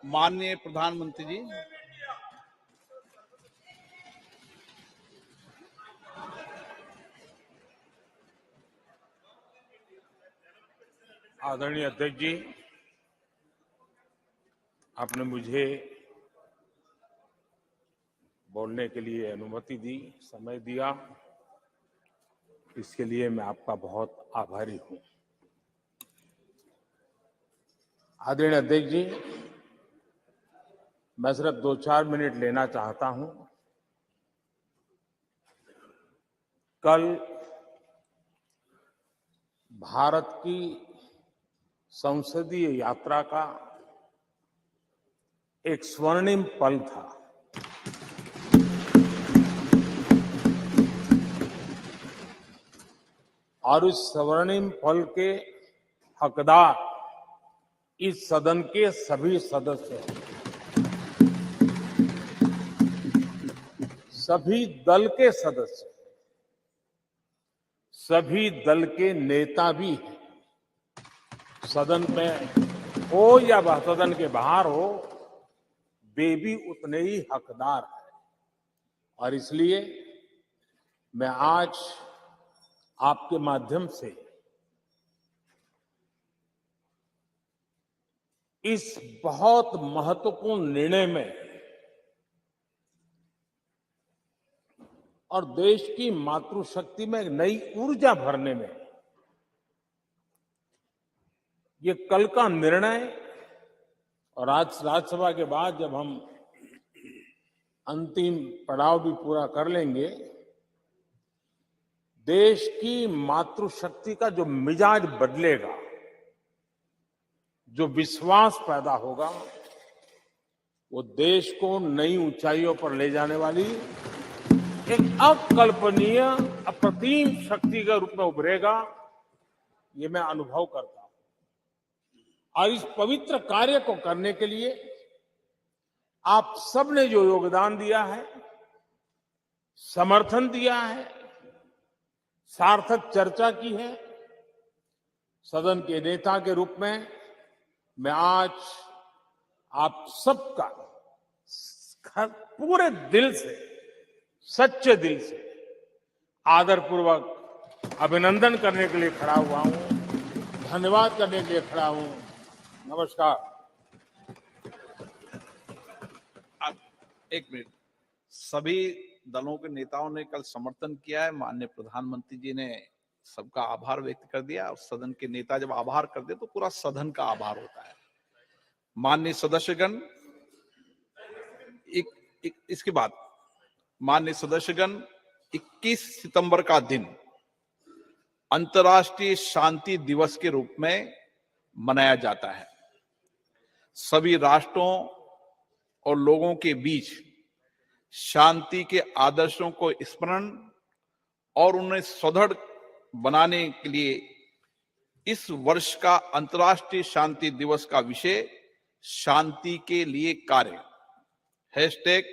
माननीय प्रधानमंत्री जी, आदरणीय अध्यक्ष जी, आपने मुझे बोलने के लिए अनुमति दी, समय दिया, इसके लिए मैं आपका बहुत आभारी हूं। आदरणीय अध्यक्ष जी, मैं सिर्फ 2-4 मिनट लेना चाहता हूं। कल भारत की संसदीय यात्रा का एक स्वर्णिम पल था। और इस स्वर्णिम पल के हकदार इस सदन के सभी सदस्य हैं। सभी दल के सदस्य, सभी दल के नेता भी हैं। सदन में हो या सदन के बाहर हो, वे भी उतने ही हकदार हैं। और इसलिए मैं आज आपके माध्यम से इस बहुत महत्वपूर्ण निर्णय में और देश की मातृशक्ति में एक नई ऊर्जा भरने में ये कल का निर्णय और आज राज्यसभा के बाद जब हम अंतिम पड़ाव भी पूरा कर लेंगे, देश की मातृशक्ति का जो मिजाज बदलेगा, जो विश्वास पैदा होगा, वो देश को नई ऊंचाइयों पर ले जाने वाली एक अकल्पनीय अप्रतिम शक्ति के रूप में उभरेगा, ये मैं अनुभव करता हूं। और इस पवित्र कार्य को करने के लिए आप सबने जो योगदान दिया है, समर्थन दिया है, सार्थक चर्चा की है, सदन के नेता के रूप में मैं आज आप सबका पूरे दिल से, सच्चे दिल से आदरपूर्वक अभिनंदन करने के लिए खड़ा हुआ हूं, धन्यवाद करने के लिए खड़ा हूं। नमस्कार। एक मिनट। सभी दलों के नेताओं ने कल समर्थन किया है। माननीय प्रधानमंत्री जी ने सबका आभार व्यक्त कर दिया। और सदन के नेता जब आभार कर दे तो पूरा सदन का आभार होता है। माननीय सदस्यगण, इसके बाद माननीय सदस्यगण, 21 सितंबर का दिन अंतर्राष्ट्रीय शांति दिवस के रूप में मनाया जाता है। सभी राष्ट्रों और लोगों के बीच शांति के आदर्शों को स्मरण और उन्हें सुदृढ़ बनाने के लिए इस वर्ष का अंतर्राष्ट्रीय शांति दिवस का विषय शांति के लिए कार्य #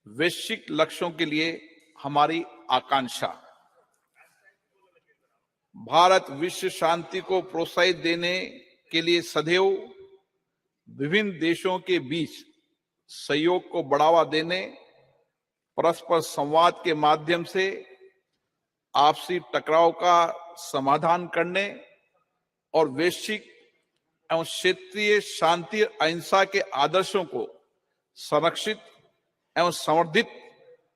वैश्विक लक्ष्यों के लिए हमारी आकांक्षा। भारत विश्व शांति को प्रोत्साहित देने के लिए सदैव विभिन्न देशों के बीच सहयोग को बढ़ावा देने, परस्पर संवाद के माध्यम से आपसी टकराव का समाधान करने और वैश्विक एवं क्षेत्रीय शांति अहिंसा के आदर्शों को संरक्षित एवं संवर्धित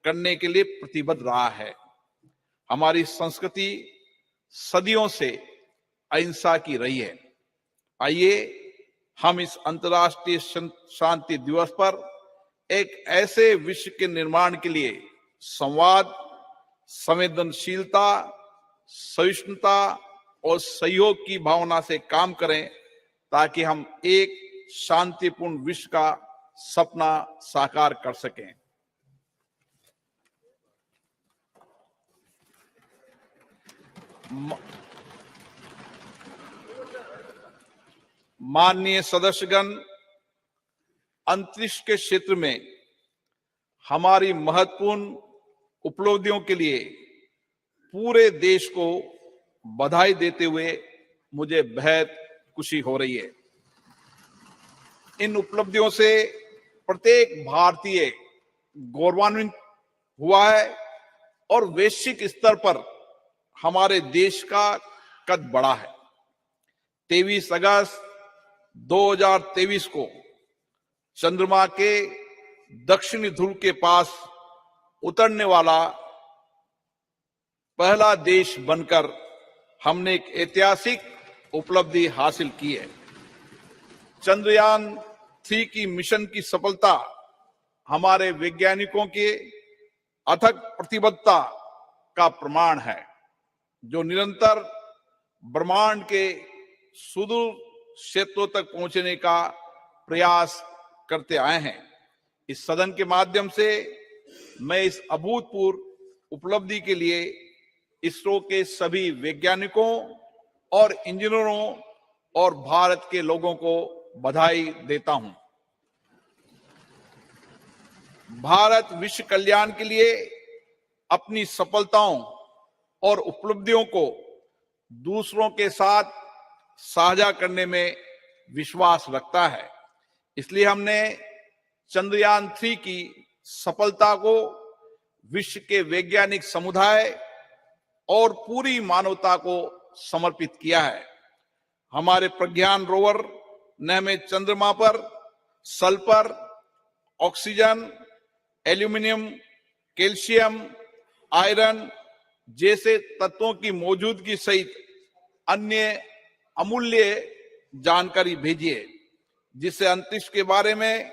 करने के लिए प्रतिबद्ध रहा है। हमारी संस्कृति सदियों से अहिंसा की रही है। आइए हम इस अंतर्राष्ट्रीय शांति दिवस पर एक ऐसे विश्व के निर्माण के लिए संवाद, संवेदनशीलता, सहिष्णुता और सहयोग की भावना से काम करें, ताकि हम एक शांतिपूर्ण विश्व का सपना साकार कर सकें। माननीय सदस्यगण, अंतरिक्ष के क्षेत्र में हमारी महत्वपूर्ण उपलब्धियों के लिए पूरे देश को बधाई देते हुए मुझे बेहद खुशी हो रही है। इन उपलब्धियों से प्रत्येक भारतीय गौरवान्वित हुआ है और वैश्विक स्तर पर हमारे देश का कद बढ़ा है। 23 अगस्त 2023 को चंद्रमा के दक्षिणी ध्रुव के पास उतरने वाला पहला देश बनकर हमने एक ऐतिहासिक उपलब्धि हासिल की है। चंद्रयान-3 की मिशन की सफलता हमारे वैज्ञानिकों के अथक प्रतिबद्धता का प्रमाण है, जो निरंतर ब्रह्मांड के सुदूर क्षेत्रों तक पहुंचने का प्रयास करते आए हैं। इस सदन के माध्यम से मैं इस अभूतपूर्व उपलब्धि के लिए इसरो के सभी वैज्ञानिकों और इंजीनियरों और भारत के लोगों को बधाई देता हूं। भारत विश्व कल्याण के लिए अपनी सफलताओं और उपलब्धियों को दूसरों के साथ साझा करने में विश्वास रखता है। इसलिए हमने चंद्रयान-3 की सफलता को विश्व के वैज्ञानिक समुदाय और पूरी मानवता को समर्पित किया है। हमारे प्रज्ञान रोवर ने हमें चंद्रमा पर sulphur, oxygen, aluminium, calcium, iron जैसे तत्वों की मौजूदगी सहित अन्य अमूल्य जानकारी भेजी है, जिससे अंतरिक्ष के बारे में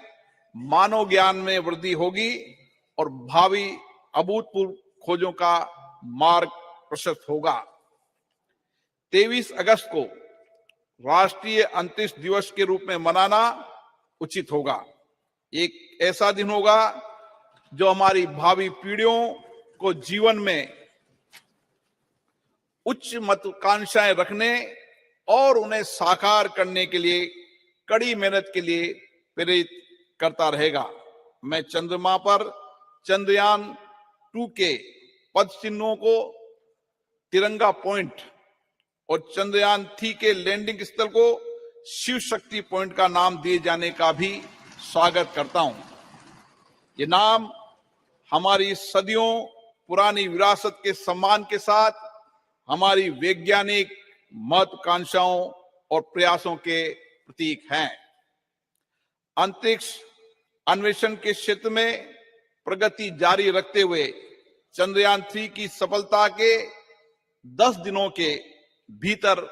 मानव ज्ञान में वृद्धि होगी और भावी अभूतपूर्व खोजों का मार्ग प्रशस्त होगा। 23 अगस्त को राष्ट्रीय अंतरिक्ष दिवस के रूप में मनाना उचित होगा। एक ऐसा दिन होगा जो हमारी भावी पीढ़ियों को जीवन में उच्च महत्वाकांक्षाएं रखने और उन्हें साकार करने के लिए कड़ी मेहनत के लिए प्रेरित करता रहेगा। मैं चंद्रमा पर चंद्रयान-2 के पद चिन्हों को तिरंगा पॉइंट और चंद्रयान-3 के लैंडिंग स्थल को शिव शक्ति पॉइंट का नाम दिए जाने का भी स्वागत करता हूं। ये नाम हमारी सदियों पुरानी विरासत के सम्मान के साथ हमारी वैज्ञानिक महत्वाकांक्षाओं और प्रयासों के प्रतीक हैं। अंतरिक्ष अन्वेषण के क्षेत्र में प्रगति जारी रखते हुए चंद्रयान-3 की सफलता के 10 दिनों के भीतर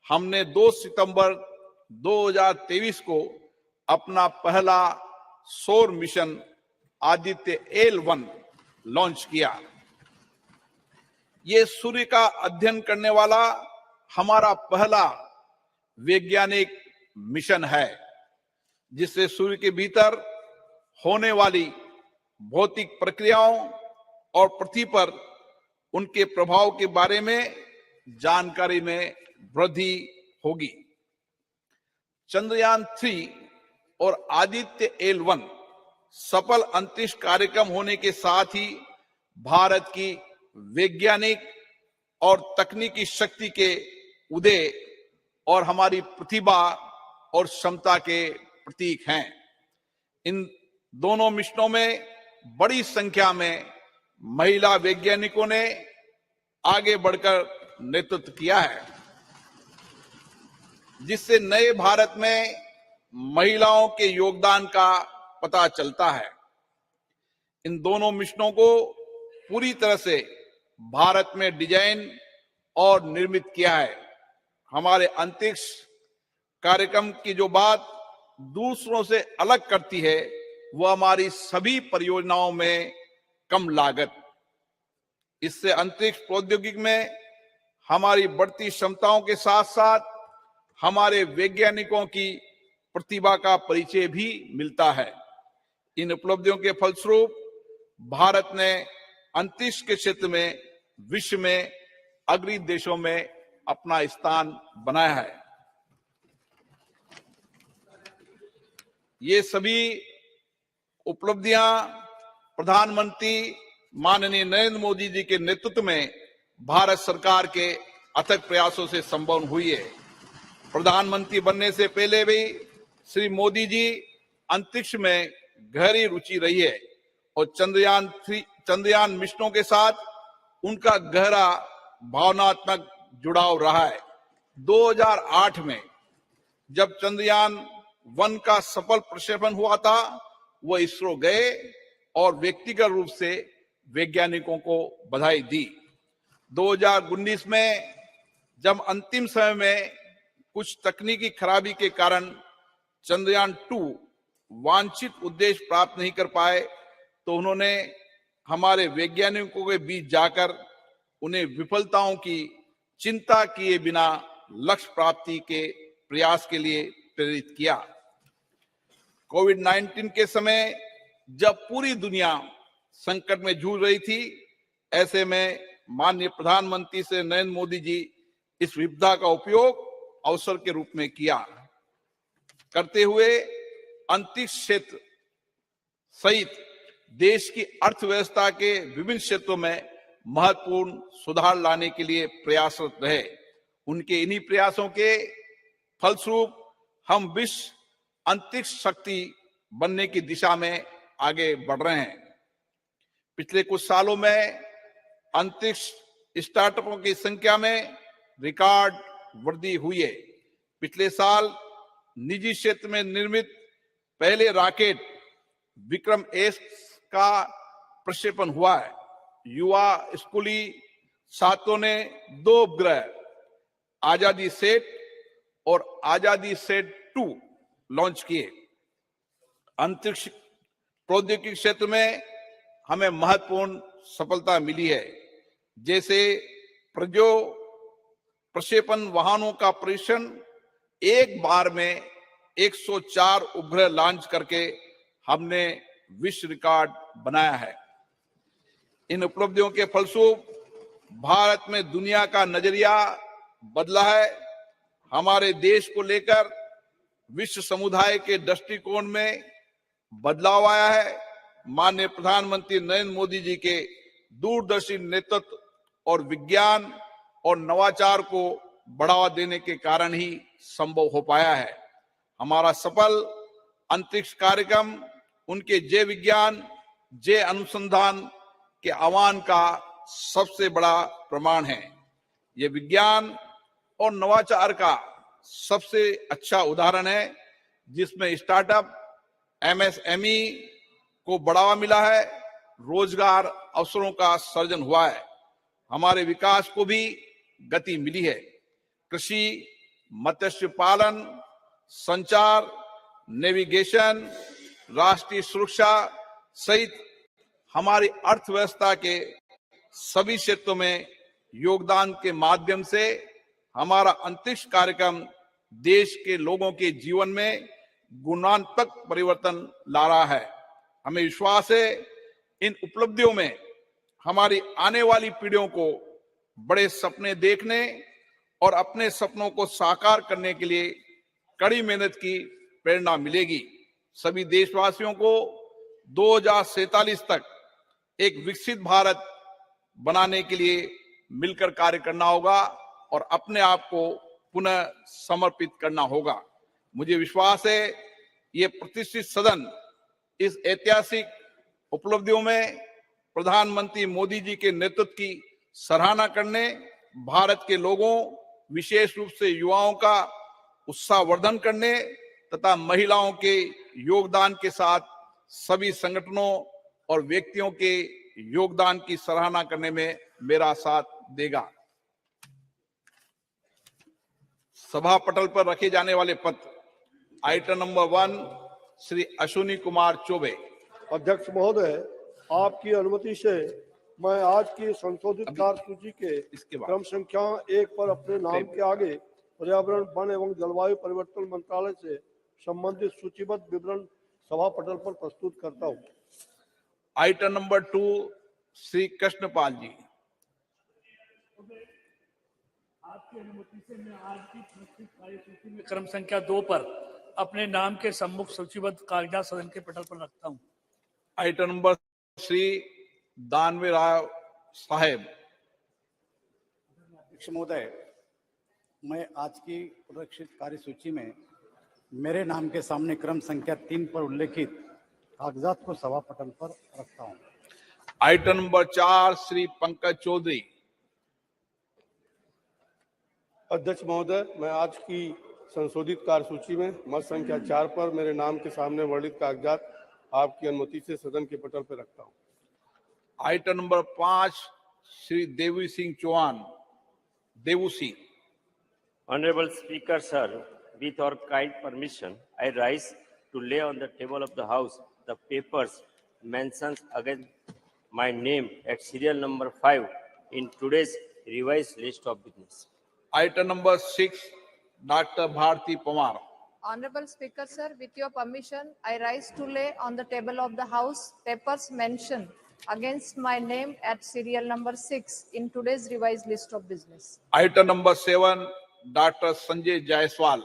हमने 2 सितंबर 2023 को अपना पहला सौर मिशन आदित्य L1 लॉन्च किया। ये सूर्य का अध्ययन करने वाला हमारा पहला वैज्ञानिक मिशन है, जिससे सूर्य के भीतर होने वाली भौतिक प्रक्रियाओं और पृथ्वी पर उनके प्रभाव के बारे में जानकारी में वृद्धि होगी। चंद्रयान-3 और आदित्य L1 सफल अंतरिक्ष कार्यक्रम होने के साथ ही भारत की वैज्ञानिक और तकनीकी शक्ति के उदय और हमारी प्रतिभा और क्षमता के प्रतीक हैं। इन दोनों मिशनों में बड़ी संख्या में महिला वैज्ञानिकों ने आगे बढ़कर नेतृत्व किया है, जिससे नए भारत में महिलाओं के योगदान का पता चलता है। इन दोनों मिशनों को पूरी तरह से भारत में डिजाइन और निर्मित किया है। हमारे अंतरिक्ष कार्यक्रम की जो बात दूसरों से अलग करती है, वह हमारी सभी परियोजनाओं में कम लागत। इससे अंतरिक्ष प्रौद्योगिकी में हमारी बढ़ती क्षमताओं के साथ साथ हमारे वैज्ञानिकों की प्रतिभा का परिचय भी मिलता है। इन उपलब्धियों के फलस्वरूप भारत ने अंतरिक्ष के क्षेत्र में विश्व में अग्रणी देशों में अपना स्थान बनाया है। ये सभी उपलब्धियां प्रधानमंत्री माननीय नरेंद्र मोदी जी के नेतृत्व में भारत सरकार के अथक प्रयासों से संभव हुई है। प्रधानमंत्री बनने से पहले भी श्री मोदी जी अंतरिक्ष में गहरी रुचि रही है और चंद्रयान मिशनों के साथ उनका गहरा भावनात्मक जुड़ाव रहा है। 2008 में जब चंद्रयान-1 का सफल प्रक्षेपण हुआ था, वो इसरो गए और व्यक्तिगत रूप से वैज्ञानिकों को बधाई दी। 2019 में जब अंतिम समय में कुछ तकनीकी खराबी के कारण चंद्रयान-2 वांछित उद्देश्य प्राप्त नहीं कर पाए, तो उन्होंने हमारे वैज्ञानिकों के बीच जाकर उन्हें विफलताओं की चिंता किए बिना लक्ष्य प्राप्ति के प्रयास के लिए प्रेरित किया। कोविड-19 के समय जब पूरी दुनिया संकट में जूझ रही थी, ऐसे में माननीय प्रधानमंत्री श्री नरेंद्र मोदी जी इस विपदा का उपयोग अवसर के रूप में करते हुए अंतरिक्ष क्षेत्र सहित देश की अर्थव्यवस्था के विभिन्न क्षेत्रों में महत्वपूर्ण सुधार लाने के लिए प्रयासरत रहे। उनके इन्हीं प्रयासों के फलस्वरूप हम विश्व अंतरिक्ष शक्ति बनने की दिशा में आगे बढ़ रहे हैं। पिछले कुछ सालों में अंतरिक्ष स्टार्टअपों की संख्या में रिकॉर्ड वृद्धि हुई है। पिछले साल निजी क्षेत्र में निर्मित पहले रॉकेट विक्रम एस का प्रक्षेपण हुआ है। युवा स्कूली छात्रों ने 2 उपग्रह आजादी सेट और आजादी सेट 2 लॉन्च किए। अंतरिक्ष प्रौद्योगिकी क्षेत्र में हमें महत्वपूर्ण सफलता मिली है, जैसे प्रक्षेपण वाहनों का परीक्षण एक बार में 104 उपग्रह लॉन्च करके हमने विश्व रिकॉर्ड बनाया है। इन उपलब्धियों के फलस्वरूप भारत में दुनिया का नजरिया बदला है। हमारे देश को लेकर विश्व समुदाय के दृष्टिकोण में बदलाव आया है। माननीय प्रधानमंत्री नरेंद्र मोदी जी के दूरदर्शी नेतृत्व और विज्ञान और नवाचार को बढ़ावा देने के कारण ही संभव हो पाया है। हमारा सफल अंतरिक्ष कार्यक्रम उनके जय विज्ञान, जय अनुसंधान के आह्वान का सबसे बड़ा प्रमाण है। ये विज्ञान और नवाचार का सबसे अच्छा उदाहरण है, जिसमें स्टार्टअप, एमएसएमई को बढ़ावा मिला है, रोजगार अवसरों का सृजन हुआ है, हमारे विकास को भी गति मिली है। कृषि, मत्स्य पालन, संचार, नेविगेशन, राष्ट्रीय सुरक्षा सहित हमारी अर्थव्यवस्था के सभी क्षेत्रों में योगदान के माध्यम से हमारा अंतरिक्ष कार्यक्रम देश के लोगों के जीवन में गुणात्मक परिवर्तन ला रहा है। हमें विश्वास है इन उपलब्धियों में हमारी आने वाली पीढ़ियों को बड़े सपने देखने और अपने सपनों को साकार करने के लिए कड़ी मेहनत की प्रेरणा मिलेगी। सभी देशवासियों को 2047 तक एक विकसित भारत बनाने के लिए मिलकर कार्य करना होगा और अपने आप को पुनः समर्पित करना होगा। मुझे विश्वास है ये प्रतिष्ठित सदन इस ऐतिहासिक उपलब्धियों में प्रधानमंत्री मोदी जी के नेतृत्व की सराहना करने, भारत के लोगों विशेष रूप से युवाओं का उत्साहवर्धन करने तथा महिलाओं के योगदान के साथ सभी संगठनों और व्यक्तियों के योगदान की सराहना करने में मेरा साथ देगा। सभा पटल पर रखे जाने वाले पत्र। Item number 1 Shri Ashwini Kumar Choubey. अध्यक्ष महोदय, आपकी अनुमति से मैं आज की संशोधित कार्यसूची के क्रम संख्या 1 पर अपने नाम के आगे पर्यावरण, वन एवं जलवायु परिवर्तन मंत्रालय से संबंधित सूचीबद्ध विवरण सभा पटल पर प्रस्तुत करता हूं। आइटम नंबर 2 श्री कृष्णपाल जी। आपकी अनुमति से मैं आज की प्रस्तुत कार्यसूची में क्रम संख्या 2 पर अपने नाम के सम्मुख सूचीबद्ध कागजात सदन के पटल पर रखता हूं। आइटम नंबर श्री दानवे राव साहेब। अध्यक्ष महोदय, मैं आज की प्रदर्शित कार्यसूची में मेरे नाम के सामने क्रम संख्या 3 पर उल्लेखित कागजात को सभा पटल पर रखता हूं। Item number 4 Shri Pankaj Chaudhary. अध्यक्ष महोदय, मैं आज की संशोधित कार्यसूची में मत संख्या 4 पर मेरे नाम के सामने वर्णित कागजात आपकी अनुमति से सदन के पटल पर रखता हूं। Item number 5 Shri Devi Singh Chauhan, Daewoo Singh. Honorable Speaker, sir, with your kind permission, I rise to lay on the table of the House the papers mentions against my name at serial number 5 in today's revised list of business. Item number 6 doctor Bharati Pawar. Honorable Speaker, sir, with your permission, I rise to lay on the table of the House papers mentioned against my name at serial number 6 in today's revised list of business. Item number 7 doctor Sanjay Jaiswal.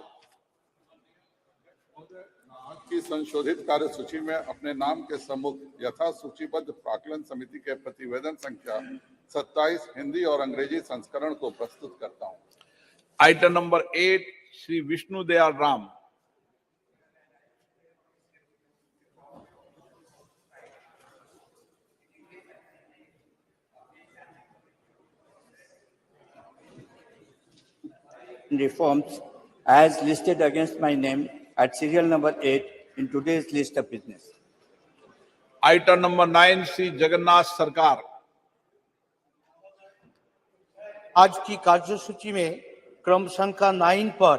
आज की संशोधित कार्यसूची में अपने नाम के सम्मुख यथा सूचीबद्ध प्राक्कलन समिति के प्रतिवेदन संख्या 27 हिंदी और अंग्रेजी संस्करण को प्रस्तुत करता हूं। Item number 8 Shri Vishnu Dayal Ram. Reforms as listed against my name at serial number 8 in today's list of business. Item number 9 Shri Jagannath सरकार। आज की कार्यसूची में क्रम संख्या 9 पर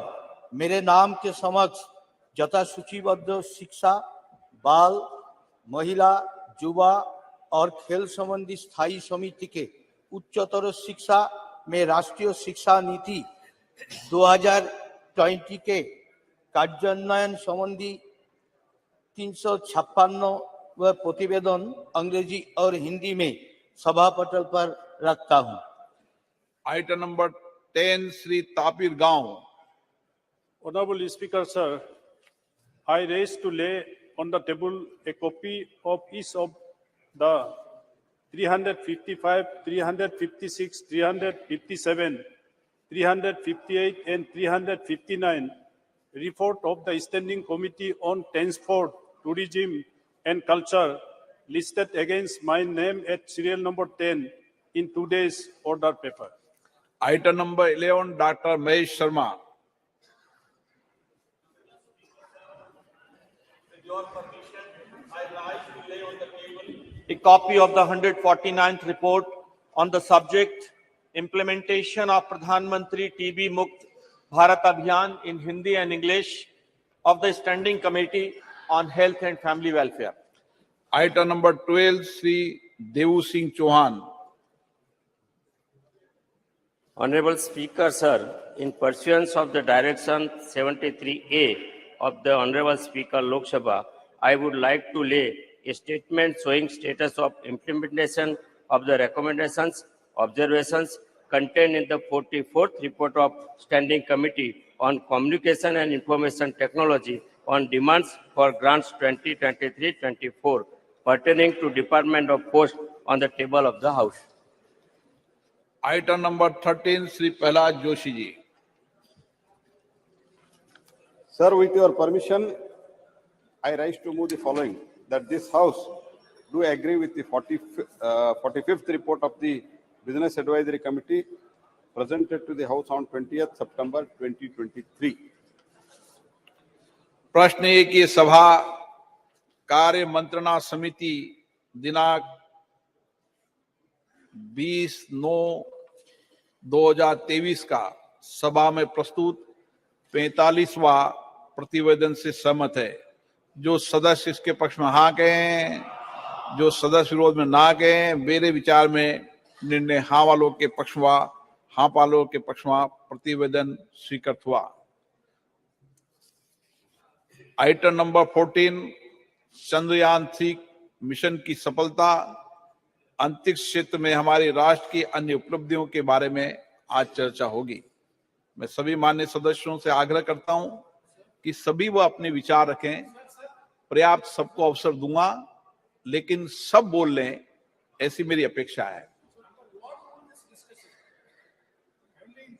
मेरे नाम के समक्ष यथा सूचीबद्ध शिक्षा, बाल, महिला, युवा और खेल संबंधी स्थायी समिति के उच्चतर शिक्षा में राष्ट्रीय शिक्षा नीति 2020 के कार्यान्वयन संबंधी 356 व प्रतिवेदन अंग्रेजी और हिंदी में सभा पटल पर रखता हूं। आइटम नंबर 10 श्री तापिर गांव। Honorable Speaker, sir, I raise to lay on the table a copy of each of the 355, 356, 357, 358 and 359 report of the Standing Committee on Transport, Tourism and Culture listed against my name at serial number 10 in today's order paper. Item number 11 doctor Mahesh Sharma. With your permission, I rise to lay on the table a copy of the 149th report on the subject implementation of Pradhan Mantri TB Mukt Bharat Abhiyan in Hindi and English of the Standing Committee on Health and Family Welfare. Item number 12 Shri Devu Singh Chauhan. Honorable Speaker, sir, in pursuance of the Direction 73A of the Honorable Speaker Lok Sabha, I would like to lay a statement showing status of implementation of the recommendations, observations contained in the 44th report of Standing Committee on Communication and Information Technology on demands for grants 2023-24 pertaining to Department of Post on the table of the House. Item number 13 Shri Prahlad Joshi ji. Sir, with your permission, I rise to move the following, that this House do agree with the 45th report of the Business Advisory Committee presented to the House on 20th September 2023. प्रश्न है कि सभा कार्य मंत्रणा समिति दिनांक 20/9/2023 का सभा में प्रस्तुत 45वां प्रतिवेदन से सहमत है। जो सदस्य इसके पक्ष में हाँ कहें, जो सदस्य विरोध में ना कहें, मेरे विचार में निर्णय हाँ वालों के पक्ष में, हाँ वालों के पक्ष में प्रतिवेदन स्वीकृत हुआ। आइटम नंबर 14 चंद्रयान-3 मिशन की सफलता, अंतरिक्ष क्षेत्र में हमारे राष्ट्र की अन्य उपलब्धियों के बारे में आज चर्चा होगी। मैं सभी माननीय सदस्यों से आग्रह करता हूं कि सभी वह अपने विचार रखें। पर्याप्त सबको अवसर दूंगा, लेकिन सब बोल लें, ऐसी मेरी अपेक्षा है।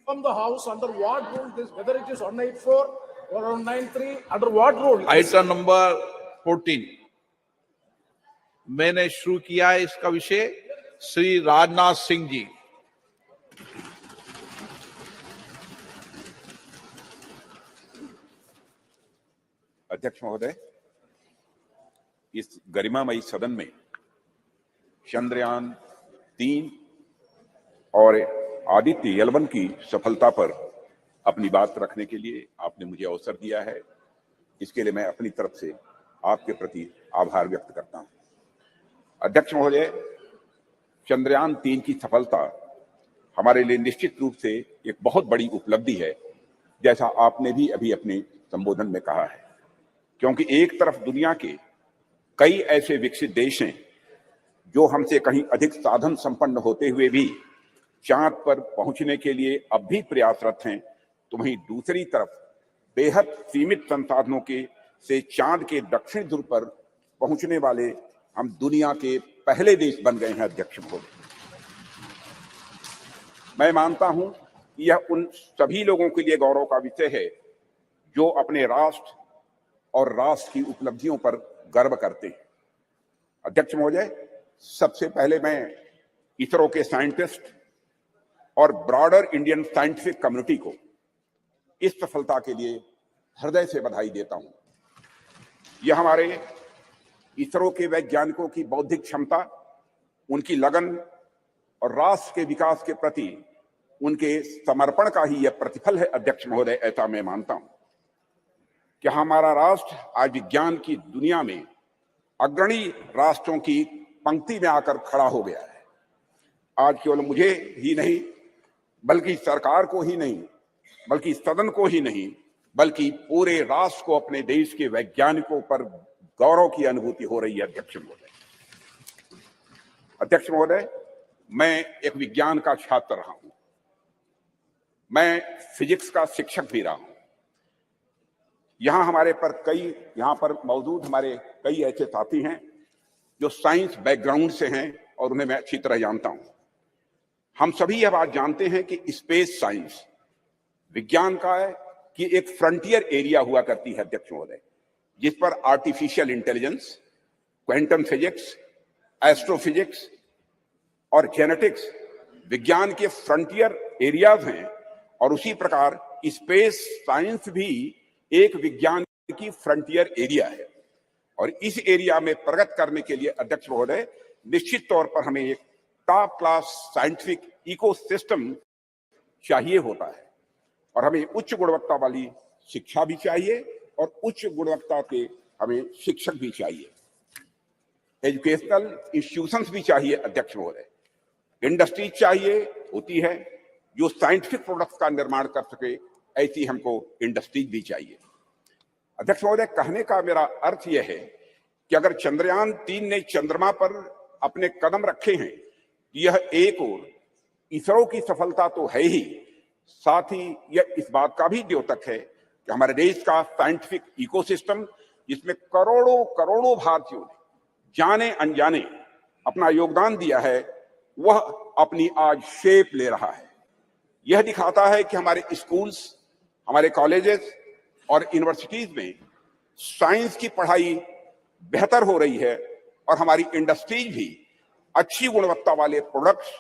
From the House under what rule this, whether it is 184 493 under what rule? Item number 14 मैंने शुरू किया है। इसका विषय श्री राजनाथ सिंह जी। अध्यक्ष महोदय, इस गरिमामयी सदन में चंद्रयान-3 और आदित्य L1 की सफलता पर अपनी बात रखने के लिए आपने मुझे अवसर दिया है। इसके लिए मैं अपनी तरफ से आपके प्रति आभार व्यक्त करता हूं। अध्यक्ष महोदय, चंद्रयान-3 की सफलता हमारे लिए निश्चित रूप से एक बहुत बड़ी उपलब्धि है, जैसा आपने भी अभी अपने संबोधन में कहा है, क्योंकि एक तरफ दुनिया के कई ऐसे विकसित देश हैं जो हमसे कहीं अधिक साधन संपन्न होते हुए भी चांद पर पहुंचने के लिए अब भी प्रयासरत हैं, तो वहीं दूसरी तरफ बेहद सीमित संसाधनों के से चांद के दक्षिण ध्रुव पर पहुंचने वाले हम दुनिया के पहले देश बन गए हैं। अध्यक्ष महोदय, मैं मानता हूं कि यह उन सभी लोगों के लिए गौरव का विषय है जो अपने राष्ट्र और राष्ट्र की उपलब्धियों पर गर्व करते हैं। अध्यक्ष महोदय, सबसे पहले मैं इसरो के साइंटिस्ट और ब्रॉडर इंडियन साइंटिफिक कम्युनिटी को इस सफलता के लिए हृदय से बधाई देता हूं। यह हमारे इसरो के वैज्ञानिकों की बौद्धिक क्षमता, उनकी लगन और राष्ट्र के विकास के प्रति उनके समर्पण का ही यह प्रतिफल है। अध्यक्ष महोदय, ऐसा मैं मानता हूं कि हमारा राष्ट्र आज विज्ञान की दुनिया में अग्रणी राष्ट्रों की पंक्ति में आकर खड़ा हो गया है। आज केवल मुझे ही नहीं, बल्कि सरकार को ही नहीं, बल्कि सदन को ही नहीं, बल्कि पूरे राष्ट्र को अपने देश के वैज्ञानिकों पर गौरव की अनुभूति हो रही है। अध्यक्ष महोदय, मैं एक विज्ञान का छात्र रहा हूं, मैं फिजिक्स का शिक्षक भी रहा हूं। यहां पर मौजूद हमारे कई ऐसे साथी हैं जो साइंस बैकग्राउंड से हैं और उन्हें मैं अच्छी तरह जानता हूं। हम सभी यह बात जानते हैं कि स्पेस साइंस विज्ञान का है कि एक फ्रंटियर एरिया हुआ करती है। अध्यक्ष महोदय, जिस पर artificial intelligence, quantum physics, astrophysics और जेनेटिक्स विज्ञान के फ्रंटियर एरियाज हैं, और उसी प्रकार स्पेस साइंस भी एक विज्ञान की फ्रंटियर एरिया है। और इस एरिया में प्रगति करने के लिए अध्यक्ष महोदय निश्चित तौर पर हमें एक टॉप क्लास साइंटिफिक इकोसिस्टम चाहिए होता है, और हमें उच्च गुणवत्ता वाली शिक्षा भी चाहिए और उच्च गुणवत्ता के हमें शिक्षक भी चाहिए, एजुकेशनल इंस्टीट्यूशंस भी चाहिए। अध्यक्ष महोदय, इंडस्ट्री चाहिए होती है जो साइंटिफिक प्रोडक्ट्स का निर्माण कर सके, ऐसी हमको इंडस्ट्रीज भी चाहिए। अध्यक्ष महोदय, कहने का मेरा अर्थ यह है कि अगर चंद्रयान-3 ने चंद्रमा पर अपने कदम रखे हैं, यह एक और इसरो की सफलता तो है ही, साथ ही यह इस बात का भी द्योतक है कि हमारे देश का साइंटिफिक इकोसिस्टम, जिसमें करोड़ों करोड़ों भारतीयों ने जाने अनजाने अपना योगदान दिया है, वह अपनी आज शेप ले रहा है। यह दिखाता है कि हमारे स्कूल्स, हमारे कॉलेजेस और यूनिवर्सिटीज में साइंस की पढ़ाई बेहतर हो रही है और हमारी इंडस्ट्रीज भी अच्छी गुणवत्ता वाले प्रोडक्ट्स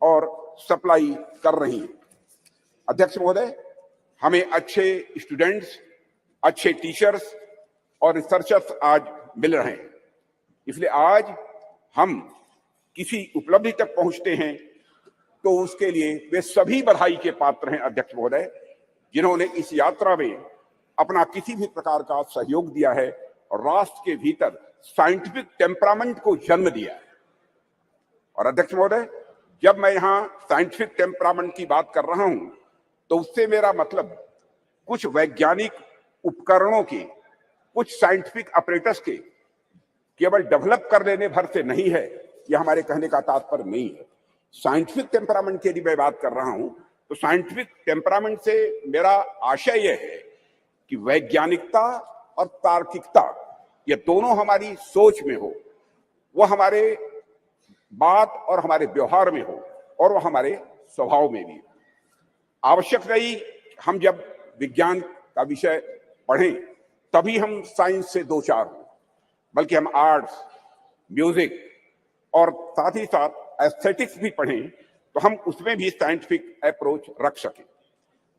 और सप्लाई कर रही है। अध्यक्ष महोदय, हमें अच्छे स्टूडेंट्स, अच्छे टीचर्स और रिसर्चर्स आज मिल रहे हैं, इसलिए आज हम किसी उपलब्धि तक पहुंचते हैं तो उसके लिए वे सभी बधाई के पात्र हैं। अध्यक्ष महोदय, जिन्होंने इस यात्रा में अपना किसी भी प्रकार का सहयोग दिया है और राष्ट्र के भीतर साइंटिफिक टेम्परामेंट को जन्म दिया है। और अध्यक्ष महोदय, जब मैं यहां साइंटिफिक टेम्परामेंट की बात कर रहा हूं तो उससे मेरा मतलब कुछ वैज्ञानिक उपकरणों के, कुछ साइंटिफिक ऑपरेटर्स के केवल डेवलप कर लेने भर से नहीं है, यह हमारे कहने का तात्पर्य नहीं है। साइंटिफिक टेम्परामेंट की यदि मैं बात कर रहा हूं तो साइंटिफिक टेम्परामेंट से मेरा आशय यह है कि वैज्ञानिकता और तार्किकता ये दोनों हमारी सोच में हो, वह हमारे बात और हमारे व्यवहार में हो, और वह हमारे स्वभाव में भी हो। आवश्यक नहीं हम जब विज्ञान का विषय पढ़ें तभी हम साइंस से दो चार हों, बल्कि हम आर्ट्स, म्यूजिक और साथ ही साथ एस्थेटिक्स भी पढ़ें तो हम उसमें भी साइंटिफिक अप्रोच रख सकें।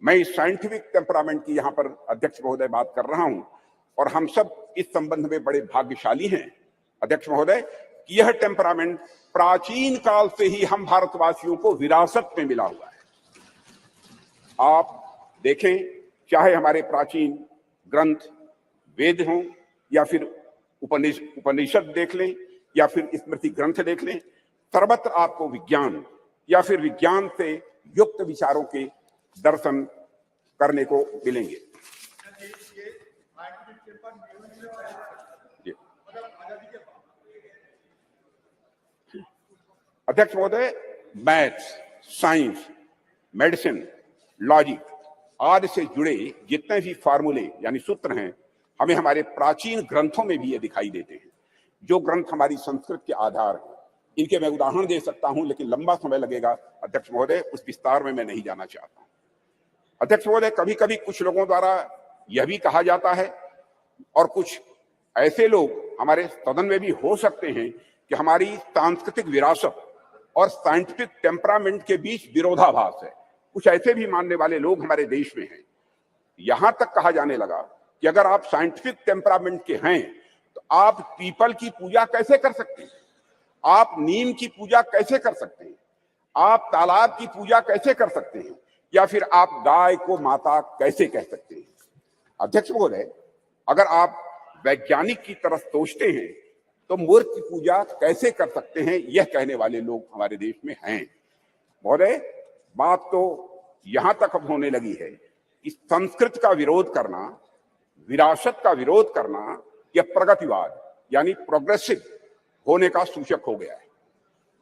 मैं इस साइंटिफिक टेम्परामेंट की यहाँ पर अध्यक्ष महोदय बात कर रहा हूं और हम सब इस संबंध में बड़े भाग्यशाली हैं अध्यक्ष महोदय कि यह टेम्परामेंट प्राचीन काल से ही हम भारतवासियों को विरासत में मिला हुआ है। आप देखें, चाहे हमारे प्राचीन ग्रंथ वेद हों या फिर उपनिषद देख लें या फिर स्मृति ग्रंथ देख लें, सर्वत्र आपको विज्ञान या फिर विज्ञान से युक्त विचारों के दर्शन करने को मिलेंगे। अध्यक्ष महोदय, मैथ्स, साइंस, मेडिसिन, लॉजिक आदि से जुड़े जितने भी फार्मूले यानी सूत्र हैं, हमें हमारे प्राचीन ग्रंथों में भी ये दिखाई देते हैं, जो ग्रंथ हमारी संस्कृत के आधार हैं। इनके मैं उदाहरण दे सकता हूं, लेकिन लंबा समय लगेगा अध्यक्ष महोदय, उस विस्तार में मैं नहीं जाना चाहता हूं। अध्यक्ष महोदय, कभी कभी कुछ लोगों द्वारा यह भी कहा जाता है और कुछ ऐसे लोग हमारे सदन में भी हो सकते हैं कि हमारी सांस्कृतिक विरासत और साइंटिफिक टेम्परामेंट के बीच विरोधाभास है। कुछ ऐसे भी मानने वाले लोग हमारे देश में हैं। यहां तक कहा जाने लगा कि अगर आप साइंटिफिक टेम्परामेंट के हैं तो आप पीपल की पूजा कैसे कर सकते हैं, आप नीम की पूजा कैसे कर सकते हैं, आप तालाब की पूजा कैसे कर सकते हैं, या फिर आप गाय को माता कैसे कह सकते हैं। अध्यक्ष महोदय, अगर आप वैज्ञानिक की तरफ सोचते हैं तो मूर्ख की पूजा कैसे कर सकते हैं, यह कहने वाले लोग हमारे देश में हैं। महोदय, बात तो यहां तक अब होने लगी है कि संस्कृत का विरोध करना, विरासत का विरोध करना, यह प्रगतिवाद यानी प्रोग्रेसिव होने का सूचक हो गया है।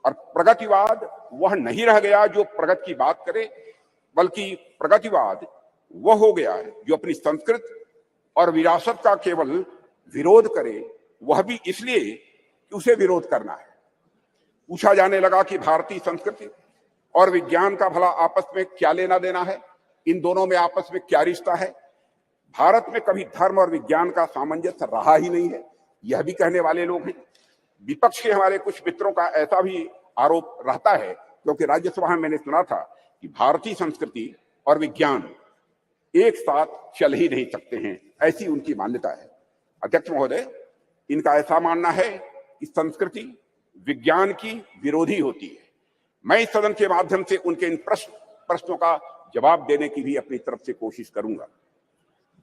और प्रगतिवाद वह नहीं रह गया जो प्रगति की बात करे, बल्कि प्रगतिवाद वह हो गया जो अपनी संस्कृत और विरासत का केवल विरोध करे, वह भी इसलिए कि उसे विरोध करना है। पूछा जाने लगा कि भारतीय संस्कृति और विज्ञान का भला आपस में क्या लेना देना है, इन दोनों में आपस में क्या रिश्ता है। भारत में कभी धर्म और विज्ञान का सामंजस्य रहा ही नहीं है, यह भी कहने वाले लोग हैं। विपक्ष के हमारे कुछ मित्रों का ऐसा भी आरोप रहता है, क्योंकि राज्यसभा में मैंने सुना था कि भारतीय संस्कृति और विज्ञान एक साथ चल ही नहीं सकते हैं, ऐसी उनकी मान्यता है। अध्यक्ष महोदय, इनका ऐसा मानना है कि संस्कृति विज्ञान की विरोधी होती है। मैं इस सदन के माध्यम से उनके इन प्रश्नों का जवाब देने की भी अपनी तरफ से कोशिश करूंगा।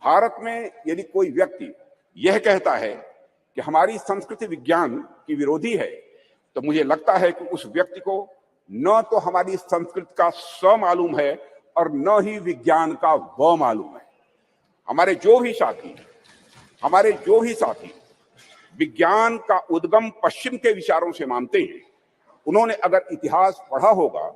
भारत में यदि कोई व्यक्ति यह कहता है कि हमारी संस्कृति विज्ञान की विरोधी है, तो मुझे लगता है कि उस व्यक्ति को न तो हमारी संस्कृति का स मालूम है और न ही विज्ञान का व मालूम है। हमारे जो भी साथी विज्ञान का उद्गम पश्चिम के विचारों से मानते हैं, उन्होंने अगर इतिहास पढ़ा होगा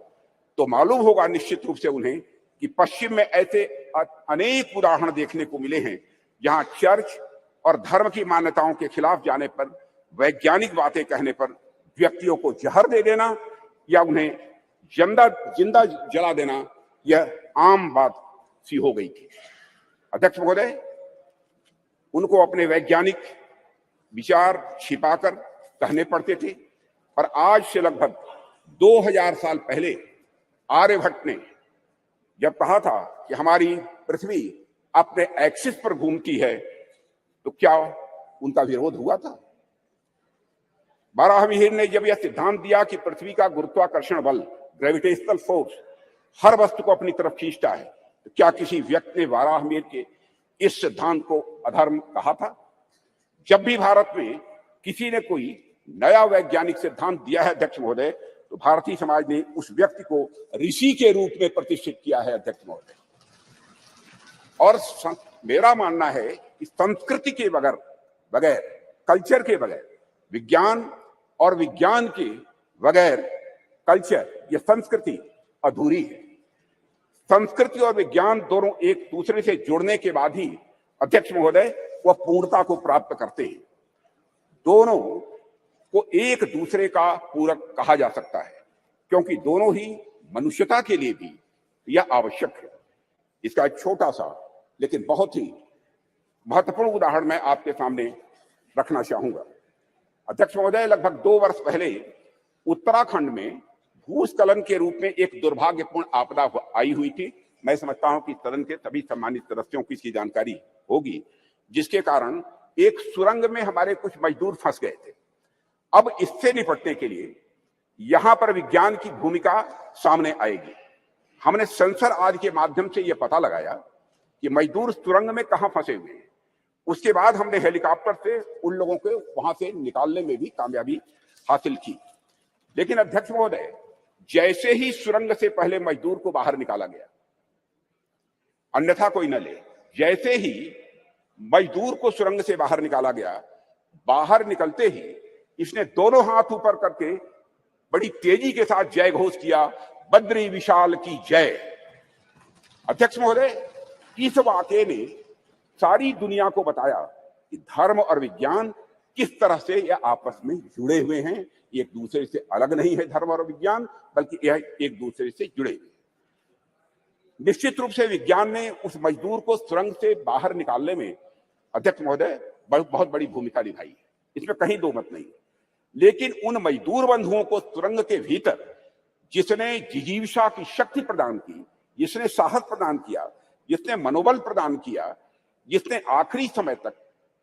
तो मालूम होगा निश्चित रूप से उन्हें कि पश्चिम में ऐसे अनेक उदाहरण देखने को मिले हैं जहां चर्च और धर्म की मान्यताओं के खिलाफ जाने पर, वैज्ञानिक बातें कहने पर व्यक्तियों को जहर दे देना या उन्हें जिंदा जला देना यह आम बात सी हो गई थी। अध्यक्ष महोदय, उनको अपने वैज्ञानिक विचार छिपाकर कहने पड़ते थे, और आज से लगभग 2000 साल पहले आर्यभट्ट ने जब कहा था कि हमारी पृथ्वी अपने एक्सिस पर घूमती है, तो क्या उनका विरोध हुआ था? बाराहमीर ने जब यह सिद्धांत दिया कि पृथ्वी का गुरुत्वाकर्षण बल, ग्रेविटेशनल फोर्स, हर वस्तु को अपनी तरफ खींचता है, तो क्या किसी व्यक्ति ने बाराहमीर के इस सिद्धांत को अधर्म कहा था? जब भी भारत में किसी ने कोई नया वैज्ञानिक सिद्धांत दिया है अध्यक्ष महोदय, तो भारतीय समाज ने उस व्यक्ति को ऋषि के रूप में प्रतिष्ठित किया है अध्यक्ष महोदय। और मेरा मानना है कि संस्कृति के बगैर, कल्चर के बगैर, विज्ञान और विज्ञान के बगैर कल्चर या संस्कृति अधूरी है। संस्कृति और विज्ञान दोनों एक दूसरे से जुड़ने के बाद ही अध्यक्ष महोदय वह पूर्णता को प्राप्त करते हैं। दोनों को एक दूसरे का पूरक कहा जा सकता है, क्योंकि दोनों ही मनुष्यता के लिए भी यह आवश्यक है। इसका एक छोटा सा लेकिन बहुत ही महत्वपूर्ण उदाहरण मैं आपके सामने रखना चाहूंगा। अध्यक्ष महोदय, लगभग 2 वर्ष पहले उत्तराखंड में भूस्खलन के रूप में एक दुर्भाग्यपूर्ण आपदा आई हुई थी। मैं समझता हूं कि सदन के सभी सम्मानित सदस्यों को इसकी जानकारी होगी, जिसके कारण एक सुरंग में हमारे कुछ मजदूर फंस गए थे। अब इससे निपटने के लिए यहां पर विज्ञान की भूमिका सामने आएगी। हमने सेंसर आज के माध्यम से यह पता लगाया कि मजदूर सुरंग में कहां फंसे हुए हैं। उसके बाद हमने हेलीकॉप्टर से उन लोगों को वहां से निकालने में भी कामयाबी हासिल की। लेकिन अध्यक्ष महोदय, जैसे ही सुरंग से पहले मजदूर को बाहर निकाला गया, अन्यथा कोई न ले, जैसे ही मजदूर को सुरंग से बाहर निकाला गया, बाहर निकलते ही इसने दोनों हाथ ऊपर करके बड़ी तेजी के साथ जय घोष किया, बद्री विशाल की जय। अध्यक्ष महोदय, इस वाकये ने सारी दुनिया को बताया कि धर्म और विज्ञान किस तरह से यह आपस में जुड़े हुए हैं। एक दूसरे से अलग नहीं है धर्म और विज्ञान, बल्कि यह एक दूसरे से जुड़े हुए हैं। निश्चित रूप से विज्ञान ने उस मजदूर को सुरंग से बाहर निकालने में, अध्यक्ष महोदय, बहुत बड़ी भूमिका निभाई है, इसमें कहीं दो मत नहीं। लेकिन उन मजदूर बंधुओं को सुरंग के भीतर जिसने जिजीविषा की शक्ति प्रदान की, जिसने साहस प्रदान किया, जिसने मनोबल प्रदान किया, जिसने आखिरी समय तक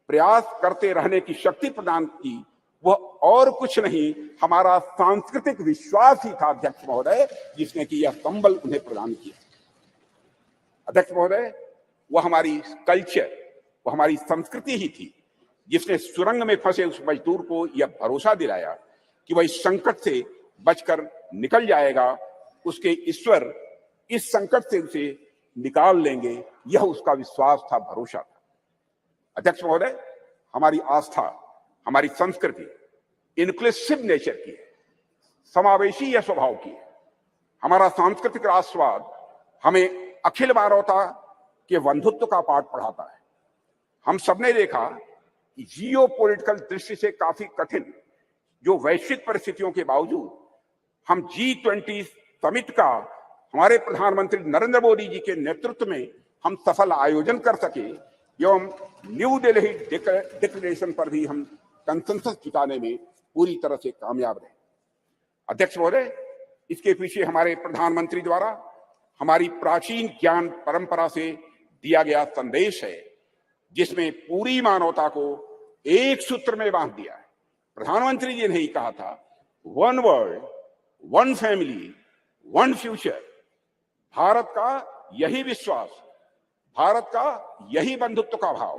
प्रयास करते रहने की शक्ति प्रदान की, वह और कुछ नहीं, हमारा सांस्कृतिक विश्वास ही था अध्यक्ष महोदय, जिसने कि यह संबल उन्हें प्रदान किया। अध्यक्ष महोदय, वह हमारी कल्चर, वह हमारी संस्कृति ही थी जिसने सुरंग में फंसे उस मजदूर को यह भरोसा दिलाया कि वह इस संकट से बचकर निकल जाएगा, उसके ईश्वर इस संकट से उसे निकाल लेंगे, यह उसका विश्वास था, भरोसा था। अध्यक्ष महोदय, हमारी आस्था, हमारी संस्कृति इंक्लूसिव नेचर की है, समावेशी यह स्वभाव की है। हमारा सांस्कृतिक राष्ट्रवाद हमें अखिल मानवता के बंधुत्व का पाठ पढ़ाता है। हम सबने देखा कि जियो पॉलिटिकल दृष्टि से काफी कठिन जो वैश्विक परिस्थितियों के बावजूद हम G20 समिट का हमारे प्रधानमंत्री नरेंद्र मोदी जी के नेतृत्व में हम सफल आयोजन कर सके एवं न्यू दिल्ली डिक्लेरेशन पर भी हम कंसेंसस जुटाने में पूरी तरह से कामयाब रहे। अध्यक्ष महोदय, इसके पीछे हमारे प्रधानमंत्री द्वारा हमारी प्राचीन ज्ञान परंपरा से दिया गया संदेश है, जिसमें पूरी मानवता को एक सूत्र में बांध दिया है। प्रधानमंत्री जी ने ही कहा था, one world, one family, one future. Bharat का यही विश्वास, भारत का यही बंधुत्व का भाव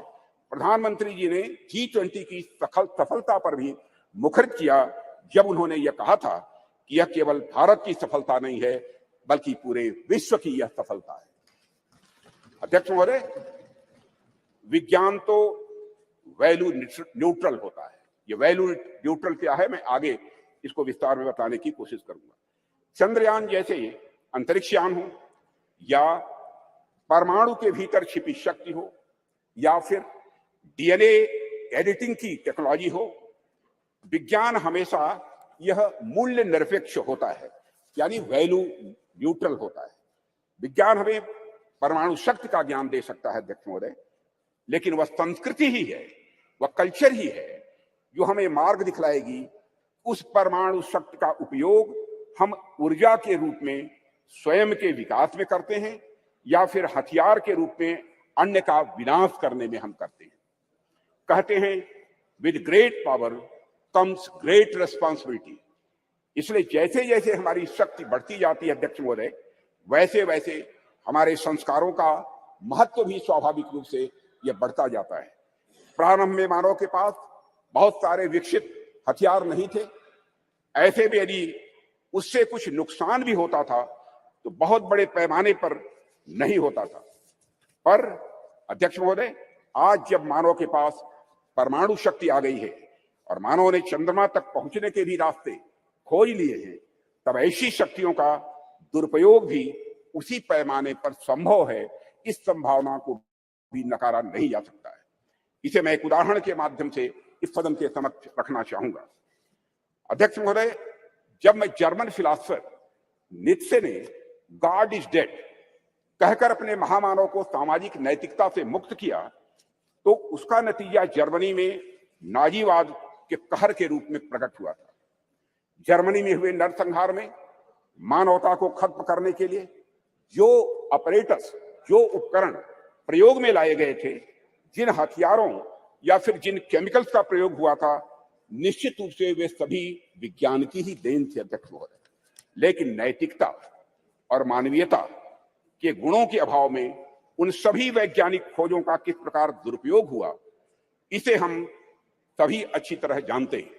प्रधानमंत्री जी ने G20 की सफलता पर भी मुखरित किया, जब उन्होंने यह कहा था कि यह केवल भारत की सफलता नहीं है, बल्कि पूरे विश्व की यह सफलता है। अध्यक्ष महोदय, विज्ञान तो वैल्यू न्यूट्रल होता है। ये वैल्यू न्यूट्रल क्या है, मैं आगे इसको विस्तार में बताने की कोशिश करूंगा। चंद्रयान जैसे अंतरिक्षयान हो, या परमाणु के भीतर छिपी शक्ति हो, या फिर DNA एडिटिंग की टेक्नोलॉजी हो, विज्ञान हमेशा यह मूल्य निरपेक्ष होता है, यानी वैल्यू न्यूट्रल होता है। विज्ञान हमें परमाणु शक्ति का ज्ञान दे सकता है अध्यक्ष महोदय, लेकिन वह संस्कृति ही है, वह कल्चर ही है जो हमें मार्ग दिखलाएगी उस परमाणु शक्ति का उपयोग हम ऊर्जा के रूप में स्वयं के विकास में करते हैं, या फिर हथियार के रूप में अन्य का विनाश करने में हम करते हैं। कहते हैं, with great power comes great responsibility. इसलिए जैसे जैसे हमारी शक्ति बढ़ती जाती है अध्यक्ष महोदय, वैसे वैसे हमारे संस्कारों का महत्व भी स्वाभाविक रूप से यह बढ़ता जाता है। प्रारंभ में मानव के पास बहुत सारे विकसित हथियार नहीं थे, ऐसे में यदि उससे कुछ नुकसान भी होता था तो बहुत बड़े पैमाने पर नहीं होता था। पर अध्यक्ष महोदय, आज जब मानव के पास परमाणु शक्ति आ गई है और मानव ने चंद्रमा तक पहुंचने के भी रास्ते खोज लिए हैं, तब ऐसी शक्तियों का दुरुपयोग भी उसी पैमाने पर संभव है। इस संभावना को भी नकारा नहीं जा सकता है। इसे मैं एक उदाहरण के माध्यम से इस सदन के समक्ष रखना चाहूंगा। अध्यक्ष महोदय, जब मैं जर्मन फिलोसोफर नीत्शे ने गॉड इज डेड कहकर अपने महामानव को सामाजिक नैतिकता से मुक्त किया, तो उसका नतीजा जर्मनी में नाजीवाद के कहर के रूप में प्रकट हुआ था। जर्मनी में हुए नरसंहार में मानवता को खत्म करने के लिए जो अपरेटस, जो उपकरण प्रयोग में लाए गए थे, जिन हथियारों या फिर जिन केमिकल्स का प्रयोग हुआ था, निश्चित रूप से वे सभी विज्ञान की ही देन थे अध्यक्ष महोदय। लेकिन नैतिकता और मानवीयता के गुणों के अभाव में उन सभी वैज्ञानिक खोजों का किस प्रकार दुरुपयोग हुआ, इसे हम सभी अच्छी तरह जानते हैं।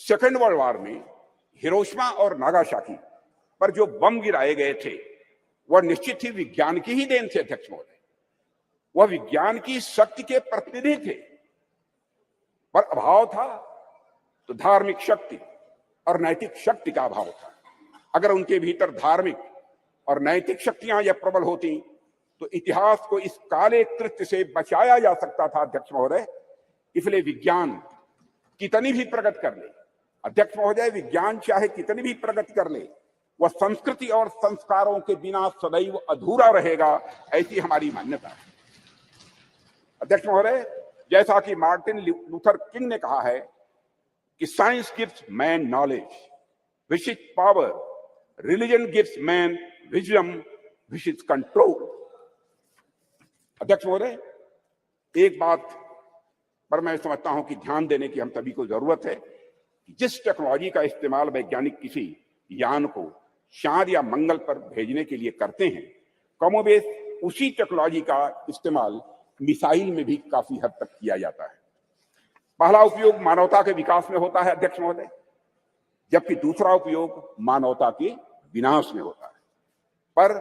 सेकेंड वर्ल्ड वॉर में हिरोशिमा और नागासाकी पर जो बम गिराए गए थे, वह निश्चित ही विज्ञान की ही देन थे अध्यक्ष महोदय। वह विज्ञान की शक्ति के प्रतिनिधि थे, पर अभाव था तो धार्मिक शक्ति और नैतिक शक्ति का अभाव था। अगर उनके भीतर धार्मिक और नैतिक शक्तियां या प्रबल होती तो इतिहास को इस काले कृत्य से बचाया जा सकता था अध्यक्ष महोदय। इसलिए विज्ञान कितनी भी प्रगति कर ले अध्यक्ष महोदय, विज्ञान चाहे कितनी भी प्रगति कर ले, वह संस्कृति और संस्कारों के बिना सदैव अधूरा रहेगा, ऐसी हमारी मान्यता है अध्यक्ष महोदय। जैसा कि मार्टिन लूथर किंग ने कहा है कि science gives man knowledge which is power, religion gives man wisdom which is control. अध्यक्ष महोदय, एक बात पर मैं समझता हूं कि ध्यान देने की हम सभी को जरूरत है कि जिस टेक्नोलॉजी का इस्तेमाल वैज्ञानिक किसी यान को चांद या मंगल पर भेजने के लिए करते हैं, कमोबेश उसी टेक्नोलॉजी का इस्तेमाल मिसाइल में भी काफी हद तक किया जाता है। पहला उपयोग मानवता के विकास में होता है अध्यक्ष महोदय, जबकि दूसरा उपयोग मानवता के विनाश में होता है। पर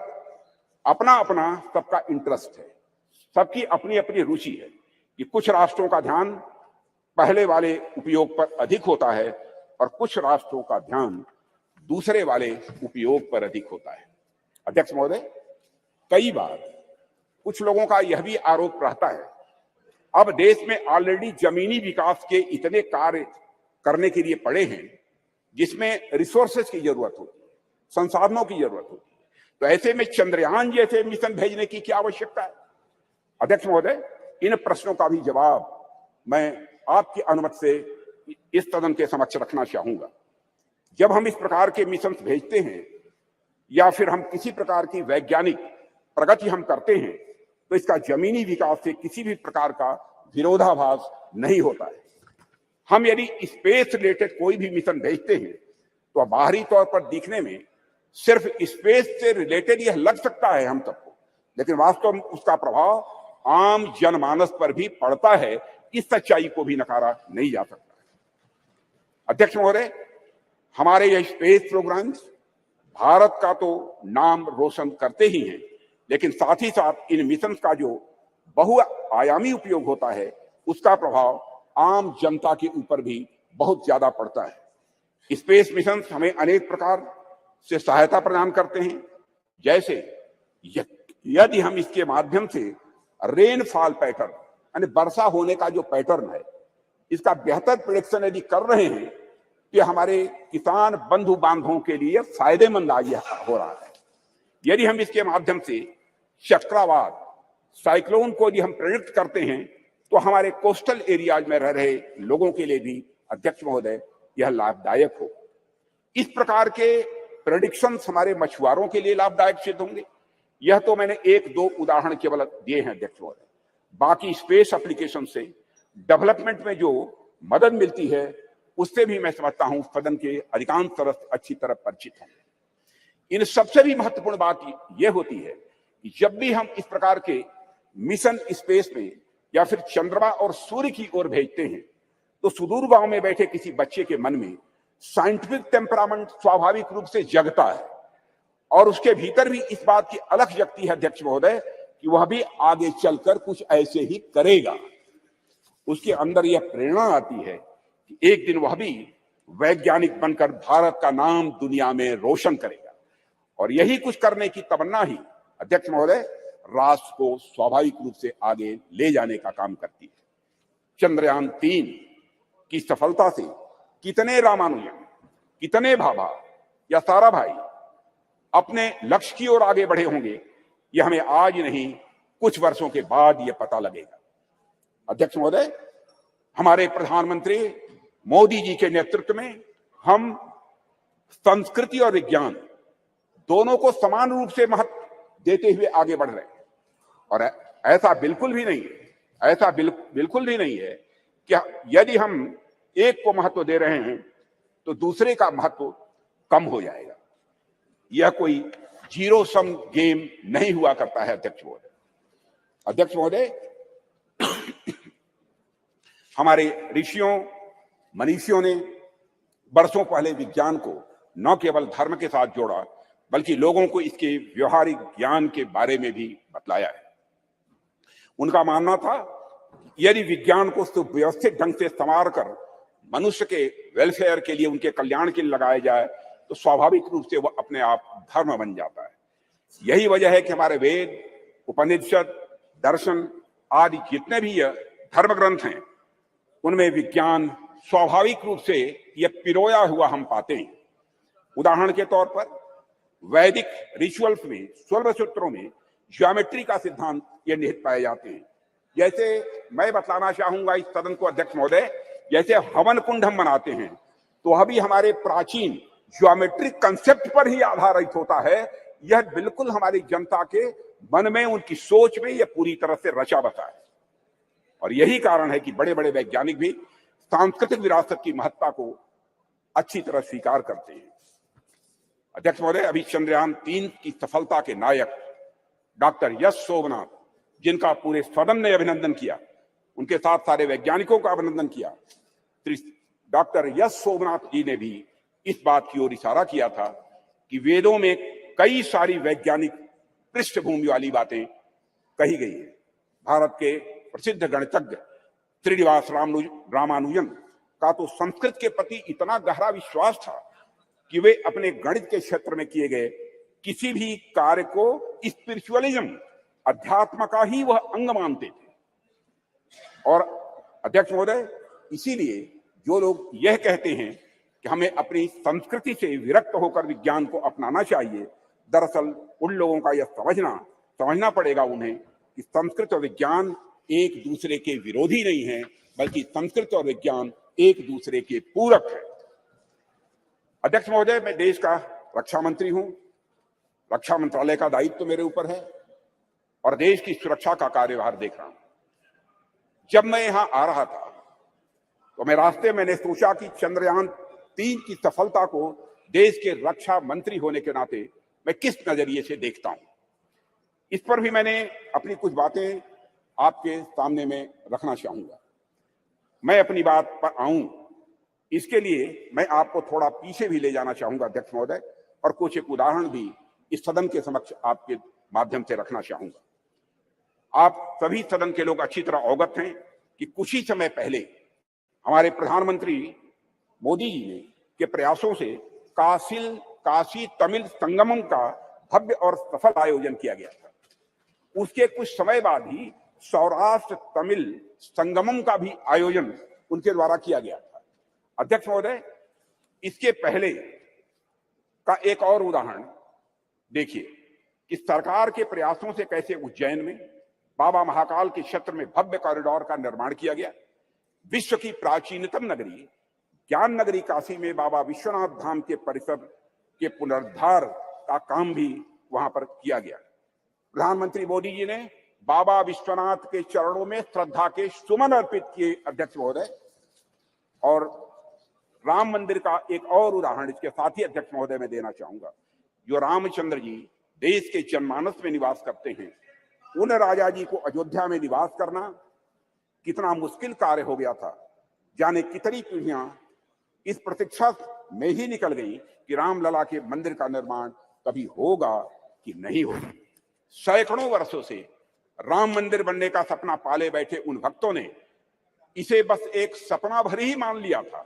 अपना अपना सबका इंटरेस्ट है, सबकी अपनी अपनी रुचि है कि कुछ राष्ट्रों का ध्यान पहले वाले उपयोग पर अधिक होता है और कुछ राष्ट्रों का ध्यान दूसरे वाले उपयोग पर अधिक होता है। अध्यक्ष महोदय, कई बार कुछ लोगों का यह भी आरोप रहता है, अब देश में ऑलरेडी जमीनी विकास के इतने कार्य करने के लिए पड़े हैं जिसमें रिसोर्सेज की जरूरत होती है, संसाधनों की जरूरत होती है, तो ऐसे में चंद्रयान जैसे मिशन भेजने की क्या आवश्यकता है। अध्यक्ष महोदय, इन प्रश्नों का भी जवाब मैं आपकी अनुमति से इस सदन के समक्ष रखना चाहूंगा। जब हम इस प्रकार के मिशन भेजते हैं या फिर हम किसी प्रकार की वैज्ञानिक प्रगति हम करते हैं, तो इसका जमीनी विकास से किसी भी प्रकार का विरोधाभास नहीं होता है। हम यदि स्पेस रिलेटेड कोई भी मिशन भेजते हैं तो बाहरी तौर पर दिखने में सिर्फ स्पेस से रिलेटेड यह लग सकता है हम सबको, लेकिन वास्तव में उसका प्रभाव आम जनमानस पर भी पड़ता है। इस सच्चाई को भी नकारा नहीं जा सकता। अध्यक्ष महोदय, हमारे यह स्पेस प्रोग्राम्स भारत का तो नाम रोशन करते ही हैं, लेकिन साथ ही साथ इन मिशन का जो बहुआयामी उपयोग होता है उसका प्रभाव आम जनता के ऊपर भी बहुत ज्यादा पड़ता है। स्पेस मिशन हमें अनेक प्रकार से सहायता प्रदान करते हैं, जैसे यदि हम इसके माध्यम से रेनफॉल पैटर्न यानी वर्षा होने का जो पैटर्न है, इसका बेहतर प्रेडिक्शन यदि कर रहे हैं तो हमारे किसान बंधु बांधवों के लिए फायदेमंद आज हो रहा है। यदि हम इसके माध्यम से चक्रवात, साइक्लोन को यदि हम प्रेडिक्ट करते हैं तो हमारे कोस्टल एरियाज में रह रहे लोगों के लिए भी अध्यक्ष महोदय यह लाभदायक हो। इस प्रकार के प्रेडिक्शंस हमारे मछुआरों के लिए लाभदायक सिद्ध होंगे। यह तो मैंने एक दो उदाहरण केवल दिए हैं अध्यक्ष महोदय। बाकी स्पेस एप्लीकेशन से डेवलपमेंट में जो मदद मिलती है उससे भी मैं समझता हूं सदन के अधिकांश सदस्य अच्छी तरह परिचित हैं। इन सबसे भी महत्वपूर्ण बात यह होती है कि जब भी हम इस प्रकार के मिशन स्पेस में या फिर चंद्रमा और सूर्य की ओर भेजते हैं तो सुदूर गांव में बैठे किसी बच्चे के मन में साइंटिफिक टेम्परामेंट स्वाभाविक रूप से जगता है और उसके भीतर भी इस बात की अलख जगती है अध्यक्ष महोदय कि वह भी आगे चलकर कुछ ऐसे ही करेगा। उसके अंदर यह प्रेरणा आती है कि एक दिन वह भी वैज्ञानिक बनकर भारत का नाम दुनिया में रोशन करेगा, और यही कुछ करने की तमन्ना ही अध्यक्ष महोदय राष्ट्र को स्वाभाविक रूप से आगे ले जाने का काम करती है। चंद्रयान-3 की सफलता से कितने रामानुजन, कितने भाभा या साराभाई अपने लक्ष्य की ओर आगे बढ़े होंगे, यह हमें आज नहीं कुछ वर्षों के बाद यह पता लगेगा। अध्यक्ष महोदय, हमारे प्रधानमंत्री मोदी जी के नेतृत्व में हम संस्कृति और विज्ञान दोनों को समान रूप से महत्व देते हुए आगे बढ़ रहे हैं। और ऐसा बिल्कुल भी नहीं है कि यदि हम एक को महत्व दे रहे हैं तो दूसरे का महत्व कम हो जाएगा। यह कोई जीरो सम गेम नहीं हुआ करता है। अध्यक्ष महोदय, हमारे ऋषियों मनीषियों ने बरसों पहले विज्ञान को न केवल धर्म के साथ जोड़ा बल्कि लोगों को इसके व्यवहारिक ज्ञान के बारे में भी बतलाया है। उनका मानना था यदि विज्ञान को सुव्यवस्थित ढंग से संवार कर मनुष्य के वेलफेयर के लिए, उनके कल्याण के लिए लगाया जाए तो स्वाभाविक रूप से वह अपने आप धर्म बन जाता है। यही वजह है कि हमारे वेद, उपनिषद, दर्शन आदि जितने भी धर्म ग्रंथ हैं उनमें विज्ञान स्वाभाविक रूप से यह पिरोया हुआ हम पाते हैं। उदाहरण के तौर पर वैदिक रिचुअल्स में, 16 सूत्रों में ज्योमेट्री का सिद्धांत ये निहित पाए जाते हैं। जैसे मैं बतलाना चाहूंगा इस सदन को अध्यक्ष महोदय, जैसे हवन कुंड हम बनाते हैं तो वह भी हमारे प्राचीन ज्योमेट्रिक कंसेप्ट पर ही आधारित होता है। यह बिल्कुल हमारी जनता के मन में, उनकी सोच में यह पूरी तरह से रचा बसा है। और यही कारण है कि बड़े बड़े वैज्ञानिक भी सांस्कृतिक विरासत की महत्ता को अच्छी तरह स्वीकार करते हैं। अध्यक्ष महोदय, अभी चंद्रयान-3 की सफलता के नायक डॉक्टर यश सोमनाथ, जिनका पूरे सदन ने अभिनंदन किया, उनके साथ सारे वैज्ञानिकों का अभिनंदन किया, डॉक्टर यश सोमनाथ जी ने भी इस बात की ओर इशारा किया था कि वेदों में कई सारी वैज्ञानिक पृष्ठभूमि वाली बातें कही गई है। भारत के प्रसिद्ध गणितज्ञ श्रीनिवास रामानुजन का तो संस्कृत के प्रति इतना गहरा विश्वास था कि वे अपने गणित के क्षेत्र में किए गए किसी भी कार्य को स्पिरिचुअलिज्म, अध्यात्म का ही वह अंग मानते थे। और अध्यक्ष महोदय, इसीलिए जो लोग यह कहते हैं कि हमें अपनी संस्कृति से विरक्त होकर विज्ञान को अपनाना चाहिए, दरअसल उन लोगों का यह समझना पड़ेगा उन्हें कि संस्कृत और विज्ञान एक दूसरे के विरोधी नहीं है, बल्कि संस्कृत और विज्ञान एक दूसरे के पूरक है। अध्यक्ष महोदय, मैं देश का रक्षा मंत्री हूं, रक्षा मंत्रालय का दायित्व तो मेरे ऊपर है और देश की सुरक्षा का कार्यभार देख रहा हूं। जब मैं यहां आ रहा था तो मैं रास्ते मैंने सोचा कि चंद्रयान-3 की सफलता को देश के रक्षा मंत्री होने के नाते मैं किस नजरिए से देखता हूं, इस पर भी मैंने अपनी कुछ बातें आपके सामने में रखना चाहूंगा। मैं अपनी बात पर आऊं इसके लिए मैं आपको थोड़ा पीछे भी ले जाना चाहूंगा अध्यक्ष महोदय, और कुछ एक उदाहरण भी इस सदन के समक्ष आपके माध्यम से रखना चाहूंगा। आप सभी सदन के लोग अच्छी तरह अवगत हैं कि कुछ ही समय पहले हमारे प्रधानमंत्री मोदी जी ने के प्रयासों से काशी तमिल संगमम का भव्य और सफल आयोजन किया गया था। उसके कुछ समय बाद ही सौराष्ट्र तमिल संगमम का भी आयोजन उनके द्वारा किया गया था। अध्यक्ष महोदय, इसके पहले का एक और उदाहरण देखिए कि सरकार के प्रयासों से कैसे उज्जैन में बाबा महाकाल के क्षेत्र में भव्य कॉरिडोर का निर्माण किया गया। विश्व की प्राचीनतम नगरी ज्ञान नगरी काशी में बाबा विश्वनाथ धाम के परिसर के पुनरुद्धार का काम भी वहां पर किया गया। प्रधानमंत्री मोदी जी ने बाबा विश्वनाथ के चरणों में श्रद्धा के सुमन अर्पित किए अध्यक्ष महोदय। और राम मंदिर का एक और उदाहरण इसके साथ ही अध्यक्ष महोदय में देना चाहूंगा। जो रामचंद्र जी देश के जनमानस में निवास करते हैं, उन राजा जी को अयोध्या में निवास करना कितना मुश्किल कार्य हो गया था। जाने कितनी पीढ़ियां इस प्रतीक्षा में ही निकल गई कि रामलला के मंदिर का निर्माण कभी होगा कि नहीं होगा। सैकड़ों वर्षों से राम मंदिर बनने का सपना पाले बैठे उन भक्तों ने इसे बस एक सपना भर ही मान लिया था,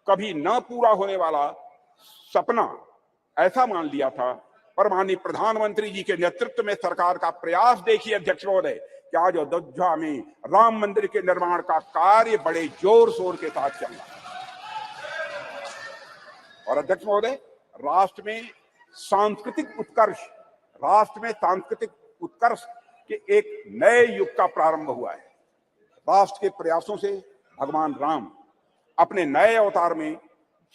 कभी न पूरा होने वाला सपना ऐसा मान लिया था। पर माननीय प्रधानमंत्री जी के नेतृत्व में सरकार का प्रयास देखिए अध्यक्ष महोदय कि आज अयोध्या में राम मंदिर के निर्माण का कार्य बड़े जोर शोर के साथ चल रहा है। और अध्यक्ष महोदय, राष्ट्र में सांस्कृतिक उत्कर्ष, राष्ट्र में सांस्कृतिक उत्कर्ष के एक नए युग का प्रारंभ हुआ है। राष्ट्र के प्रयासों से भगवान राम अपने नए अवतार में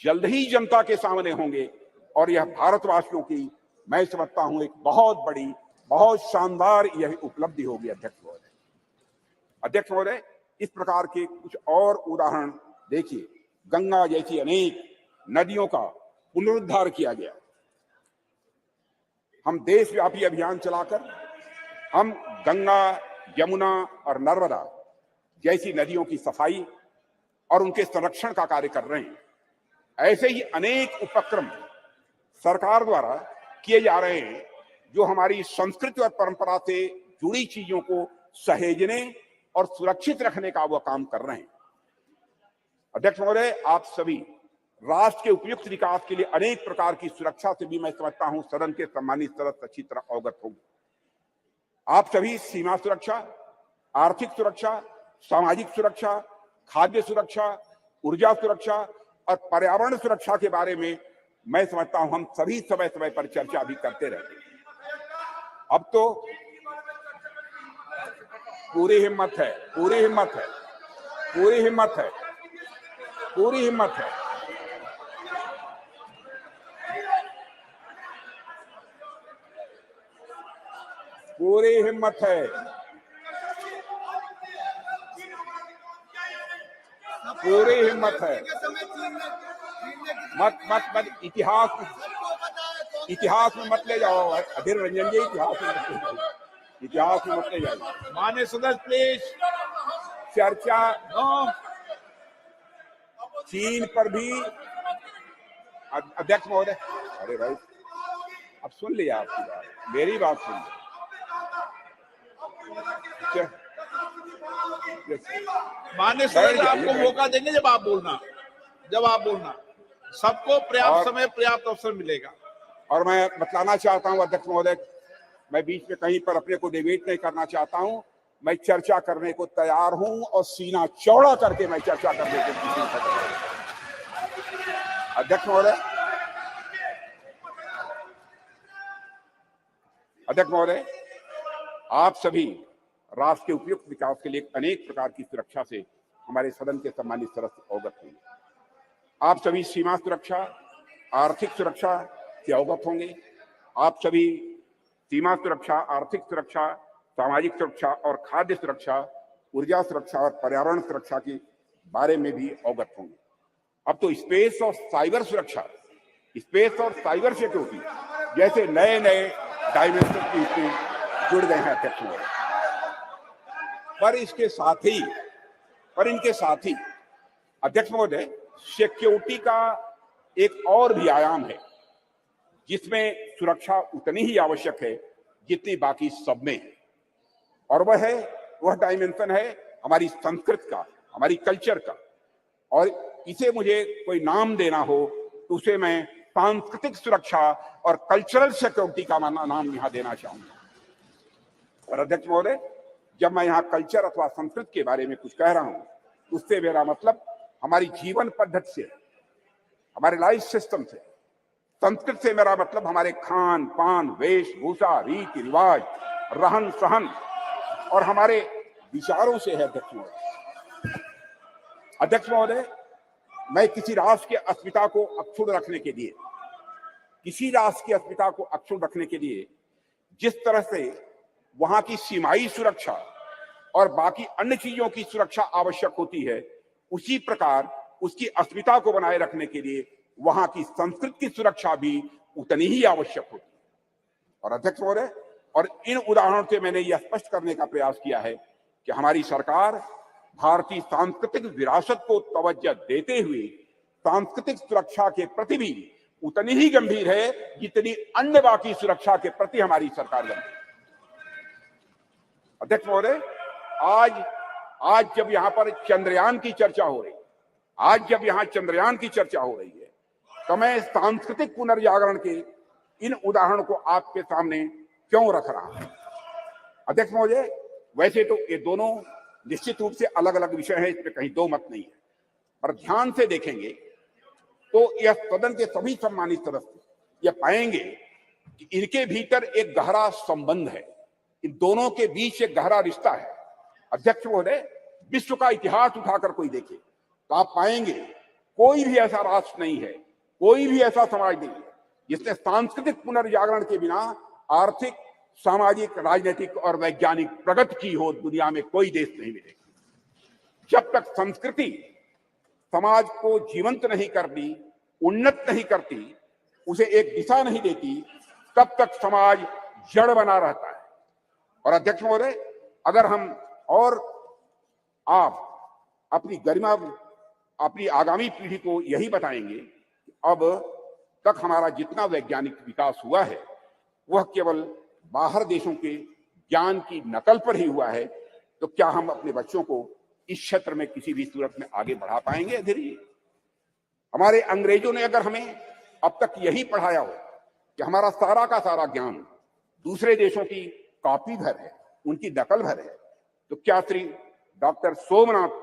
जल्द ही जनता के सामने होंगे और यह भारतवासियों की, मैं समझता हूं, एक बहुत बड़ी, बहुत शानदार यह उपलब्धि होगी। अध्यक्ष महोदय, इस प्रकार के कुछ और उदाहरण देखिए। गंगा जैसी अनेक नदियों का पुनरुद्धार किया गया। हम देशव्यापी अभियान चलाकर हम गंगा, यमुना और नर्मदा जैसी नदियों की सफाई और उनके संरक्षण का कार्य कर रहे हैं। ऐसे ही अनेक उपक्रम सरकार द्वारा किए जा रहे हैं जो हमारी संस्कृति और परंपरा से जुड़ी चीजों को सहेजने और सुरक्षित रखने का वो काम कर रहे हैं। अध्यक्ष महोदय, आप सभी राष्ट्र के उपयुक्त विकास के लिए अनेक प्रकार की सुरक्षा से भी, मैं समझता हूं, सदन के सम्मानित सदस्य अच्छी तरह अवगत होंगे। आप सभी सीमा सुरक्षा, आर्थिक सुरक्षा, सामाजिक सुरक्षा, खाद्य सुरक्षा, ऊर्जा सुरक्षा और पर्यावरण सुरक्षा के बारे में, मैं समझता हूं, हम सभी समय समय पर चर्चा भी करते रहते हैं। अब तो पूरी हिम्मत है, पूरी हिम्मत है, पूरी हिम्मत है, पूरी हिम्मत है। पूरी हिम्मत है, पूरी हिम्मत है। मत इतिहास में मत ले जाओ अधीर रंजन जी, इतिहास में मत ले जाओ। माननीय सदस्य प्लीज, चर्चा चीन पर भी। अध्यक्ष महोदय, अरे भाई, अब सुन लिया आपकी बात, मेरी बात सुन ली। माननीय सदस्य आपको मौका देंगे जब आप बोलना, सबको पर्याप्त समय, पर्याप्त अवसर मिलेगा। और मैं बतलाना चाहता हूं अध्यक्ष महोदय, मैं बीच में कहीं पर अपने को डिबेट नहीं करना चाहता हूं। मैं चर्चा करने को तैयार हूं और सीना चौड़ा करके मैं चर्चा करने को तैयार हूं। अध्यक्ष महोदय, आप सभी राष्ट्र के उपयुक्त विकास के लिए अनेक प्रकार की सुरक्षा से हमारे सदन के सम्मानित सदस्य अवगत होंगे। आप सभी सीमा सुरक्षा, आर्थिक सुरक्षा से अवगत होंगे। आप सभी सीमा सुरक्षा, आर्थिक सुरक्षा, सामाजिक सुरक्षा और खाद्य सुरक्षा, ऊर्जा सुरक्षा और पर्यावरण सुरक्षा के बारे में भी अवगत होंगे। अब तो स्पेस और साइबर सुरक्षा, स्पेस और साइबर सिक्योरिटी जैसे नए नए डायमेंशन की जुड़ गए हैं अध्यक्ष महोदय। पर इनके साथ ही अध्यक्ष महोदय, सिक्योरिटी का एक और भी आयाम है जिसमें सुरक्षा उतनी ही आवश्यक है जितनी बाकी सब में है, और वह डायमेंशन है हमारी संस्कृति का, हमारी कल्चर का। और इसे मुझे कोई नाम देना हो तो उसे मैं सांस्कृतिक सुरक्षा और कल्चरल सिक्योरिटी का नाम यहां देना चाहूंगा। और अध्यक्ष महोदय, जब मैं यहाँ कल्चर अथवा संस्कृति के बारे में कुछ कह रहा हूं, उससे मेरा मतलब हमारी जीवन पद्धति से, हमारे लाइफ सिस्टम से। संस्कृति से मेरा मतलब हमारे खान पान, वेशभूषा, रीति रिवाज, रहन सहन और हमारे विचारों से है। अध्यक्ष महोदय, मैं किसी राष्ट्र के अस्मिता को अक्षुण्ण रखने के लिए जिस तरह से वहां की सीमाई सुरक्षा और बाकी अन्य चीजों की सुरक्षा आवश्यक होती है, उसी प्रकार उसकी अस्मिता को बनाए रखने के लिए वहां की संस्कृति की सुरक्षा भी उतनी ही आवश्यक होती है। और अध्यक्ष महोदय, और इन उदाहरणों से मैंने यह स्पष्ट करने का प्रयास किया है कि हमारी सरकार भारतीय सांस्कृतिक विरासत को तवज्जो देते हुए सांस्कृतिक सुरक्षा के प्रति भी उतनी ही गंभीर है जितनी अन्य बाकी सुरक्षा के प्रति हमारी सरकार गंभीर है। अध्यक्ष महोदय, आज जब यहाँ पर चंद्रयान की चर्चा हो रही है, तो मैं सांस्कृतिक पुनर्जागरण के इन उदाहरणों को आपके सामने क्यों रख रहा हूं। अध्यक्ष महोदय, वैसे तो ये दोनों निश्चित रूप से अलग अलग विषय हैं, इसमें कहीं दो मत नहीं है, पर ध्यान से देखेंगे तो यह सदन के सभी सम्मानित सदस्य यह पाएंगे कि इनके भीतर एक गहरा संबंध है। इन दोनों के बीच एक गहरा रिश्ता है। अध्यक्ष महोदय, विश्व का इतिहास उठाकर कोई देखे तो आप पाएंगे कोई भी ऐसा राष्ट्र नहीं है, कोई भी ऐसा समाज नहीं है जिसने सांस्कृतिक पुनर्जागरण के बिना आर्थिक, सामाजिक, राजनीतिक और वैज्ञानिक प्रगति की हो। दुनिया में कोई देश नहीं मिलेगा। जब तक संस्कृति समाज को जीवंत नहीं करती, उन्नत नहीं करती, उसे एक दिशा नहीं देती, तब तक समाज जड़ बना रहता है। और अध्यक्ष महोदय, अगर हम और आप अपनी गरिमा, अपनी आगामी पीढ़ी को यही बताएंगे कि अब तक हमारा जितना वैज्ञानिक विकास हुआ है वह केवल बाहर देशों के ज्ञान की नकल पर ही हुआ है, तो क्या हम अपने बच्चों को इस क्षेत्र में किसी भी सूरत में आगे बढ़ा पाएंगे? धीरे हमारे अंग्रेजों ने अगर हमें अब तक यही पढ़ाया हो कि हमारा सारा का सारा ज्ञान दूसरे देशों की कॉपी भर है, उनकी नकल भर है, तो क्या श्री डॉक्टर सोमनाथ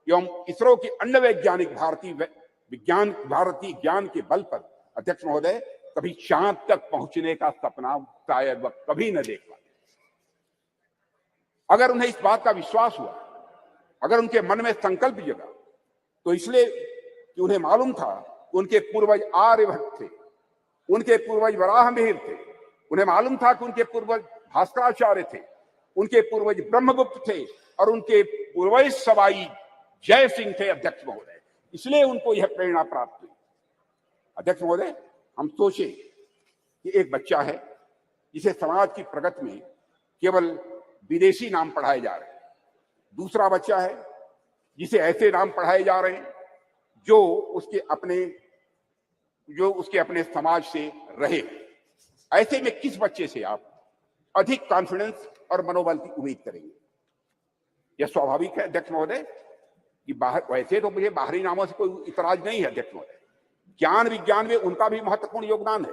एवं इसरो की अन्य वैज्ञानिक भारतीय ज्ञान के बल पर अध्यक्ष महोदय कभी चांद तक पहुंचने का सपना शायद वह कभी न देख पाए? अगर उन्हें इस बात का विश्वास हुआ, अगर उनके मन में संकल्प जगा, तो इसलिए कि उन्हें मालूम था उनके पूर्वज आर्यभट्ट थे, उनके पूर्वज वराहमिहिर थे, उन्हें मालूम था कि उनके पूर्वज भास्कराचार्य थे, उनके पूर्वज ब्रह्मगुप्त थे और उनके पूर्वज सवाई जय सिंह थे। अध्यक्ष महोदय, इसलिए उनको यह प्रेरणा प्राप्त हुई। अध्यक्ष महोदय, हम सोचे कि एक बच्चा है जिसे समाज की प्रगति में केवल विदेशी नाम पढ़ाए जा रहे हैं, दूसरा बच्चा है जिसे ऐसे नाम पढ़ाए जा रहे हैं जो उसके अपने समाज से रहे। ऐसे में किस बच्चे से आप अधिक कॉन्फिडेंस और मनोबल की उम्मीद करेंगे? यह स्वाभाविक है अध्यक्ष महोदय कि वैसे तो मुझे बाहरी नामों से कोई इतराज नहीं है अध्यक्ष महोदय, ज्ञान विज्ञान में उनका भी महत्वपूर्ण योगदान है,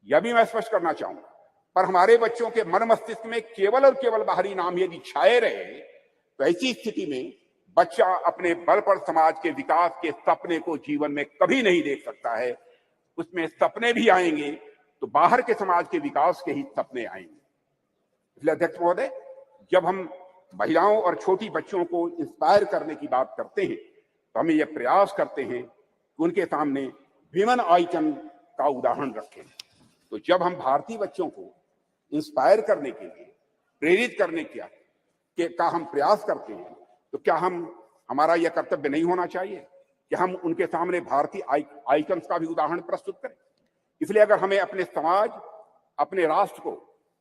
यह भी मैं स्पष्ट करना चाहूंगा। पर हमारे बच्चों के मन मस्तिष्क में केवल और केवल बाहरी नाम यदि छाए रहे तो ऐसी स्थिति में बच्चा अपने बल पर समाज के विकास के सपने को जीवन में कभी नहीं देख सकता है। उसमें सपने भी आएंगे तो बाहर के समाज के विकास के ही सपने आएंगे। इसलिए अध्यक्ष महोदय, जब हम महिलाओं और छोटी बच्चों को इंस्पायर करने की बात करते हैं तो हमें यह प्रयास करते हैं कि उनके सामने विमेन आइकन का उदाहरण रखें। तो जब हम भारतीय बच्चों को इंस्पायर करने के लिए, प्रेरित करने का हम प्रयास करते हैं, तो क्या हमारा यह कर्तव्य नहीं होना चाहिए कि हम उनके सामने भारतीय आइकन्स का भी उदाहरण प्रस्तुत करें? इसलिए अगर हमें अपने समाज, अपने राष्ट्र को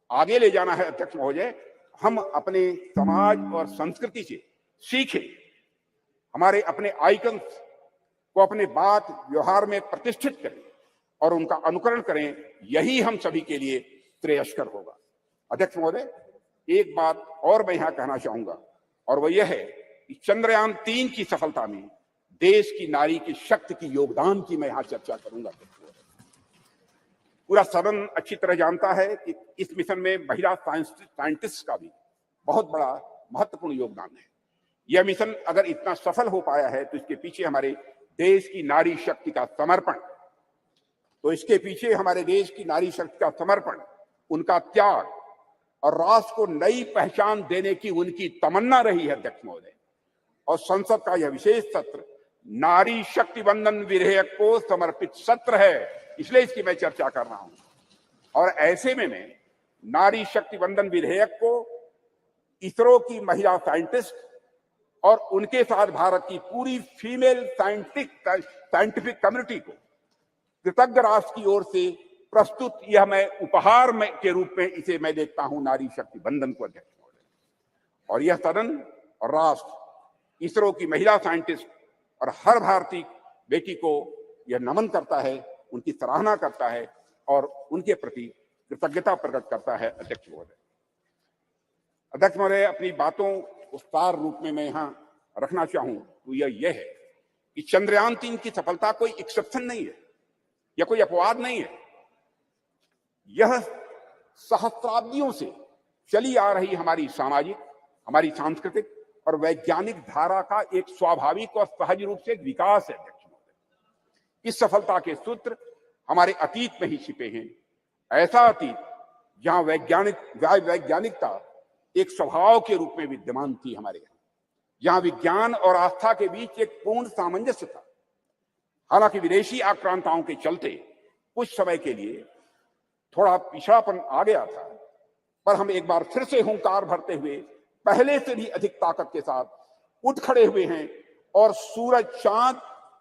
आगे ले जाना है अध्यक्ष महोदय, हम अपने समाज और संस्कृति से सीखें, हमारे अपने आइकन्स को अपने बात व्यवहार में प्रतिष्ठित करें और उनका अनुकरण करें। यही हम सभी के लिए श्रेयस्कर होगा। अध्यक्ष महोदय, एक बात और मैं यहां कहना चाहूंगा और वह यह है कि चंद्रयान-3 की सफलता में देश की नारी की शक्ति की योगदान की मैं यहां चर्चा करूंगा। पूरा सदन अच्छी तरह जानता है कि इस मिशन में महिला साइंटिस्ट का भी बहुत बड़ा महत्वपूर्ण योगदान है। यह मिशन अगर इतना सफल हो पाया है तो इसके पीछे हमारे देश की नारी शक्ति का समर्पण, उनका त्याग और राष्ट्र को नई पहचान देने की उनकी तमन्ना रही है अध्यक्ष महोदय। और संसद का यह विशेष सत्र नारी शक्ति वंदन विधेयक को समर्पित सत्र है, इसलिए इसकी मैं चर्चा कर रहा हूं। और ऐसे में मैं नारी शक्ति वंदन विधेयक को इसरो की महिला साइंटिस्ट और उनके साथ भारत की पूरी फीमेल साइंटिफिक कम्युनिटी को कृतज्ञ राष्ट्र की ओर से प्रस्तुत यह मैं उपहार के रूप में इसे मैं देखता हूं, नारी शक्ति वंदन को अध्यक्ष महोदय। और यह सदन और राष्ट्र इसरो की महिला साइंटिस्ट और हर भारतीय बेटी को यह नमन करता है, उनकी सराहना करता है और उनके प्रति कृतज्ञता प्रकट करता है अध्यक्ष महोदय। अध्यक्ष महोदय, अपनी बातों विस्तार रूप में मैं यहां रखना चाहूं तो यह है कि चंद्रयान-3 की सफलता कोई एक्सेप्शन नहीं है या कोई अपवाद नहीं है। यह सहस्राब्दियों से चली आ रही हमारी सामाजिक, हमारी सांस्कृतिक और वैज्ञानिक धारा का एक स्वाभाविक और सहज रूप से विकास है अध्यक्ष महोदय। इस सफलता के सूत्र हमारे अतीत में ही छिपे हैं, ऐसा अतीत जहां वैज्ञानिकता एक स्वभाव के रूप में विद्यमान थी हमारे यहाँ, जहां विज्ञान और आस्था के बीच एक पूर्ण सामंजस्य था। हालांकि विदेशी आक्रांताओं के चलते कुछ समय के लिए थोड़ा पिछड़ापन आ गया था, पर हम एक बार फिर से हुंकार भरते हुए पहले से भी अधिक ताकत के साथ उठ खड़े हुए हैं और सूरज, चांद,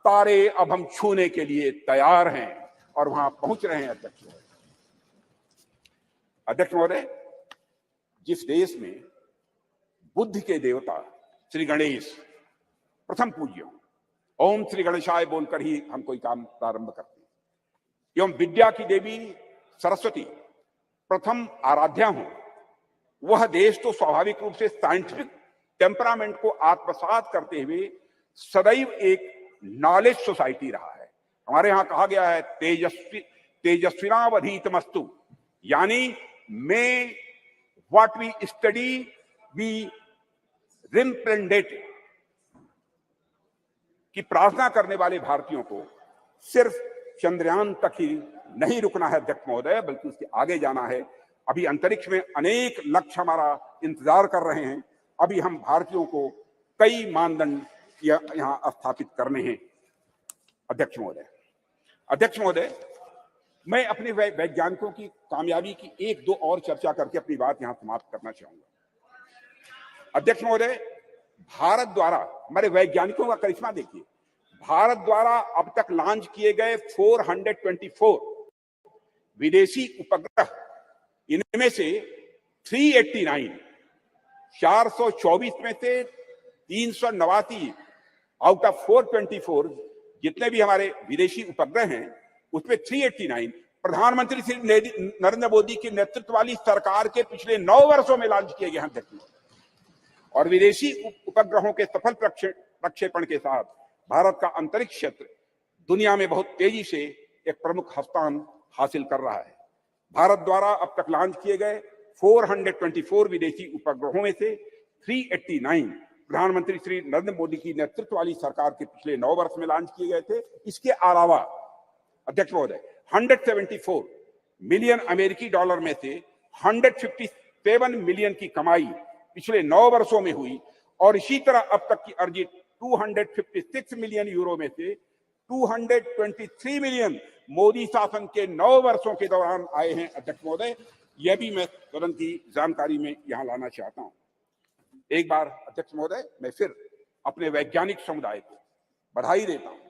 तारे अब हम छूने के लिए तैयार हैं और वहां पहुंच रहे हैं। अध्यक्ष महोदय, जिस देश में बुद्धि के देवता श्री गणेश प्रथम पूज्य, ओम श्री गणेशाय बोलकर ही हम कोई काम प्रारंभ करते हैं, एवं विद्या की देवी सरस्वती प्रथम आराध्या हो, वह देश तो स्वाभाविक रूप से साइंटिफिक टेम्परामेंट को आत्मसात करते हुए सदैव एक नॉलेज सोसाइटी रहा है। हमारे यहां कहा गया है तेजस्विनावधीतमस्तु, यानी may what we study be representative, कि प्रार्थना करने वाले भारतीयों को सिर्फ चंद्रयान तक ही नहीं रुकना है अध्यक्ष महोदय, बल्कि उसके आगे जाना है। अभी अंतरिक्ष में अनेक लक्ष्य हमारा इंतजार कर रहे हैं। अभी हम भारतीयों को कई मानदंड यहां स्थापित करने हैं। अध्यक्ष महोदय, मैं अपने वैज्ञानिकों की कामयाबी की एक दो और चर्चा करके अपनी बात यहां समाप्त करना चाहूंगा। अध्यक्ष महोदय, भारत द्वारा, हमारे वैज्ञानिकों का करिश्मा देखिए, भारत द्वारा अब तक लॉन्च किए गए 424 विदेशी उपग्रह, इनमें से 389, 424 में से 389 आउट ऑफ 424 जितने भी हमारे विदेशी उपग्रह हैं, उसमें 389 प्रधानमंत्री श्री नरेंद्र मोदी के नेतृत्व वाली सरकार के पिछले 9 वर्षों में लॉन्च किए गए हैं अध्यक्ष। और विदेशी उपग्रहों के सफल प्रक्षेपण के साथ भारत का अंतरिक्ष क्षेत्र दुनिया में बहुत तेजी से एक प्रमुख स्थान हासिल कर रहा है। भारत द्वारा अब तक लॉन्च किए गए 424 विदेशी उपग्रहों में से 389 प्रधानमंत्री श्री नरेंद्र मोदी की नेतृत्व वाली सरकार के पिछले 9 वर्ष में लॉन्च किए गए थे। इसके अलावा अध्यक्ष महोदय, 174 मिलियन अमेरिकी डॉलर में से 157 मिलियन की कमाई पिछले 9 वर्षों में हुई, और इसी तरह अब तक की अर्जित 256 मिलियन यूरो में से 223 मिलियन मोदी शासन के 9 वर्षों के दौरान आए हैं। अध्यक्ष महोदय, यह भी मैं सदन की जानकारी में यहां लाना चाहता हूं। एक बार अध्यक्ष महोदय, मैं फिर अपने वैज्ञानिक समुदाय को बधाई देता हूं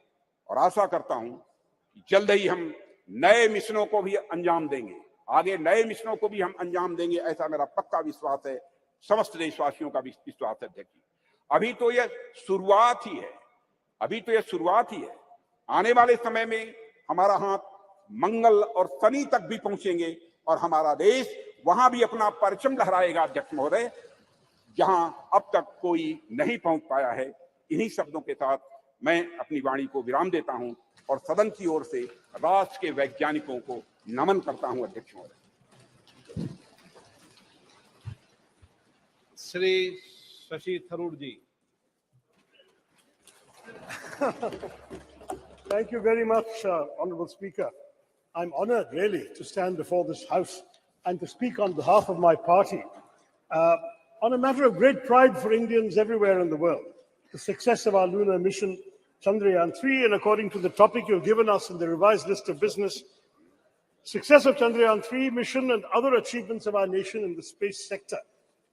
और आशा करता हूं कि जल्द ही हम नए मिशनों को भी अंजाम देंगे, आगे नए मिशनों को भी हम अंजाम देंगे, ऐसा मेरा पक्का विश्वास है, समस्त देशवासियों का विश्वास है। अध्यक्ष, अभी तो यह शुरुआत ही है, आने वाले समय में हमारा हाथ मंगल और शनि तक भी पहुंचेंगे और हमारा देश वहां भी अपना परचम लहराएगा अध्यक्ष महोदय, जहां अब तक कोई नहीं पहुंच पाया है। इन्हीं शब्दों के साथ मैं अपनी वाणी को विराम देता हूं और सदन की ओर से राष्ट्र के वैज्ञानिकों को नमन करता हूं। अध्यक्ष महोदय। श्री शशि थरूर जी। Thank you very much, Honorable Speaker. I'm honored, really, to stand before this House and to speak on behalf of my party on a matter of great pride for Indians everywhere in the world, the success of our lunar mission, Chandrayaan-3, and according to the topic you've given us in the revised list of business, success of Chandrayaan-3 mission and other achievements of our nation in the space sector.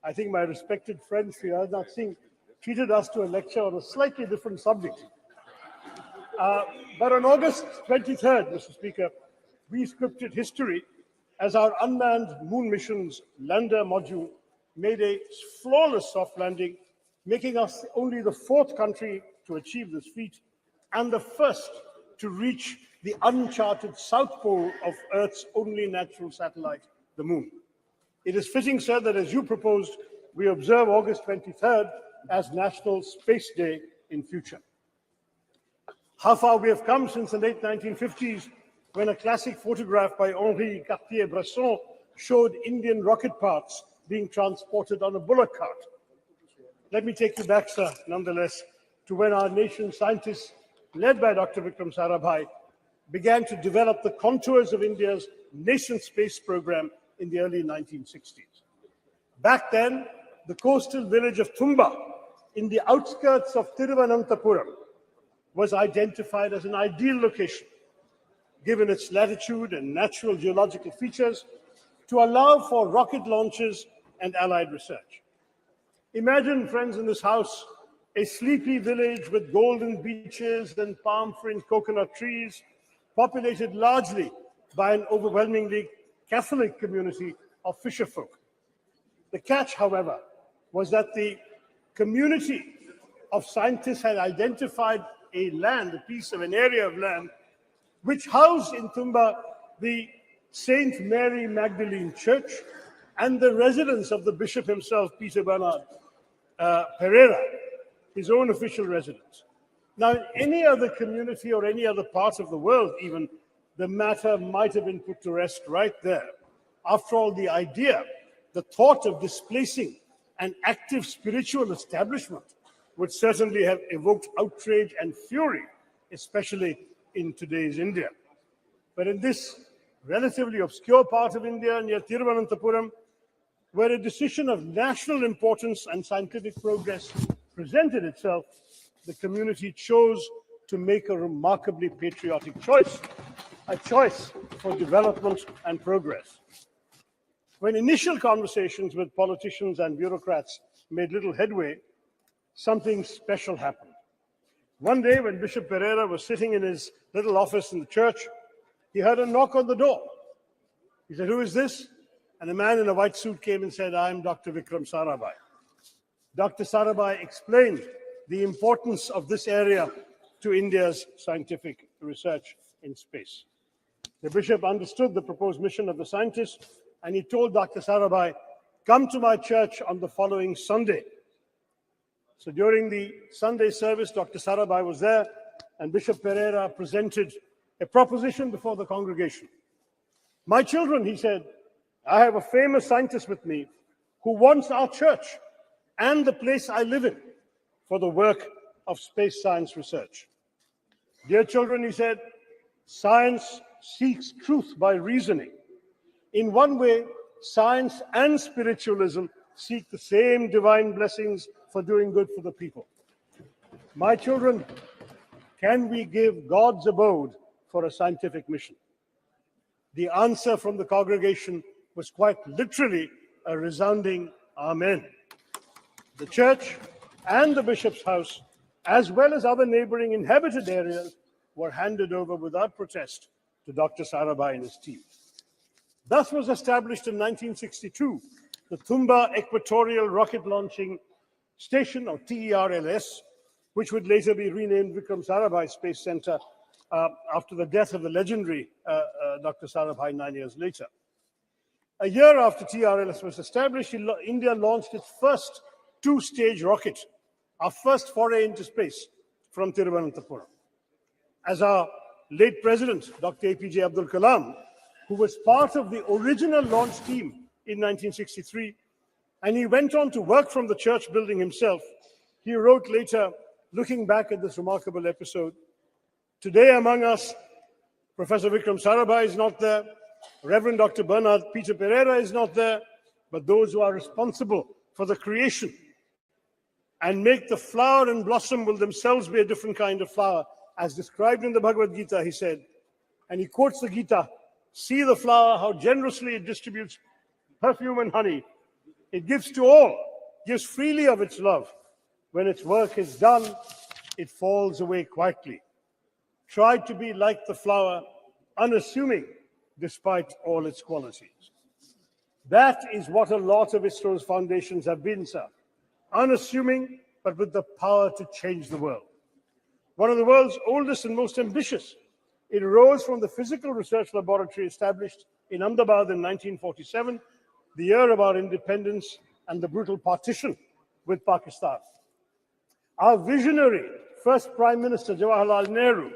I think my respected friend, Sri Rajnath Singh, treated us to a lecture on a slightly different subject. But on August 23rd, Mr. Speaker, we scripted history as our unmanned moon mission's lander module made a flawless soft landing, making us only the 4th country to achieve this feat and the first to reach the uncharted south pole of Earth's only natural satellite, the moon. It is fitting, sir, that as you proposed, we observe August 23rd as National Space Day in future. How far we have come since the late 1950s, when a classic photograph by Henri Cartier-Bresson showed Indian rocket parts being transported on a bullock cart. Let me take you back, sir, nonetheless, to when our nation's scientists, led by Dr. Vikram Sarabhai, began to develop the contours of India's nascent space program in the early 1960s. Back then, the coastal village of Thumba, in the outskirts of Thiruvananthapuram, was identified as an ideal location, given its latitude and natural geological features, to allow for rocket launches and allied research. Imagine, friends in this house, a sleepy village with golden beaches and palm-fringed coconut trees, populated largely by an overwhelmingly Catholic community of fisherfolk. The catch, however, was that the community of scientists had identified a piece of an area of land, which housed in Thumba the Saint Mary Magdalene Church and the residence of the bishop himself, Peter Bernard Pereira, his own official residence. Now, in any other community or any other part of the world, even, the matter might have been put to rest right there. After all, the idea, the thought of displacing an active spiritual establishment would certainly have evoked outrage and fury, especially in today's India. But in this relatively obscure part of India near Thiruvananthapuram, where a decision of national importance and scientific progress presented itself, the community chose to make a remarkably patriotic choice, a choice for development and progress. When initial conversations with politicians and bureaucrats made little headway, something special happened. One day, when Bishop Pereira was sitting in his little office in the church, he heard a knock on the door. He said, "Who is this?" And a man in a white suit came and said, "I'm Dr. Vikram Sarabhai." Dr. Sarabhai explained the importance of this area to India's scientific research in space. The bishop understood the proposed mission of the scientists, and he told Dr. Sarabhai, "Come to my church on the following Sunday." So during the Sunday service, Dr. Sarabhai was there, and Bishop Pereira presented a proposition before the congregation. "My children," he said, "I have a famous scientist with me who wants our church and the place I live in for the work of space science research. Dear children," he said, "science seeks truth by reasoning. In one way, science and spiritualism seek the same divine blessings for doing good for the people. My children, can we give God's abode for a scientific mission?" The answer from the congregation was quite literally a resounding amen. The church and the bishop's house, as well as other neighboring inhabited areas, were handed over without protest to Dr. Sarabhai and his team. Thus was established in 1962 the Thumba Equatorial Rocket Launching Station, or TERLS, which would later be renamed Vikram Sarabhai Space Center after the death of the legendary Dr. Sarabhai 9 years later. A year after TRLS was established, India launched its first two-stage rocket, our first foray into space, from Thiruvananthapuram. As our late president, Dr. APJ Abdul Kalam, who was part of the original launch team in 1963, and he went on to work from the church building himself, he wrote later, looking back at this remarkable episode, "Today among us, Professor Vikram Sarabhai is not there, Reverend Dr. Bernard Peter Pereira is not there, but those who are responsible for the creation and make the flower and blossom will themselves be a different kind of flower, as described in the Bhagavad Gita," he said. And he quotes the Gita, "See the flower, how generously it distributes perfume and honey. It gives to all, gives freely of its love. When its work is done, it falls away quietly. Try to be like the flower, unassuming despite all its qualities." That is what a lot of ISRO's foundations have been, sir. Unassuming, but with the power to change the world. One of the world's oldest and most ambitious, it arose from the physical research laboratory established in Ahmedabad in 1947, the year of our independence and the brutal partition with Pakistan. Our visionary first Prime Minister, Jawaharlal Nehru,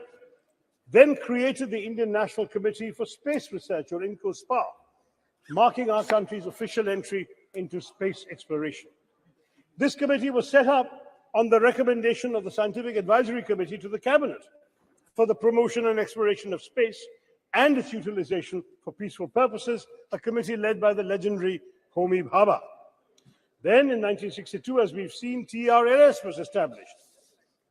then created the Indian National Committee for Space Research, or INCOSPA, marking our country's official entry into space exploration. This committee was set up on the recommendation of the Scientific Advisory Committee to the Cabinet for the promotion and exploration of space, and its utilization for peaceful purposes, a committee led by the legendary Homi Bhabha. Then in 1962, as we've seen, TRLS was established.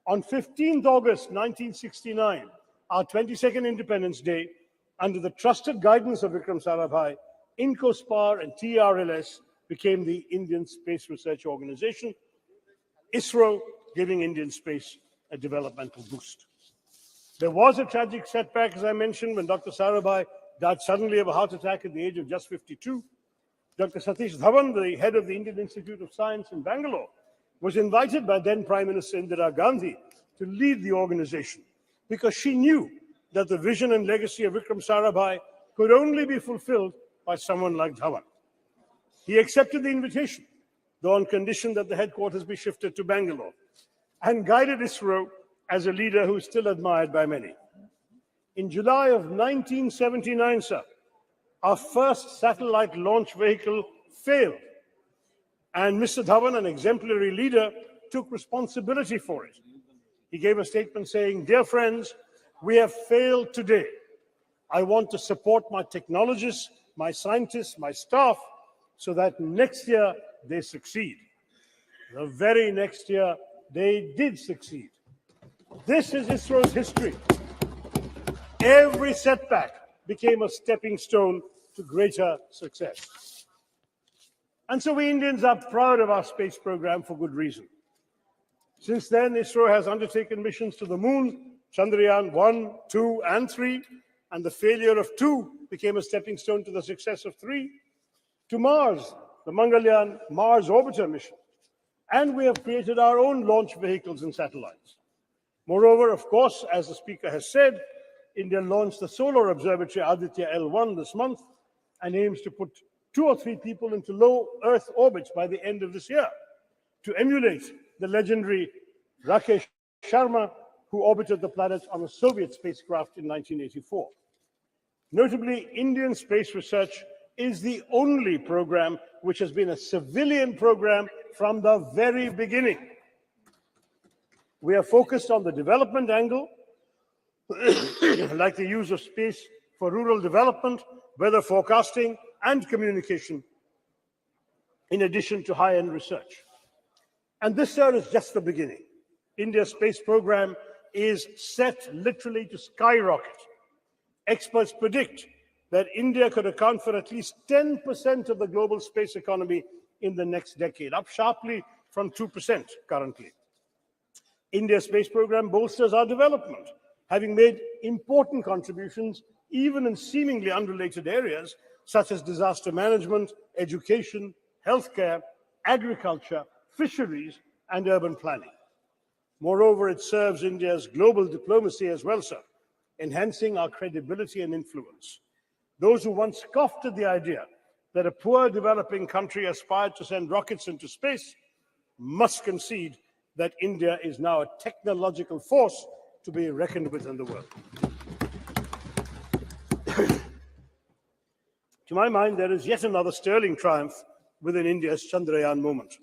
On 15th August 1969, our 22nd Independence Day, under the trusted guidance of Vikram Sarabhai, INCOSPAR and TRLS became the Indian Space Research Organization, ISRO giving Indian space a developmental boost. There was a tragic setback, as I mentioned, when Dr. Sarabhai died suddenly of a heart attack at the age of just 52. Dr. Satish Dhawan, the head of the Indian Institute of Science in Bangalore, was invited by then Prime Minister Indira Gandhi to lead the organization because she knew that the vision and legacy of Vikram Sarabhai could only be fulfilled by someone like Dhawan. He accepted the invitation, though on condition that the headquarters be shifted to Bangalore, and guided ISRO as a leader who is still admired by many. In July of 1979, sir, our first satellite launch vehicle failed, and Mr. Dhawan, an exemplary leader, took responsibility for it. He gave a statement saying, "Dear friends, we have failed today. I want to support my technologists, my scientists, my staff, so that next year they succeed." The very next year, they did succeed. This is ISRO's history. Every setback became a stepping stone to greater success. And so we Indians are proud of our space program for good reason. Since then, ISRO has undertaken missions to the moon, Chandrayaan-1, 2, and 3, and the failure of 2 became a stepping stone to the success of 3, to Mars, the Mangalyaan Mars Orbiter mission. And we have created our own launch vehicles and satellites. Moreover, of course, as the Speaker has said, India launched the Solar Observatory Aditya L1 this month and aims to put 2 or 3 people into low Earth orbits by the end of this year to emulate the legendary Rakesh Sharma, who orbited the planet on a Soviet spacecraft in 1984. Notably, Indian space research is the only program which has been a civilian program from the very beginning. We are focused on the development angle, like the use of space for rural development, weather forecasting, and communication, in addition to high-end research. And this year is just the beginning. India's space program is set literally to skyrocket. Experts predict that India could account for at least 10% of the global space economy in the next decade, up sharply from 2% currently. India's space program bolsters our development, having made important contributions even in seemingly unrelated areas such as disaster management, education, healthcare, agriculture, fisheries, and urban planning. Moreover, it serves India's global diplomacy as well, sir, enhancing our credibility and influence. Those who once scoffed at the idea that a poor developing country aspired to send rockets into space must concede that India is now a technological force to be reckoned with in the world. To my mind, there is yet another sterling triumph within India's Chandrayaan movement.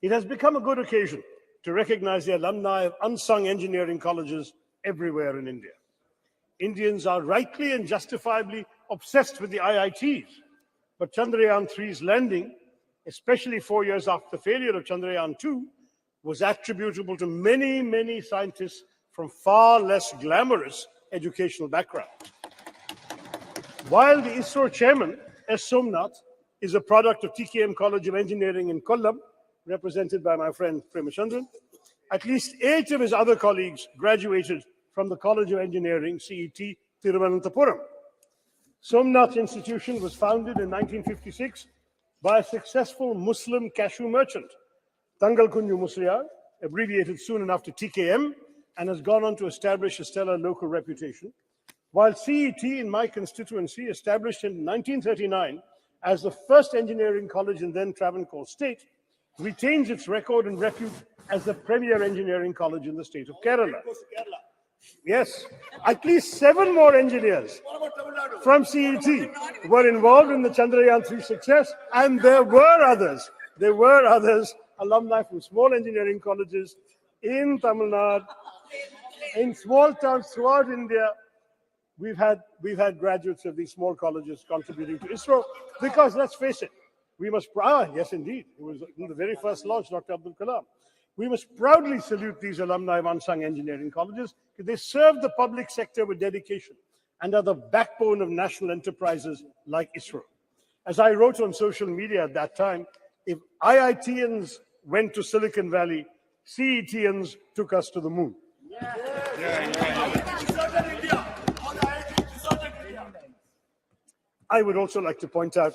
It has become a good occasion to recognize the alumni of unsung engineering colleges everywhere in India. Indians are rightly and justifiably obsessed with the IITs, but Chandrayaan-3's landing, especially 4 years after the failure of Chandrayaan-2, was attributable to many, many scientists from far less glamorous educational backgrounds. While the ISRO chairman, S. Somnath, is a product of TKM College of Engineering in Kollam, represented by my friend Premachandran, at least 8 of his other colleagues graduated from the College of Engineering, CET, Thiruvananthapuram. Somnath Institution was founded in 1956 by a successful Muslim cashew merchant, Tangal Kunju Musliar, abbreviated soon enough to TKM, and has gone on to establish a stellar local reputation, while CET in my constituency, established in 1939 as the first engineering college in then Travancore state, retains its record and repute as the premier engineering college in the state of Kerala. Yes, at least 7 more engineers from CET were involved in the Chandrayaan-3 success, and there were others, alumni from small engineering colleges in Tamil Nadu, in small towns throughout India, we've had graduates of these small colleges contributing to ISRO, because let's face it, we must, yes indeed, it was in the very first launch, Dr. Abdul Kalam. We must proudly salute these alumni of unsung engineering colleges, because they serve the public sector with dedication and are the backbone of national enterprises like ISRO. As I wrote on social media at that time, if IITians went to Silicon Valley, CETians took us to the moon. I would also like to point out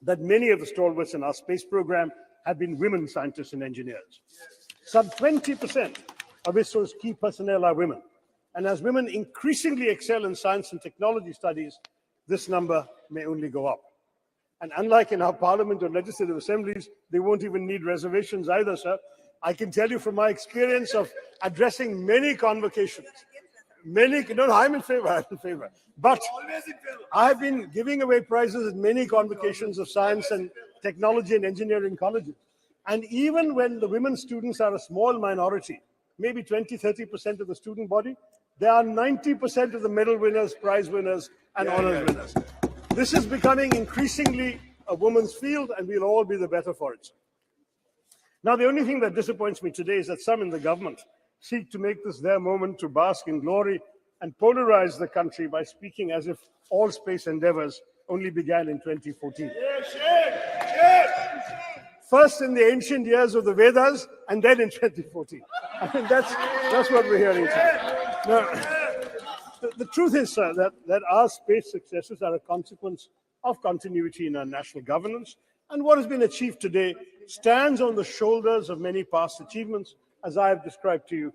that many of the stalwarts in our space program have been women scientists and engineers. Some 20% of ISRO's key personnel are women. And as women increasingly excel in science and technology studies, this number may only go up. And unlike in our parliament or legislative assemblies, they won't even need reservations either, sir. I can tell you from my experience of addressing many convocations, I'm in favor. But I've been giving away prizes at many convocations of science and technology and engineering colleges. And even when the women students are a small minority, maybe 20–30% of the student body, they are 90% of the medal winners, prize winners, and honors winners. This is becoming increasingly a woman's field, and we'll all be the better for it. Now, the only thing that disappoints me today is that some in the government seek to make this their moment to bask in glory and polarize the country by speaking as if all space endeavors only began in 2014. First in the ancient years of the Vedas, and then in 2014. I mean, that's what we're hearing today. Now, the truth is, sir, that our space successes are a consequence of continuity in our national governance, and what has been achieved today stands on the shoulders of many past achievements, as I have described to you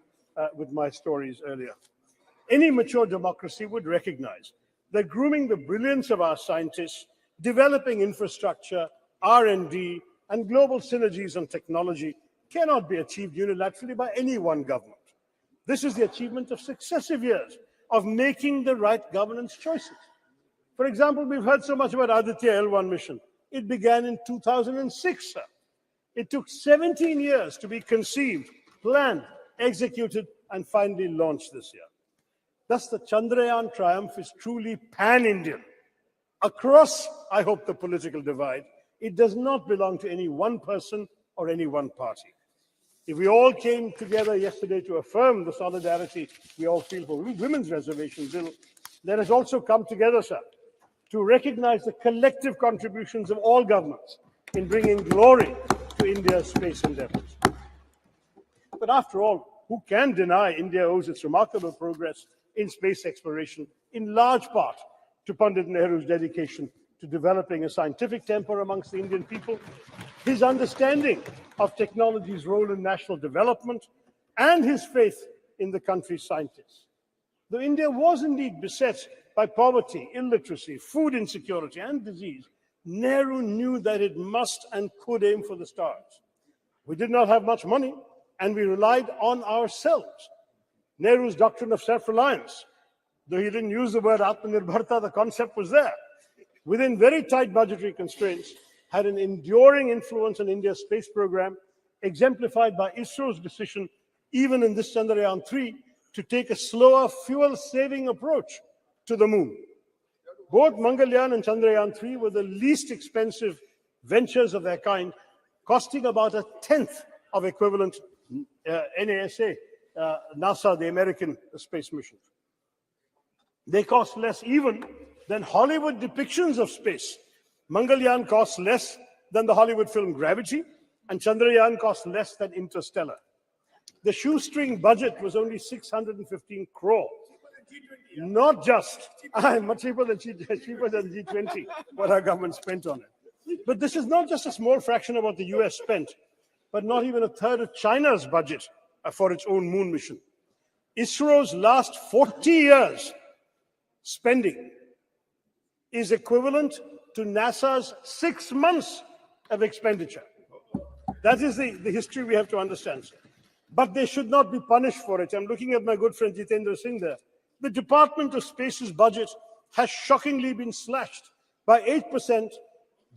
with my stories earlier. Any mature democracy would recognize that grooming the brilliance of our scientists, developing infrastructure, R&D, and global synergies on technology cannot be achieved unilaterally by any one government. This is the achievement of successive years of making the right governance choices. For example, we've heard so much about Aditya L1 mission. It began in 2006, sir. It took 17 years to be conceived, planned, executed, and finally launched this year. Thus, the Chandrayaan triumph is truly pan-Indian. Across, I hope, the political divide, it does not belong to any one person or any one party. If we all came together yesterday to affirm the solidarity we all feel for women's reservation bill, let us also come together, sir, to recognize the collective contributions of all governments in bringing glory to India's space endeavors. But after all, who can deny India owes its remarkable progress in space exploration in large part to Pandit Nehru's dedication to developing a scientific temper amongst the Indian people, his understanding of technology's role in national development, and his faith in the country's scientists. Though India was indeed beset by poverty, illiteracy, food insecurity, and disease, Nehru knew that it must and could aim for the stars. We did not have much money, and we relied on ourselves. Nehru's doctrine of self-reliance, though he didn't use the word Atmanirbharta, the concept was there, within very tight budgetary constraints, had an enduring influence on India's space program, exemplified by ISRO's decision, even in this Chandrayaan-3, to take a slower, fuel-saving approach to the moon. Both Mangalyaan and Chandrayaan-3 were the least expensive ventures of their kind, costing about 1/10 of equivalent NASA, NASA, the American space missions. They cost less even than Hollywood depictions of space. Mangalyaan costs less than the Hollywood film Gravity, and Chandrayaan costs less than Interstellar. The shoestring budget was only 615 crore. Not just, much cheaper than G20, what our government spent on it. But this is not just a small fraction of what the US spent, but not even 1/3 of China's budget for its own moon mission. ISRO's last 40 years spending is equivalent to NASA's 6 months of expenditure. That is the history we have to understand, sir. But they should not be punished for it. I'm looking at my good friend Jitendra Singh there. The Department of Space's budget has shockingly been slashed by 8%,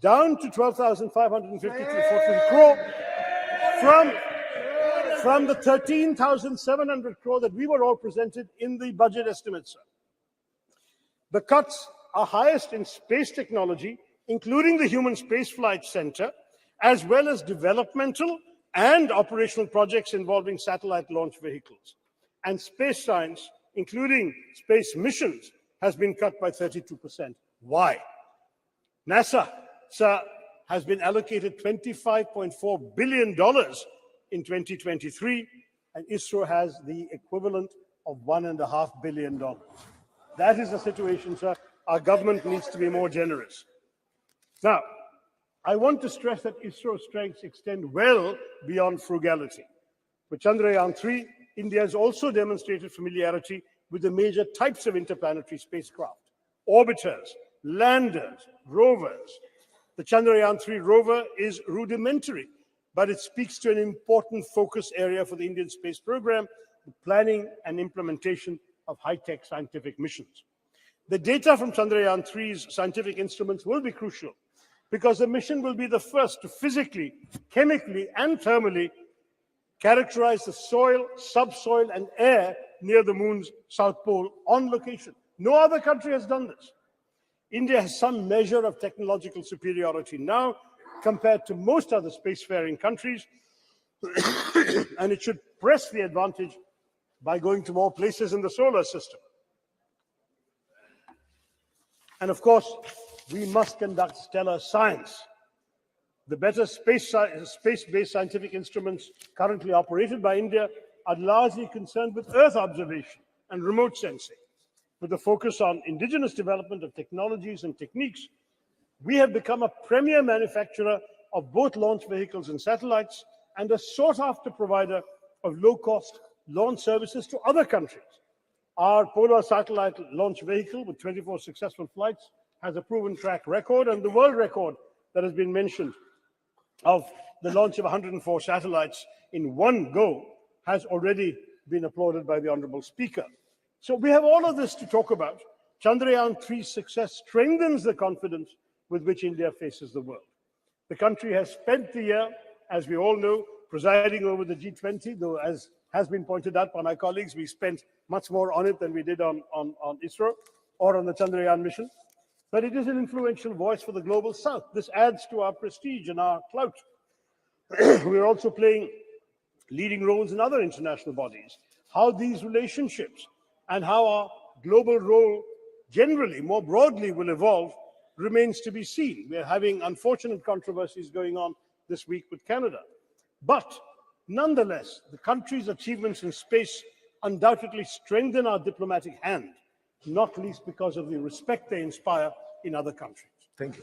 down to 12,552 crore from the 13,700 crore that we were all presented in the budget estimates, sir. The cuts are highest in space technology, including the Human Spaceflight Center, as well as developmental and operational projects involving satellite launch vehicles. And space science, including space missions, has been cut by 32%. Why? NASA, sir, has been allocated $25.4 billion in 2023, and ISRO has the equivalent of $1.5 billion. That is the situation, sir. Our government needs to be more generous. Now, I want to stress that ISRO's strengths extend well beyond frugality. With Chandrayaan-3, India has also demonstrated familiarity with the major types of interplanetary spacecraft: orbiters, landers, rovers. The Chandrayaan-3 rover is rudimentary, but it speaks to an important focus area for the Indian space program, the planning and implementation of high-tech scientific missions. The data from Chandrayaan-3's scientific instruments will be crucial because the mission will be the first to physically, chemically, and thermally characterize the soil, subsoil, and air near the moon's south pole on location. No other country has done this. India has some measure of technological superiority now compared to most other spacefaring countries, and it should press the advantage by going to more places in the solar system. And of course, we must conduct stellar science. The better space-based scientific instruments currently operated by India are largely concerned with Earth observation and remote sensing. With a focus on indigenous development of technologies and techniques, we have become a premier manufacturer of both launch vehicles and satellites and a sought-after provider of low-cost launch services to other countries. Our Polar satellite launch vehicle with 24 successful flights has a proven track record, and the world record that has been mentioned of the launch of 104 satellites in one go has already been applauded by the Honorable Speaker. So we have all of this to talk about. Chandrayaan-3's success strengthens the confidence with which India faces the world. The country has spent the year, as we all know, presiding over the G20, though as has been pointed out by my colleagues, we spent much more on it than we did on ISRO or on the Chandrayaan mission. But it is an influential voice for the global south. This adds to our prestige and our clout. We are also playing leading roles in other international bodies. How these relationships and how our global role generally, more broadly, will evolve remains to be seen. We're having unfortunate controversies going on this week with Canada. But nonetheless, the country's achievements in space undoubtedly strengthen our diplomatic hand, not least because of the respect they inspire in other countries. Thank you.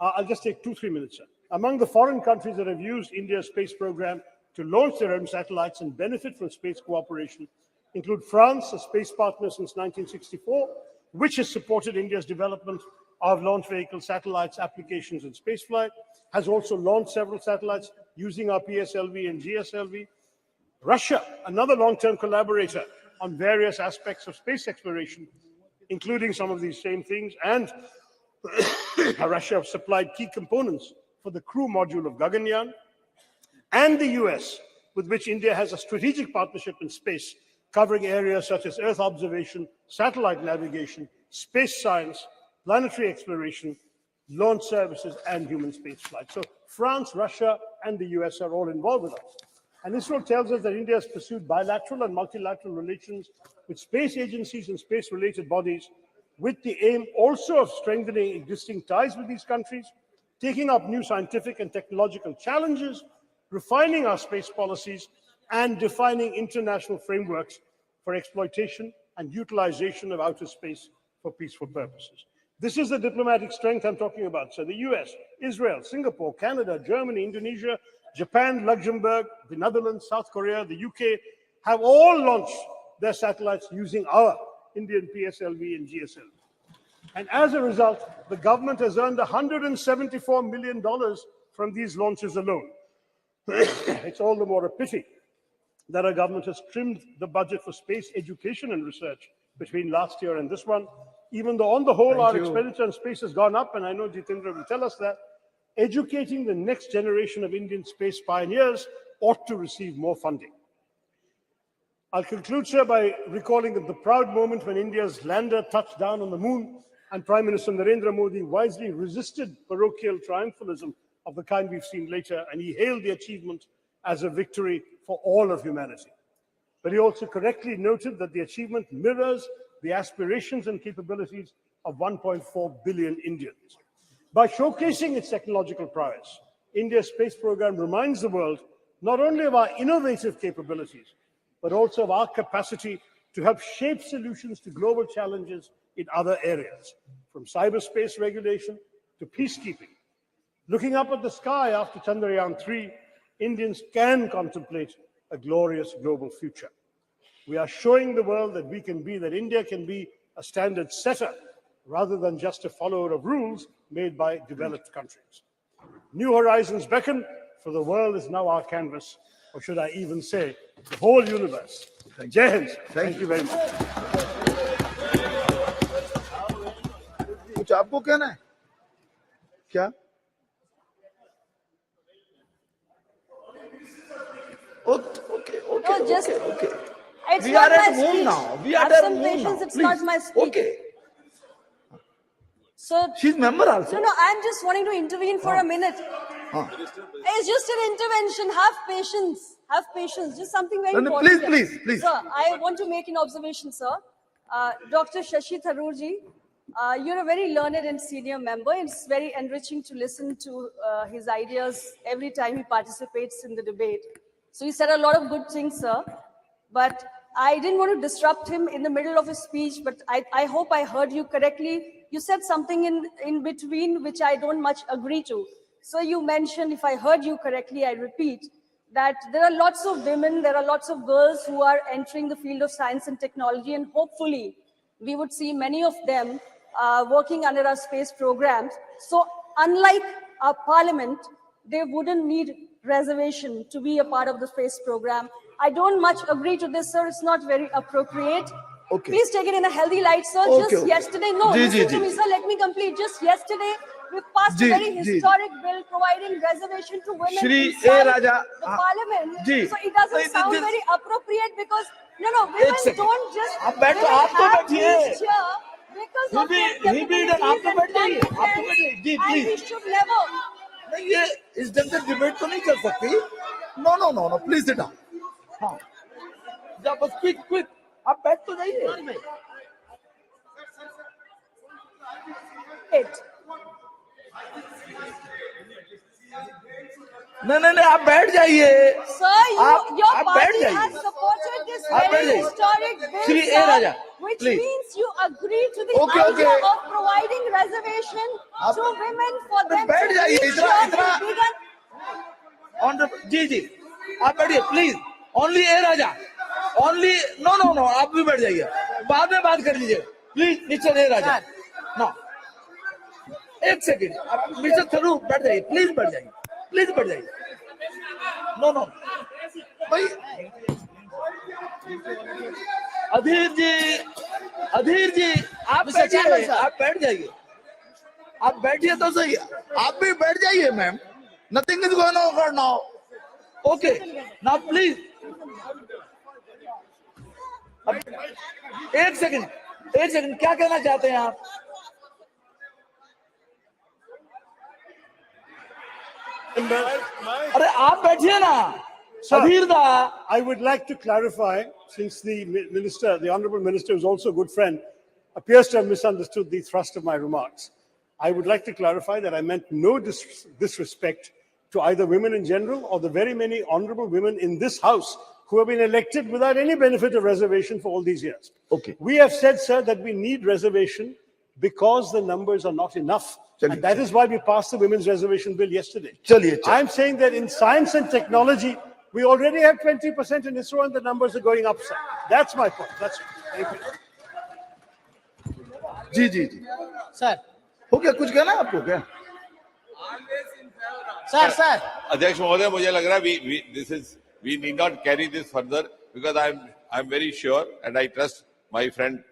I'll just take 2-3 minutes, sir. Among the foreign countries that have used India's space program to launch their own satellites and benefit from space cooperation include France, a space partner since 1964, which has supported India's development of launch vehicle satellites, applications, and spaceflight, has also launched several satellites using our PSLV and GSLV. Russia, another long-term collaborator on various aspects of space exploration, including some of these same things, and Russia supplied key components for the crew module of Gaganyaan, and the US, with which India has a strategic partnership in space, covering areas such as Earth observation, satellite navigation, space science, planetary exploration, launch services, and human spaceflight. So France, Russia, and the US are all involved with us. And ISRO tells us that India has pursued bilateral and multilateral relations with space agencies and space-related bodies, with the aim also of strengthening existing ties with these countries, taking up new scientific and technological challenges, refining our space policies, and defining international frameworks for exploitation and utilization of outer space for peaceful purposes. This is the diplomatic strength I'm talking about. So the US, Israel, Singapore, Canada, Germany, Indonesia, Japan, Luxembourg, the Netherlands, South Korea, the UK have all launched their satellites using our Indian PSLV and GSLV. And as a result, the government has earned $174 million from these launches alone. It's all the more a pity that our government has trimmed the budget for space education and research between last year and this one, even though on the whole our expenditure on space has gone up, and I know Jitendra will tell us that. Educating the next generation of Indian space pioneers ought to receive more funding. I'll conclude, sir, by recalling the proud moment when India's lander touched down on the moon and Prime Minister Narendra Modi wisely resisted parochial triumphalism of the kind we've seen later, and he hailed the achievement as a victory for all of humanity. But he also correctly noted that the achievement mirrors the aspirations and capabilities of 1.4 billion Indians. By showcasing its technological prowess, India's space program reminds the world not only of our innovative capabilities, but also of our capacity to help shape solutions to global challenges in other areas, from cyberspace regulation to peacekeeping. Looking up at the sky after Chandrayaan-3, Indians can contemplate a glorious global future. We are showing the world that India can be a standard setter rather than just a follower of rules made by developed countries. New horizons beckon, for the world is now our canvas, or should I even say, the whole universe. Jai Hind. Thank you very much. कुछ आपको कहना है क्या? Okay. It's We not are my at home speech. now. We are Have at some home patience. now. It's Please. not my speech. Okay. So, She's member also. no, I'm just wanting to intervene for a minute. It's just an intervention. Have patience. Have patience. Just something very No, important. please. Sir, I want to make an observation, sir. Dr. Shashi Tharoor ji, you're a very learned and senior member. It's very enriching to listen to his ideas every time he participates in the debate. So you said a lot of good things, sir. But I didn't want to disrupt him in the middle of his speech, but I hope I heard you correctly. You said something in between which I don't much agree to. So you mentioned, if I heard you correctly, I repeat, that there are lots of women, there are lots of girls who are entering the field of science and technology, and hopefully we would see many of them working under our space programs. So unlike our parliament, they wouldn't need reservation to be a part of the space program. I don't much agree to this, sir. It's not very appropriate. Okay. Please take it in a healthy light, sir. Okay. Yesterday, no, listen to me, sir. Let me complete. Just yesterday, we passed a very historic bill providing reservation to women Shri inside Raja, the parliament. Ji. So it doesn't sound very appropriate because, women don't just आप बैठो, women आप तो have बैठिए. reached here because of their he be done. आप तो बैठिए. competence, ji, and please. we should never. नहीं, ये इस ढंग से डिबेट तो नहीं चल सकती. No. Please sit down. हाँ. जा बस quick. आप बैठ तो जाइए. नहीं, आप बैठ जाइए. Sir, your आप बैठ party जाइए. has supported this आप बैठ very जाइए. historic bill, Shri sir, Raja, which please. means you agree to the Okay, idea okay. of providing reservation to women for them बैठ to जाइए. reach इतना bigger. जी. आप बैठिए please. Only A Raja. Only no आप भी बैठ जाइए. बाद में बात कर लीजिए please. Mister A Raja. No. एक सेकेंड. आप मिस्टर थरूर बैठ जाइए. प्लीज बैठ जाइए. नो भाई. अधीर जी आप बैठिए. आप बैठ जाइए. आप बैठिए तो सही. आप भी बैठ जाइए ma'am. Nothing is going on now. Okay now please. एक सेकंड क्या कहना चाहते हैं आप? अरे आप बैठिए ना. I would like to clarify, since the Honourable Minister, who's also a good friend, appears to have misunderstood the thrust of my remarks. I would like to clarify that I meant no disrespect to either women in general or the very many honourable women in this House who have been elected without any benefit of reservation for all these years. Okay. We have said, sir, that we need reservation because the numbers are not enough. And that is why we passed the Women's Reservation Bill yesterday. I'm saying that in science and technology, we already have 20% in ISRO and the numbers are going up, sir. That's my point. That's it. Thank you. जी. Sir हो गया. कुछ कहना है आपको क्या? Sir अध्यक्ष महोदय, मुझे लग रहा है we need not carry this further because I'm very sure and I trust my friend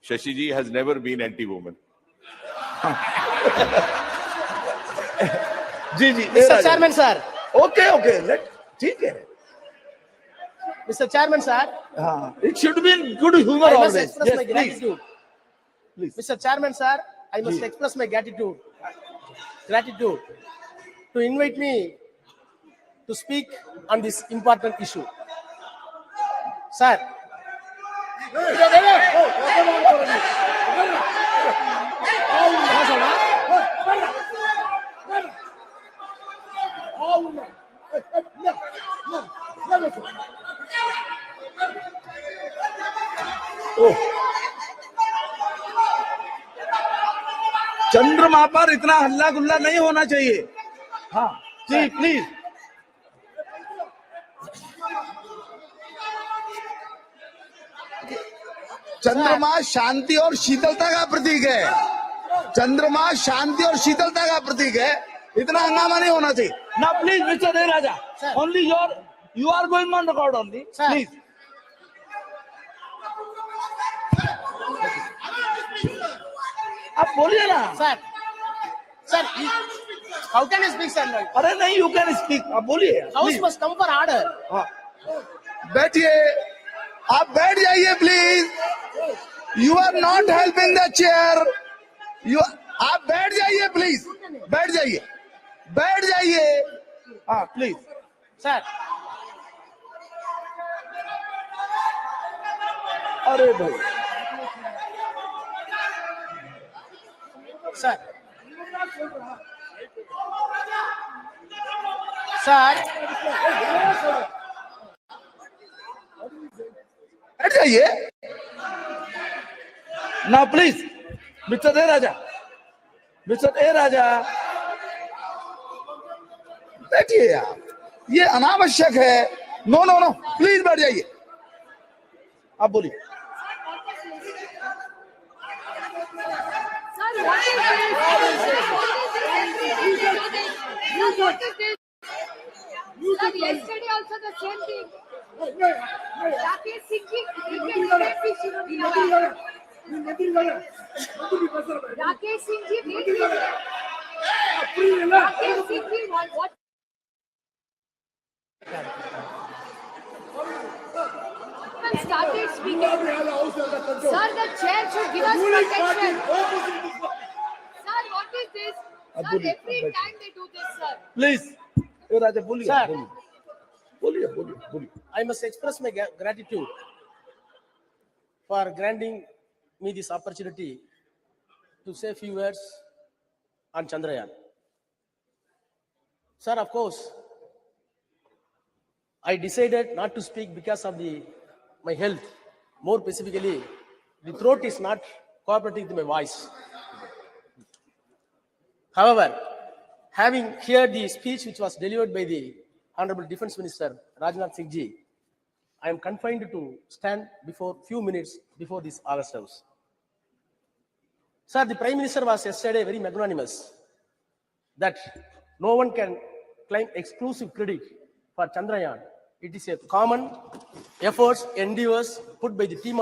Shashi ji has never been anti-woman. Ji. Mr. Chairman, sir. Okay. ठीक है. Mr. Chairman, sir. It should be in good humor always. I must express my gratitude. Please. Mr. Chairman, sir, I must express my gratitude to invite me to speak on this important issue. Sir. चंद्रमा पर इतना हल्ला गुल्ला नहीं होना चाहिए. हाँ जी please. चंद्रमा शांति और शीतलता का प्रतीक है. चंद्रमा शांति और शीतलता का प्रतीक है. इतना हंगामा नहीं होना चाहिए. ना please mister D Raja. Only you are going on record only. Please. आप बोलिए ना. Sir how can you speak sir? अरे नहीं, यू कैन स्पीक. आप बोलिए. House must come for order. बैठिए. आप बैठ जाइए please. You are not helping the chair. आप बैठ जाइए प्लीज. बैठ जाइए. बैठ जाइए. हाँ प्लीज. सर. अरे भाई. सर. सर. बैठ जाइए ना please. Mister A Raja. Mister A Raja बैठिए आप. ये अनावश्यक है. नो नो नो प्लीज बैठ जाइए. आप बोलिए. Yesterday also the same thing. Rakesh Singh ji, Rakesh Singh ji, what? Started speaking. Sir, the chair should give us protection. Sir, what is this? Sir, every time they do this, sir. Please. राजा बोलिए. Sir बोलिए बोलिए बोलिए. I must express my gratitude for granting me this opportunity to say a few words on Chandrayaan. Sir, of course, I decided not to speak because of my health. More specifically, the throat is not cooperating with my voice. However, having heard the speech which was delivered by the Honorable Defense Minister Chandrayaan-3 ji, I am confined to stand before few minutes before this August House. Sir, the Prime Minister was yesterday very magnanimous that no one can claim exclusive credit for Chandrayaan. It is a common efforts, endeavors put by the team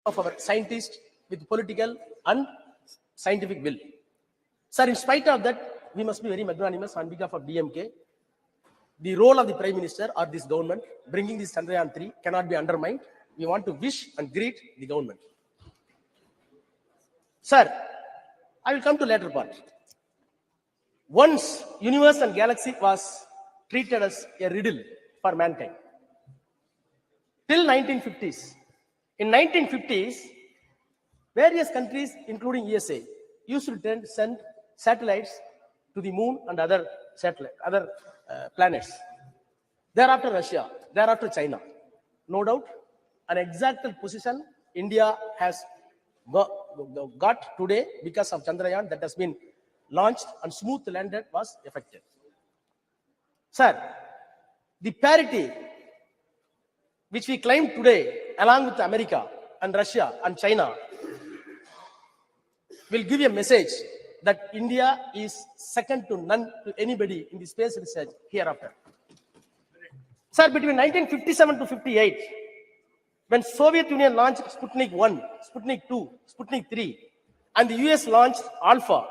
of our scientists with political and scientific will. Sir, in spite of that, we must be very magnanimous on behalf of DMK. The role of the Prime Minister or this government bringing this Chandrayaan-3 cannot be undermined. We want to wish and greet the government. Sir, I will come to later part. Once universe and galaxy was treated as a riddle for mankind. Till 1950s. In 1950s, various countries, including USA, used to send satellites to the moon and other planets. Thereafter Russia, thereafter China. No doubt, an exact position India has got today because of Chandrayaan that has been launched and smooth landed was effected. Sir, the parity which we claim today along with America and Russia and China will give a message that India is second to none to anybody in the space research hereafter. Sir, between 1957 to 58, when Soviet Union launched Sputnik 1, Sputnik 2, Sputnik 3, and the US launched Alpha,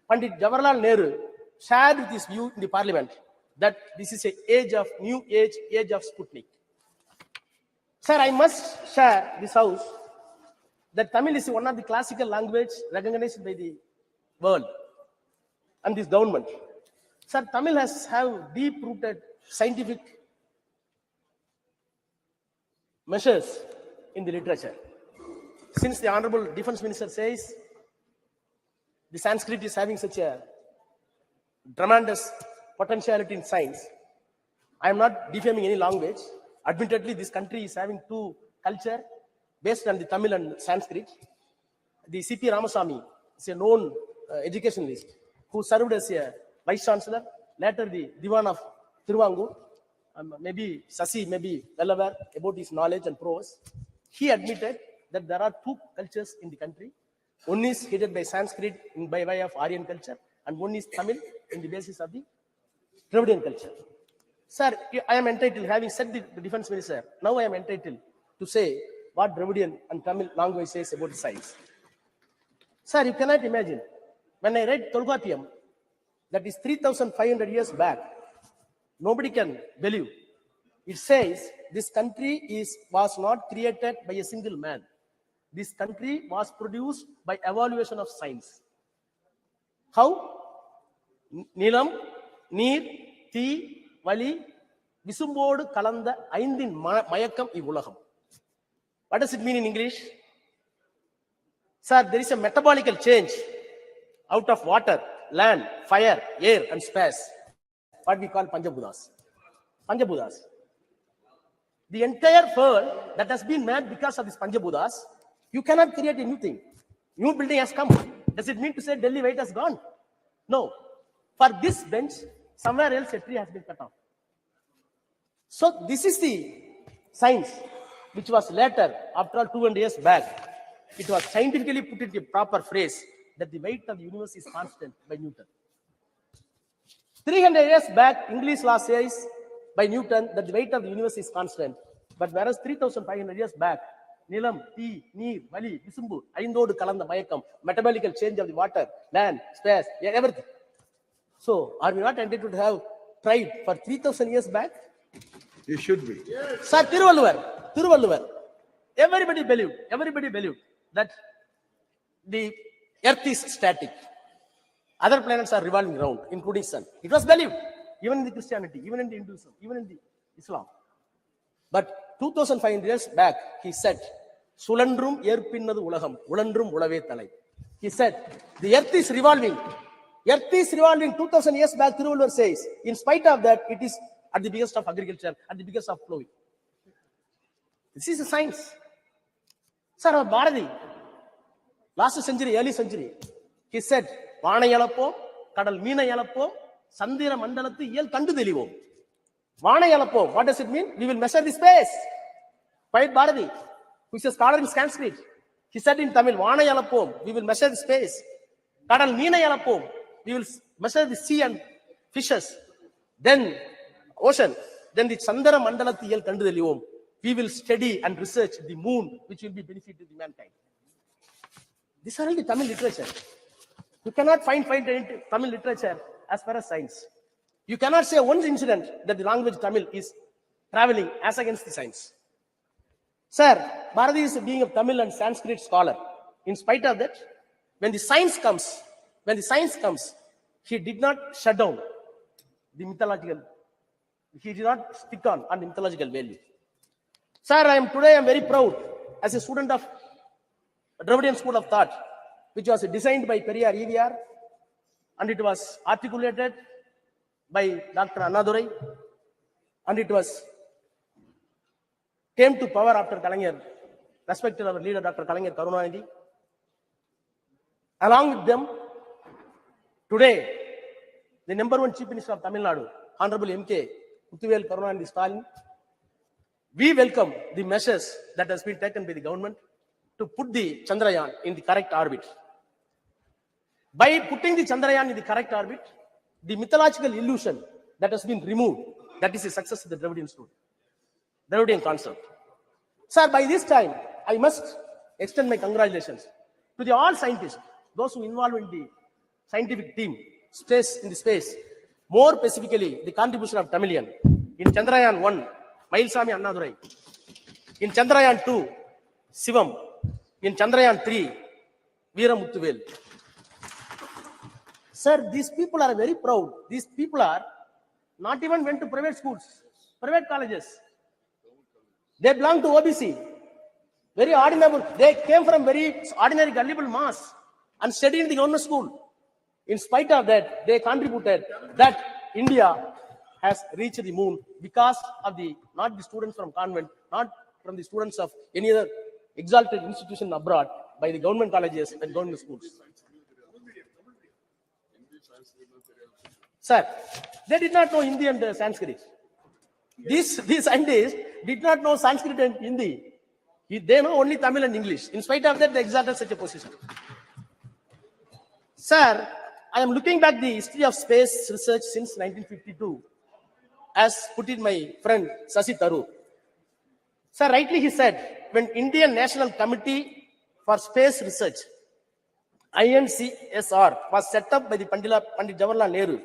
Pandit Jawaharlal Nehru shared with his view in the parliament that this is a new age of Sputnik. Sir, I must share this house that Tamil is one of the classical language recognized by the world and this government. Sir, Tamil has have deep-rooted scientific measures in the literature. Since the Honorable Defense Minister says the Sanskrit is having such a tremendous potentiality in science, I am not defaming any language. Admittedly, this country is having two culture based on the Tamil and Sanskrit. The C.P. Ramasamy is a known educationalist who served as a vice chancellor, later the Diwan of Tiruvangur. Maybe Sasi may be well aware about his knowledge and prowess. He admitted that there are two cultures in the country. One is headed by Sanskrit by way of Aryan culture, and one is Tamil in the basis of the Dravidian culture. Sir, I am entitled, having said the defense minister, now I am entitled to say what Dravidian and Tamil language says about science. Sir, you cannot imagine, when I read Tolkappiyam, that is 3,500 years back, nobody can believe. It says this country was not created by a single man. This country was produced by evaluation of science. How? Nilam, Neer, Thi, Vali, Visumbodu Kalanda, Aindin Mayakam Ivulaham. What does it mean in English? Sir, there is a metabolical change out of water, land, fire, air, and space. What we call Panchabhutas. Panchabhutas. The entire world that has been made because of these Panchabhutas, you cannot create a new thing. New building has come. Does it mean to say Delhi weight has gone? No. For this bench, somewhere else a tree has been cut off. So this is the science which was later, after all 200 years back, it was scientifically put into a proper phrase that the weight of the universe is constant by Newton. 300 years back, English law says by Newton that the weight of the universe is constant. But whereas 3,500 years back, Nilam, Thi, Neer, Vali, Visumbu, Aindodu Kalanda Mayakam, metabolical change of the water, land, space, everything. So, are we not entitled to have tried for 3,000 years back? You should be. Yes. Sir, Tiruvalluvar. Everybody believed that the earth is static. Other planets are revolving around, including sun. It was believed, even in the Christianity, even in the Hinduism, even in the Islam. But 2,500 years back, he said, Sulandrum Yerpinnadu Ulaham, Ulandrum Ulave Talai. He said, the earth is revolving. Earth is revolving 2,000 years back, Tiruvalluvar says. In spite of that, it is at the biggest of agriculture, at the biggest of flowing. This is a science. Sir, Bharati, last century, early century, he said, Vana Yalapo, Kadal Meena Yalapo, Sandira Mandalati Yel Kandu Delivo. Vana Yalapo, what does it mean? We will measure the space. Poet Bharati, who is a scholar in Sanskrit, he said in Tamil, Vana Yalapo, we will measure the space. Kadal Meena Yalapo, we will measure the sea and fishes. Then ocean. Then the Chandra Mandalati Yel Kandu Delivo. We will study and research the moon, which will be benefit to the mankind. These are all the Tamil literature. You cannot find Tamil literature as far as science. You cannot say one incident that the language Tamil is traveling as against the science. Sir, Bharati is being a Tamil and Sanskrit scholar. In spite of that, when the science comes, he did not shut down the mythological. He did not stick on the mythological value. Sir, I am very proud as a student of Dravidian School of Thought, which was designed by Periyar EVR, and it was articulated by Dr. Annadurai, and it came to power after Kalaignar, respected our leader Dr. Kalaignar Karunanidhi. Along with them, today, the number one Chief Minister of Tamil Nadu, Honorable M.K. Muthuvel Karunanidhi Stalin, we welcome the measures that has been taken by the government to put the Chandrayaan in the correct orbit. By putting the Chandrayaan in the correct orbit, the mythological illusion that has been removed, that is a success of the Dravidian concept. Sir, by this time, I must extend my congratulations to all scientists, those who involved in the scientific team, in the space, more specifically the contribution of Tamilian in Chandrayaan-1, Mailsamy Annadurai, In Chandrayaan-2, Shivam. In Chandrayaan-3, Veeramuthuvel. Sir, these people are very proud. These people are not even went to private schools, private colleges. They belong to OBC. Very ordinary. They came from very ordinary gullible mass and studied in the government school. In spite of that, they contributed that India has reached the moon because of not the students from convent, not from the students of any other exalted institution abroad, by the government colleges and government schools. Sir, they did not know Hindi and Sanskrit. These scientists did not know Sanskrit and Hindi. They know only Tamil and English. In spite of that, they exalted such a position. Sir, I am looking back the history of space research since 1952, as put in my friend Shashi Tharoor. Sir, rightly he said, when Indian National Committee for Space Research, INCSR, was set up by the Pandit Jawaharlal Nehru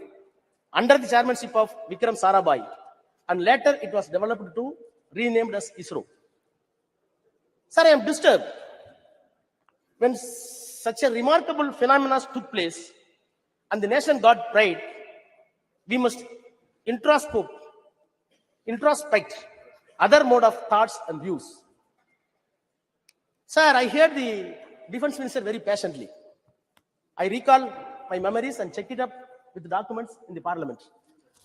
under the chairmanship of Vikram Sarabhai, and later it was developed to renamed as ISRO. Sir, I am disturbed when such a remarkable phenomenon took place and the nation got pride. We must introspect other mode of thoughts and views. Sir, I heard the defense minister very patiently. I recall my memories and checked it up with the documents in the parliament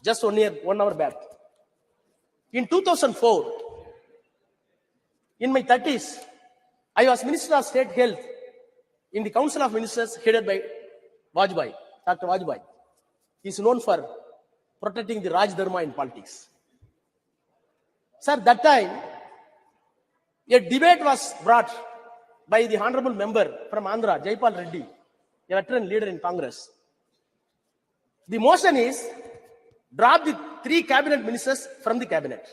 just 1 hour back. In 2004, in my 30s, I was Minister of State Health in the Council of Ministers headed by Vajpayee, Dr. Vajpayee. He is known for protecting the Raj Dharma in politics. Sir, that time, a debate was brought by the honorable member from Andhra, Jaipal Reddy, a veteran leader in Congress. The motion is drop the 3 cabinet ministers from the cabinet.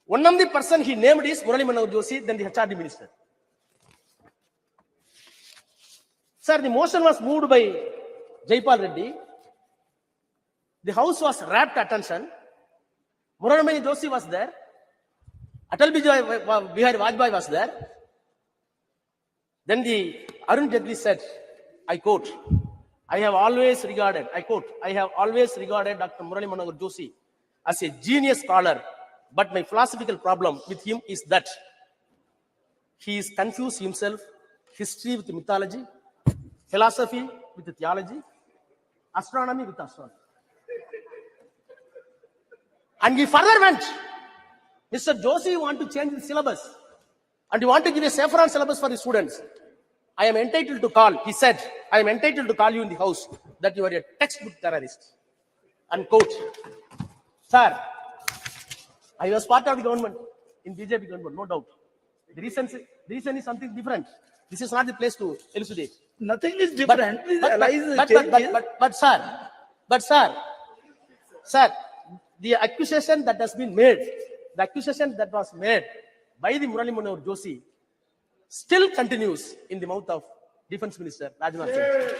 One of the person he named is Murali Manohar Joshi, then the HRD minister. Sir, the motion was moved by Jaipal Reddy. The house was rapt attention. Murali Manohar Joshi was there. Atal Bihari Vajpayee was there. Then the Arun Jaitley said, I quote, I have always regarded Dr. Murali Manohar Joshi as a genius scholar, but my philosophical problem with him is that he is confused himself, history with mythology, philosophy with theology, astronomy with astrology. And he further went, Mr. Joshi, you want to change the syllabus and you want to give a saffron syllabus for the students. I am entitled to call, he said, I am entitled to call you in the house that you are a textbook terrorist. Unquote. Sir, I was part of the government, in BJP government, no doubt. The reason is something different. This is not the place to elucidate. Nothing is different. But sir, the accusation that has been made, the accusation that was made by the Murali Manohar Joshi still continues in the mouth of Defense Minister Rajnath Singh.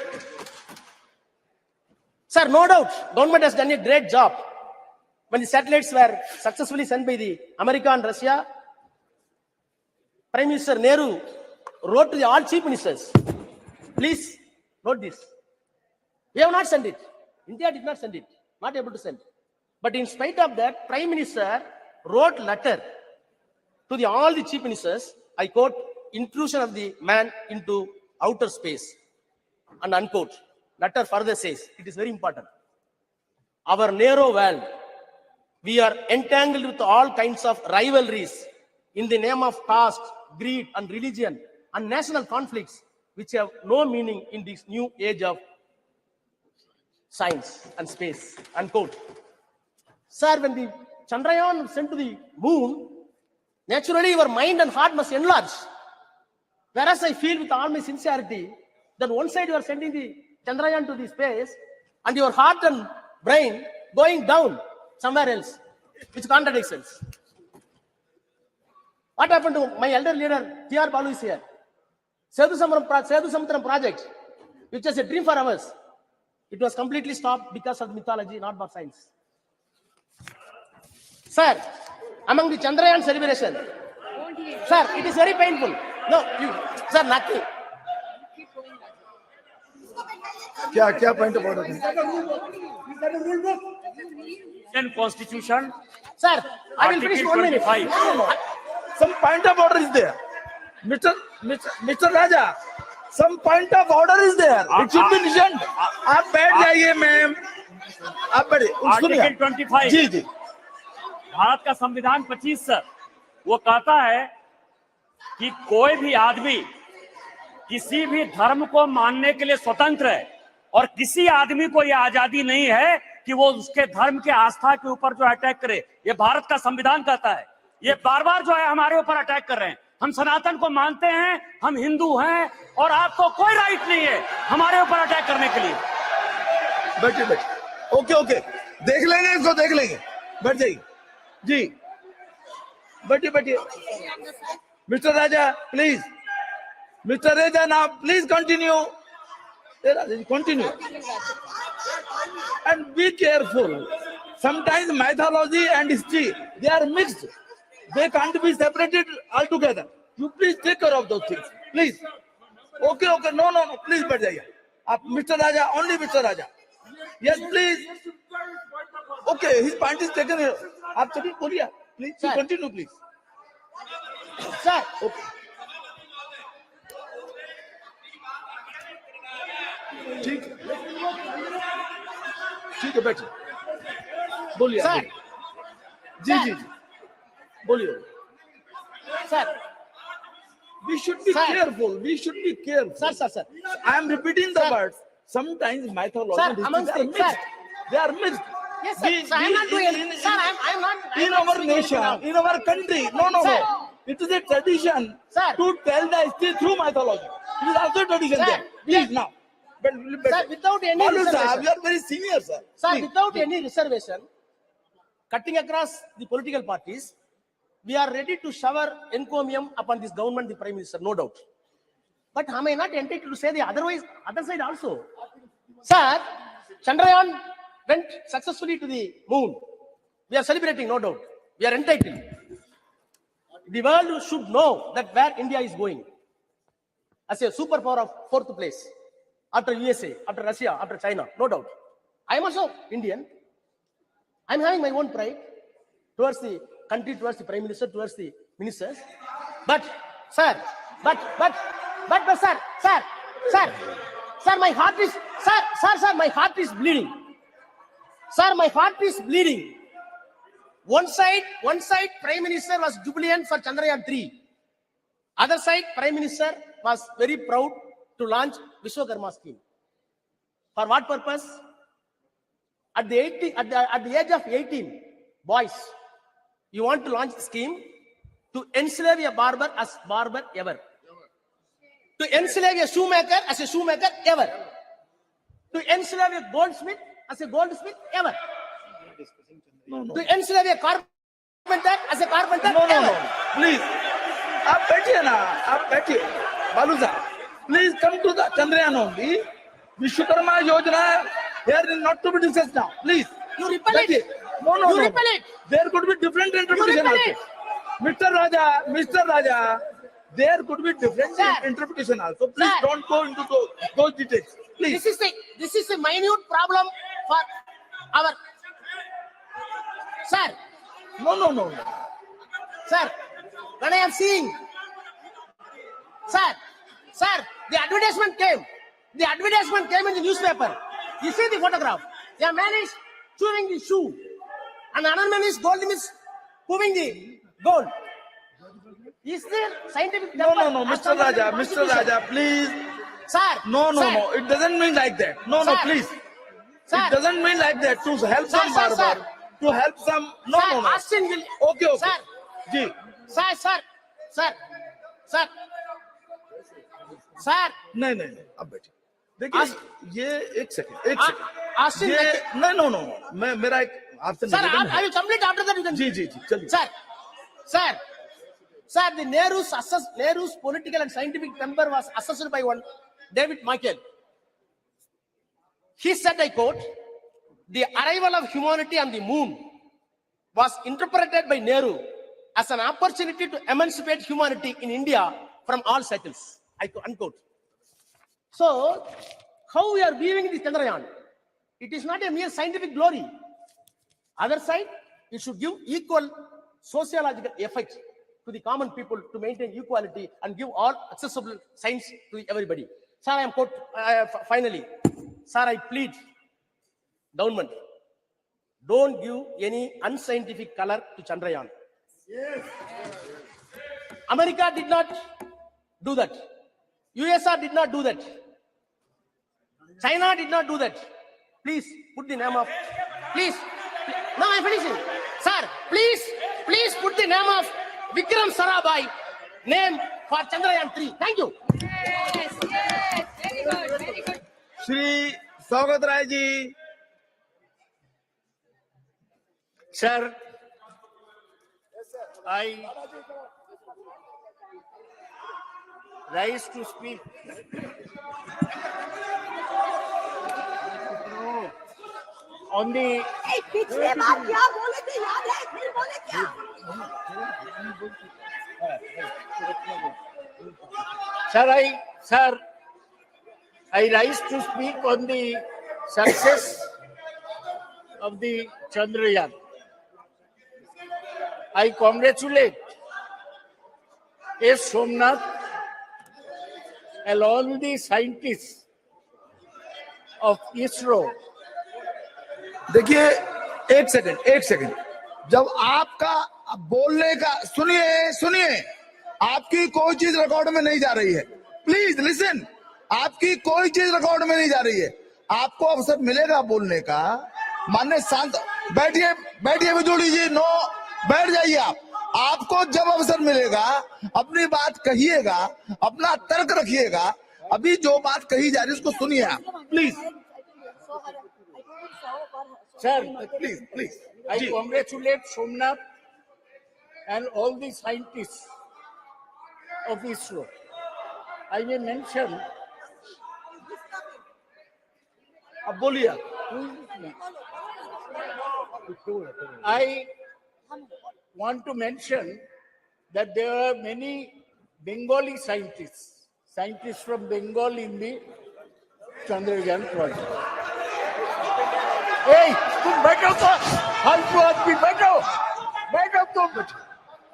Sir, no doubt, government has done a great job. When the satellites were successfully sent by the America and Russia, Prime Minister Nehru wrote to the all chief ministers, please note this. We have not sent it. India did not send it. Not able to send. But in spite of that, Prime Minister wrote letter to all the chief ministers, I quote, intrusion of the man into outer space, and unquote. Letter further says, it is very important. Our narrow world, we are entangled with all kinds of rivalries in the name of caste, greed, and religion, and national conflicts, which have no meaning in this new age of science and space, unquote. Sir, when the Chandrayaan sent to the moon, naturally your mind and heart must enlarge. Whereas I feel with all my sincerity that one side you are sending the Chandrayaan to the space and your heart and brain going down somewhere else, which contradicts sense. What happened to my elder leader, T.R. Balu is here. Sethu Samudram project, which is a dream for us. It was completely stopped because of mythology, not by science. Sir, among the Chandrayaan celebration. Sir, it is very painful. No, sir, nothing. क्या point of order? Indian Constitution, Sir, I will finish Article 1 minute. 25. No. Some point of order is there. Mr. Raja, some point of order is there. It should be listened. आप बैठ जाइए ma'am. आप बैठिए. Article 25 जी जी. भारत का संविधान 25 sir, वो कहता है कि कोई भी आदमी किसी भी धर्म को मानने के लिए स्वतंत्र है और किसी आदमी को यह आजादी नहीं है कि वो उसके धर्म के आस्था के ऊपर जो अटैक करे. ये भारत का संविधान कहता है. ये बार बार जो है हमारे ऊपर अटैक कर रहे हैं. हम सनातन को मानते हैं, हम हिंदू हैं और आपको कोई राइट नहीं है हमारे ऊपर अटैक करने के लिए. बैठिए. ओके. देख लेंगे इसको, देख लेंगे. बैठ जाइए. जी. बैठिए. Mr. Raja, please. Mr. Raja, now please continue. Continue. And be careful. Sometimes mythology and history, they are mixed. They can't be separated altogether. You please take care of those things. Please. Okay. No. Please, बैठ जाइए. Mr. Raja, only Mr. Raja. Yes, please. Okay, his point is taken here. आप सभी बोलिए. Please, continue, please. Sir, Okay. ठीक है बैठिए. बोलिए. Sir. जी. बोलिए. sir, We should be Sir. careful. We should be careful. sir. I am repeating the Sir. words. Sometimes mythology Sir, and history, amongst they are the- mixed. sir. They are mixed. Yes, sir. Sir, I am not doing anything. Sir, I am not. In our nation, in our country. No. Sir. It is a tradition Sir. to tell the history through mythology. It is also a tradition Sir. there. Please now. Sir, without any Balu sahab, reservation. you are very senior, sir. Sir, Please. without any reservation, cutting across the political parties, we are ready to shower encomium upon this government, the Prime Minister, no doubt. But am I not entitled to say the other side also? Sir, Chandrayaan went successfully to the moon. We are celebrating, no doubt. We are entitled. The world should know that where India is going as a superpower of fourth place after USA, after Russia, after China, no doubt. I am also Indian. I am having my own pride towards the country, towards the Prime Minister, towards the ministers. But, sir, my heart is, sir, my heart is bleeding. Sir, my heart is bleeding. One side, Prime Minister was jubilant for Chandrayaan-3. Other side, Prime Minister was very proud to launch Vishwakarma scheme. For what purpose? At the age of 18, boys, you want to launch a scheme to enslave a barber as barber ever. To enslave a shoemaker as a shoemaker ever. To enslave a goldsmith as a goldsmith ever. No. To enslave a carpenter as a carpenter No. ever. Please. आप बैठिए. बालू साहब, please come to the Chandrayaan only. Vishwakarma Yojana here is not to be discussed now. Please. You repel it. No. You repel it. There could be different interpretation repel also. it. Mr. Raja, there could be different Sir. interpretation also. Please Sir. don't go into those details. Please. This is a minute problem for our. Sir, No. sir, when I am seeing, sir, the advertisement came. The advertisement came in the newspaper. You see the photograph. The man is chewing the shoe, and another man is moving the gold. Is there scientific? No, Mr. Raja, please. Sir. No. Sir. It doesn't mean like that. No, Sir. please. Sir. It doesn't mean like that. To help Sir, some sir, barber. sir. To help some. No. Austin will. Okay. Sir. Ji. Sir. नहीं. अब बैठिए. देखिए ये एक second. Austin. No. मैं मेरा एक आपसे Sir, निवेदन है. I will complete after that. You can. जी. चलिए. Sir, the Nehru's political and scientific temper was assessed by one David Michael. He said, I quote, "The arrival of humanity on the moon was interpreted by Nehru as an opportunity to emancipate humanity in India from all shackles. Unquote. So, how we are viewing this Chandrayaan? It is not a mere scientific glory. Other side, it should give equal sociological effect to the common people to maintain equality and give all accessible science to everybody. Sir, finally, sir, I plead, government, don't give any unscientific color to Chandrayaan. Yes. America did not do that. USR did not do that. China did not do that. Please put the name of, please. Now I'm finishing. Sir, please put the name of Vikram Sarabhai name for Chandrayaan-3. Thank you. Yes, very good, very good. Shri Saugat Rai ji. Sir, I rise to speak on the Sir, I rise to speak on the success of the Chandrayaan. I congratulate S. Somnath and all the scientists of ISRO. देखिए एक second जब आपका बोलने का सुनिए आपकी कोई चीज रिकॉर्ड में नहीं जा रही है. Please listen. आपकी कोई चीज रिकॉर्ड में नहीं जा रही है. आपको अवसर मिलेगा बोलने का. माननीय शांत बैठिए बिजोड़ी जी. नो, बैठ जाइए आप. आपको जब अवसर मिलेगा अपनी बात कहिएगा, अपना तर्क रखिएगा. अभी जो बात कही जा रही है उसको सुनिए आप please. Sir, please. I congratulate Somnath and all the scientists of ISRO. I may mention. अब बोलिए. I want to mention that there are many Bengali scientists from Bengal in the Chandrayaan project. Hey, तुम बैठो तो, फालतू आदमी बैठो तुम.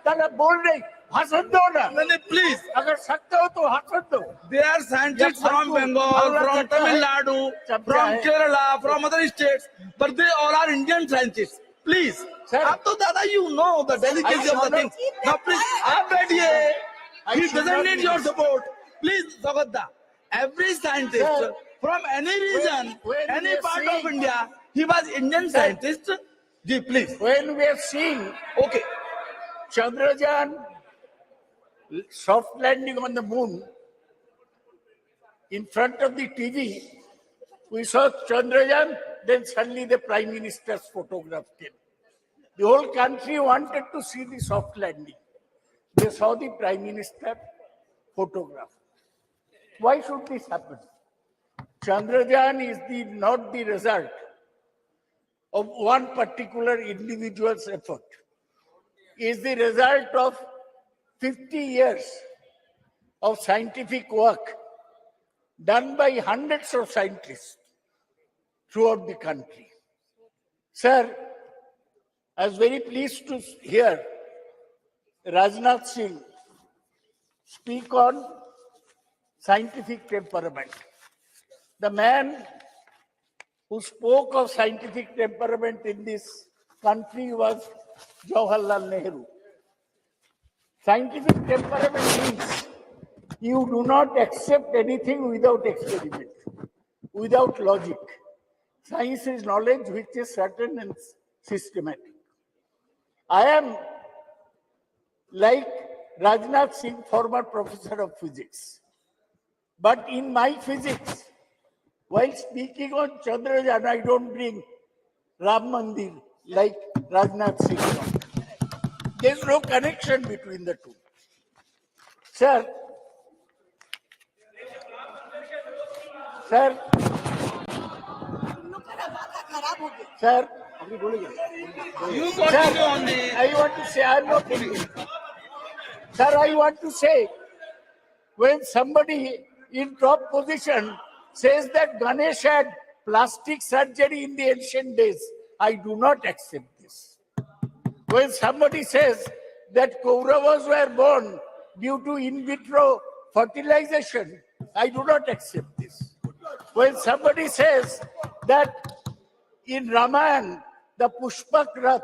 ताला बोल नहीं, भाषण दो ना. नहीं प्लीज. अगर सकते हो तो भाषण दो. They are scientists from Bengal, from Tamil Nadu, from Kerala, from other states, but they all are Indian scientists. Please. Up to Dada, you know the delicacy of the thing. Now please, आप बैठिए. He doesn't need your support. Please, Sagadda. Every scientist from any region, any part of India, he was Indian scientist. Ji, please. When we are seeing Okay. Chandrayaan soft landing on the moon, in front of the TV, we saw Chandrayaan, then suddenly the Prime Minister's photograph came. The whole country wanted to see the soft landing. They saw the Prime Minister photograph. Why should this happen? Chandrayaan is not the result of one particular individual's effort. It is the result of 50 years of scientific work done by hundreds of scientists throughout the country. Sir, I was very pleased to hear Rajnath Singh speak on scientific temperament. The man who spoke of scientific temperament in this country was Jawaharlal Nehru. Scientific temperament means you do not accept anything without experiment, without logic. Science is knowledge which is certain and systematic. I am like Rajnath Singh, former professor of physics. But in my physics, while speaking on Chandrayaan, I don't bring Ram Mandir like Rajnath Singh. There's no connection between the two. Sir, You continue on the. I want to say, I'm not thinking. Sir, I want to say, when somebody in top position says that Ganesh had plastic surgery in the ancient days, I do not accept this. When somebody says that Kauravas were born due to in vitro fertilization, I do not accept this. When somebody says that in Ramayana, the Pushpak Rath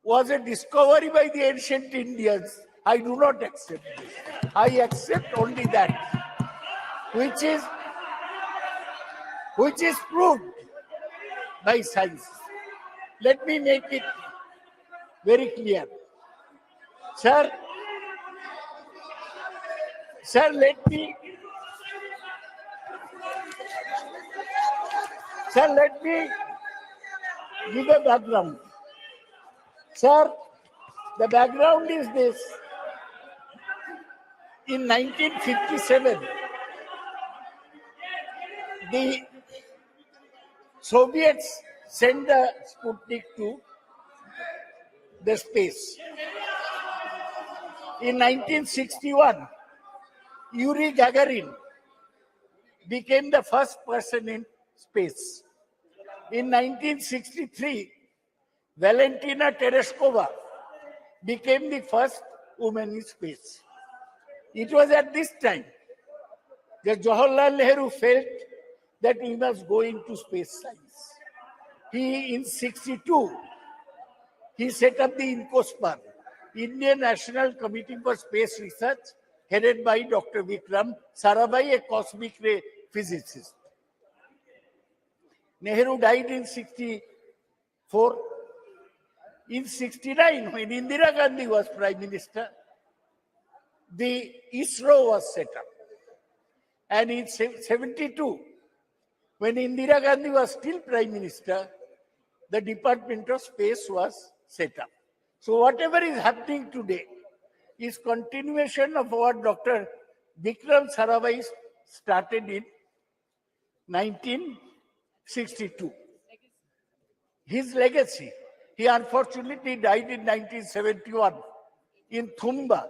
was a discovery by the ancient Indians, I do not accept this. I accept only that which is proved by science. Let me make it very clear. Sir, let me give a background. Sir, the background is this. In 1957, the Soviets sent the Sputnik to the space. In 1961, Yuri Gagarin became the first person in space. In 1963, Valentina Tereshkova became the first woman in space. It was at this time that Jawaharlal Nehru felt that we must go into space science. In 1962, he set up the INCOSPAR, Indian National Committee for Space Research, headed by Dr. Vikram Sarabhai, a cosmic ray physicist. Nehru died in 1964. In 1969, when Indira Gandhi was Prime Minister, the ISRO was set up. And in 1972, when Indira Gandhi was still Prime Minister, the Department of Space was set up. So whatever is happening today is continuation of what Dr. Vikram Sarabhai started in 1962. His legacy. He unfortunately died in 1971 in Thumba,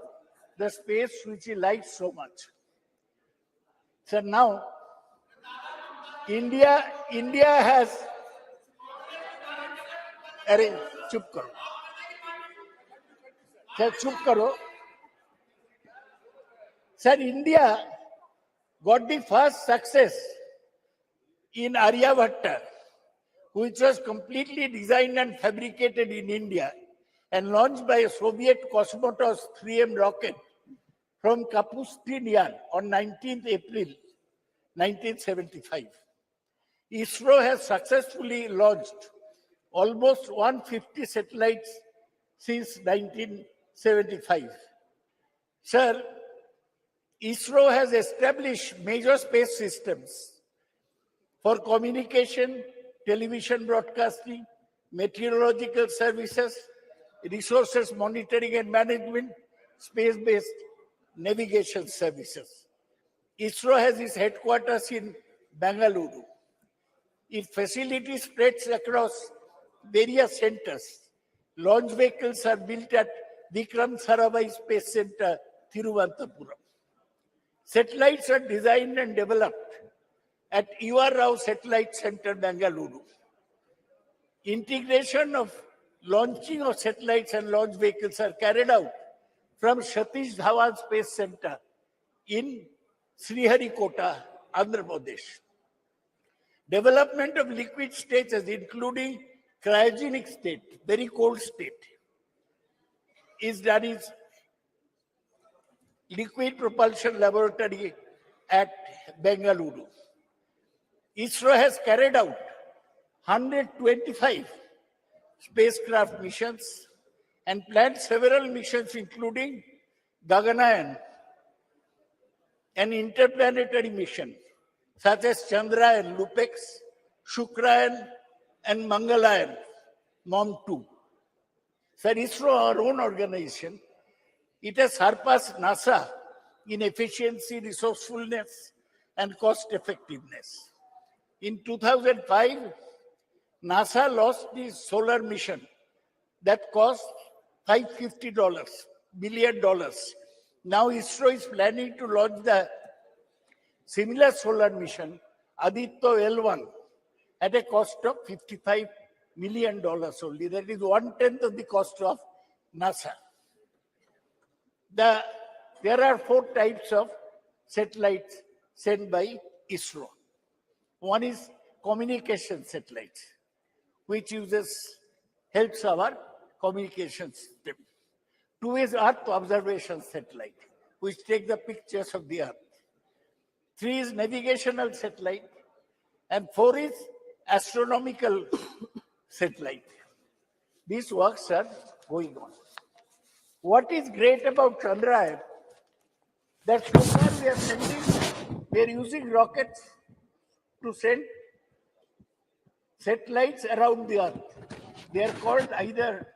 the space which he liked so much. So now, India has. Arey, chup karo. Sir, chup karo. Sir, India got the first success in Aryabhatta, which was completely designed and fabricated in India and launched by a Soviet Cosmotos 3M rocket from Kapustin on 19th April 1975. ISRO has successfully launched almost 150 satellites since 1975. Sir, ISRO has established major space systems for communication, television broadcasting, meteorological services, resources monitoring and management, space-based navigation services. ISRO has its headquarters in Bengaluru. Its facility spreads across various centers. Launch vehicles are built at Vikram Sarabhai Space Center, Thiruvananthapuram. Satellites are designed and developed at U.R. Rao Satellite Center, Bengaluru. Integration of launching of satellites and launch vehicles are carried out from Satish Dhawan Space Center in Sriharikota, Andhra Pradesh. Development of liquid stages, including cryogenic state, very cold state, is done in Liquid Propulsion Laboratory at Bengaluru. ISRO has carried out 125 spacecraft missions and planned several missions, including Gaganayan, an interplanetary mission, such as Chandrayaan, Lupex, Shukrayan, and Mangalayan, MOM-2. Sir, ISRO, our own organization, it has surpassed NASA in efficiency, resourcefulness, and cost effectiveness. In 2005, NASA lost the solar mission that cost $550 billion. Now ISRO is planning to launch the similar solar mission, Aditya L1, at a cost of $55 million only. That is 1/10 of the cost of NASA. There are 4 types of satellites sent by ISRO. One is communication satellites, which helps our communication system. 2 is Earth observation satellite, which take the pictures of the Earth. 3 is navigational satellite, and 4 is astronomical satellite. These works are going on. What is great about Chandrayaan, that so far we are using rockets to send satellites around the Earth. They are called either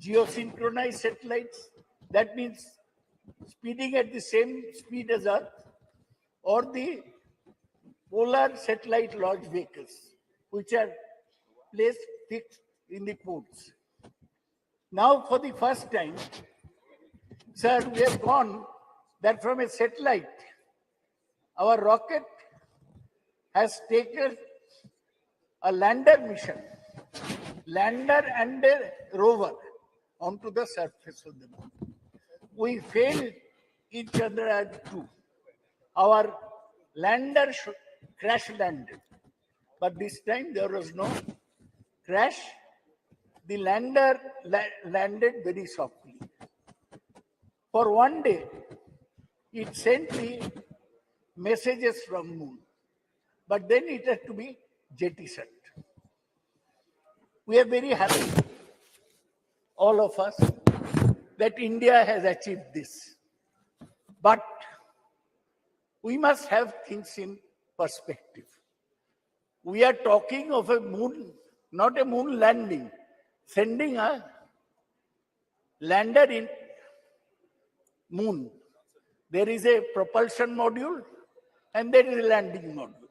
geosynchronized satellites, that means speeding at the same speed as Earth, or the polar satellite launch vehicles, which are fixed in the poles. Now, for the first time, sir, we have gone that from a satellite, our rocket has taken a lander mission, lander and a rover onto the surface of the moon. We failed in Chandrayaan-2. Our lander crash landed, but this time there was no crash. The lander landed very softly. For one day, it sent the messages from moon, but then it had to be jettisoned. We are very happy, all of us, that India has achieved this. But we must have things in perspective. We are talking of a moon, not a moon landing, sending a lander in moon. There is a propulsion module and there is a landing module.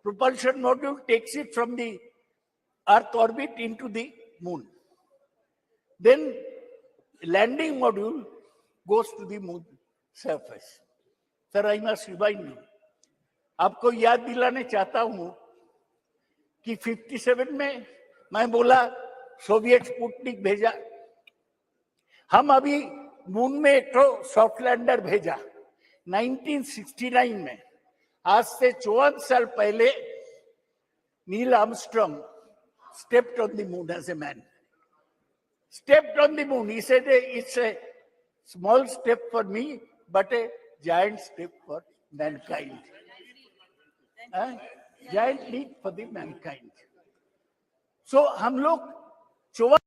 Propulsion module takes it from the Earth orbit into the moon. Then landing module goes to the moon surface. Sir, I must remind you, आपको याद दिलाने चाहता हूं कि 57 में मैं बोला Soviet Sputnik भेजा, हम अभी मून में एक सॉफ्ट लैंडर भेजा 1969 में. आज से 54 साल पहले Neil Armstrong stepped on the moon as a man. Stepped on the moon. He said, it's a small step for me, but a giant step for mankind. Giant leap for the mankind. So, हम लोग 54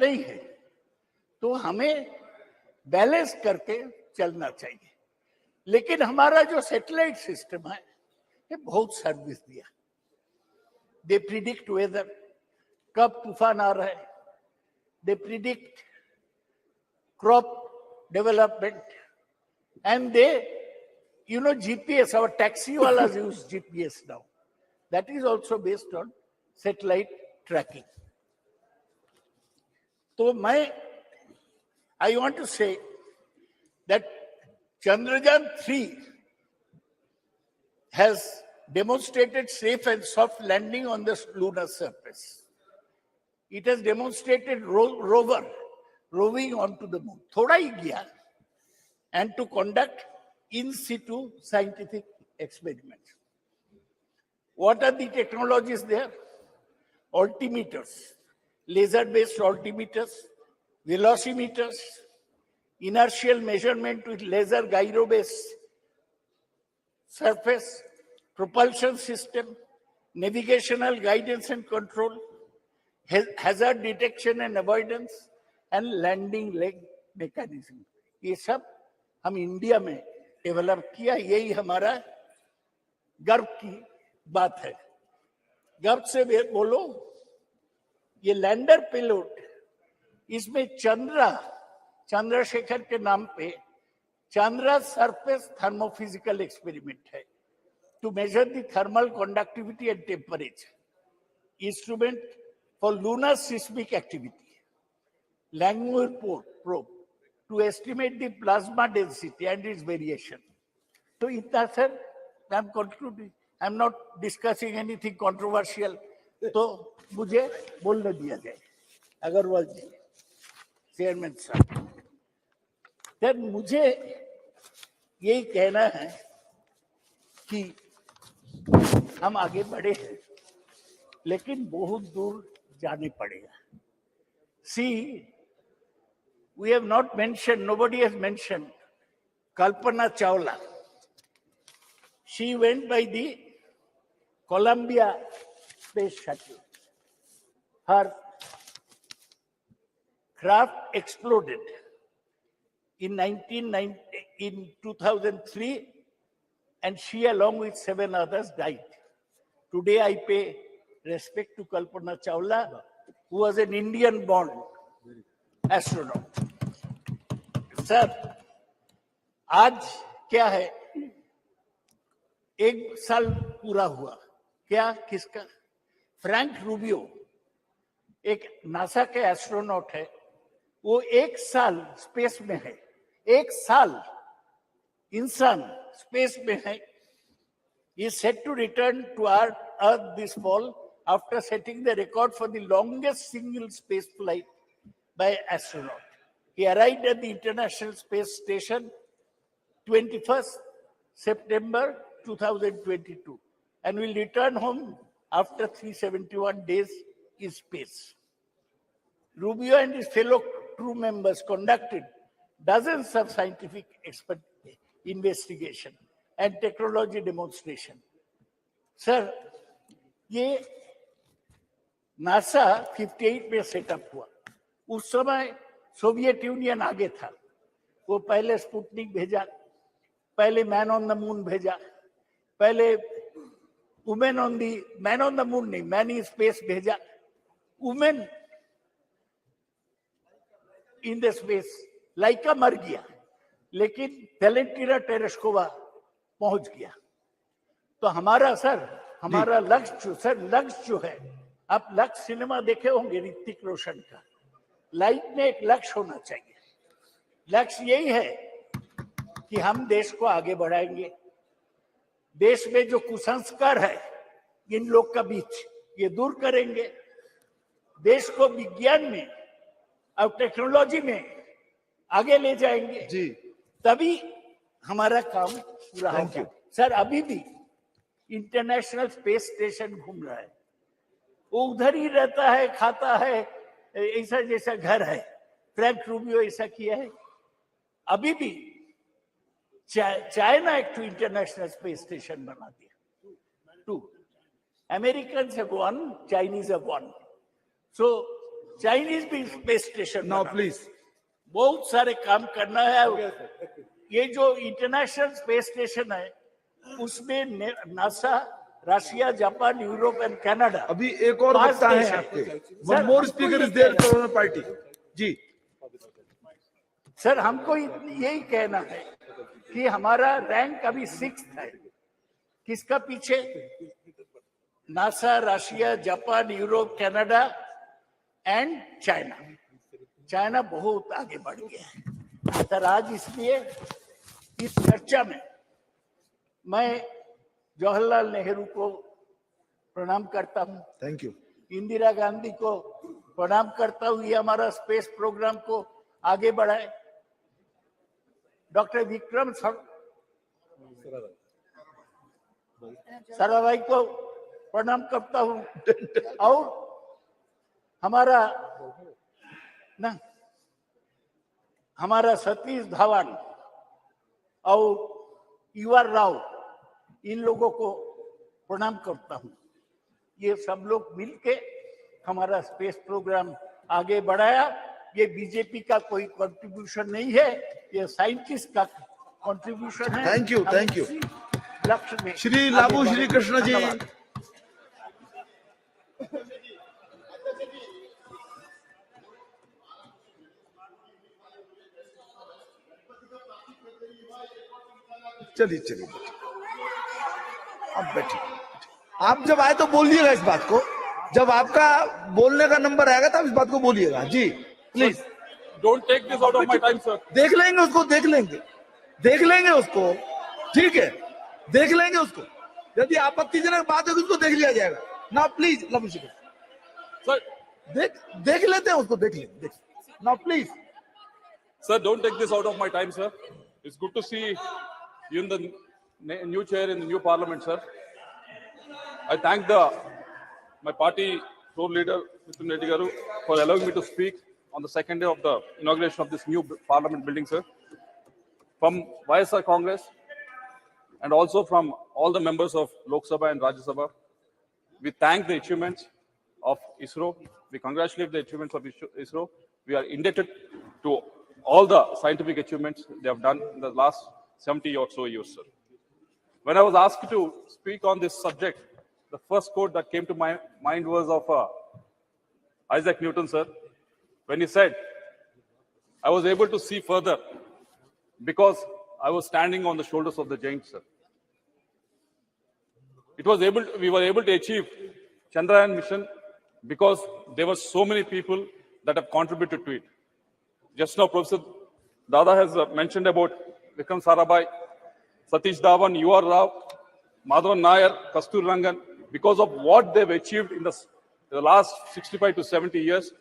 नहीं है, तो हमें balance करके चलना चाहिए. लेकिन हमारा जो सैटेलाइट सिस्टम है, ये बहुत सर्विस दिया. दे प्रिडिक्ट वेदर, कब तूफान आ रहा है, they predict crop development, and they GPS, our taxi walas use GPS now. That is also based on satellite tracking. So I want to say that Chandrayaan-3 has demonstrated safe and soft landing on the lunar surface. It has demonstrated rover roving onto the moon. Thoda hi gaya, and to conduct in situ scientific experiments. What are the technologies there? Altimeters, laser-based altimeters, velocimeters, inertial measurement with laser gyro-based surface, propulsion system, navigational guidance and control, hazard detection and avoidance, and landing leg mechanism. ये सब हम India में develop किया. यही हमारा गर्व की बात है। गप से बोलो, ये लैंडर पेलोड, इसमें चंद्रशेखर के नाम पे चंद्रा सरफेस थर्मोफिजिकल एक्सपेरिमेंट है to measure the thermal conductivity and temperature, instrument for lunar seismic activity, Langmuir probe to estimate the plasma density and its variation. तो इतना sir, I am concluding, I am not discussing anything controversial, तो मुझे बोलने दिया जाए। Agarwal ji, chairman साहब, sir मुझे यही कहना है कि हम आगे बढ़े हैं, लेकिन बहुत दूर जाने पड़ेगा। सी, we have not mentioned, nobody has mentioned Kalpana Chawla. She went by the Columbia space shuttle. Her craft exploded in 2003, and she, along with 7 others, died. Today, I pay respect to Kalpana Chawla, who was an Indian-born astronaut. Sir, आज क्या है, 1 साल पूरा हुआ क्या, किसका? Frank Rubio एक NASA के एस्ट्रोनॉट है, वो 1 साल स्पेस में है, 1 साल इंसान स्पेस में है. He is set to return to Earth this fall after setting the record for the longest single space flight by astronaut. He arrived at the International Space Station 21st September 2022 and will return home after 371 days in space. Rubio and his fellow crew members conducted dozens of scientific investigation and technology demonstration. Sir, ये NASA 58 में setup हुआ. उस समय Soviet union आगे था. वो पहले Sputnik भेजा, पहले मैन ऑन द मून भेजा, पहले women on the, man on the moon नहीं, मैन इन स्पेस भेजा, वुमेन इन द स्पेस. लाइका मर गया, लेकिन वेलेंटिना टेरेस्कोवा पहुंच गया. तो हमारा सर, हमारा लक्ष्य जो है, आप लक्ष्य सिनेमा देखे होंगे ऋतिक रोशन का. लाइफ में एक लक्ष्य होना चाहिए. लक्ष्य यही है कि हम देश को आगे बढ़ाएंगे. देश में जो कुसंस्कार है इन लोग का बीच, ये दूर करेंगे. देश को विज्ञान में और टेक्नोलॉजी में आगे ले जाएंगे जी, तभी हमारा काम पूरा होगा. सर, अभी भी इंटरनेशनल स्पेस स्टेशन घूम रहा है, वो उधर ही रहता है, खाता है, ऐसा जैसा घर है. फ्रैंक रूबियो ऐसा किया है. अभी भी चाइना एक इंटरनेशनल स्पेस स्टेशन बना दिया. 2 American have 1, Chinese have 1. So Chinese भी स्पेस स्टेशन. नाउ प्लीज, बहुत सारे काम करना है. ये जो इंटरनेशनल स्पेस स्टेशन है, उसमें NASA, Russia, Japan, Europe and Canada. अभी एक और वक्ता है आपके. One more speaker is there from the party जी. सर, हमको यही कहना है कि हमारा रैंक अभी 6th है. किसका पीछे? NASA, Russia, Japan, Europe, Canada and China. China बहुत आगे बढ़ गया है. सर, आज इसलिए इस चर्चा में मैं जवाहरलाल नेहरू को प्रणाम करता हूं. Thank you. इंदिरा गांधी को प्रणाम करता हूं, ये हमारा स्पेस प्रोग्राम को आगे बढ़ाए. डॉक्टर विक्रम साराभाई को प्रणाम करता हूं. और हमारा सतीश धवन और युवा राव, इन लोगों को प्रणाम करता हूं. ये सब लोग मिलके हमारा स्पेस प्रोग्राम आगे बढ़ाया. ये बीजेपी का कोई कंट्रीब्यूशन नहीं है, ये साइंटिस्ट का कंट्रीब्यूशन है. Thank you. लक्ष्मी श्री लाबू श्री कृष्ण जी। चलिए चलिए अब बैठिए। आप जब आए तो बोलिएगा इस बात को, जब आपका बोलने का नंबर आएगा तब इस बात को बोलिएगा जी, please. Don't take this out of my time, sir. देख लेंगे उसको, देख लेंगे उसको, ठीक है, देख लेंगे उसको। यदि आपत्तिजनक बात होगी उसको देख लिया जाएगा ना, प्लीज। Sir, देख लेते हैं उसको, देख लेंगे ना, please. sir, don't take this out of my time, sir. It's good to see you in the new chair in the new parliament, sir. I thank my party floor leader, Mr. Reddy Garu, for allowing me to speak on the second day of the inauguration of this new parliament building, sir. From ISRO Congress and also from all the members of Lok Sabha and Rajya Sabha, we thank the achievements of ISRO. We congratulate the achievements of ISRO. We are indebted to all the scientific achievements they have done in the last 70 or so years, sir. When I was asked to speak on this subject, the first quote that came to my mind was of Isaac Newton, sir, when he said, "I was able to see further because I was standing on the shoulders of the giants, sir." We were able to achieve Chandrayaan mission because there were so many people that have contributed to it. Just now, Professor Dada has mentioned about Vikram Sarabhai, Satish Dhawan, U.R. Rao, Madhavan Nair, Kastur Rangan. Because of what they've achieved in the last 65 to 70 years,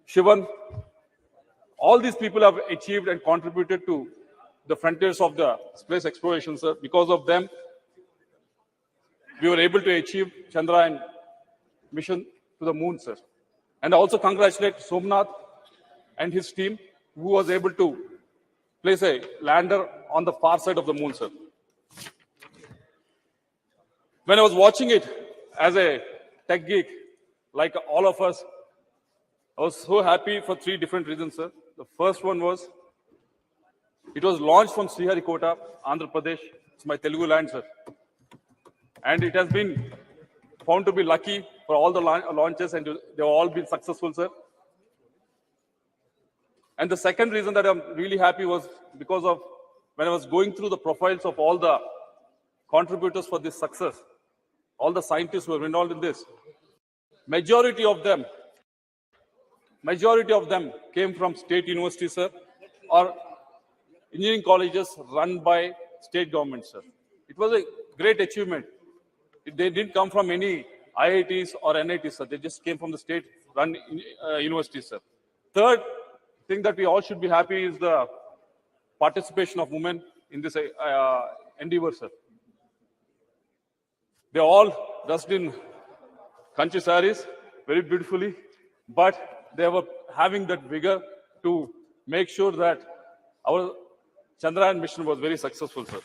Shivan, all these people have achieved and contributed to the frontiers of the space exploration, sir. Because of them, we were able to achieve Chandrayaan mission to the moon, sir. And I also congratulate Somnath and his team, who was able to place a lander on the far side of the moon, sir. When I was watching it as a tech geek, like all of us, I was so happy for three different reasons, sir. The first one was, it was launched from Sriharikota, Andhra Pradesh. It's my Telugu land, sir. And it has been found to be lucky for all the launches, and they've all been successful, sir. And the second reason that I'm really happy was because of when I was going through the profiles of all the contributors for this success, all the scientists who were involved in this, majority of them came from state universities, sir, or engineering colleges run by state governments, sir. It was a great achievement. They didn't come from any IITs or NITs, sir. They just came from the state-run universities, sir. Third thing that we all should be happy is the participation of women in this endeavor, sir. They all dressed in country sarees very beautifully, but they were having that vigor to make sure that our Chandrayaan mission was very successful, sir.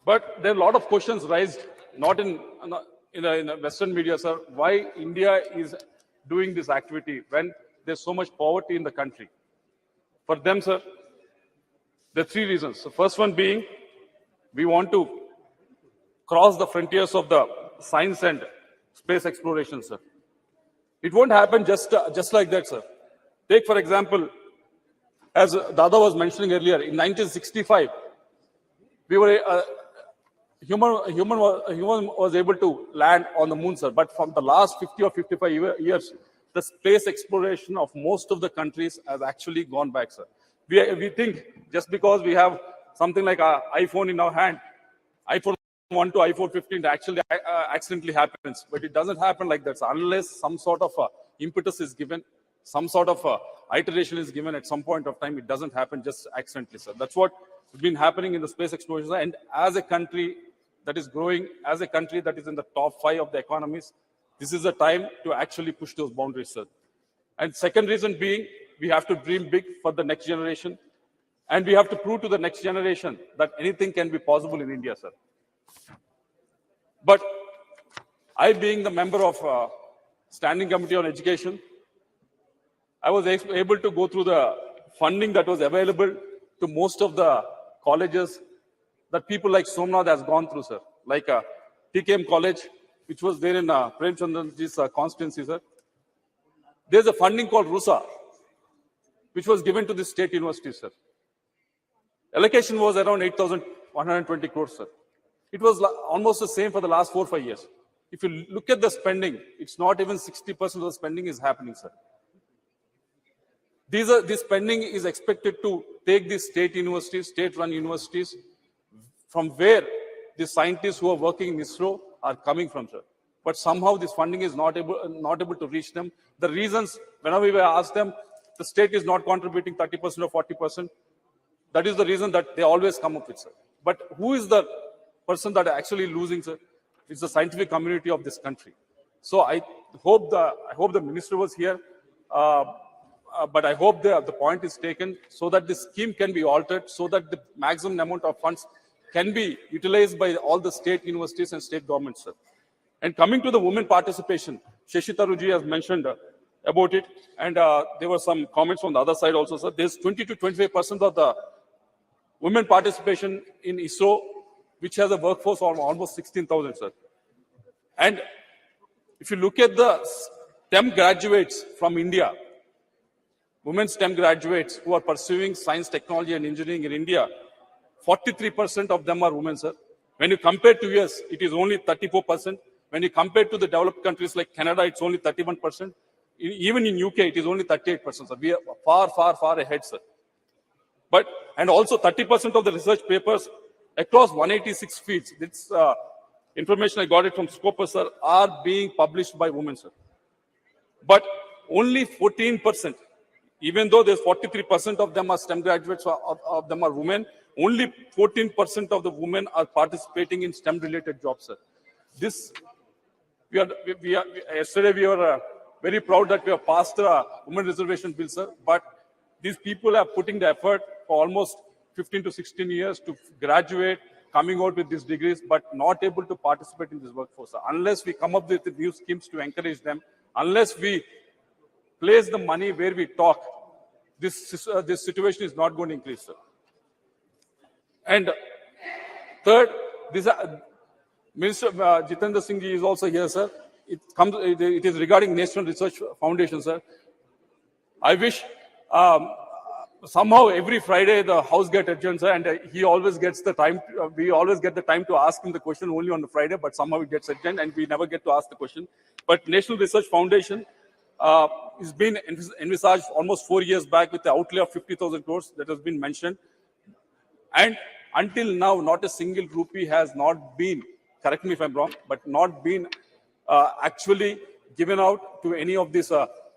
But there are a lot of questions raised, not in the Western media, sir, why India is doing this activity when there's so much poverty in the country. For them, sir, there are three reasons. The first one being, we want to cross the frontiers of the science and space exploration, sir. It won't happen just like that, sir. Take, for example, as Dada was mentioning earlier, in 1965, we were human was able to land on the moon, sir. But from the last 50 or 55 years, the space exploration of most of the countries has actually gone back, sir. We think just because we have something like an iPhone in our hand, iPhone 1 to iPhone 15 actually accidentally happens, but it doesn't happen like that, sir. Unless some sort of impetus is given, some sort of iteration is given at some point of time, it doesn't happen just accidentally, sir. That's what has been happening in the space exploration. And as a country that is growing, as a country that is in the top 5 of the economies, this is a time to actually push those boundaries, sir. And second reason being, we have to dream big for the next generation. And we have to prove to the next generation that anything can be possible in India, sir. But I, being the member of Standing Committee on Education, I was able to go through the funding that was available to most of the colleges that people like Somnath has gone through, sir. Like TKM College, which was there in Prem Chandra's constituency, sir. There's a funding called RUSA, which was given to the state university, sir. Allocation was around 8,120 crores, sir. It was almost the same for the last 4 or 5 years. If you look at the spending, it's not even 60% of the spending is happening, sir. This spending is expected to take these state universities, state-run universities, from where the scientists who are working in ISRO are coming from, sir. But somehow this funding is not able to reach them. The reasons, whenever we ask them, the state is not contributing 30% or 40%. That is the reason that they always come up with, sir. But who is the person that are actually losing, sir? It's the scientific community of this country. So I hope the minister was here, but I hope the point is taken so that this scheme can be altered, so that the maximum amount of funds can be utilized by all the state universities and state governments, sir. And coming to the women participation, Shashi Tharuji has mentioned about it, and there were some comments on the other side also, sir. There's 20 to 25% of the women participation in ISRO, which has a workforce of almost 16,000, sir. And if you look at the STEM graduates from India, women STEM graduates who are pursuing science, technology, and engineering in India, 43% of them are women, sir. When you compare to US, it is only 34%. When you compare to the developed countries like Canada, it's only 31%. Even in UK, it is only 38%, sir. We are far, far, far ahead, sir. And also 30% of the research papers across 186 fields, this information I got it from Scopus, sir, are being published by women, sir. But only 14%, even though there's 43% of them are STEM graduates, of them are women, only 14% of the women are participating in STEM-related jobs, sir. Yesterday we were very proud that we have passed the women reservation bill, sir, but these people are putting the effort for almost 15 to 16 years to graduate, coming out with these degrees, but not able to participate in this workforce, sir. Unless we come up with new schemes to encourage them, unless we place the money where we talk, this situation is not going to increase, sir. And third, Minister Jitendra Singh ji is also here, sir. It is regarding National Research Foundation, sir. I wish somehow every Friday the House gets adjourned, sir, and he always gets the time. We always get the time to ask him the question only on the Friday, but somehow it gets adjourned and we never get to ask the question. But National Research Foundation has been envisaged almost 4 years back with the outlay of 50,000 crores that has been mentioned. And until now, not a single rupee has not been, correct me if I'm wrong, but not been actually given out to any of these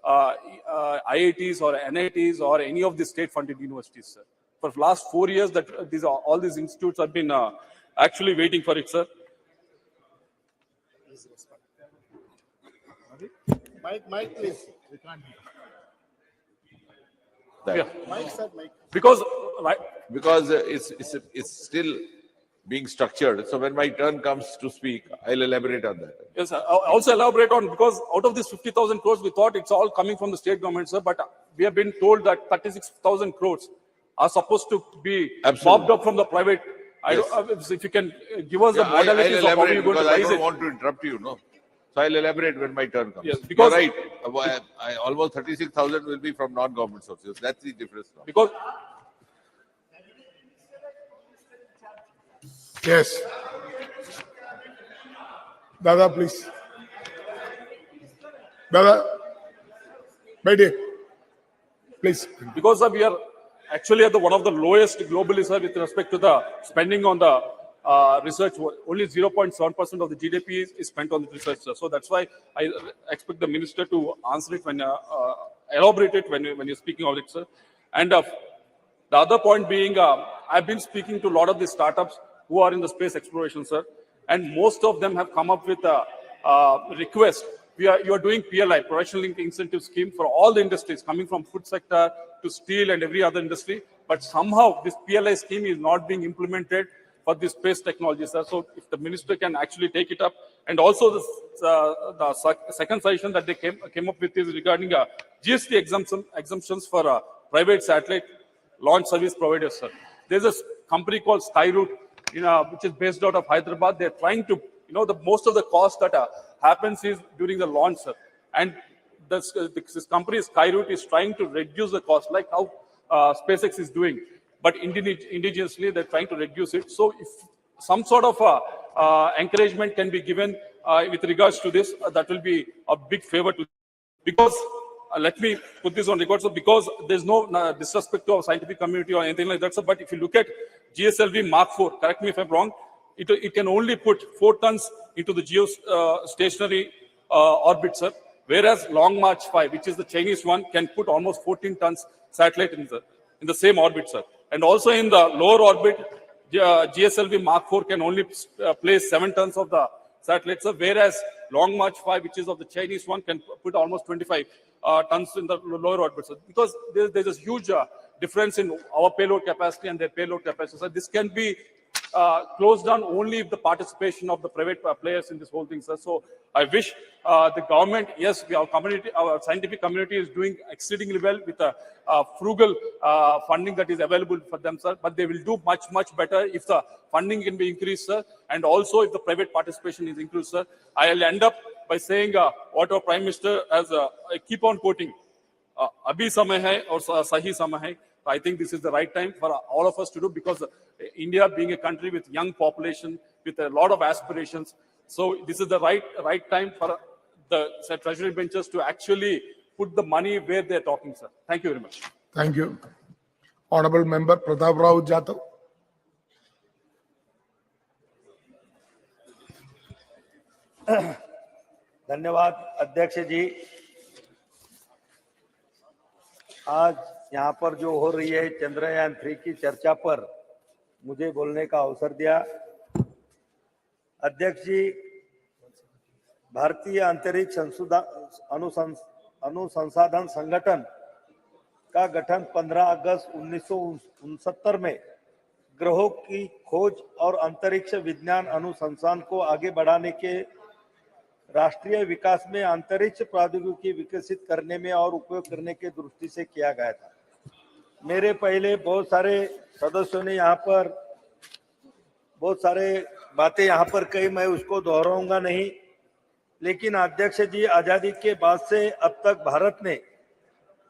IITs or NITs or any of the state-funded universities, sir. For the last 4 years, that all these institutes have been actually waiting for it, sir. Mike, please. Yeah. Mike, sir, Mike. Because it's still being structured. So when my turn comes to speak, I'll elaborate on that. Yes, sir. I'll also elaborate on, because out of this 50,000 crores, we thought it's all coming from the state government, sir. But we have been told that 36,000 crores are supposed to be mopped up from the private. Yes. If you can give us the modalities of how you're going to raise it. I don't want to interrupt you, no. So I'll elaborate when my turn comes. Yes, because you're right. Almost 36,000 will be from non-government sources. That's the difference now. Because Yes. Dada, please. Dada, Bede, please. Because we are actually at one of the lowest globally, sir, with respect to the spending on the research. Only 0.7% of the GDP is spent on the research, sir. So that's why I expect the minister to answer it when elaborate it when you're speaking of it, sir. And the other point being, I've been speaking to a lot of the startups who are in the space exploration, sir, and most of them have come up with a request. You are doing PLI, Professional Linked Incentive Scheme, for all the industries, coming from food sector to steel and every other industry. But somehow this PLI scheme is not being implemented for the space technology, sir. So if the minister can actually take it up. And also the second suggestion that they came up with is regarding GST exemptions for private satellite launch service providers, sir. There's a company called Skyroot, which is based out of Hyderabad. They're trying to, most of the cost that happens is during the launch, sir. And this company, Skyroot, is trying to reduce the cost, like how SpaceX is doing. But indigenously, they're trying to reduce it. So if some sort of encouragement can be given with regards to this, that will be a big favor to, because let me put this on record. So because there's no disrespect to our scientific community or anything like that, sir, but if you look at GSLV Mark IV, correct me if I'm wrong, it can only put 4 tons into the geostationary orbit, sir, whereas Long March 5, which is the Chinese one, can put almost 14 tons satellite in the same orbit, sir. And also in the lower orbit, GSLV Mark IV can only place 7 tons of the satellites, whereas Long March 5, which is of the Chinese one, can put almost 25 tons in the lower orbit. So because there's a huge difference in our payload capacity and their payload capacity. So this can be closed down only if the participation of the private players in this whole thing, sir. So I wish the government, yes, our scientific community is doing exceedingly well with a frugal funding that is available for them, sir. But they will do much, much better if the funding can be increased, sir, and also if the private participation is increased, sir. I'll end up by saying what our Prime Minister has, I keep on quoting, abhi samay hai aur sahi samay hai. I think this is the right time for all of us to do, because India being a country with young population, with a lot of aspirations, so this is the right time for the treasury benches to actually put the money where they're talking, sir. Thank you very much. Thank you. Honorable Member Pratap Rao Jadhav. धन्यवाद अध्यक्ष जी। आज यहाँ पर जो हो रही है चंद्रयान 3 की चर्चा पर मुझे बोलने का अवसर दिया। अध्यक्ष जी, भारतीय अंतरिक्ष अनुसंधान संगठन का गठन 15 अगस्त 1969 में ग्रहों की खोज और अंतरिक्ष विज्ञान अनुसंधान को आगे बढ़ाने के राष्ट्रीय विकास में अंतरिक्ष प्रौद्योगिकी विकसित करने में और उपयोग करने के दृष्टि से किया गया था। मेरे पहले बहुत सारे सदस्यों ने यहाँ पर बहुत सारे बातें यहाँ पर कही, मैं उसको दोहराऊंगा नहीं। लेकिन अध्यक्ष जी, आजादी के बाद से अब तक भारत ने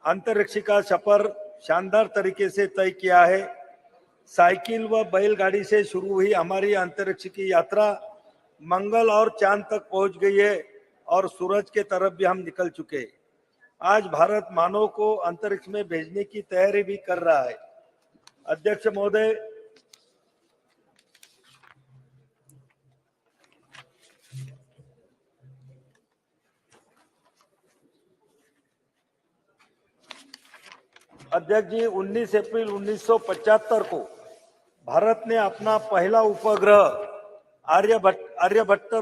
अंतरिक्ष का सफर शानदार तरीके से तय किया है। साइकिल व बैलगाड़ी से शुरू हुई हमारी अंतरिक्ष की यात्रा मंगल और चांद तक पहुंच गई है और सूरज के तरफ भी हम निकल चुके हैं। आज भारत मानव को अंतरिक्ष में भेजने की तैयारी भी कर रहा है। अध्यक्ष महोदय, अध्यक्ष जी, 19 अप्रैल 1975 को भारत ने अपना पहला उपग्रह आर्यभट्ट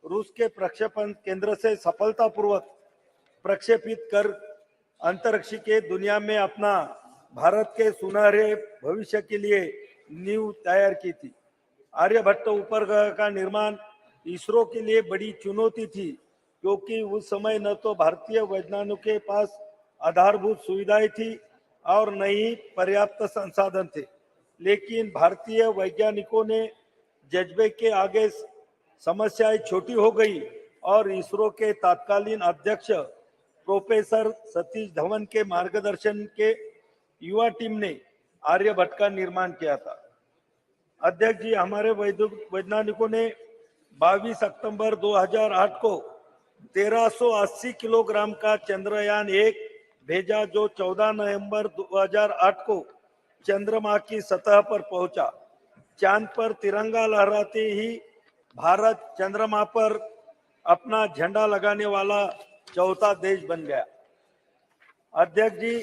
रूस के प्रक्षेपण केंद्र से सफलतापूर्वक प्रक्षेपित कर अंतरिक्ष के दुनिया में अपना भारत के सुनहरे भविष्य के लिए नींव तैयार की थी। आर्यभट्ट उपग्रह का निर्माण इसरो के लिए बड़ी चुनौती थी, क्योंकि उस समय न तो भारतीय वैज्ञानिकों के पास आधारभूत सुविधाएं थी और न ही पर्याप्त संसाधन थे। लेकिन भारतीय वैज्ञानिकों ने जज्बे के आगे समस्याएं छोटी हो गई और इसरो के तत्कालीन अध्यक्ष प्रोफेसर सतीश धवन के मार्गदर्शन के युवा टीम ने आर्यभट्ट का निर्माण किया था। अध्यक्ष जी, हमारे वैज्ञानिकों ने 22 सितंबर 2008 को 1380 किलोग्राम का चंद्रयान-1 भेजा, जो 14 नवंबर 2008 को चंद्रमा की सतह पर पहुंचा। चांद पर तिरंगा लहराते ही भारत चंद्रमा पर अपना झंडा लगाने वाला चौथा देश बन गया। अध्यक्ष जी,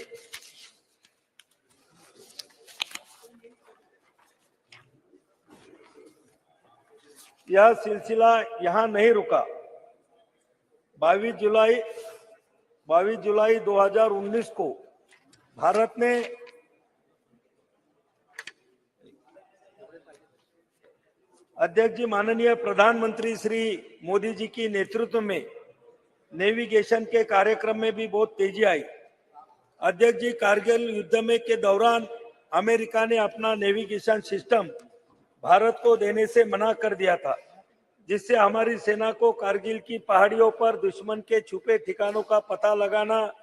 यह सिलसिला यहाँ नहीं रुका। 22 जुलाई 2019 को भारत ने अध्यक्ष जी, माननीय प्रधानमंत्री श्री मोदी जी की नेतृत्व में नेविगेशन के कार्यक्रम में भी बहुत तेजी आई। अध्यक्ष जी, कारगिल युद्ध में के दौरान अमेरिका ने अपना नेविगेशन सिस्टम भारत को देने से मना कर दिया था, जिससे हमारी सेना को कारगिल की पहाड़ियों पर दुश्मन के छुपे ठिकानों का पता लगाना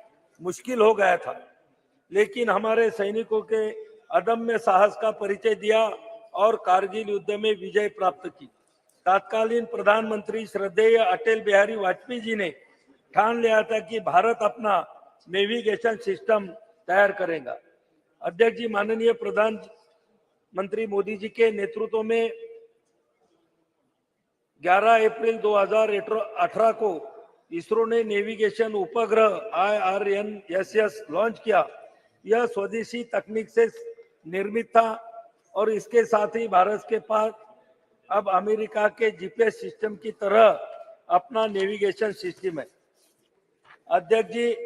मुश्किल हो गया था। लेकिन हमारे सैनिकों के अदम्य साहस का परिचय दिया और कारगिल युद्ध में विजय प्राप्त की। तत्कालीन प्रधानमंत्री श्रद्धेय अटल बिहारी वाजपेयी जी ने ठान लिया था कि भारत अपना नेविगेशन सिस्टम तैयार करेगा। अध्यक्ष जी, माननीय प्रधानमंत्री मोदी जी के नेतृत्व में 11 अप्रैल 2018 को इसरो ने नेविगेशन उपग्रह IRNSS लॉन्च किया। यह स्वदेशी तकनीक से निर्मित था और इसके साथ ही भारत के पास अब अमेरिका के GPS सिस्टम की तरह अपना नेविगेशन सिस्टम है। अध्यक्ष जी,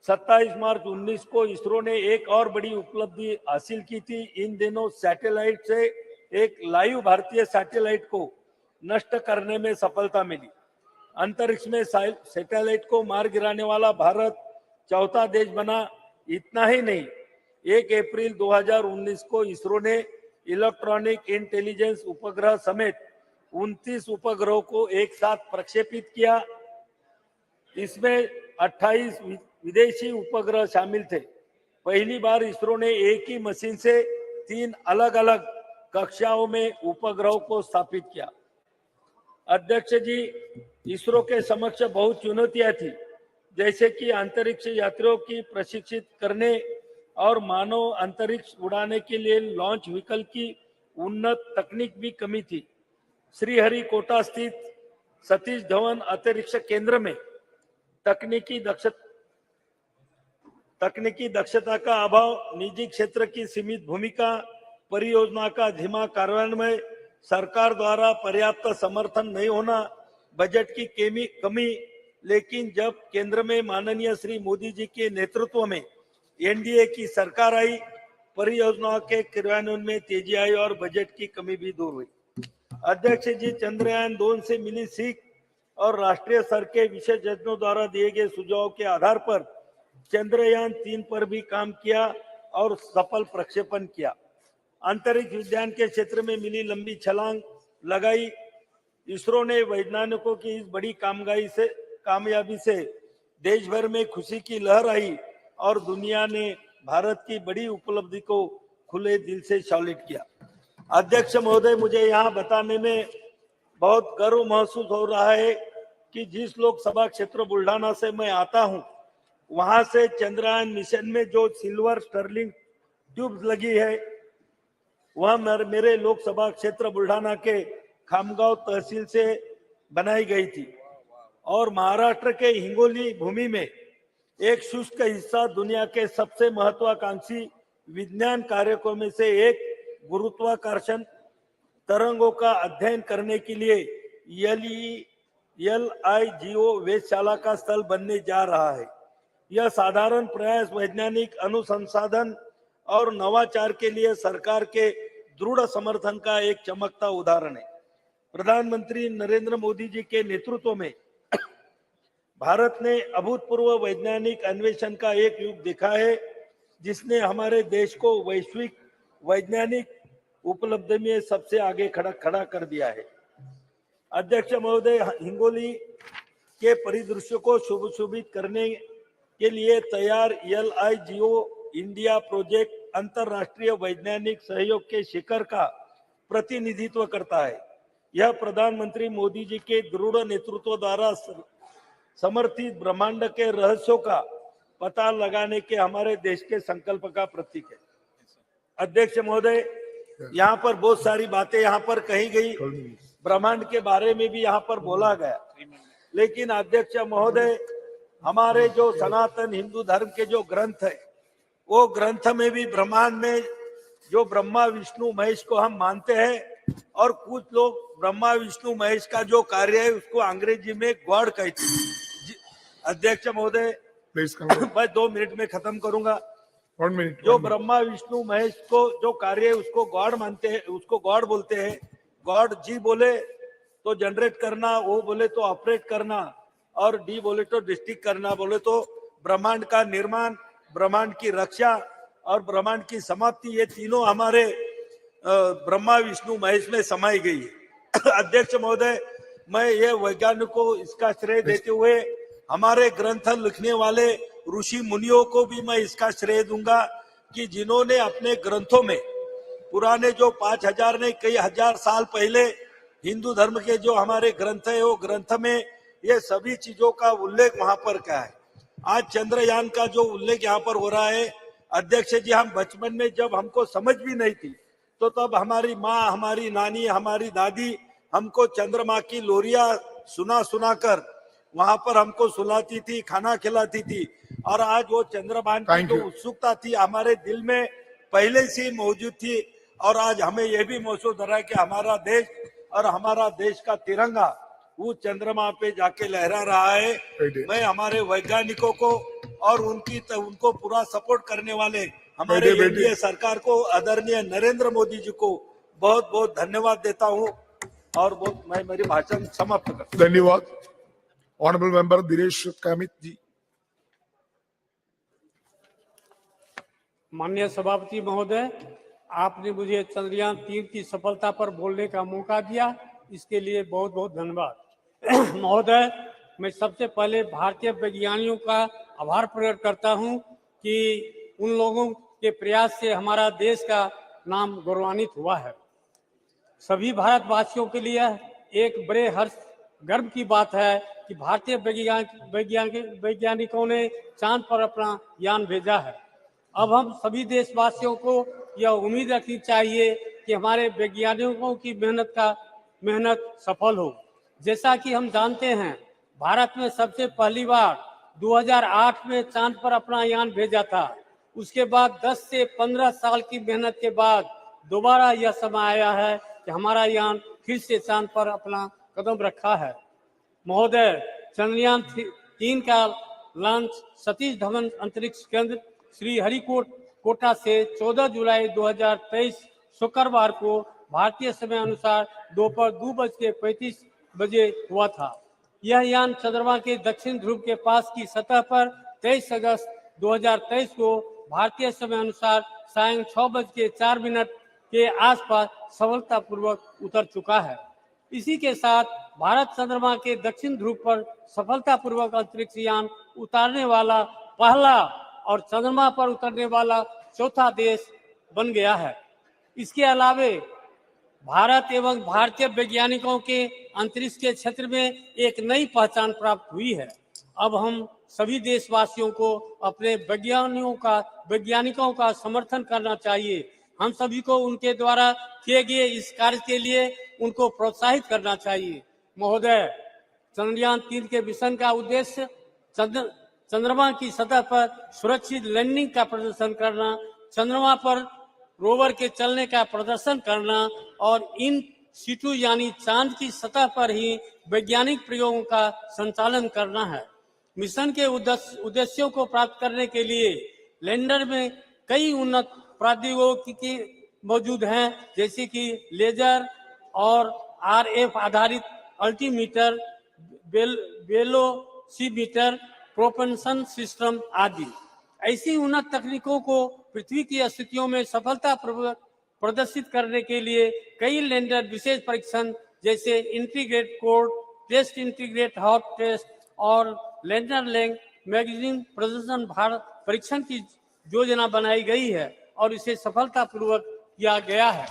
27 मार्च 19 को इसरो ने एक और बड़ी उपलब्धि हासिल की थी। इन दिनों सैटेलाइट से एक लाइव भारतीय सैटेलाइट को नष्ट करने में सफलता मिली। अंतरिक्ष में सैटेलाइट को मार गिराने वाला भारत चौथा देश बना। इतना ही नहीं, 1 अप्रैल 2019 को इसरो ने इलेक्ट्रॉनिक इंटेलिजेंस उपग्रह समेत 29 उपग्रहों को एक साथ प्रक्षेपित किया। इसमें 28 विदेशी उपग्रह शामिल थे। पहली बार इसरो ने एक ही मशीन से 3 अलग अलग कक्षाओं में उपग्रहों को स्थापित किया। अध्यक्ष जी, इसरो के समक्ष बहुत चुनौतियां थी, जैसे कि अंतरिक्ष यात्रियों की प्रशिक्षित करने और मानव अंतरिक्ष उड़ाने के लिए लॉन्च व्हीकल की उन्नत तकनीक भी कमी थी। श्रीहरिकोटा स्थित सतीश धवन अंतरिक्ष केंद्र में तकनीकी दक्षता का अभाव, निजी क्षेत्र की सीमित भूमिका, परियोजना का धीमा कार्यान्वयन, सरकार द्वारा पर्याप्त समर्थन नहीं होना, बजट की कमी। लेकिन जब केंद्र में माननीय श्री मोदी जी के नेतृत्व में NDA की सरकार आई, परियोजनाओं के क्रियान्वयन में तेजी आई और बजट की कमी भी दूर हुई। अध्यक्ष जी, चंद्रयान-2 से मिली सीख और राष्ट्रीय स्तर के विशेषज्ञों द्वारा दिए गए सुझावों के आधार पर चंद्रयान-3 पर भी काम किया और सफल प्रक्षेपण किया। अंतरिक्ष विज्ञान के क्षेत्र में मिली लंबी छलांग लगाई। इसरो ने वैज्ञानिकों की इस बड़ी कामयाबी से देश भर में खुशी की लहर आई और दुनिया ने भारत की बड़ी उपलब्धि को खुले दिल से सैल्यूट किया। अध्यक्ष महोदय, मुझे यहाँ बताने में बहुत गर्व महसूस हो रहा है कि जिस लोकसभा क्षेत्र बुल्ढाना से मैं आता हूँ, वहां से चंद्रयान मिशन में जो सिल्वर स्टर्लिंग ट्यूब लगी है, वह मेरे लोकसभा क्षेत्र बुल्ढाना के खामगांव तहसील से बनाई गई थी और महाराष्ट्र के हिंगोली भूमि में एक शुष्क हिस्सा दुनिया के सबसे महत्वाकांक्षी विज्ञान कार्यक्रम में से एक गुरुत्वाकर्षण तरंगों का अध्ययन करने के लिए LIGO वेधशाला का स्थल बनने जा रहा है। यह साधारण प्रयास वैज्ञानिक अनुसंधान और नवाचार के लिए सरकार के दृढ़ समर्थन का एक चमकता उदाहरण है। प्रधानमंत्री नरेंद्र मोदी जी के नेतृत्व में भारत ने अभूतपूर्व वैज्ञानिक अन्वेषण का एक युग देखा है, जिसने हमारे देश को वैश्विक वैज्ञानिक उपलब्धि में सबसे आगे खड़ा कर दिया है। अध्यक्ष महोदय, हिंगोली के परिदृश्य को सुशोभित करने के लिए तैयार LIGO इंडिया प्रोजेक्ट अंतरराष्ट्रीय वैज्ञानिक सहयोग के शिखर का प्रतिनिधित्व करता है। यह प्रधानमंत्री मोदी जी के दृढ़ नेतृत्व द्वारा समर्थित ब्रह्मांड के रहस्यों का पता लगाने के हमारे देश के संकल्प का प्रतीक है। अध्यक्ष महोदय, यहाँ पर बहुत सारी बातें यहाँ पर कही गई, ब्रह्मांड के बारे में भी यहाँ पर बोला गया, लेकिन अध्यक्ष महोदय, हमारे जो सनातन हिंदू धर्म के जो ग्रंथ है, वो ग्रंथ में भी ब्रह्मांड में जो ब्रह्मा विष्णु महेश को हम मानते हैं और कुछ लोग ब्रह्मा विष्णु महेश का जो कार्य है उसको अंग्रेजी में गॉड कहते हैं। अध्यक्ष महोदय, मैं 2 मिनट में खत्म करूंगा। 1 मिनट। जो ब्रह्मा विष्णु महेश को जो कार्य है उसको गॉड मानते हैं, उसको गॉड बोलते हैं। गॉड जी बोले तो जनरेट करना, वो बोले तो ऑपरेट करना, और डी बोले तो डिस्ट्रिक्ट करना, बोले तो ब्रह्मांड का निर्माण, ब्रह्मांड की रक्षा और ब्रह्मांड की समाप्ति, ये तीनों हमारे ब्रह्मा विष्णु महेश में समाई गई है। अध्यक्ष महोदय, मैं ये वैज्ञानिक को इसका श्रेय देते हुए हमारे ग्रंथ लिखने वाले ऋषि मुनियों को भी मैं इसका श्रेय दूंगा कि जिन्होंने अपने ग्रंथों में पुराने जो 5000 ने कई हजार साल पहले हिंदू धर्म के जो हमारे ग्रंथ है, वो ग्रंथ में ये सभी चीजों का उल्लेख वहां पर क्या है। आज चंद्रयान का जो उल्लेख यहाँ पर हो रहा है, अध्यक्ष जी, हम बचपन में जब हमको समझ भी नहीं थी तो तब हमारी माँ, हमारी नानी, हमारी दादी हमको चंद्रमा की लोरिया सुना कर वहां पर हमको सुलाती थी, खाना खिलाती थी। और आज वो चंद्रयान की जो उत्सुकता थी हमारे दिल में पहले से मौजूद थी, और आज हमें यह भी महसूस हो रहा है कि हमारा देश और हमारा देश का तिरंगा वो चंद्रमा पे जाके लहरा रहा है। मैं हमारे वैज्ञानिकों को और उनको पूरा सपोर्ट करने वाले हमारे एनडीए सरकार को, आदरणीय नरेंद्र मोदी जी को बहुत बहुत धन्यवाद देता हूं और मैं मेरी भाषण समाप्त करता हूं। धन्यवाद। ऑनरेबल मेंबर दिनेश कामित जी। माननीय सभापति महोदय, आपने मुझे चंद्रयान-3 की सफलता पर बोलने का मौका दिया, इसके लिए बहुत बहुत धन्यवाद। महोदय, मैं सबसे पहले भारतीय वैज्ञानिकों का आभार प्रकट करता हूं कि उन लोगों के प्रयास से हमारा देश का नाम गौरवान्वित हुआ है। सभी भारतवासियों के लिए एक बड़े हर्ष गर्व की बात है कि भारतीय वैज्ञानिकों ने चांद पर अपना यान भेजा है। अब हम सभी देशवासियों को यह उम्मीद रखनी चाहिए कि हमारे वैज्ञानिकों की मेहनत सफल हो। जैसा कि हम जानते हैं, भारत में सबसे पहली बार 2008 में चांद पर अपना यान भेजा था। उसके बाद 10 से 15 साल की मेहनत के बाद दोबारा यह समय आया है कि हमारा यान फिर से चांद पर अपना कदम रखा है। महोदय, चंद्रयान-3 का लॉन्च सतीश धवन अंतरिक्ष केंद्र श्रीहरिकोटा से 14 जुलाई 2023 शुक्रवार को भारतीय समय अनुसार दोपहर 2:35 बजे हुआ था। यह यान चंद्रमा के दक्षिण ध्रुव के पास की सतह पर 23 अगस्त 2023 को भारतीय समय अनुसार सायं 6:04 के आसपास सफलतापूर्वक उतर चुका है। इसी के साथ भारत चंद्रमा के दक्षिण ध्रुव पर सफलतापूर्वक अंतरिक्ष यान उतारने वाला पहला और चंद्रमा पर उतरने वाला चौथा देश बन गया है। इसके अलावे भारत एवं भारतीय वैज्ञानिकों के अंतरिक्ष के क्षेत्र में एक नई पहचान प्राप्त हुई है। अब हम सभी देशवासियों को अपने वैज्ञानिकों का समर्थन करना चाहिए। हम सभी को उनके द्वारा किए गए इस कार्य के लिए उनको प्रोत्साहित करना चाहिए। महोदय, चंद्रयान-3 के मिशन का उद्देश्य चंद्रमा की सतह पर सुरक्षित लैंडिंग का प्रदर्शन करना, चंद्रमा पर रोवर के चलने का प्रदर्शन करना और इन सीटू यानी चांद की सतह पर ही वैज्ञानिक प्रयोगों का संचालन करना है। मिशन के उद्देश्यों को प्राप्त करने के लिए लैंडर में कई उन्नत प्रौद्योगिकी मौजूद हैं, जैसे कि लेजर और RF आधारित अल्टीमीटर, वेलोसीमीटर, प्रोपल्शन सिस्टम आदि। ऐसी उन्नत तकनीकों को पृथ्वी की स्थितियों में सफलतापूर्वक प्रदर्शित करने के लिए कई लैंडर विशेष परीक्षण जैसे integrate core test, integrate hot test और लैंडर लैंग मैगजीन प्रदर्शन भारत परीक्षण की योजना बनाई गई है और इसे सफलतापूर्वक किया गया है।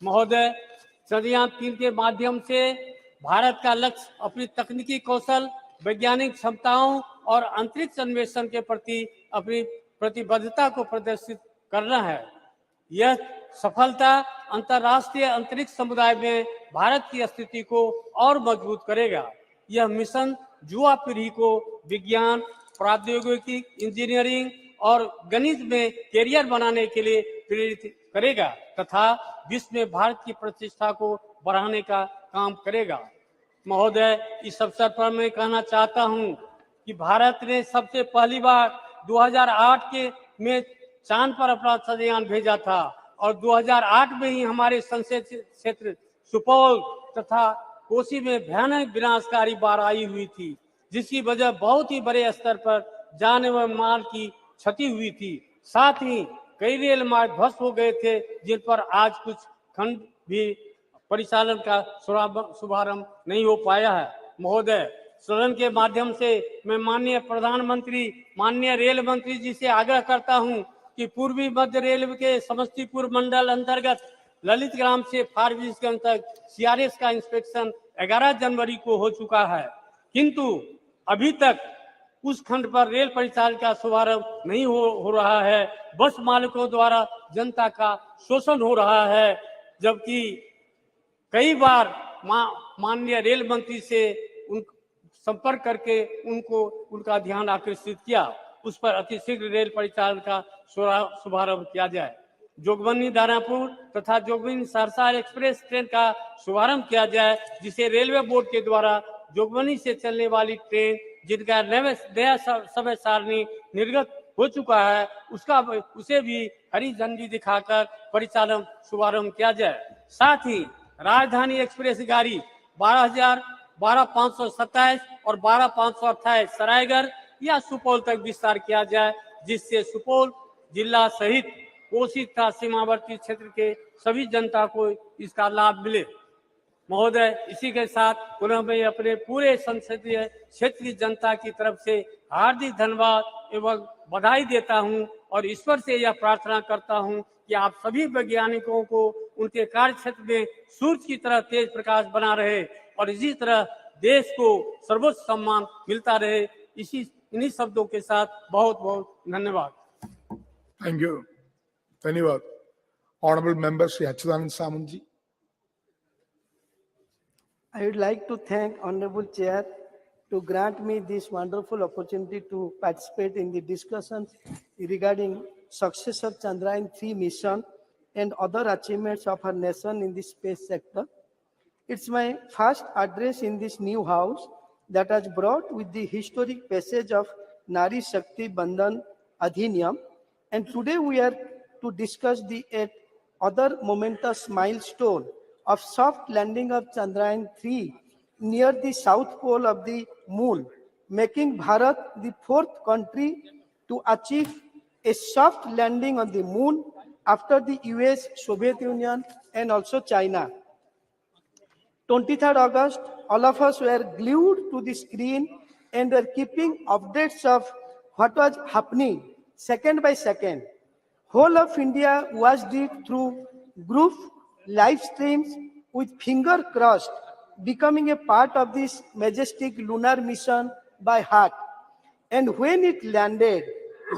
महोदय, चंद्रयान-3 के माध्यम से भारत का लक्ष्य अपनी तकनीकी कौशल, वैज्ञानिक क्षमताओं और अंतरिक्ष अन्वेषण के प्रति अपनी प्रतिबद्धता को प्रदर्शित करना है। यह सफलता अंतर्राष्ट्रीय अंतरिक्ष समुदाय में भारत की स्थिति को और मजबूत करेगा। यह मिशन युवा पीढ़ी को विज्ञान, प्रौद्योगिकी, इंजीनियरिंग और गणित में कैरियर बनाने के लिए प्रेरित करेगा तथा विश्व में भारत की प्रतिष्ठा को बढ़ाने का काम करेगा। महोदय, इस अवसर पर मैं कहना चाहता हूं कि भारत ने सबसे पहली बार 2008 में चांद पर अपना चंद्रयान भेजा था और 2008 में ही हमारे संसदीय क्षेत्र सुपौल तथा कोसी में भयानक विनाशकारी बाढ़ आई हुई थी, जिसकी वजह बहुत ही बड़े स्तर पर जान व माल की क्षति हुई थी। साथ ही कई रेल मार्ग ध्वस्त हो गए थे, जिन पर आज कुछ खंड भी परिचालन का शुभारंभ नहीं हो पाया है। महोदय, सदन के माध्यम से मैं माननीय प्रधानमंत्री, माननीय रेल मंत्री जी से आग्रह करता हूं कि पूर्वी मध्य रेलवे के समस्तीपुर मंडल अंतर्गत ललित ग्राम से फारबिसगंज तक सीआरएस का इंस्पेक्शन 11 जनवरी को हो चुका है, किंतु अभी तक उस खंड पर रेल परिचालन का शुभारंभ नहीं हो रहा है। बस मालिकों द्वारा जनता का शोषण हो रहा है, जबकि कई बार माननीय रेल मंत्री से संपर्क करके उनका ध्यान आकर्षित किया, उस पर अतिशीघ्र रेल परिचालन का शुभारंभ किया जाए। जोगबनी दानापुर तथा जोगबनी सहरसा एक्सप्रेस ट्रेन का शुभारंभ किया जाए, जिसे रेलवे बोर्ड के द्वारा जोगबनी से चलने वाली ट्रेन जिनका नया समय सारणी निर्गत हो चुका है, उसे भी हरी झंडी दिखाकर परिचालन शुभारंभ किया जाए। साथ ही राजधानी एक्सप्रेस गाड़ी 12,527 और 12,528 सरायगढ़ या सुपौल तक विस्तार किया जाए, जिससे सुपौल जिला सहित कोसी तथा सीमावर्ती क्षेत्र के सभी जनता को इसका लाभ मिले। महोदय, इसी के साथ पुनः मैं अपने पूरे संसदीय क्षेत्र की जनता की तरफ से हार्दिक धन्यवाद एवं बधाई देता हूं और ईश्वर से यह प्रार्थना करता हूं कि आप सभी वैज्ञानिकों को उनके कार्य क्षेत्र में सूर्य की तरह तेज प्रकाश बना रहे और इसी तरह देश को सर्वोच्च सम्मान मिलता रहे। इन्हीं शब्दों के साथ बहुत बहुत धन्यवाद। Thank you. धन्यवाद। Honorable Member Shri Achyutanand Samant ji. I would like to thank Honorable Chair to grant me this wonderful opportunity to participate in the discussions regarding success of Chandrayaan-3 mission and other achievements of our nation in the space sector. It's my first address in this new house that has brought with the historic passage of Nari Shakti Bandhan Adhiniyam, and today we are to discuss the other momentous milestone of soft landing of Chandrayaan-3 near the south pole of the moon, making Bharat the fourth country to achieve a soft landing on the moon after the US, Soviet Union, and also China. 23rd August, all of us were glued to the screen and were keeping updates of what was happening second by second. Whole of India watched it through group live streams with finger crossed, becoming a part of this majestic lunar mission by heart. And when it landed,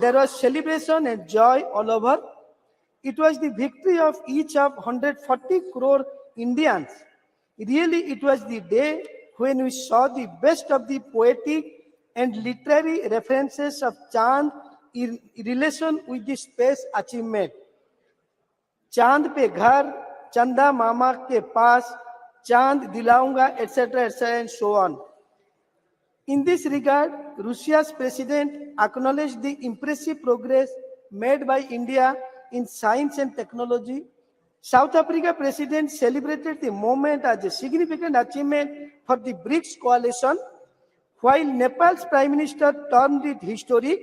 there was celebration and joy all over. It was the victory of each of 140 crore Indians. Really, it was the day when we saw the best of the poetic and literary references of Chand in relation with the space achievement. Chand pe ghar, Chanda mama ke paas, Chand dilaunga, etc., etc., and so on. In this regard, Russia's president acknowledged the impressive progress made by India in science and technology. South Africa president celebrated the moment as a significant achievement for the BRICS coalition, while Nepal's prime minister termed it historic.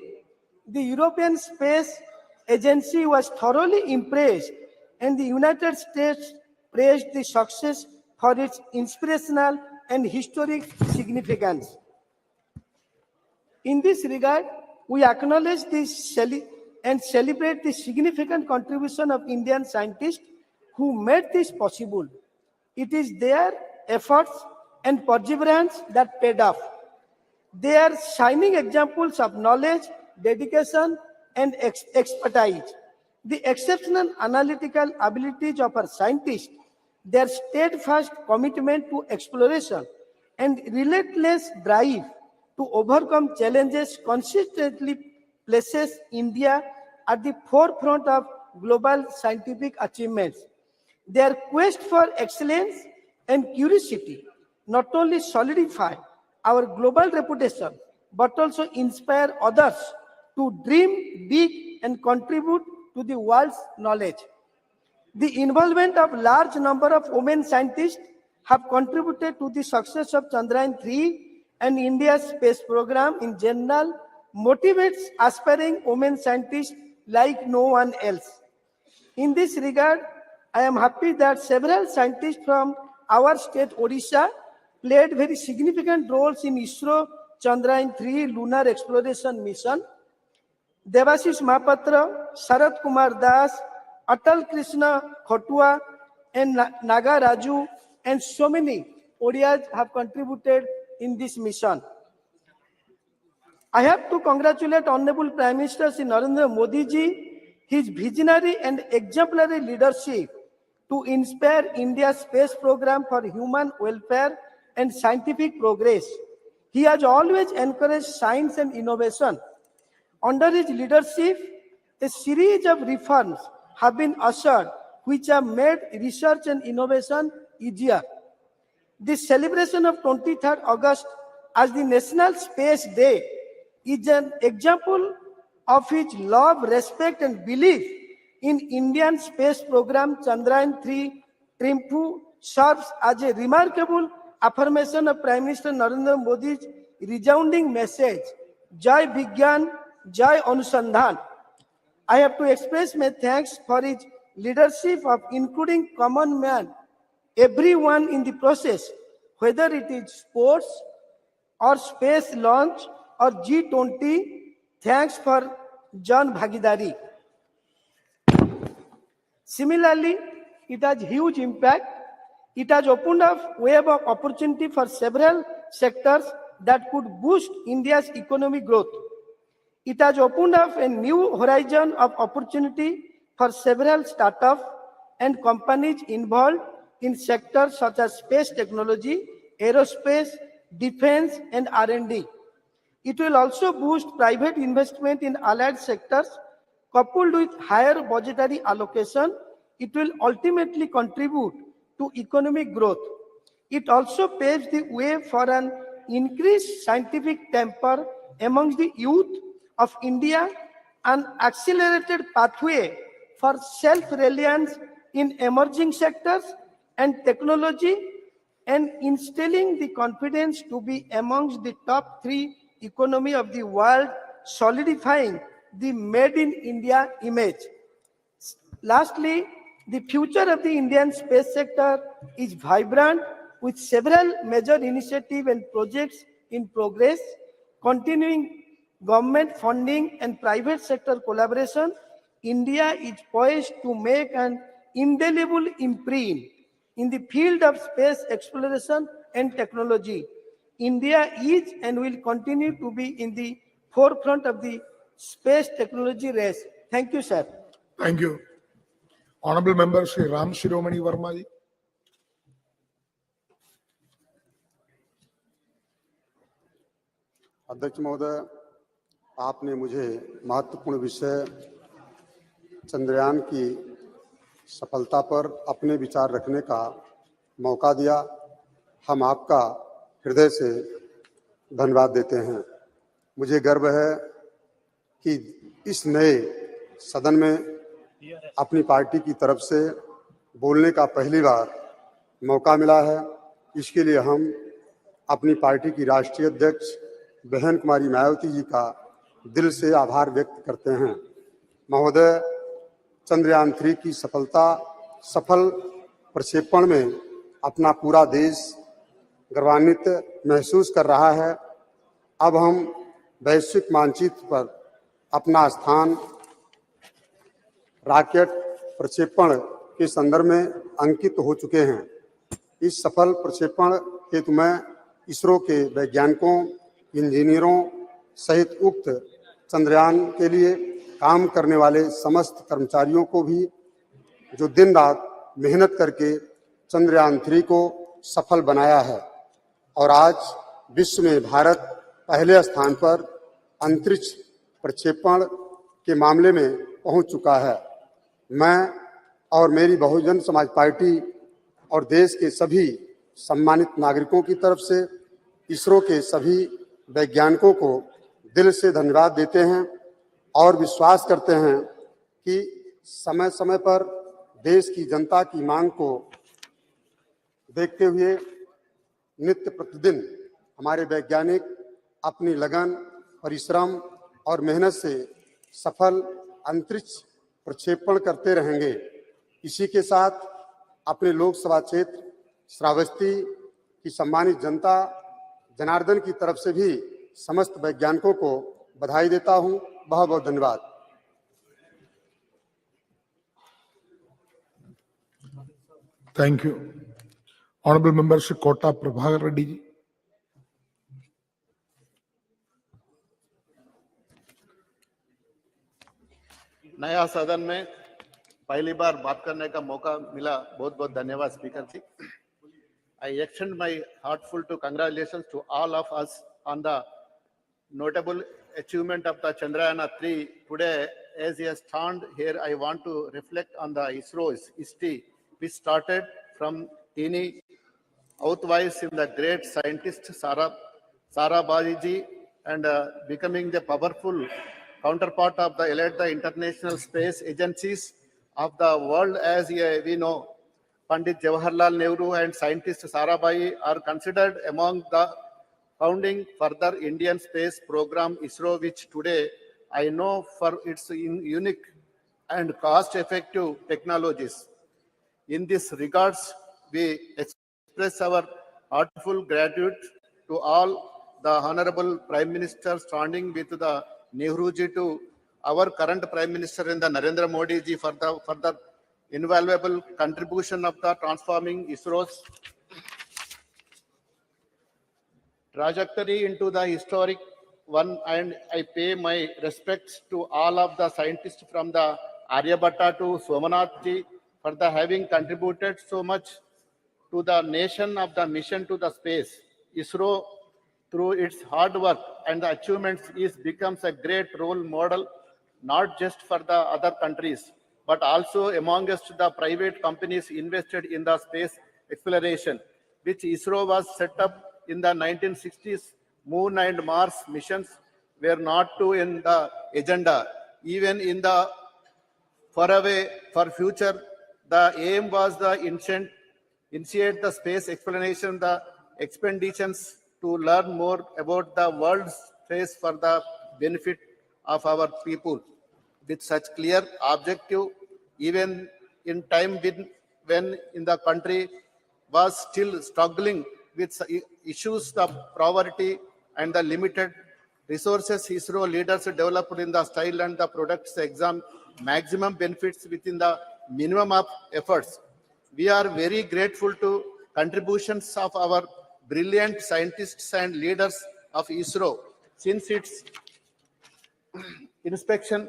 The European Space Agency was thoroughly impressed, and the United States praised the success for its inspirational and historic significance. In this regard, we acknowledge this and celebrate the significant contribution of Indian scientists who made this possible. It is their efforts and perseverance that paid off. They are shining examples of knowledge, dedication, and expertise. The exceptional analytical abilities of our scientists, their steadfast commitment to exploration, and relentless drive to overcome challenges consistently places India at the forefront of global scientific achievements. Their quest for excellence and curiosity not only solidify our global reputation, but also inspire others to dream big and contribute to the world's knowledge. The involvement of large number of women scientists have contributed to the success of Chandrayaan-3 and India's space program in general motivates aspiring women scientists like no one else. In this regard, I am happy that several scientists from our state, Odisha, played very significant roles in ISRO Chandrayaan-3 lunar exploration mission. Devashish Mahapatra, Sarath Kumar Das, Atal Krishna Khotua, and Naga Raju, and so many Odias have contributed in this mission. I have to congratulate Honorable Prime Minister Shri Narendra Modi ji, his visionary and exemplary leadership to inspire India's space program for human welfare and scientific progress. He has always encouraged science and innovation. Under his leadership, a series of reforms have been ushered which have made research and innovation easier. This celebration of 23rd August as the National Space Day is an example of his love, respect and belief in Indian space program Chandrayaan-3 Trimpu serves as a remarkable affirmation of Prime Minister Narendra Modi's resounding message, Jai Vigyan, Jai Anusandhan. I have to express my thanks for his leadership of including common man, everyone in the process, whether it is sports or space launch or G20. Thanks for Jan Bhagidari. Similarly, it has huge impact. It has opened up web of opportunity for several sectors that could boost India's economic growth. It has opened up a new horizon of opportunity for several startups and companies involved in sectors such as space technology, aerospace, defense, and R&D. It will also boost private investment in allied sectors. Coupled with higher budgetary allocation, it will ultimately contribute to economic growth. It also paves the way for an increased scientific temper amongst the youth of India, an accelerated pathway for self-reliance in emerging sectors and technology, and instilling the confidence to be amongst the top 3 economy of the world, solidifying the Made in India image. Lastly, the future of the Indian space sector is vibrant with several major initiatives and projects in progress, continuing government funding and private sector collaboration. India is poised to make an indelible imprint in the field of space exploration and technology. India is and will continue to be in the forefront of the space technology race. Thank you, sir. Thank you. Honorable Member Shri Ram Shiromani Verma ji. अध्यक्ष महोदय, आपने मुझे महत्वपूर्ण विषय चंद्रयान की सफलता पर अपने विचार रखने का मौका दिया। हम आपका हृदय से धन्यवाद देते हैं। मुझे गर्व है कि इस नए सदन में अपनी पार्टी की तरफ से बोलने का पहली बार मौका मिला है। इसके लिए हम अपनी पार्टी की राष्ट्रीय अध्यक्ष बहन कुमारी मायावती जी का दिल से आभार व्यक्त करते हैं। महोदय, चंद्रयान-3 की सफल प्रक्षेपण में अपना पूरा देश गर्वान्वित महसूस कर रहा है। अब हम वैश्विक मानचित्र पर अपना स्थान रॉकेट प्रक्षेपण के संदर्भ में अंकित हो चुके हैं। इस सफल प्रक्षेपण हेतु मैं इसरो के वैज्ञानिकों, इंजीनियरों सहित उक्त चंद्रयान के लिए काम करने वाले समस्त कर्मचारियों को भी, जो दिन रात मेहनत करके चंद्रयान-3 को सफल बनाया है और आज विश्व में भारत पहले स्थान पर अंतरिक्ष प्रक्षेपण के मामले में पहुंच चुका है। मैं और मेरी बहुजन समाज पार्टी और देश के सभी सम्मानित नागरिकों की तरफ से इसरो के सभी वैज्ञानिकों को दिल से धन्यवाद देते हैं और विश्वास करते हैं कि समय समय पर देश की जनता की मांग को देखते हुए नित्य प्रतिदिन हमारे वैज्ञानिक अपनी लगन, परिश्रम और मेहनत से सफल अंतरिक्ष प्रक्षेपण करते रहेंगे। इसी के साथ अपने लोकसभा क्षेत्र श्रावस्ती की सम्मानित जनता जनार्दन की तरफ से भी समस्त वैज्ञानिकों को बधाई देता हूं। बहुत बहुत धन्यवाद। Thank you. Honorable Member Shri Kota Prabhakar Reddy ji. नया सदन में पहली बार बात करने का मौका मिला, बहुत बहुत धन्यवाद स्पीकर जी। I extend my heartfelt congratulations to all of us on the notable achievement of the Chandrayaan-3. Today, as a stand here, I want to reflect on the ISRO's history, which started from teeny outwise in the great scientist Sarabhaji ji and becoming the powerful counterpart of the elite international space agencies of the world. As we know, Pandit Jawaharlal Nehru and scientist Sarabhai are considered among the founding further Indian space program ISRO, which today I know for its unique and cost-effective technologies. In this regards, we express our heartfelt gratitude to all the Honorable Prime Minister standing with the Nehru ji to our current Prime Minister in the Narendra Modi ji for the invaluable contribution of the transforming ISRO's trajectory into the historic one, and I pay my respects to all of the scientists from the Aryabhatta to Somanath ji for the having contributed so much to the nation of the mission to the space. ISRO, through its hard work and the achievements, becomes a great role model, not just for the other countries, but also amongst the private companies invested in the space exploration, which ISRO was set up in the 1960s. Moon and Mars missions were not too in the agenda. Even in the for future, the aim was the initiate the space exploration, the expeditions to learn more about the world's space for the benefit of our people. With such clear objective, even in time when in the country was still struggling with issues of poverty and the limited resources, ISRO leaders developed in the style and the products exam maximum benefits within the minimum of efforts. We are very grateful to contributions of our brilliant scientists and leaders of ISRO. Since its inspection,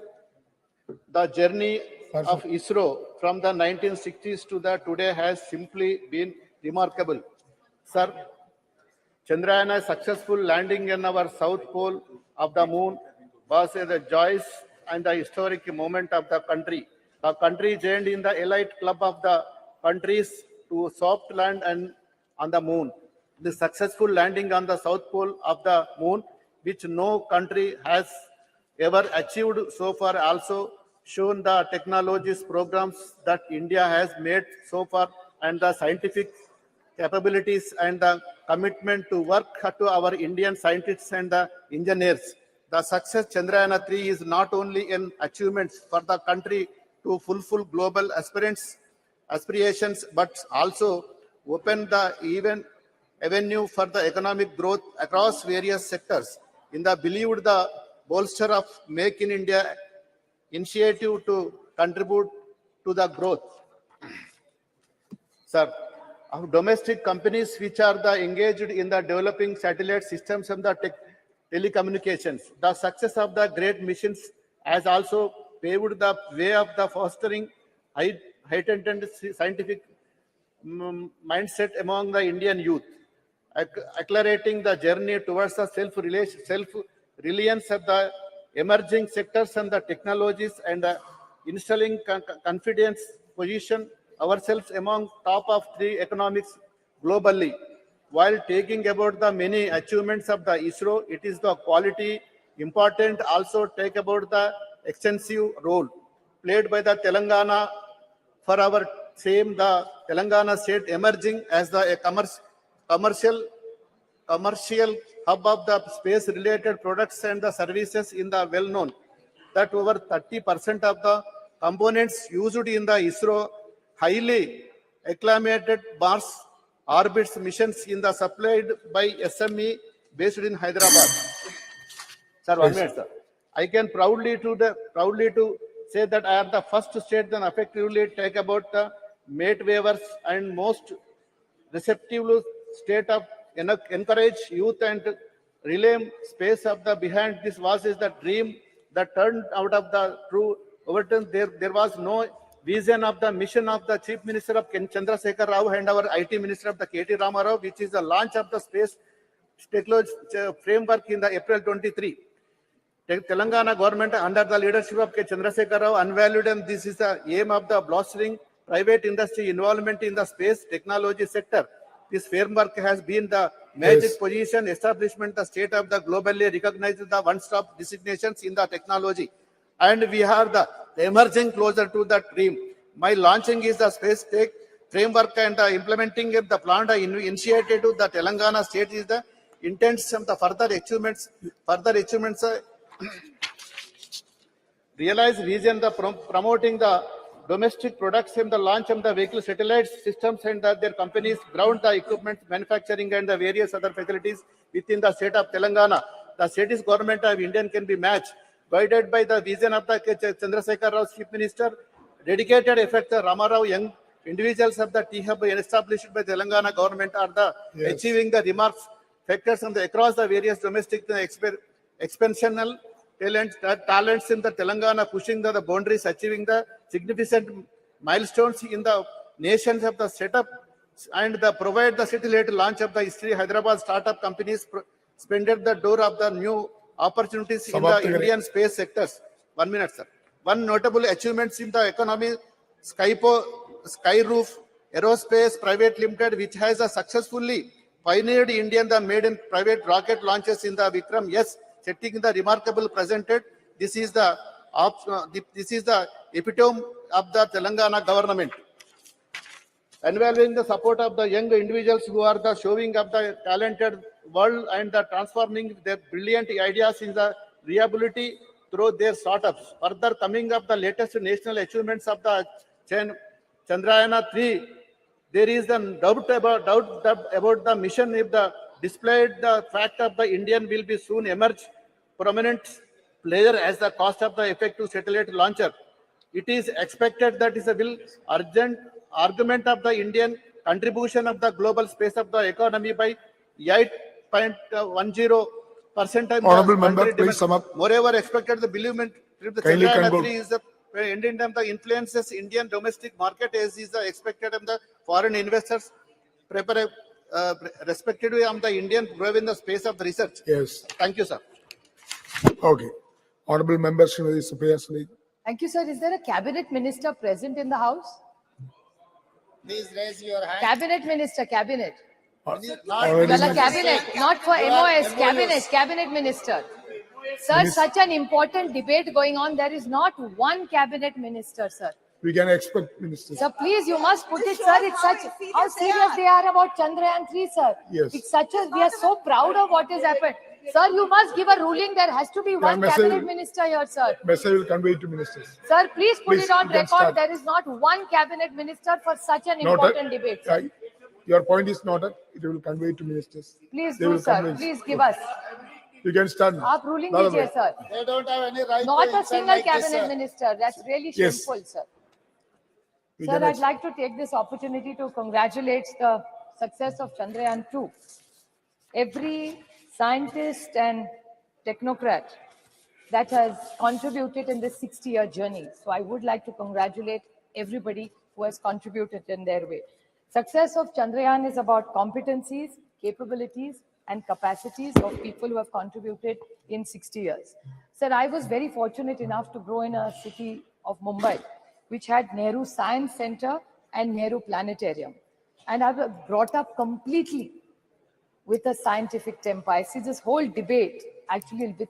the journey of ISRO from the 1960s to the today has simply been remarkable. Sir, Chandrayaan successful landing in our south pole of the moon was a joyous and a historic moment of the country. The country joined in the elite club of the countries to soft land and on the moon. The successful landing on the south pole of the moon, which no country has ever achieved so far, also shown the technologies programs that India has made so far and the scientific capabilities and the commitment to work to our Indian scientists and the engineers. The success Chandrayaan-3 is not only an achievement for the country to fulfill global aspirations, but also open the avenue for the economic growth across various sectors. In the believed the bolster of Make in India initiative to contribute to the growth. Sir, of domestic companies which are engaged in the developing satellite systems and the telecommunications. The success of the great missions has also paved the way of the fostering heightened scientific mindset among the Indian youth, accelerating the journey towards the self-reliance of the emerging sectors and the technologies, and instilling confidence position ourselves among top of 3 economics globally. While taking about the many achievements of the ISRO, it is the quality important also take about the extensive role played by the Telangana for our same the Telangana state emerging as the commercial hub of the space-related products and the services in the well-known that over 30% of the components used in the ISRO highly acclamated Mars orbits missions in the supplied by SME based in Hyderabad. Sir, 1 minute, sir. I can proudly to say that I am the first state that effectively take about the mate waivers and most receptive state of encourage youth and relay space of the behind this was is the dream that turned out of the true overturn. There was no vision of the mission of the Chief Minister of Chandrasekhar Rao and our IT Minister of the KT Ramarao, which is the launch of the space technology framework in the April 23. Telangana government under the leadership of K. Chandrasekhar Rao unvalued, and this is the aim of the blostering private industry involvement in the space technology sector. This framework has been the magic position establishment, the state of the globally recognized the one-stop designations in the technology. And we are the emerging closer to the dream. My launching is the space tech framework and the implementing of the plan initiated to the Telangana state is the intents of the further achievements realize vision the promoting the domestic products and the launch of the vehicle satellite systems and their companies ground the equipment manufacturing and the various other facilities within the state of Telangana. The state's government of Indian can be matched, guided by the vision of the Chandrasekhar Rao Chief Minister, dedicated effect the Ramarao young individuals of the T-Hub established by Telangana government are the achieving the remarks factors on the across the various domestic expansional talents in the Telangana, pushing the boundaries, achieving the significant milestones in the nations of the setup and the provide the city-led launch of the history Hyderabad startup companies spended the door of the new opportunities in the Indian space sectors. 1 minute, sir. One notable achievements in the economy, Skyroof Aerospace Private Limited, which has successfully pioneered Indian the made in private rocket launches in the Vikram. Yes, setting the remarkable presented. This is the epitome of the Telangana government. Involving the support of the young individuals who are the showing of the talented world and the transforming their brilliant ideas in the reality through their startups. Further coming up the latest national achievements of the Chandrayaan-3, there is a doubt about the mission if the displayed the fact of the Indian will be soon emerge prominent player as the cost of the effective satellite launcher. It is expected that is a will urgent argument of the Indian contribution of the global space of the economy by 8.10%. Honorable member, please sum up. Moreover, expected the believement the Chandrayaan-3 is the ending time the influences Indian domestic market as is the expected of the foreign investors prepare respectively of the Indian grow in the space of the research. Yes. Thank you, sir. Okay. Honorable member, Srimati Supriya Sule. Thank you, sir. Is there a cabinet minister present in the house? Please raise your hand. Cabinet minister, cabinet. Honorable Well, a cabinet, not for MOS, cabinet minister. Sir, such an important debate going on. There is not one cabinet minister, sir. We can expect ministers. Sir, please, you must put it, sir. It's such how serious they are about Chandrayaan-3, sir. Yes. It's such a we are so proud of what has happened. Sir, you must give a ruling. There has to be one cabinet minister here, sir. Message will convey to ministers. Sir, please put Please, it on you can record. start. There is not one cabinet minister for such an Noted. important debate. Sir. Your point is noted. It will convey to ministers. Please They do, will sir. convince. Please give us. You can start now. Aap ruling Nada dijiye, bhai. sir. They don't have any right Not to a single like this, cabinet sir. minister. That's really Yes. shameful, sir. You Sir, can I'd like to take this opportunity to congratulate the success of Chandrayaan-2. Every scientist and technocrat that has contributed in this 60-year journey. So I would like to congratulate everybody who has contributed in their way. Success of Chandrayaan is about competencies, capabilities, and capacities of people who have contributed in 60 years. Sir, I was very fortunate enough to grow in a city of Mumbai, which had Nehru Science Center and Nehru Planetarium. And I was brought up completely with a scientific temper. I see this whole debate actually with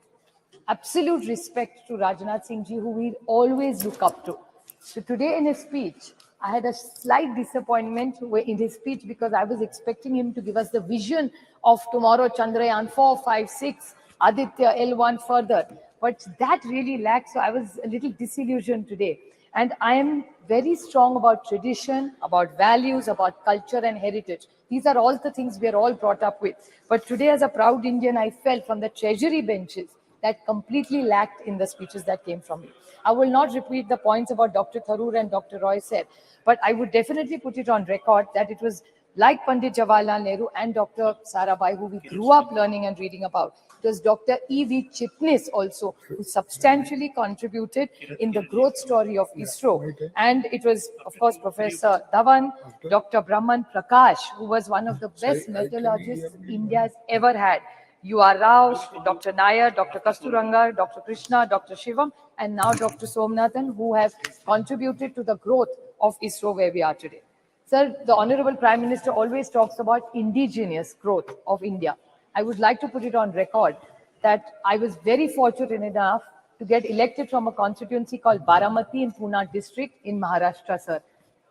absolute respect to Rajnath Singh ji, who we always look up to. So today in his speech, I had a slight disappointment in his speech because I was expecting him to give us the vision of tomorrow, Chandrayaan 4, 5, 6, Aditya L1 further. But that really lacked, so I was a little disillusioned today. And I am very strong about tradition, about values, about culture and heritage. These are all the things we are all brought up with. But today, as a proud Indian, I felt from the treasury benches that completely lacked in the speeches that came from you. I will not repeat the points about Dr. Tharoor and Dr. Roy said, but I would definitely put it on record that it was like Pandit Jawaharlal Nehru and Dr. Sarabhai, who we grew up learning and reading about. It was Dr. E.V. Chitnis also, who substantially contributed in the growth story of ISRO. And it was, of course, Professor Dhawan, Dr. Brahman Prakash, who was one of the best metallurgists India has ever had. U.R. Rao, Dr. Nair, Dr. Kasturanga, Dr. Krishna, Dr. Shivam, and now Dr. Somnathan, who have contributed to the growth of ISRO where we are today. Sir, the Honorable Prime Minister always talks about indigenous growth of India. I would like to put it on record that I was very fortunate enough to get elected from a constituency called Baramati in Pune district in Maharashtra, sir.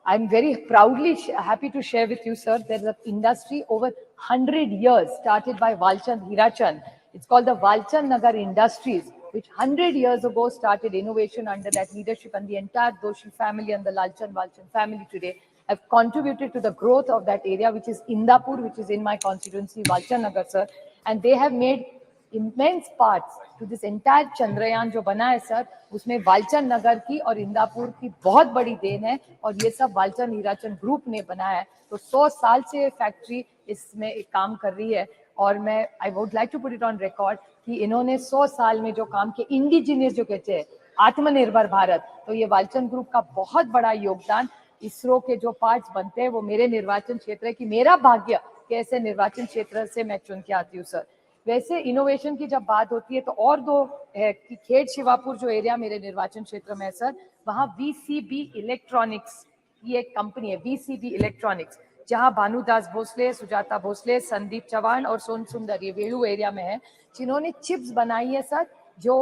I'm very proudly happy to share with you, sir, there's an industry over 100 years started by Walchand Hirachand. It's called the Walchand Nagar Industries, which 100 years ago started innovation under that leadership, and the entire Doshi family and the Lalchand Walchand family today have contributed to the growth of that area, which is Indapur, which is in my constituency, Walchand Nagar, sir. And they have made immense parts to this entire Chandrayaan जो बना है sir, उसमें वालचंद नगर की और इंदापुर की बहुत बड़ी then है, और ये सब वालचंद हीराचंद ग्रुप ने बनाया है. तो 100 साल से फैक्ट्री इसमें एक काम कर रही है, और मैं I would like to put it on record कि इन्होंने 100 साल में जो काम किया, इंडिजिनियस जो कहते हैं, आत्मनिर्भर भारत, तो ये वालचंद ग्रुप का बहुत बड़ा योगदान. इसरो के जो पार्ट्स बनते हैं वो मेरे निर्वाचन क्षेत्र है, कि मेरा भाग्य कैसे निर्वाचन क्षेत्र से मैं चुन के आती हूँ सर. वैसे इनोवेशन की जब बात होती है तो और दो है कि खेड़ शिवापुर जो एरिया मेरे निर्वाचन क्षेत्र में है सर, वहाँ VCB इलेक्ट्रॉनिक्स, ये एक कंपनी है VCB इलेक्ट्रॉनिक्स, जहाँ भानुदास भोसले, सुजाता भोसले, संदीप चौहान और सोन सुंदर, ये वेलू एरिया में है, जिन्होंने चिप्स बनाई है सर जो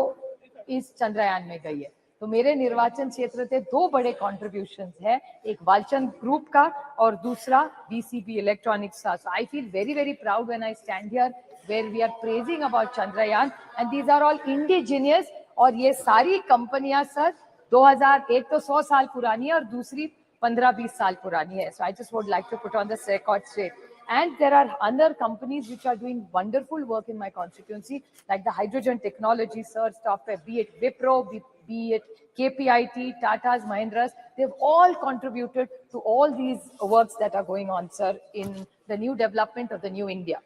इस चंद्रयान में गई है. तो मेरे निर्वाचन क्षेत्र से दो बड़े कॉन्ट्रीब्यूशंस है, एक वालचंद ग्रुप का और दूसरा VCB इलेक्ट्रॉनिक्स का. So I feel very very proud when I stand here where we are praising about Chandrayaan, and these are all indigenous. और ये सारी कंपनियां सर 2001 तो 100 साल पुरानी है और दूसरी 15-20 साल पुरानी है. So I just would like to put on this record straight. And there are other companies which are doing wonderful work in my constituency, like the hydrogen technology, sir, software, be it Wipro, be it KPIT, Tata's, Mahindra's, they've all contributed to all these works that are going on, sir, in the new development of the new India.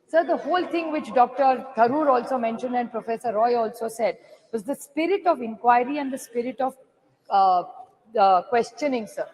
Sir, the whole thing which Dr. Tharoor also mentioned and Professor Roy also said was the spirit of inquiry and the spirit of the questioning, sir.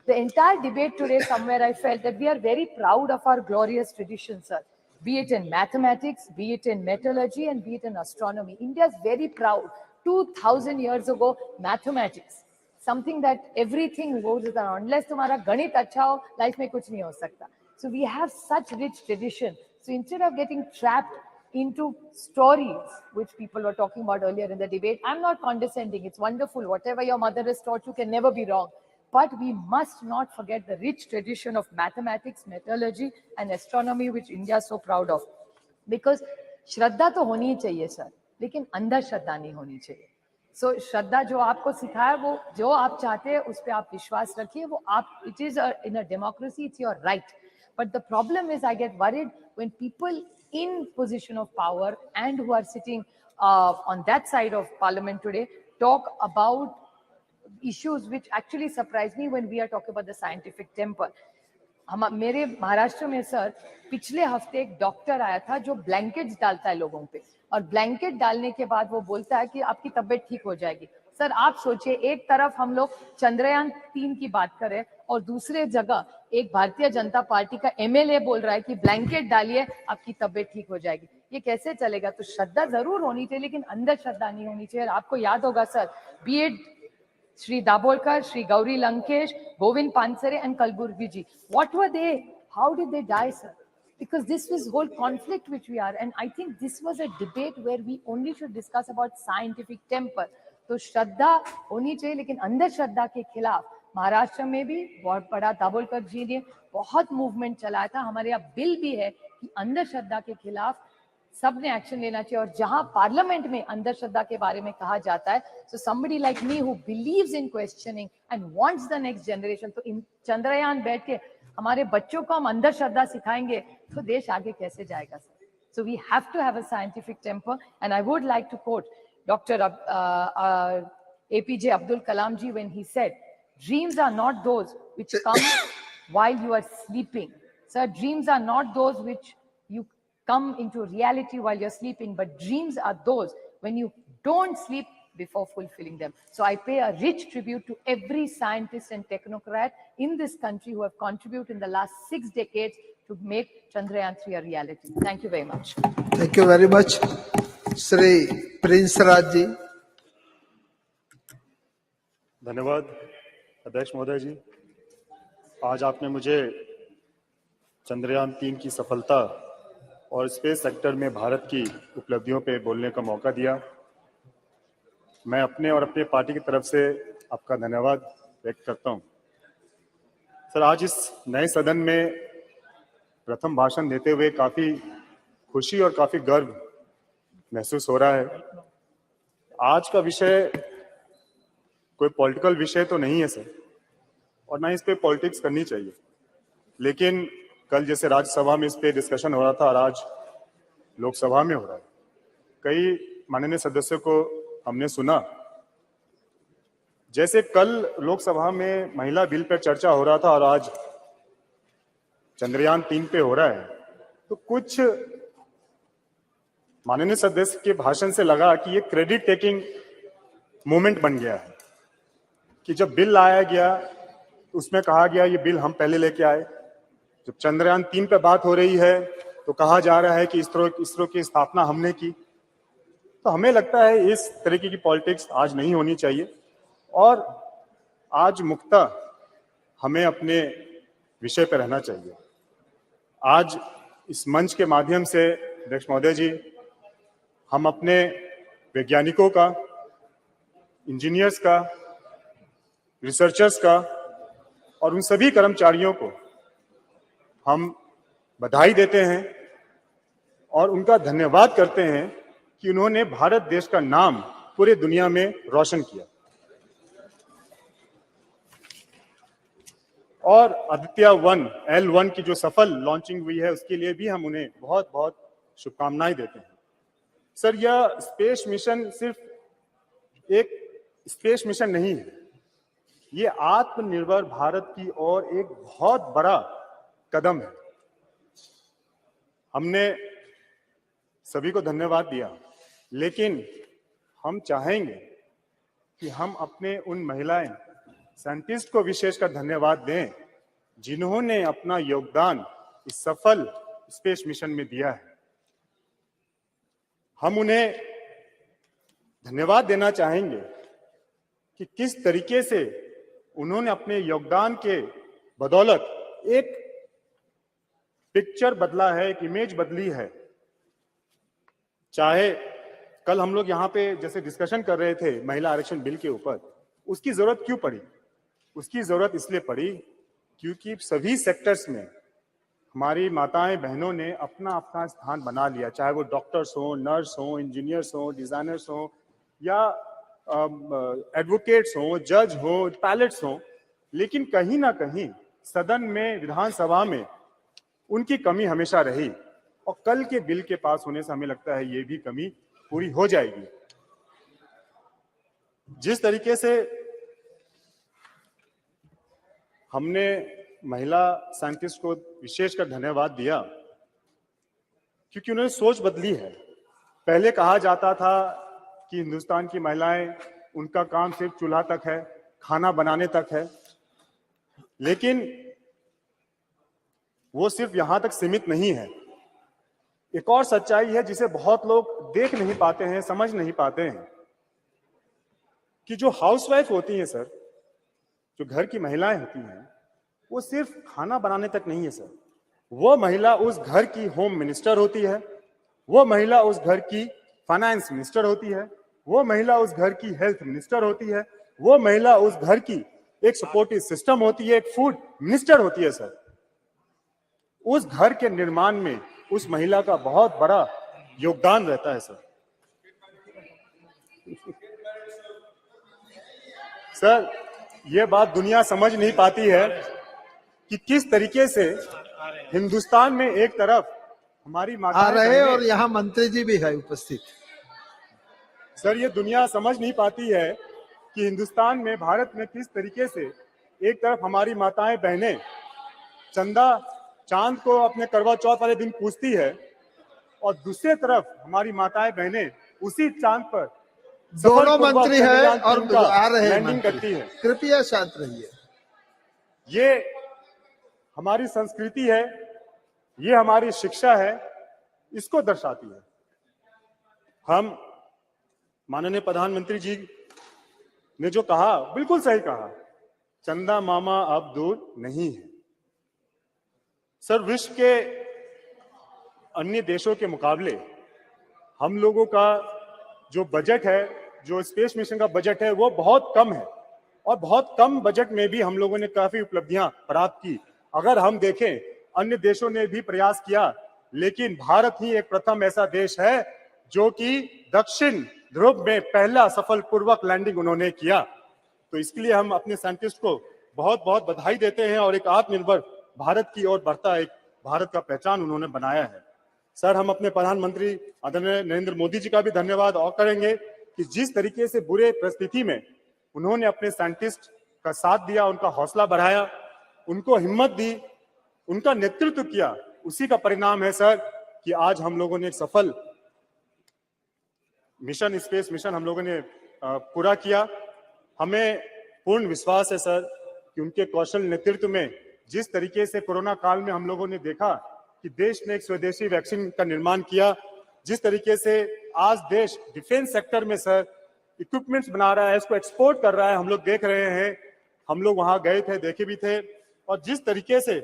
The entire debate today, somewhere I felt that we are very proud of our glorious tradition, sir. Be it in mathematics, be it in metallurgy, and be it in astronomy. India is very proud. 2000 years ago, mathematics, something that everything goes around. Unless तुम्हारा गणित अच्छा हो, life में कुछ नहीं हो सकता. So we have such rich tradition. So instead of getting trapped into stories, which people were talking about earlier in the debate, I'm not condescending. It's wonderful. Whatever your mother has taught you can never be wrong. But we must not forget the rich tradition of mathematics, metallurgy, and astronomy, which India is so proud of. Because श्रद्धा तो होनी ही चाहिए sir, लेकिन अंधा श्रद्धा नहीं होनी चाहिए. So श्रद्धा जो आपको सिखाया, वो जो आप चाहते हैं उस पर आप विश्वास रखिए, वो आप, it is in a democracy, it's your right. But the problem is, I get worried when people in position of power and who are sitting on that side of parliament today talk about issues which actually surprise me when we are talking about the scientific temper. मेरे महाराष्ट्र में sir पिछले हफ्ते एक doctor आया था जो blankets डालता है लोगों पे, और ब्लैंकेट डालने के बाद वो बोलता है कि आपकी तबीयत ठीक हो जाएगी. सर आप सोचिए, एक तरफ हम लोग चंद्रयान-3 की बात करें और दूसरे जगह एक भारतीय जनता पार्टी का MLA बोल रहा है कि ब्लैंकेट डालिए आपकी तबीयत ठीक हो जाएगी. ये कैसे चलेगा? तो श्रद्धा जरूर होनी चाहिए, लेकिन अंधश्रद्धा नहीं होनी चाहिए. आपको याद होगा sir, B Ed Sri Dabolkar, Sri Gauri Lankesh, Govind Pansare and Kalburgi ji. What were they? How did they die, sir? Because this was whole conflict which we are. And I think this was a debate where we only should discuss about scientific temper. तो श्रद्धा होनी चाहिए, लेकिन अंधश्रद्धा के खिलाफ महाराष्ट्र में भी बहुत बड़ा दाभोलकर जी ने बहुत मूवमेंट चलाया था। हमारे यहाँ बिल भी है कि अंधश्रद्धा के खिलाफ सबने एक्शन लेना चाहिए, और जहां पार्लियामेंट में अंधश्रद्धा के बारे में कहा जाता है, so somebody like me who believes in questioning and wants the next generation, तो इन चंद्रयान बैठ के हमारे बच्चों को हम अंधश्रद्धा सिखाएंगे तो देश आगे कैसे जाएगा sir? So we have to have a scientific temper, and I would like to quote Dr. APJ Abdul Kalam ji when he said, "Dreams are not those which come while you are sleeping." Sir, dreams are not those which you come into reality while you're sleeping, but dreams are those when you don't sleep before fulfilling them. So I pay a rich tribute to every scientist and technocrat in this country who have contributed in the last 6 decades to make Chandrayaan-3 a reality. Thank you very much. Thank you very much. Shri Prince Raj ji. धन्यवाद अध्यक्ष महोदय जी। आज आपने मुझे चंद्रयान-3 की सफलता और space sector में भारत की उपलब्धियों पे बोलने का मौका दिया। मैं अपने और अपने पार्टी की तरफ से आपका धन्यवाद व्यक्त करता हूं। सर, आज इस नए सदन में प्रथम भाषण देते हुए काफी खुशी और काफी गर्व महसूस हो रहा है। आज का विषय कोई पॉलिटिकल विषय तो नहीं है सर, और ना इस पे पॉलिटिक्स करनी चाहिए, लेकिन कल जैसे राज्यसभा में इस पे डिस्कशन हो रहा था और आज लोकसभा में हो रहा है। कई माननीय सदस्यों को हमने सुना, जैसे कल लोकसभा में महिला बिल पर चर्चा हो रहा था और आज चंद्रयान-3 पे हो रहा है, तो कुछ माननीय सदस्य के भाषण से लगा कि ये क्रेडिट टेकिंग मूवमेंट बन गया है कि जब बिल लाया गया उसमें कहा गया ये बिल हम पहले लेके आए, जब चंद्रयान-3 पे बात हो रही है तो कहा जा रहा है कि इसरो की स्थापना हमने की। तो हमें लगता है इस तरीके की पॉलिटिक्स आज नहीं होनी चाहिए और आज मुक्ता हमें अपने विषय पर रहना चाहिए। आज इस मंच के माध्यम से अध्यक्ष महोदय जी, हम अपने वैज्ञानिकों का, इंजीनियर्स का, रिसर्चर्स का और उन सभी कर्मचारियों को हम बधाई देते हैं और उनका धन्यवाद करते हैं कि उन्होंने भारत देश का नाम पूरे दुनिया में रोशन किया। और आदित्य-1 L1 की जो सफल लॉन्चिंग हुई है उसके लिए भी हम उन्हें बहुत बहुत शुभकामनाएं देते हैं। सर, यह स्पेस मिशन सिर्फ एक स्पेस मिशन नहीं है, ये आत्मनिर्भर भारत की ओर एक बहुत बड़ा कदम है। हमने सभी को धन्यवाद दिया, लेकिन हम चाहेंगे कि हम अपने उन महिलाएं साइंटिस्ट को विशेषकर धन्यवाद दें जिन्होंने अपना योगदान इस सफल स्पेस मिशन में दिया है। हम उन्हें धन्यवाद देना चाहेंगे कि किस तरीके से उन्होंने अपने योगदान के बदौलत एक पिक्चर बदला है, एक इमेज बदली है। चाहे कल हम लोग यहाँ पे जैसे डिस्कशन कर रहे थे महिला आरक्षण बिल के ऊपर, उसकी जरूरत क्यों पड़ी? उसकी जरूरत इसलिए पड़ी क्योंकि सभी सेक्टर्स में हमारी माताएं बहनों ने अपना अपना स्थान बना लिया, चाहे वो डॉक्टर्स हो, नर्स हो, इंजीनियर्स हो, डिजाइनर्स हो या एडवोकेट्स हो, जज हो, पायलट्स हो, लेकिन कहीं ना कहीं सदन में, विधानसभा में उनकी कमी हमेशा रही और कल के बिल के पास होने से हमें लगता है ये भी कमी पूरी हो जाएगी। जिस तरीके से हमने महिला साइंटिस्ट को विशेषकर धन्यवाद दिया क्योंकि उन्होंने सोच बदली है। पहले कहा जाता था कि हिंदुस्तान की महिलाएं, उनका काम सिर्फ चूल्हा तक है, खाना बनाने तक है, लेकिन वो सिर्फ यहां तक सीमित नहीं है। एक और सच्चाई है जिसे बहुत लोग देख नहीं पाते हैं, समझ नहीं पाते हैं कि जो हाउसवाइफ होती हैं सर, जो घर की महिलाएं होती हैं, वो सिर्फ खाना बनाने तक नहीं है सर। वो महिला उस घर की होम मिनिस्टर होती है, वो महिला उस घर की फाइनेंस मिनिस्टर होती है, वो महिला उस घर की हेल्थ मिनिस्टर होती है, वो महिला उस घर की एक सपोर्टिव सिस्टम होती है, एक फूड मिनिस्टर होती है सर। उस घर के निर्माण में उस महिला का बहुत बड़ा योगदान रहता है सर। सर, ये बात दुनिया समझ नहीं पाती है कि किस तरीके से हिंदुस्तान में एक तरफ हमारी आ माताएं रहे बहनें, और यहाँ मंत्री जी भी है उपस्थित। सर ये दुनिया समझ नहीं पाती है कि हिंदुस्तान में, भारत में किस तरीके से एक तरफ हमारी माताएं बहनें चंदा चांद को अपने करवा चौथ वाले दिन पूजती है और दूसरी तरफ हमारी माताएं बहनें उसी चांद पर दोनों मंत्री है और आ रहे हैं लैंडिंग मंत्री। करती है। कृपया शांत रहिए। ये हमारी संस्कृति है, ये हमारी शिक्षा है, इसको दर्शाती है। हम माननीय प्रधानमंत्री जी ने जो कहा बिल्कुल सही कहा, चंदा मामा अब दूर नहीं है। सर, विश्व के अन्य देशों के मुकाबले हम लोगों का जो बजट है, जो स्पेस मिशन का बजट है, वो बहुत कम है और बहुत कम बजट में भी हम लोगों ने काफी उपलब्धियां प्राप्त की। अगर हम देखें, अन्य देशों ने भी प्रयास किया, लेकिन भारत ही एक प्रथम ऐसा देश है जो कि दक्षिण ध्रुव में पहला सफलपूर्वक लैंडिंग उन्होंने किया। तो इसके लिए हम अपने साइंटिस्ट को बहुत बहुत बधाई देते हैं और एक आत्मनिर्भर भारत की ओर बढ़ता एक भारत का पहचान उन्होंने बनाया है। सर, हम अपने प्रधानमंत्री आदरणीय नरेंद्र मोदी जी का भी धन्यवाद और करेंगे कि जिस तरीके से बुरे परिस्थिति में उन्होंने अपने साइंटिस्ट का साथ दिया, उनका हौसला बढ़ाया, उनको हिम्मत दी, उनका नेतृत्व किया, उसी का परिणाम है सर कि आज हम लोगों ने एक सफल मिशन, स्पेस मिशन हम लोगों ने पूरा किया। हमें पूर्ण विश्वास है सर कि उनके कौशल नेतृत्व में जिस तरीके से कोरोना काल में हम लोगों ने देखा कि देश ने एक स्वदेशी वैक्सीन का निर्माण किया, जिस तरीके से आज देश डिफेंस सेक्टर में सर इक्विपमेंट्स बना रहा है, इसको एक्सपोर्ट कर रहा है, हम लोग देख रहे हैं, हम लोग वहां गए थे, देखे भी थे। और जिस तरीके से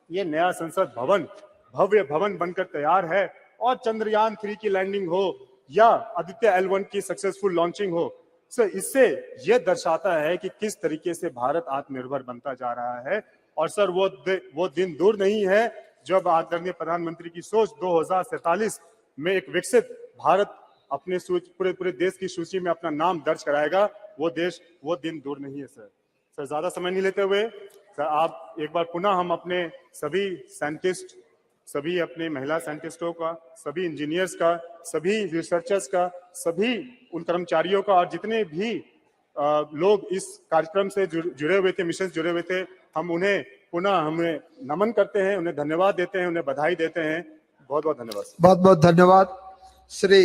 ये नया संसद भवन भव्य भवन बनकर तैयार है और चंद्रयान-3 की लैंडिंग हो या आदित्य L1 की सक्सेसफुल लॉन्चिंग हो, सर इससे यह दर्शाता है कि किस तरीके से भारत आत्मनिर्भर बनता जा रहा है। और सर वो दिन दूर नहीं है जब आदरणीय प्रधानमंत्री की सोच 2047 में एक विकसित भारत अपने पूरे देश की सूची में अपना नाम दर्ज कराएगा। वो दिन दूर नहीं है सर। सर, ज्यादा समय नहीं लेते हुए सर, आप एक बार पुनः हम अपने सभी साइंटिस्ट, सभी अपने महिला साइंटिस्टों का, सभी इंजीनियर्स का, सभी रिसर्चर्स का, सभी उन कर्मचारियों का और जितने भी लोग इस कार्यक्रम से जुड़े हुए थे, मिशन से जुड़े हुए थे, हम उन्हें पुनः हमें नमन करते हैं, उन्हें धन्यवाद देते हैं, उन्हें बधाई देते हैं। बहुत बहुत धन्यवाद। बहुत बहुत धन्यवाद। श्री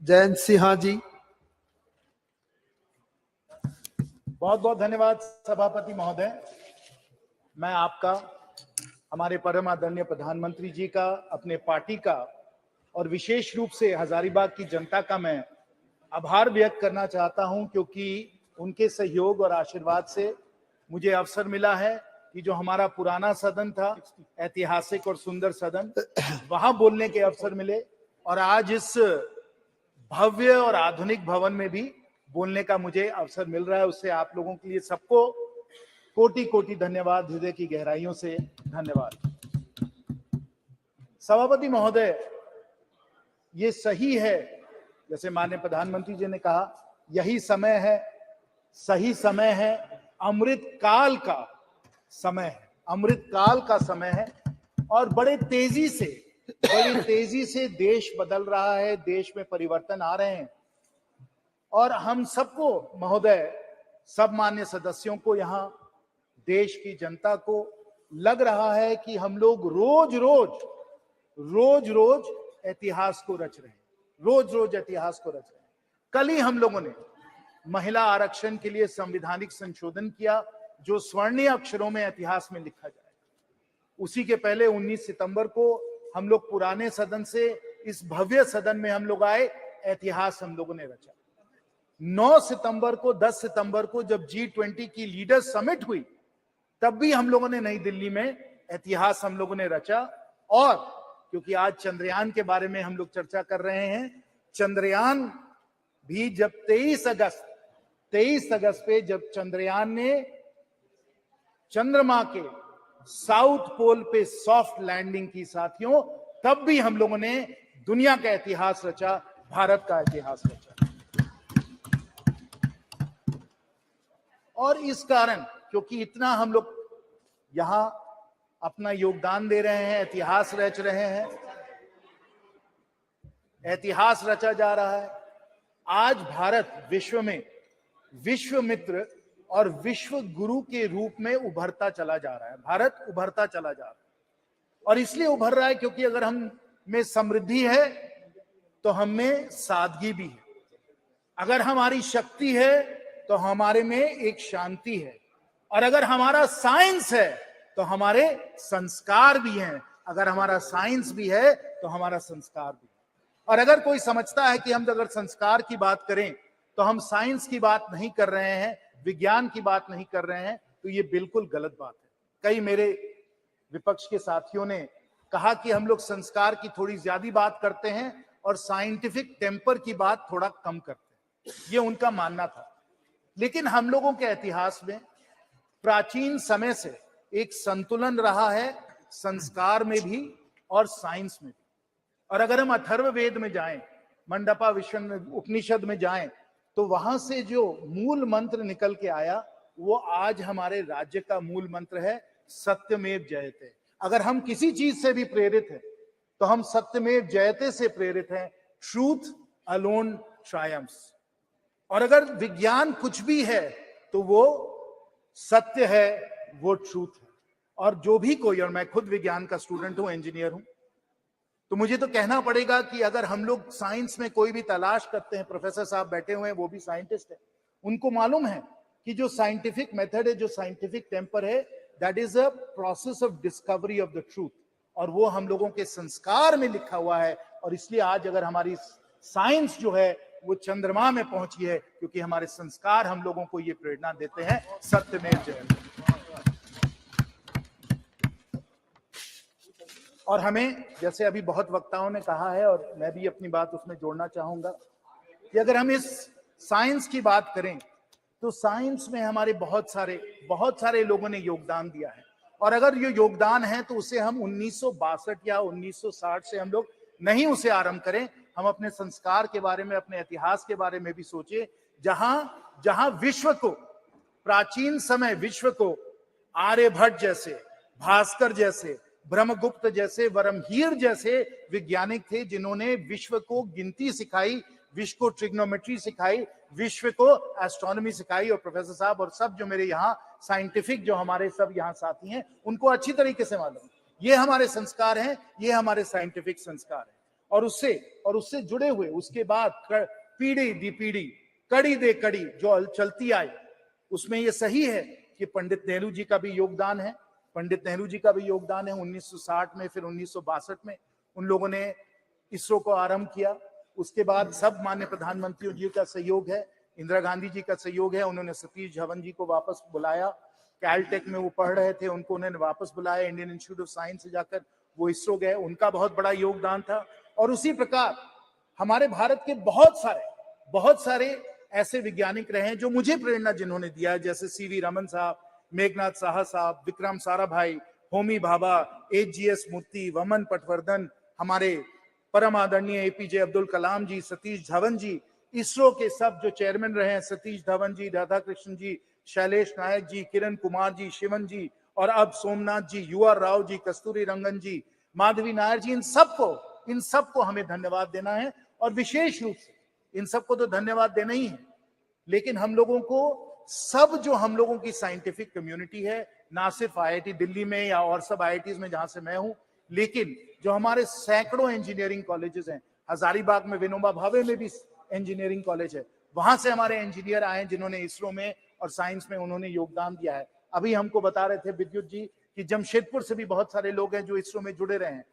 जयंत सिन्हा जी। बहुत बहुत धन्यवाद सभापति महोदय। मैं आपका, हमारे परम आदरणीय प्रधानमंत्री जी का, अपने पार्टी का और विशेष रूप से हजारीबाग की जनता का मैं आभार व्यक्त करना चाहता हूं, क्योंकि उनके सहयोग और आशीर्वाद से मुझे अवसर मिला है कि जो हमारा पुराना सदन था, ऐतिहासिक और सुंदर सदन, वहां बोलने के अवसर मिले और आज इस भव्य और आधुनिक भवन में भी बोलने का मुझे अवसर मिल रहा है। उससे आप लोगों के लिए सबको कोटि कोटि धन्यवाद, हृदय की गहराइयों से धन्यवाद। सभापति महोदय, ये सही है, जैसे माननीय प्रधानमंत्री जी ने कहा, यही समय है, सही समय है, अमृत काल का समय है, अमृत काल का समय है और बड़ी तेजी से देश बदल रहा है, देश में परिवर्तन आ रहे हैं और हम सबको महोदय, सब मान्य सदस्यों को, यहाँ देश की जनता को लग रहा है कि हम लोग रोज रोज इतिहास को रच रहे हैं, रोज इतिहास को रच रहे हैं। कल ही हम लोगों ने महिला आरक्षण के लिए संवैधानिक संशोधन किया जो स्वर्णीय अक्षरों में इतिहास में लिखा जाए। उसी के पहले 19 सितंबर को हम लोग पुराने सदन से इस भव्य सदन में हम लोग आए, इतिहास हम लोगों ने रचा। 9 सितंबर को, 10 सितंबर को जब G20 की लीडर्स समिट हुई, तब भी हम लोगों ने नई दिल्ली में इतिहास हम लोगों ने रचा। और क्योंकि आज चंद्रयान के बारे में हम लोग चर्चा कर रहे हैं, चंद्रयान भी जब 23 अगस्त पे जब चंद्रयान ने चंद्रमा के साउथ पोल पे सॉफ्ट लैंडिंग की साथियों, तब भी हम लोगों ने दुनिया का इतिहास रचा, भारत का इतिहास रचा। और इस कारण, क्योंकि इतना हम लोग यहां अपना योगदान दे रहे हैं, इतिहास रच रहे हैं, इतिहास रचा जा रहा है, आज भारत विश्व में विश्व मित्र और विश्व गुरु के रूप में उभरता चला जा रहा है। भारत उभरता चला जा रहा है, और इसलिए उभर रहा है क्योंकि अगर हम में समृद्धि है तो हम में सादगी भी है, अगर हमारी शक्ति है तो हमारे में एक शांति है, और अगर हमारा साइंस है तो हमारे संस्कार भी हैं, अगर हमारा साइंस भी है तो हमारा संस्कार भी है। और अगर कोई समझता है कि हम अगर संस्कार की बात करें तो हम साइंस की बात नहीं कर रहे हैं, विज्ञान की बात नहीं कर रहे हैं, तो ये बिल्कुल गलत बात है। कई मेरे विपक्ष के साथियों ने कहा कि हम लोग संस्कार की थोड़ी ज्यादा बात करते हैं और साइंटिफिक टेम्पर की बात थोड़ा कम करते हैं, ये उनका मानना था। लेकिन हम लोगों के इतिहास में प्राचीन समय से एक संतुलन रहा है, संस्कार में भी और साइंस में भी। और अगर हम अथर्ववेद में जाएं, मंडपा उपनिषद में जाएं, तो वहां से जो मूल मंत्र निकल के आया वो आज हमारे राज्य का मूल मंत्र है, सत्यमेव जयते। अगर हम किसी चीज से भी प्रेरित हैं तो हम सत्यमेव जयते से प्रेरित हैं, ट्रूथ अलोन ट्रायम्फ्स। और अगर विज्ञान कुछ भी है तो वो सत्य है, वो ट्रूथ है। और जो भी कोई, और मैं खुद विज्ञान का स्टूडेंट हूं, इंजीनियर हूं, तो मुझे तो कहना पड़ेगा कि अगर हम लोग साइंस में कोई भी तलाश करते हैं, प्रोफेसर साहब बैठे हुए हैं, वो भी साइंटिस्ट है, उनको मालूम है कि जो साइंटिफिक मेथड है, जो साइंटिफिक टेम्पर है, that is a process of discovery of the truth, और वो हम लोगों के संस्कार में लिखा हुआ है। और इसलिए आज अगर हमारी साइंस जो है वो चंद्रमा में पहुंची है, क्योंकि हमारे संस्कार हम लोगों को ये प्रेरणा देते हैं, सत्यमेव जयते। और हमें, जैसे अभी बहुत वक्ताओं ने कहा है और मैं भी अपनी बात उसमें जोड़ना चाहूंगा, कि अगर हम इस साइंस की बात करें तो साइंस में हमारे बहुत सारे लोगों ने योगदान दिया है। और अगर ये योगदान है तो उसे हम 1962 या 1960 से हम लोग नहीं उसे आरंभ करें, हम अपने संस्कार के बारे में, अपने इतिहास के बारे में भी सोचे, जहां विश्व को, प्राचीन समय विश्व को आर्यभट्ट जैसे, भास्कर जैसे, ब्रह्मगुप्त जैसे, वरमहीर जैसे वैज्ञानिक थे, जिन्होंने विश्व को गिनती सिखाई, विश्व को ट्रिग्नोमेट्री सिखाई, विश्व को एस्ट्रोनॉमी सिखाई। और प्रोफेसर साहब और सब जो मेरे यहाँ साइंटिफिक जो हमारे सब यहाँ साथी हैं, उनको अच्छी तरीके से मालूम, ये हमारे संस्कार हैं, ये हमारे साइंटिफिक संस्कार हैं। और उससे जुड़े हुए उसके बाद पीढ़ी दी पीढ़ी, कड़ी दे कड़ी जो चलती आई, उसमें ये सही है कि पंडित नेहरू जी का भी योगदान है। पंडित नेहरू जी का भी योगदान है। 1960 में, फिर 1962 में उन लोगों ने इसरो को आरंभ किया। उसके बाद सब माननीय प्रधानमंत्रियों जी का सहयोग है, इंदिरा गांधी जी का सहयोग है। उन्होंने सतीश धवन जी को वापस बुलाया, कैलटेक में वो पढ़ रहे थे, उनको उन्होंने वापस बुलाया, इंडियन इंस्टीट्यूट ऑफ साइंस से जाकर वो इसरो गए, उनका बहुत बड़ा योगदान था। और उसी प्रकार हमारे भारत के बहुत सारे ऐसे वैज्ञानिक रहे हैं जो मुझे प्रेरणा जिन्होंने दिया है, जैसे सीवी रमन साहब, मेघनाथ साहा साहब, विक्रम साराभाई, होमी भाभा, एचजीएस मूर्ति, वमन पटवर्धन, हमारे परम आदरणीय एपीजे अब्दुल कलाम जी, सतीश धवन जी, इसरो के सब जो चेयरमैन रहे हैं, सतीश धवन जी, राधाकृष्ण जी, शैलेश नायक जी, किरण कुमार जी, शिवन जी, और अब सोमनाथ जी, यूआर राव जी, कस्तूरी रंगन जी, माधवी नायर जी, इन सबको हमें धन्यवाद देना है। और विशेष रूप से इन सबको तो धन्यवाद देना ही है, लेकिन हम लोगों को सब जो हम लोगों की साइंटिफिक कम्युनिटी है, ना सिर्फ आईआईटी दिल्ली में या और सब आईआईटीज में जहां से मैं हूं, लेकिन जो हमारे सैकड़ों इंजीनियरिंग कॉलेजेस हैं, हजारीबाग में विनोबा भावे में भी इंजीनियरिंग कॉलेज है, वहां से हमारे इंजीनियर आए जिन्होंने इसरो में और साइंस में उन्होंने योगदान दिया है। अभी हमको बता रहे थे विद्युत जी कि जमशेदपुर से भी बहुत सारे लोग हैं जो इसरो में जुड़े रहे हैं,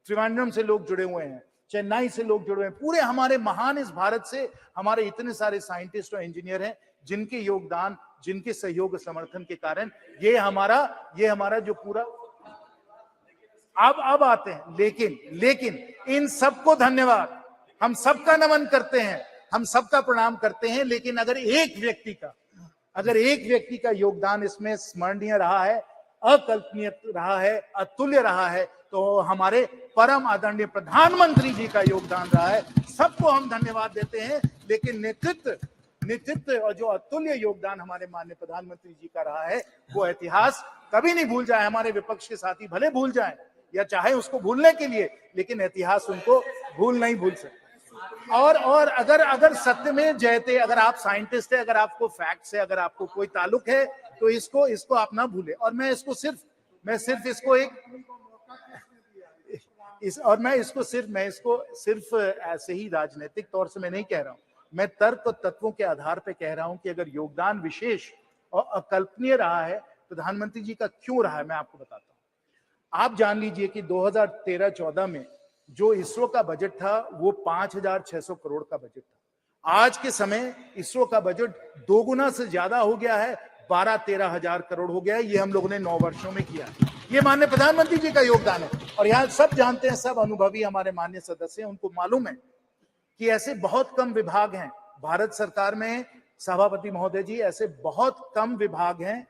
त्रिवेंद्रम से लोग जुड़े हुए हैं, चेन्नई से लोग जुड़े हुए हैं। पूरे हमारे महान इस भारत से हमारे इतने सारे साइंटिस्ट और इंजीनियर हैं जिनके योगदान, जिनके सहयोग समर्थन के कारण ये हमारा जो पूरा अब आते हैं। लेकिन इन सबको धन्यवाद, हम सबका नमन करते हैं, हम सबका प्रणाम करते हैं। लेकिन अगर एक व्यक्ति का, अगर एक व्यक्ति का योगदान इसमें स्मरणीय रहा है, अकल्पनीय रहा है, अतुल्य रहा है, तो हमारे परम आदरणीय प्रधानमंत्री जी का योगदान रहा है। सबको हम धन्यवाद देते हैं, लेकिन नेतृत्व और जो अतुल्य योगदान हमारे माननीय प्रधानमंत्री जी का रहा है, वो इतिहास कभी नहीं भूल जाए। हमारे विपक्ष के साथी भले भूल जाएं या चाहे उसको भूलने के लिए, लेकिन इतिहास उनको नहीं भूल सकते। और अगर सत्य में जयते, अगर आप साइंटिस्ट है, अगर आपको फैक्ट से अगर आपको कोई ताल्लुक है, तो इसको आप ना भूले। और मैं इसको सिर्फ ऐसे ही राजनीतिक तौर से मैं नहीं कह रहा हूं, मैं तर्क और तत्वों के आधार पे कह रहा हूं कि अगर योगदान विशेष और अकल्पनीय रहा है प्रधानमंत्री जी का, क्यों रहा है, मैं आपको बताता हूं। आप जान लीजिए कि 2013-14 में जो इसरो का बजट था वो 5,600 करोड़ का बजट था। आज के समय इसरो का बजट 2 गुना से ज्यादा हो गया है, 12-13 हजार करोड़ हो गया है। ये हम लोगों ने 9 वर्षों में किया। ये माननीय प्रधानमंत्री जी का योगदान है। और यहाँ सब जानते हैं, सब अनुभवी हमारे माननीय सदस्य हैं, उनको मालूम है कि ऐसे बहुत कम विभाग हैं भारत सरकार में, सभापति महोदय जी, ऐसे बहुत कम विभाग हैं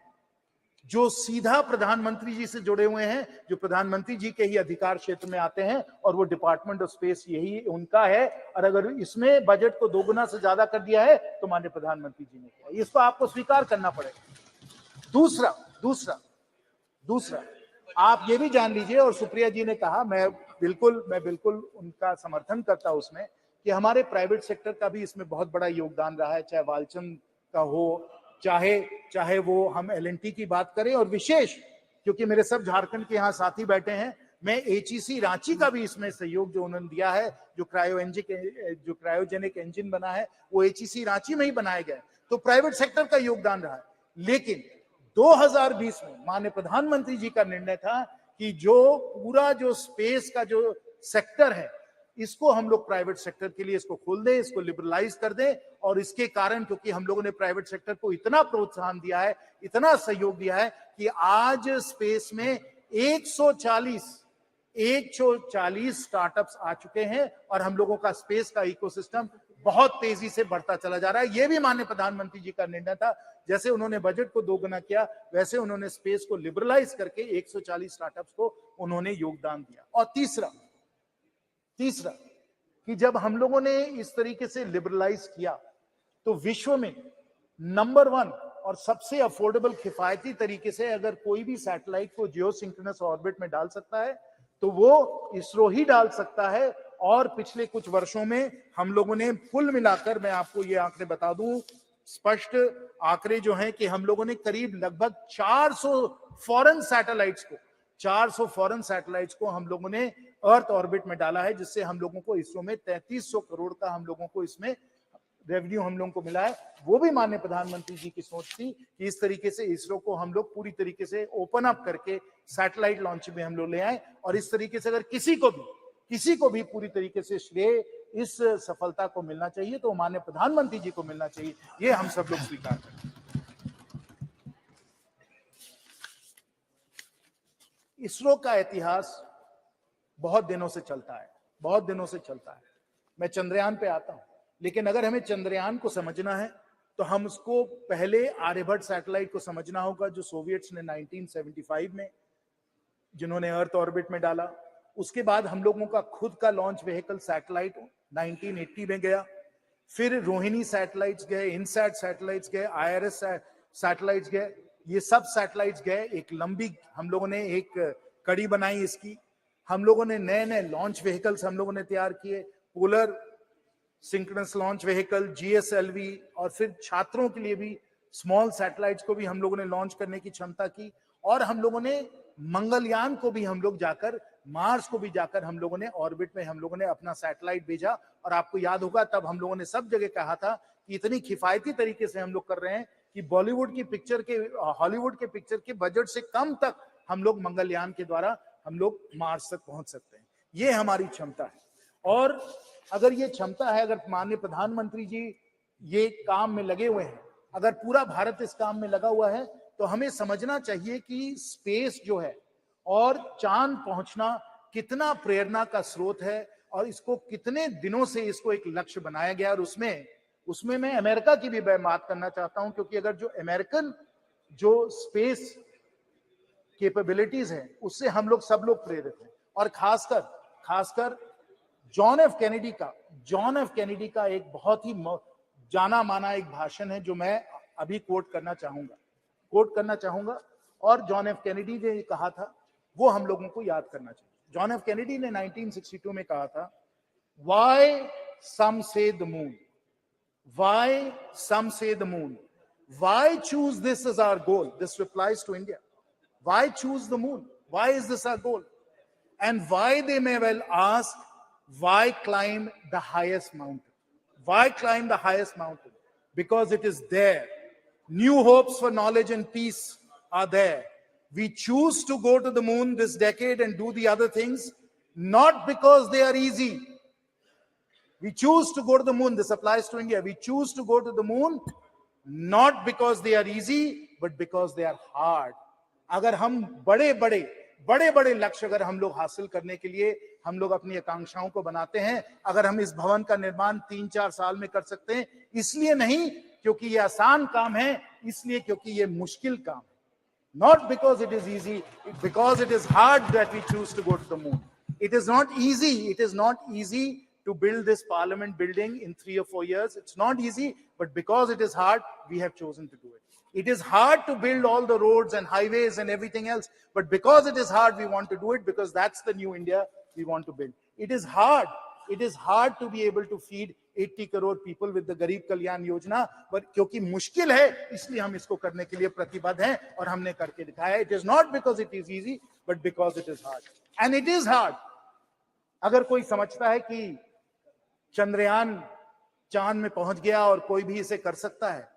जो सीधा प्रधानमंत्री जी से जुड़े हुए हैं, जो प्रधानमंत्री जी के ही अधिकार क्षेत्र में आते हैं, और वो डिपार्टमेंट ऑफ स्पेस यही उनका है। और अगर इसमें बजट को 2 गुना से ज्यादा कर दिया है तो माननीय प्रधानमंत्री जी ने किया, इसको आपको स्वीकार करना पड़ेगा। दूसरा आप ये भी जान लीजिए, और सुप्रिया जी ने कहा, मैं बिल्कुल उनका समर्थन करता हूं उसमें, कि हमारे प्राइवेट सेक्टर का भी इसमें बहुत बड़ा योगदान रहा है, चाहे वालचंद का हो, चाहे वो हम LNT की बात करें, और विशेष क्योंकि मेरे सब झारखंड के यहाँ साथी बैठे हैं, मैं HEC रांची का भी इसमें सहयोग जो उन्होंने दिया है, जो क्रायोजेनिक इंजन बना है वो HEC रांची में ही बनाया गया है, तो प्राइवेट सेक्टर का योगदान रहा है। लेकिन 2020 में माननीय प्रधानमंत्री जी का निर्णय था कि जो पूरा जो स्पेस का जो सेक्टर है, इसको हम लोग प्राइवेट सेक्टर के लिए इसको खोल दें, इसको लिबरलाइज कर दें। और इसके कारण, क्योंकि हम लोगों ने प्राइवेट सेक्टर को इतना प्रोत्साहन दिया है, इतना सहयोग दिया है, कि आज स्पेस में 140 स्टार्टअप्स आ चुके हैं, और हम लोगों का स्पेस का इकोसिस्टम बहुत तेजी से बढ़ता चला जा रहा है। ये भी माननीय प्रधानमंत्री जी का निर्णय था। जैसे उन्होंने बजट को 2 गुना किया, वैसे उन्होंने स्पेस को लिबरलाइज करके 140 स्टार्टअप्स को उन्होंने योगदान दिया। और तीसरा कि जब हम लोगों ने इस तरीके से लिबरलाइज किया, तो विश्व में नंबर 1 और सबसे अफोर्डेबल किफायती तरीके से अगर कोई भी सैटेलाइट को जियोसिंक्रोनस ऑर्बिट में डाल सकता है, तो वो इसरो ही डाल सकता है। और पिछले कुछ वर्षों में हम लोगों ने कुल मिलाकर, मैं आपको ये आंकड़े बता दूं, स्पष्ट आंकड़े जो हैं, कि हम लोगों ने करीब लगभग 400 फॉरेन सैटेलाइट्स को हम लोगों ने अर्थ ऑर्बिट में डाला है, जिससे हम लोगों को इसरो में 3300 करोड़ का हम लोगों को इसमें रेवेन्यू हम लोगों को मिला है। वो भी माननीय प्रधानमंत्री जी की सोच थी कि इस तरीके से इसरो को हम लोग पूरी तरीके से ओपन अप करके सैटेलाइट लॉन्च में हम लोग ले आए। और इस तरीके से अगर किसी को भी पूरी तरीके से श्रेय इस सफलता को मिलना चाहिए, तो माननीय प्रधानमंत्री जी को मिलना चाहिए। ये हम सब लोग स्वीकार करते हैं। इसरो का इतिहास बहुत दिनों से चलता है। मैं चंद्रयान पे आता हूं, लेकिन अगर हमें चंद्रयान को समझना है, तो हम उसको पहले आर्यभट्ट सैटेलाइट को समझना होगा, जो सोवियट्स ने 1975 में जिन्होंने अर्थ ऑर्बिट में डाला। उसके बाद हम लोगों का खुद का लॉन्च व्हीकल सैटेलाइट 1980 में गया। फिर रोहिणी सैटेलाइट्स गए, इनसैट सैटेलाइट्स गए, IRS सैटेलाइट्स गए। ये सब सैटेलाइट्स गए, एक लंबी हम लोगों ने एक कड़ी बनाई इसकी। हम लोगों ने नए लॉन्च व्हीकल्स हम लोगों ने तैयार किए, polar synchronous launch vehicle, GSLV, और फिर छात्रों के लिए भी स्मॉल सैटेलाइट्स को भी हम लोगों ने लॉन्च करने की क्षमता की। और हम लोगों ने मंगलयान को भी हम लोग जाकर, मार्स को भी जाकर हम लोगों ने ऑर्बिट में हम लोगों ने अपना सैटेलाइट भेजा। और आपको याद होगा, तब हम लोगों ने सब जगह कहा था कि इतनी किफायती तरीके से हम लोग कर रहे हैं कि हॉलीवुड की पिक्चर के बजट से कम तक हम लोग मंगलयान के द्वारा हम लोग मार्स तक पहुंच सकते हैं। ये हमारी क्षमता है। और अगर ये क्षमता है, अगर माननीय प्रधानमंत्री जी ये काम में लगे हुए हैं, अगर पूरा भारत इस काम में लगा हुआ है, तो हमें समझना चाहिए कि स्पेस जो है और चांद पहुंचना कितना प्रेरणा का स्रोत है, और इसको कितने दिनों से इसको एक लक्ष्य बनाया गया। और उसमें मैं अमेरिका की भी बात करना चाहता हूं, क्योंकि अगर जो अमेरिकन जो स्पेस कैपेबिलिटीज हैं उससे हम लोग सब लोग प्रेरित हैं। और खासकर जॉन एफ कैनेडी का एक बहुत ही जाना माना एक भाषण है जो मैं अभी कोट करना चाहूंगा। और जॉन एफ कैनेडी ने कहा था वो हम लोगों को याद करना चाहिए। जॉन एफ कैनेडी ने 1962 में कहा था, Why some say the moon? Why some say the moon? Why choose this as our goal? This replies to India. Why choose the moon? Why is this our goal? And why, they may well ask, why climb the highest mountain? Why climb the highest mountain? Because it is there. New hopes for knowledge and peace are there. We choose to go to the moon this decade and do the other things, not because they are easy. We choose to go to the moon. This applies to India. We choose to go to the moon not because they are easy, but because they are hard. अगर हम बड़े लक्ष्य अगर हम लोग हासिल करने के लिए हम लोग अपनी आकांक्षाओं को बनाते हैं, अगर हम इस भवन का निर्माण 3-4 साल में कर सकते हैं, इसलिए नहीं क्योंकि ये आसान काम है, इसलिए क्योंकि ये मुश्किल काम है. Not because it is easy, because it is hard that we choose to go to the moon. It is not easy to build this parliament building in 3 or 4 years. It's not easy, but because it is hard, we have chosen to do it. It is hard to build all the roads and highways and everything else, but because it is hard, we want to do it, because that's the new India we want to build. It is hard to be able to feed 80 crore people with the Garib Kalyan Yojana, but क्योंकि मुश्किल है, इसलिए हम इसको करने के लिए प्रतिबद्ध हैं और हमने करके दिखाया. It is not because it is easy, but because it is hard. And it is hard. अगर कोई समझता है कि चंद्रयान चांद में पहुंच गया और कोई भी इसे कर सकता है,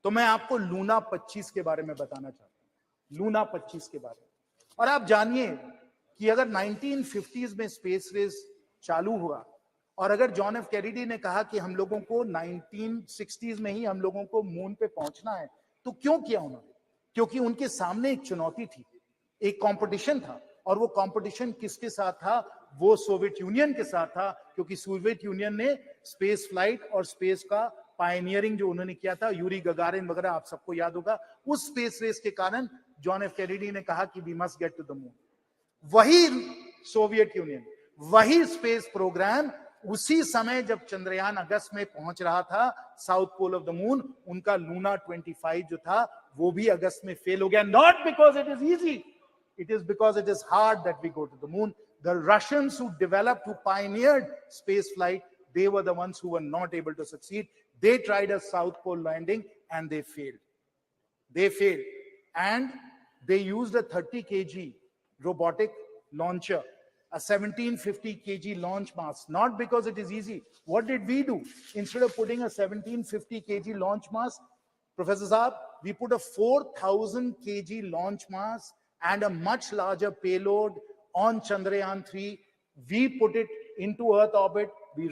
तो मैं आपको लूना 25 के बारे में बताना चाहता हूं. लूना 25 के बारे में. और आप जानिए कि अगर 1950s में स्पेस रेस चालू हुआ और अगर जॉन एफ कैनेडी ने कहा कि हम लोगों को 1960s में ही हम लोगों को मून पे पहुंचना है, तो क्यों किया उन्होंने? क्योंकि उनके सामने एक चुनौती थी, एक कंपटीशन था. और वो कंपटीशन किसके साथ था? वो सोवियत यूनियन के साथ था, क्योंकि सोवियत यूनियन ने स्पेस फ्लाइट और स्पेस का पायनियरिंग जो उन्होंने किया था, यूरी गगारिन वगैरह आप सबको याद होगा. उस स्पेस रेस के कारण जॉन एफ कैनेडी ने कहा कि we must get to the moon. वही सोवियत यूनियन, वही स्पेस प्रोग्राम उसी समय जब चंद्रयान अगस्त में पहुंच रहा था south pole of the moon, उनका लूना 25 जो था वो भी अगस्त में फेल हो गया. Not because it is easy, it is because it is hard that we go to the moon. The Russians who developed, who pioneered space flight, they were the ones who were not able to succeed. They tried a South Pole landing and they failed. And they used a 30 kg robotic launcher, a 1750 kg launch mass, not because it is easy. What did we do? Instead of putting a 1750 kg launch mass, Professor Saab, we put a 4000 kg launch mass and a much larger payload on Chandrayaan-3. We put it into Earth orbit. We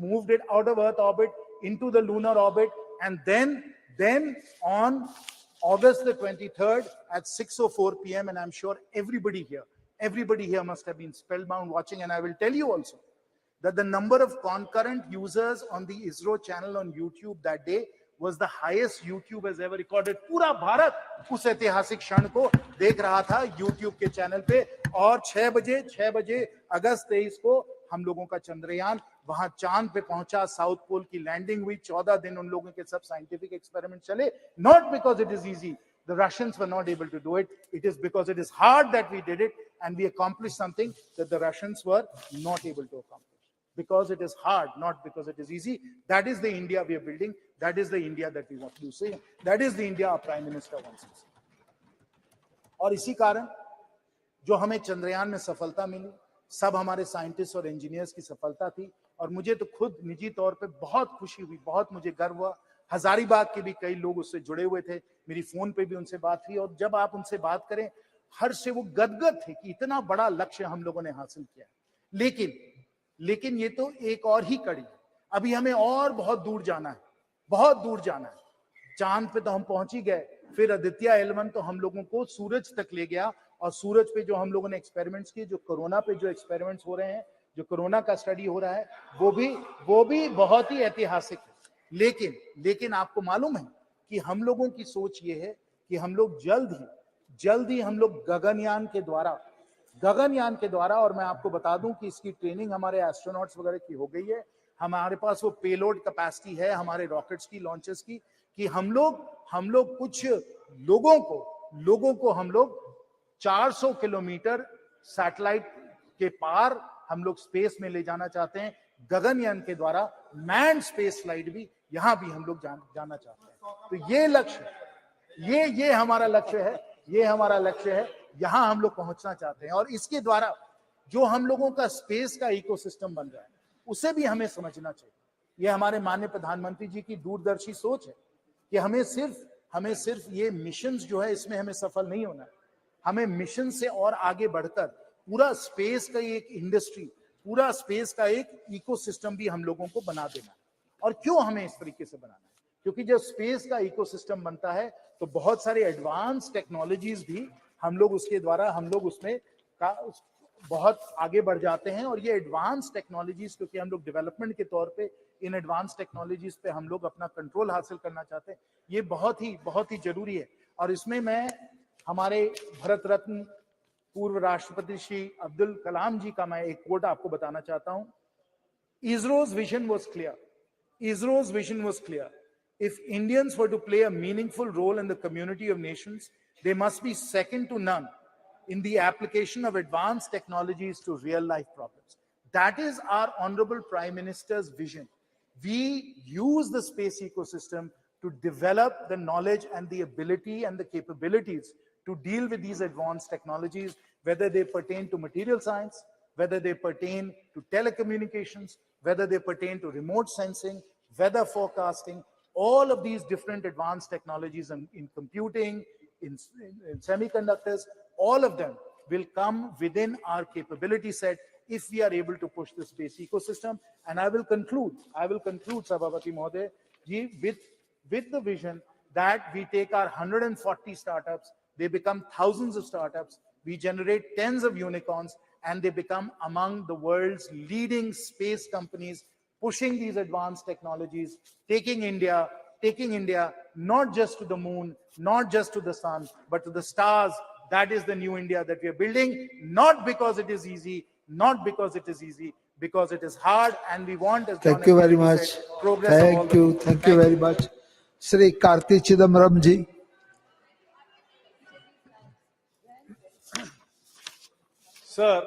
moved it out of Earth orbit into the lunar orbit. And then on August the 23rd at 6:04 p.m., and I'm sure everybody here must have been spellbound watching. And I will tell you also that the number of concurrent users on the ISRO channel on YouTube that day was the highest YouTube has ever recorded. पूरा भारत उस ऐतिहासिक क्षण को देख रहा था YouTube के channel पे. और 6 बजे अगस्त 23 को हम लोगों का चंद्रयान वहां चांद पे पहुंचा. साउथ पोल की लैंडिंग हुई. 14 दिन उन लोगों के सब साइंटिफिक एक्सपेरिमेंट चले. Not because it is easy. The Russians were not able to do it. It is because it is hard that we did it, and we accomplished something that the Russians were not able to accomplish. Because it is hard, not because it is easy. That is the India we are building. That is the India that we want to see. That is the India our Prime Minister wants to see. और इसी कारण जो हमें चंद्रयान में सफलता मिली, सब हमारे scientist और इंजीनियर्स की सफलता थी. और मुझे तो खुद निजी तौर पे बहुत खुशी हुई, बहुत मुझे गर्व हुआ. हजारीबाग के भी कई लोग उससे जुड़े हुए थे, मेरी फोन पे भी उनसे बात हुई. और जब आप उनसे बात करें, हर से वो गदगद थे कि इतना बड़ा लक्ष्य हम लोगों ने हासिल किया. लेकिन ये तो एक और ही कड़ी है. अभी हमें और बहुत दूर जाना है. चांद पे तो हम पहुंच ही गए, फिर आदित्य L1 तो हम लोगों को सूरज तक ले गया. और सूरज पे जो हम लोगों ने एक्सपेरिमेंट्स किए, जो कोरोना पे जो एक्सपेरिमेंट्स हो रहे हैं, जो कोरोना का स्टडी हो रहा है, वो भी बहुत ही ऐतिहासिक है. लेकिन आपको मालूम है कि हम लोगों की सोच ये है कि हम लोग जल्द ही हम लोग गगनयान के द्वारा, और मैं आपको बता दूं कि इसकी ट्रेनिंग हमारे एस्ट्रोनॉट्स वगैरह की हो गई है, हमारे पास वो पेलोड कैपेसिटी है हमारे रॉकेट्स की, लॉन्चर्स की, कि हम लोग कुछ लोगों को हम लोग 400 किलोमीटर सैटेलाइट के पार हम लोग स्पेस में ले जाना चाहते हैं। गगनयान के द्वारा मैन्ड स्पेस फ्लाइट भी यहां भी हम लोग जाना चाहते हैं। तो ये लक्ष्य, ये हमारा लक्ष्य है, यहां हम लोग पहुंचना चाहते हैं। और इसके द्वारा जो हम लोगों का स्पेस का इकोसिस्टम बन रहा है उसे भी हमें समझना चाहिए। ये हमारे माननीय प्रधानमंत्री जी की दूरदर्शी सोच है कि हमें सिर्फ ये मिशन जो है इसमें हमें सफल नहीं होना है, हमें मिशन से और आगे बढ़कर पूरा स्पेस का एक इंडस्ट्री, पूरा स्पेस का एक इकोसिस्टम भी हम लोगों को बना देना है। और क्यों हमें इस तरीके से बनाना है? क्योंकि जब स्पेस का इकोसिस्टम बनता है तो बहुत सारे एडवांस टेक्नोलॉजीज भी हम लोग उसके द्वारा उसमें बहुत आगे बढ़ जाते हैं। और ये एडवांस टेक्नोलॉजीज, क्योंकि हम लोग डेवलपमेंट के तौर पे इन एडवांस टेक्नोलॉजीज पे हम लोग अपना कंट्रोल हासिल करना चाहते हैं, ये बहुत ही जरूरी है। और इसमें मैं हमारे भारत रत्न पूर्व राष्ट्रपति श्री अब्दुल कलाम जी का मैं एक कोट आपको बताना चाहता हूं। ISRO's vision was clear. If Indians were to play a meaningful role in the community of nations, they must be second to none in the application of advanced technologies to real life problems. That is our Honorable Prime Minister's vision. We use the space ecosystem to develop the knowledge and the ability and the capabilities to deal with these advanced technologies, whether they pertain to material science, whether they pertain to telecommunications, whether they pertain to remote sensing, weather forecasting, all of these different advanced technologies in computing, in semiconductors, all of them will come within our capability set if we are able to push the space ecosystem. And I will conclude, Sabhapati Mahoday, with the vision that we take our 140 startups, they become thousands of startups, we generate tens of unicorns, and they become among the world's leading space companies, pushing these advanced technologies, taking India not just to the moon, not just to the sun, but to the stars. That is the new India that we are building, not because it is easy, because it is hard, and we want, as Thank you very much. progress. Thank you very much. Sri Karti Chidambaram ji. Sir,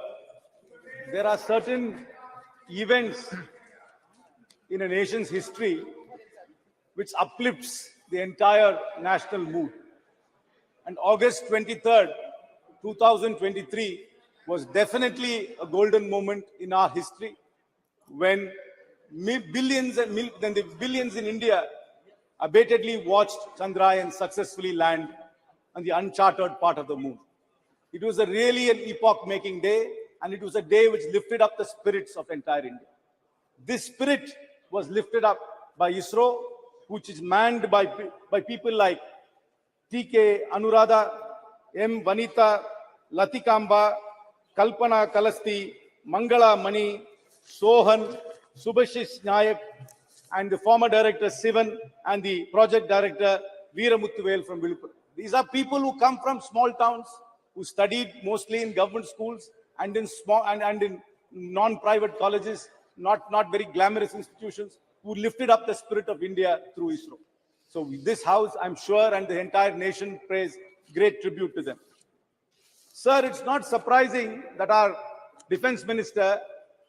there are certain events in a nation's history which uplifts the entire national mood. And August 23rd, 2023 was definitely a golden moment in our history when billions in India abatedly watched Chandrayaan successfully land on the uncharted part of the moon. It was really an epoch-making day, and it was a day which lifted up the spirits of entire India. This spirit was lifted up by ISRO, which is manned by people like TK Anuradha, M. Vanita, Latikamba, Kalpana Kalasti, Mangala Mani, Sohan, Subhashish Nayak, and the former director Sivan, and the project director Veeramuthuvel from Vilupur. These are people who come from small towns, who studied mostly in government schools and in small and in non-private colleges, not very glamorous institutions, who lifted up the spirit of India through ISRO. So this house, I'm sure, and the entire nation pays great tribute to them. Sir, it's not surprising that our defense minister,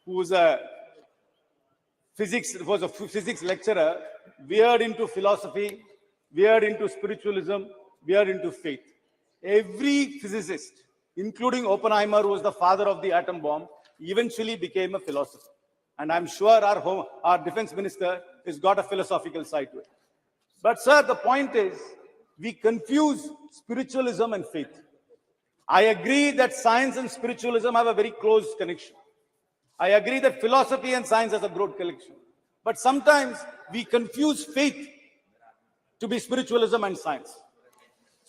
who was a physics lecturer, veered into philosophy, veered into spiritualism, veered into faith. Every physicist, including Oppenheimer, who was the father of the atom bomb, eventually became a philosopher. And I'm sure our defense minister has got a philosophical side to it. But sir, the point is, we confuse spiritualism and faith. I agree that science and spiritualism have a very close connection. I agree that philosophy and science has a broad connection. But sometimes we confuse faith to be spiritualism and science.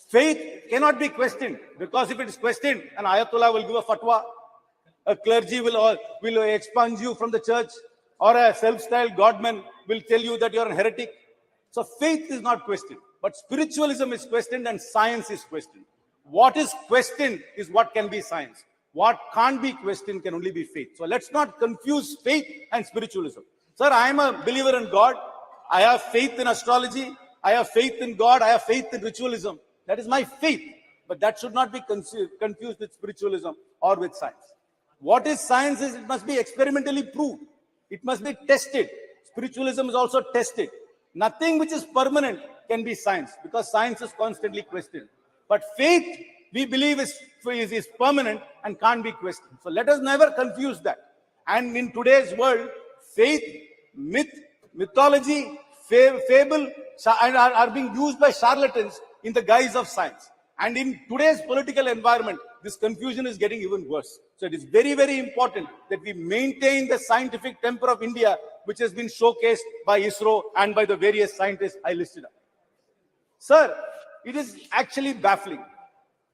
Faith cannot be questioned, because if it is questioned, an Ayatollah will give a fatwa, a clergy will expunge you from the church, or a self-styled godman will tell you that you're a heretic. So faith is not questioned, but spiritualism is questioned and science is questioned. What is questioned is what can be science. What can't be questioned can only be faith. So let's not confuse faith and spiritualism. Sir, I am a believer in God. I have faith in astrology. I have faith in God. I have faith in ritualism. That is my faith. But that should not be confused with spiritualism or with science. What is science is it must be experimentally proved. It must be tested. Spiritualism is also tested. Nothing which is permanent can be science because science is constantly questioned. But faith, we believe, is permanent and can't be questioned. So let us never confuse that. And in today's world, faith, mythology, fable are being used by charlatans in the guise of science. And in today's political environment, this confusion is getting even worse. So it is very, very important that we maintain the scientific temper of India, which has been showcased by ISRO and by the various scientists I listed up. Sir, it is actually baffling.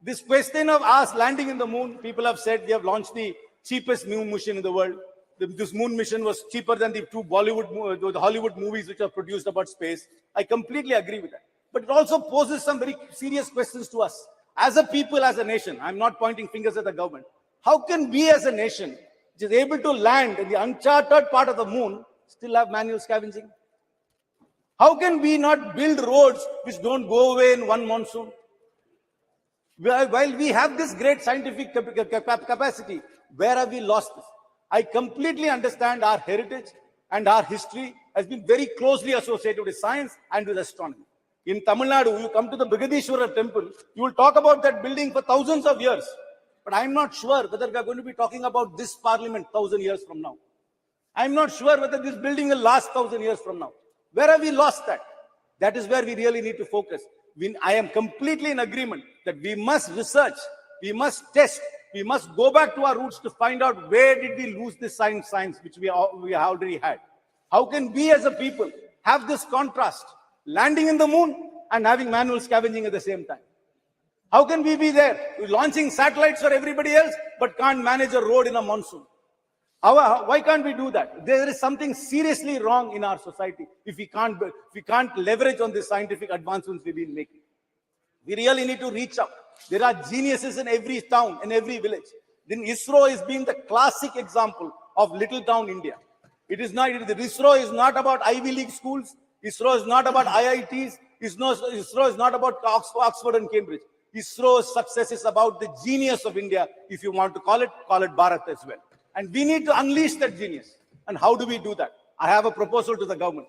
This question of us landing in the moon, people have said we have launched the cheapest moon mission in the world. This moon mission was cheaper than the two Hollywood movies which are produced about space. I completely agree with that. But it also poses some very serious questions to us. As a people, as a nation, I'm not pointing fingers at the government. How can we as a nation, which is able to land in the uncharted part of the moon, still have manual scavenging? How can we not build roads which don't go away in one monsoon? While we have this great scientific capacity, where have we lost this? I completely understand our heritage and our history has been very closely associated with science and with astronomy. In Tamil Nadu, you come to the Brigadishwara temple, you will talk about that building for thousands of years. But I'm not sure whether we are going to be talking about this parliament 1,000 years from now. I'm not sure whether this building will last 1,000 years from now. Where have we lost that? That is where we really need to focus. I am completely in agreement that we must research, we must test, we must go back to our roots to find out where did we lose this science which we already had. How can we as a people have this contrast, landing in the moon and having manual scavenging at the same time? How can we be there? We're launching satellites for everybody else, but can't manage a road in a monsoon. Why can't we do that? There is something seriously wrong in our society if we can't leverage on the scientific advancements we've been making. We really need to reach out. There are geniuses in every town, in every village. Then ISRO is being the classic example of little town India. ISRO is not about Ivy League schools. ISRO is not about IITs. ISRO is not about Oxford and Cambridge. ISRO's success is about the genius of India. If you want to call it Bharat as well. And we need to unleash that genius. And how do we do that? I have a proposal to the government.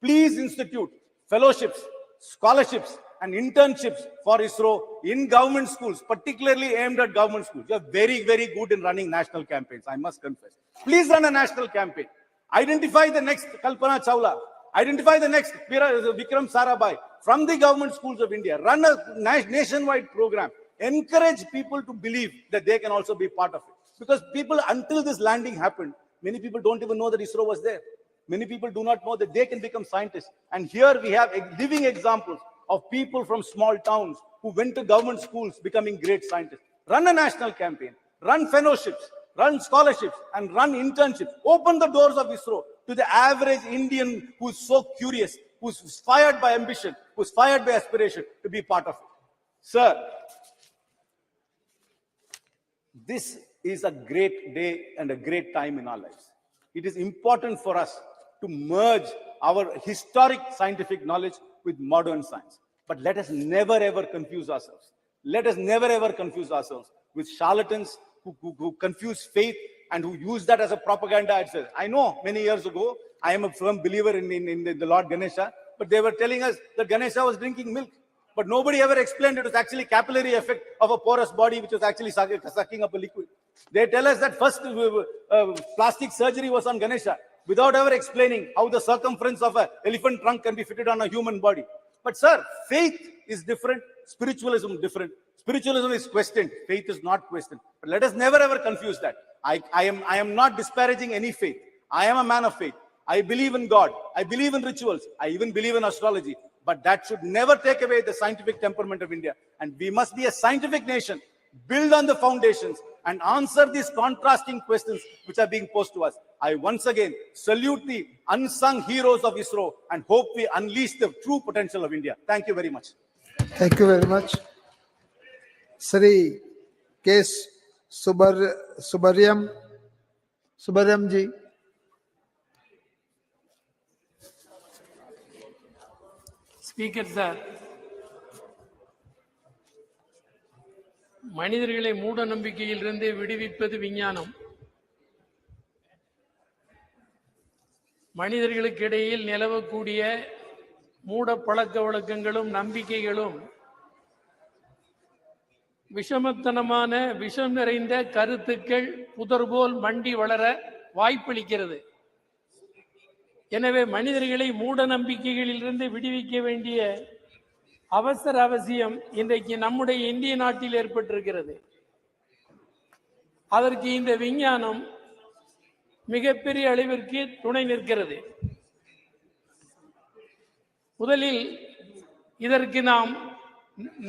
Please institute fellowships, scholarships, and internships for ISRO in government schools, particularly aimed at government schools. You are very, very good in running national campaigns, I must confess. Please run a national campaign. Identify the next Kalpana Chawla. Identify the next Vikram Sarabhai from the government schools of India. Run a nationwide program. Encourage people to believe that they can also be part of it. Because people, until this landing happened, many people don't even know that ISRO was there. Many people do not know that they can become scientists. And here we have living examples of people from small towns who went to government schools becoming great scientists. Run a national campaign, run fellowships, run scholarships, and run internships. Open the doors of ISRO to the average Indian who's so curious, who's fired by ambition, who's fired by aspiration to be part of it. Sir, this is a great day and a great time in our lives. It is important for us to merge our historic scientific knowledge with modern science. But let us never ever confuse ourselves. Let us never ever confuse ourselves with charlatans who confuse faith and who use that as a propaganda itself. I know many years ago, I am a firm believer in the Lord Ganesha, but they were telling us that Ganesha was drinking milk. But nobody ever explained it was actually capillary effect of a porous body which was actually sucking up a liquid. They tell us that first plastic surgery was on Ganesha without ever explaining how the circumference of an elephant trunk can be fitted on a human body. But sir, faith is different, spiritualism is different. Spiritualism is questioned, faith is not questioned. But let us never ever confuse that. I am not disparaging any faith. I am a man of faith. I believe in God. I believe in rituals. I even believe in astrology. But that should never take away the scientific temperament of India. And we must be a scientific nation, build on the foundations and answer these contrasting questions which are being posed to us. I once again salute the unsung heroes of ISRO and hope we unleash the true potential of India. Thank you very much. Thank you very much. Sri K. Subaryam ji. Speaker sir, மனிதர்களை மூட நம்பிக்கையிலிருந்து விடுவிப்பது விஞ்ஞானம். மனிதர்களுக்கு இடையில் நிலவக்கூடிய மூட பழக்க வழக்கங்களும் நம்பிக்கைகளும் விஷமத்தனமான விஷம் நிறைந்த கருத்துக்கள் புதர்போல் மண்டி வளர வாய்ப்பளிக்கிறது. எனவே மனிதர்களை மூட நம்பிக்கைகளிலிருந்து விடுவிக்க வேண்டிய அவசியம் இன்றைக்கு நம்முடைய இந்திய நாட்டில் ஏற்பட்டிருக்கிறது. அதற்கு இந்த விஞ்ஞானம் மிகப்பெரிய அளவிற்கு துணை நிற்கிறது. முதலில் இதற்கு நாம்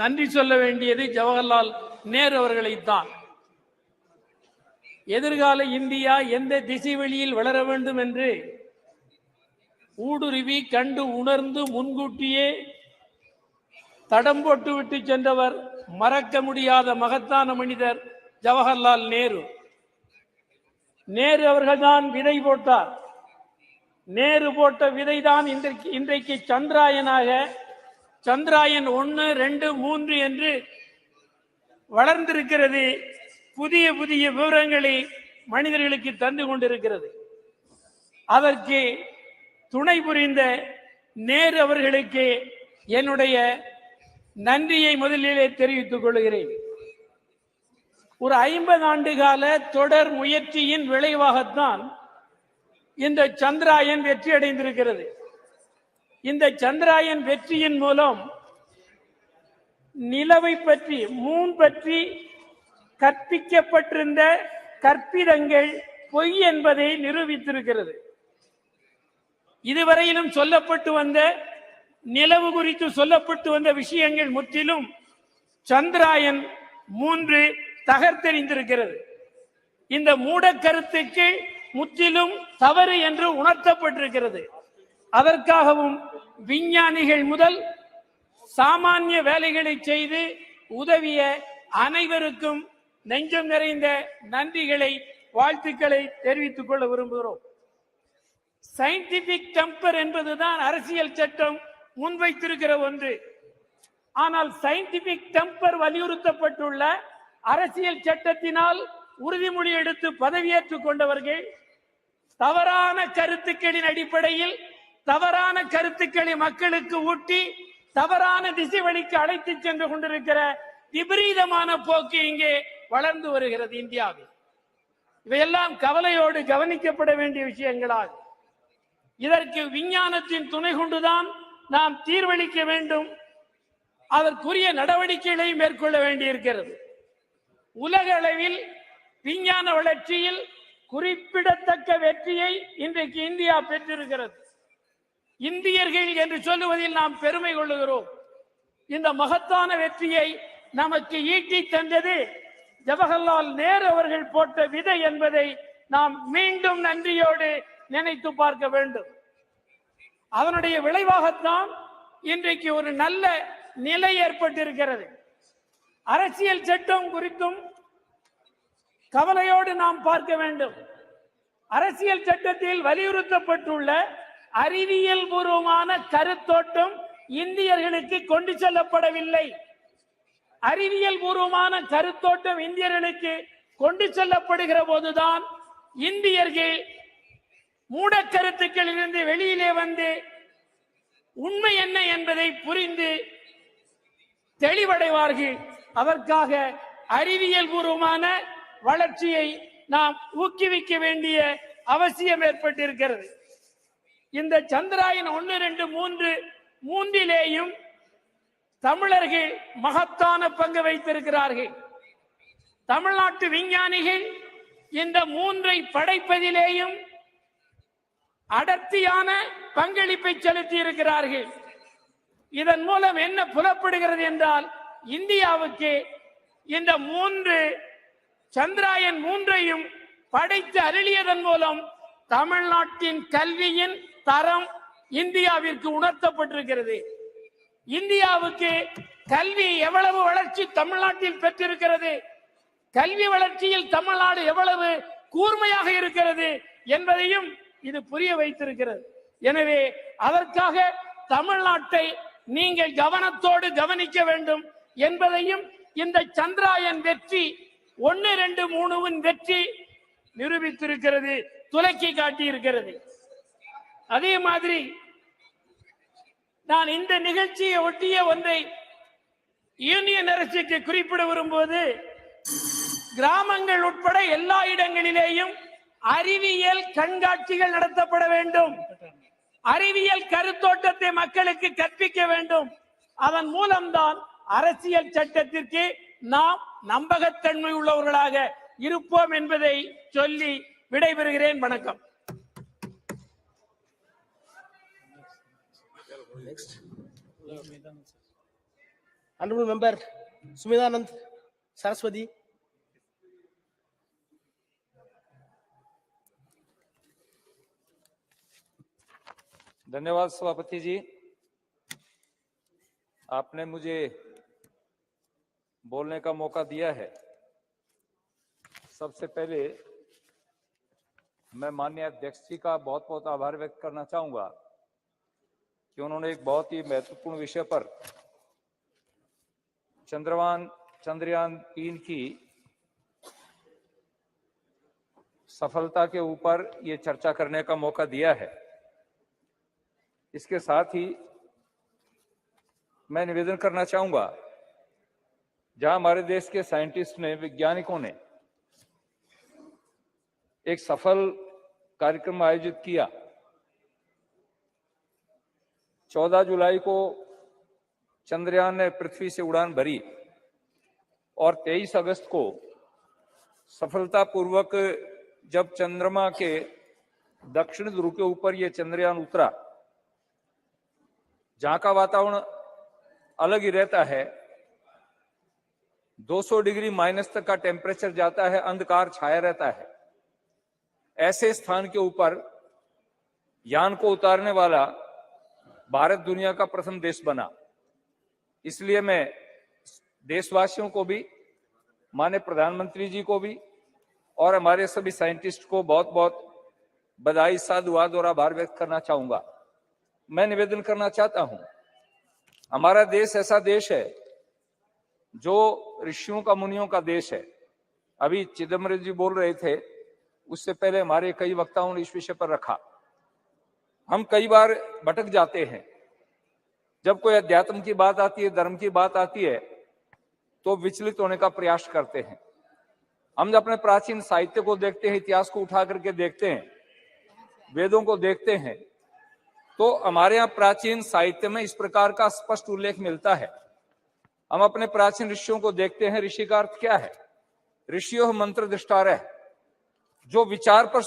நன்றி சொல்ல வேண்டியது ஜவஹர்லால் நேரு அவர்களைத்தான். எதிர்கால இந்தியா எந்த திசை வழியில் வளர வேண்டும் என்று ஊடுருவி கண்டு உணர்ந்து முன்கூட்டியே தடம் போட்டு விட்டு சென்றவர் மறக்க முடியாத மகத்தான மனிதர் ஜவஹர்லால் நேரு. நேரு அவர்கள்தான் விதை போட்டார். நேரு போட்ட விதைதான் இன்றைக்கு சந்திராயனாக சந்திராயன் 1, 2, 3 என்று வளர்ந்திருக்கிறது. புதிய புதிய விவரங்களை மனிதர்களுக்கு தந்து கொண்டிருக்கிறது. அதற்கு துணை புரிந்த நேரு அவர்களுக்கு என்னுடைய நன்றியை முதலிலே தெரிவித்துக் கொள்கிறேன். ஒரு 50 ஆண்டு கால தொடர் முயற்சியின் விளைவாகத்தான் இந்த சந்திராயன் வெற்றி அடைந்திருக்கிறது. இந்த சந்திராயன் வெற்றியின் மூலம் நிலவை பற்றி மூன் பற்றி கற்பிக்கப்பட்டிருந்த கற்பிதங்கள் பொய் என்பதை நிரூபித்திருக்கிறது. இதுவரையிலும் சொல்லப்பட்டு வந்த நிலவு குறித்து சொல்லப்பட்டு வந்த விஷயங்கள் முற்றிலும் சந்திராயன் 3 தகர்த்தெறிந்திருக்கிறது. இந்த மூட கருத்துக்கு முற்றிலும் தவறு என்று உணர்த்தப்பட்டிருக்கிறது. அதற்காகவும் விஞ்ஞானிகள் முதல் சாமானிய வேலைகளை செய்து உதவிய அனைவருக்கும் நெஞ்சம் நிறைந்த நன்றிகளை வாழ்த்துக்களை தெரிவித்துக் கொள்ள விரும்புகிறோம். சயின்டிபிக் டெம்பர் என்பதுதான் அரசியல் சட்டம் முன்வைத்திருக்கிற ஒன்று. ஆனால் சயின்டிபிக் டெம்பர் வலியுறுத்தப்பட்டுள்ள அரசியல் சட்டத்தினால் உறுதிமொழி எடுத்து பதவியேற்றுக் கொண்டவர்கள் தவறான கருத்துக்களின் அடிப்படையில் தவறான கருத்துக்களை மக்களுக்கு ஊட்டி தவறான திசை வழிக்கு அழைத்து சென்று கொண்டிருக்கிற விபரீதமான போக்கு இங்கே வளர்ந்து வருகிறது இந்தியாவில். இவையெல்லாம் கவலையோடு கவனிக்கப்பட வேண்டிய விஷயங்களாகும். இதற்கு விஞ்ஞானத்தின் துணை கொண்டுதான் நாம் தீர்வளிக்க வேண்டும். அதற்குரிய நடவடிக்கைகளை மேற்கொள்ள வேண்டியிருக்கிறது. உலக அளவில் விஞ்ஞான வளர்ச்சியில் குறிப்பிடத்தக்க வெற்றியை இன்றைக்கு இந்தியா பெற்றிருக்கிறது. இந்தியர்கள் என்று சொல்லுவதில் நாம் பெருமை கொள்ளுகிறோம். இந்த மகத்தான வெற்றியை நமக்கு ஈட்டி தந்தது ஜவஹர்லால் நேரு அவர்கள் போட்ட விதை என்பதை நாம் மீண்டும் நன்றியோடு நினைத்து பார்க்க வேண்டும். அதனுடைய விளைவாகத்தான் இன்றைக்கு ஒரு நல்ல நிலை ஏற்பட்டிருக்கிறது. அரசியல் சட்டம் குறித்தும் கவலையோடு நாம் பார்க்க வேண்டும். அரசியல் சட்டத்தில் வலியுறுத்தப்பட்டுள்ள அறிவியல் பூர்வமான கருத்தோட்டம் இந்தியர்களுக்கு கொண்டு செல்லப்படவில்லை. அறிவியல் பூர்வமான கருத்தோட்டம் இந்தியர்களுக்கு கொண்டு செல்லப்படுகிற போதுதான் இந்தியர்கள் மூட கருத்துக்களிலிருந்து வெளியிலே வந்து உண்மை என்ன என்பதை புரிந்து தெளிவடைவார்கள். அதற்காக அறிவியல் பூர்வமான வளர்ச்சியை நாம் ஊக்குவிக்க வேண்டிய அவசியம் ஏற்பட்டிருக்கிறது. இந்த சந்திராயன் 1, 2, 3 மூன்றிலேயும் தமிழர்கள் மகத்தான பங்கு வைத்திருக்கிறார்கள். தமிழ்நாட்டு விஞ்ஞானிகள் இந்த 3ஐ படைப்பதிலேயும் அடர்த்தியான பங்களிப்பை செலுத்தி இருக்கிறார்கள். இதன் மூலம் என்ன புலப்படுகிறது என்றால் இந்தியாவுக்கு இந்த 3 சந்திராயன் 3ஐயும் படைத்து அருளியதன் மூலம் தமிழ்நாட்டின் கல்வியின் தரம் இந்தியாவிற்கு உணர்த்தப்பட்டிருக்கிறது. இந்தியாவுக்கு கல்வி எவ்வளவு வளர்ச்சி தமிழ்நாட்டில் பெற்றிருக்கிறது, கல்வி வளர்ச்சியில் தமிழ்நாடு எவ்வளவு கூர்மையாக இருக்கிறது என்பதையும் இது புரிய வைத்திருக்கிறது. எனவே அதற்காக தமிழ்நாட்டை நீங்கள் கவனத்தோடு கவனிக்க வேண்டும் என்பதையும் இந்த சந்திராயன் வெற்றி 1, 2, 3 வெற்றி நிரூபித்திருக்கிறது, துலக்கி காட்டியிருக்கிறது. அதே மாதிரி நான் இந்த நிகழ்ச்சியை ஒட்டிய ஒன்றை யூனியன் அரசுக்கு குறிப்பிட விரும்புவது, கிராமங்கள் உட்பட எல்லா இடங்களிலேயும் அறிவியல் கண்காட்சிகள் நடத்தப்பட வேண்டும். அறிவியல் கருத்தோட்டத்தை மக்களுக்கு கற்பிக்க வேண்டும். அதன் மூலம்தான் அரசியல் சட்டத்திற்கு நாம் நம்பகத்தன்மை உள்ளவர்களாக இருப்போம் என்பதை சொல்லி விடைபெறுகிறேன். வணக்கம். Honorable Member Sumidanand Saraswati. धन्यवाद सभापति जी, आपने मुझे बोलने का मौका दिया है। सबसे पहले मैं माननीय अध्यक्ष जी का बहुत बहुत आभार व्यक्त करना चाहूंगा कि उन्होंने एक बहुत ही महत्वपूर्ण विषय पर चंद्रयान-3 की सफलता के ऊपर ये चर्चा करने का मौका दिया है। इसके साथ ही मैं निवेदन करना चाहूंगा, जहां हमारे देश के साइंटिस्ट ने, वैज्ञानिकों ने एक सफल कार्यक्रम आयोजित किया। 14 जुलाई को चंद्रयान ने पृथ्वी से उड़ान भरी और 23 अगस्त को सफलतापूर्वक जब चंद्रमा के दक्षिण ध्रुव के ऊपर यह चंद्रयान उतरा, जहां का वातावरण अलग ही रहता है, 200 डिग्री माइनस तक का टेम्परेचर जाता है, अंधकार छाया रहता है। ऐसे स्थान के ऊपर यान को उतारने वाला भारत दुनिया का प्रथम देश बना। इसलिए मैं देशवासियों को भी, माननीय प्रधानमंत्री जी को भी और हमारे सभी साइंटिस्ट को बहुत बहुत बधाई, साधुवाद और आभार व्यक्त करना चाहूंगा। मैं निवेदन करना चाहता हूं, हमारा देश ऐसा देश है जो ऋषियों का, मुनियों का देश है। अभी चिदम्बरम जी बोल रहे थे, उससे पहले हमारे कई वक्ताओं ने इस विषय पर रखा। हम कई बार भटक जाते हैं, जब कोई अध्यात्म की बात आती है, धर्म की बात आती है, तो विचलित होने का प्रयास करते हैं। हम जब अपने प्राचीन साहित्य को देखते हैं, इतिहास को उठा करके देखते हैं, वेदों को देखते हैं, तो हमारे यहाँ प्राचीन साहित्य में इस प्रकार का स्पष्ट उल्लेख मिलता है। हम अपने प्राचीन ऋषियों को देखते हैं। ऋषि का अर्थ क्या है? ऋषियों मंत्र दृष्टारः, जो विचार पर,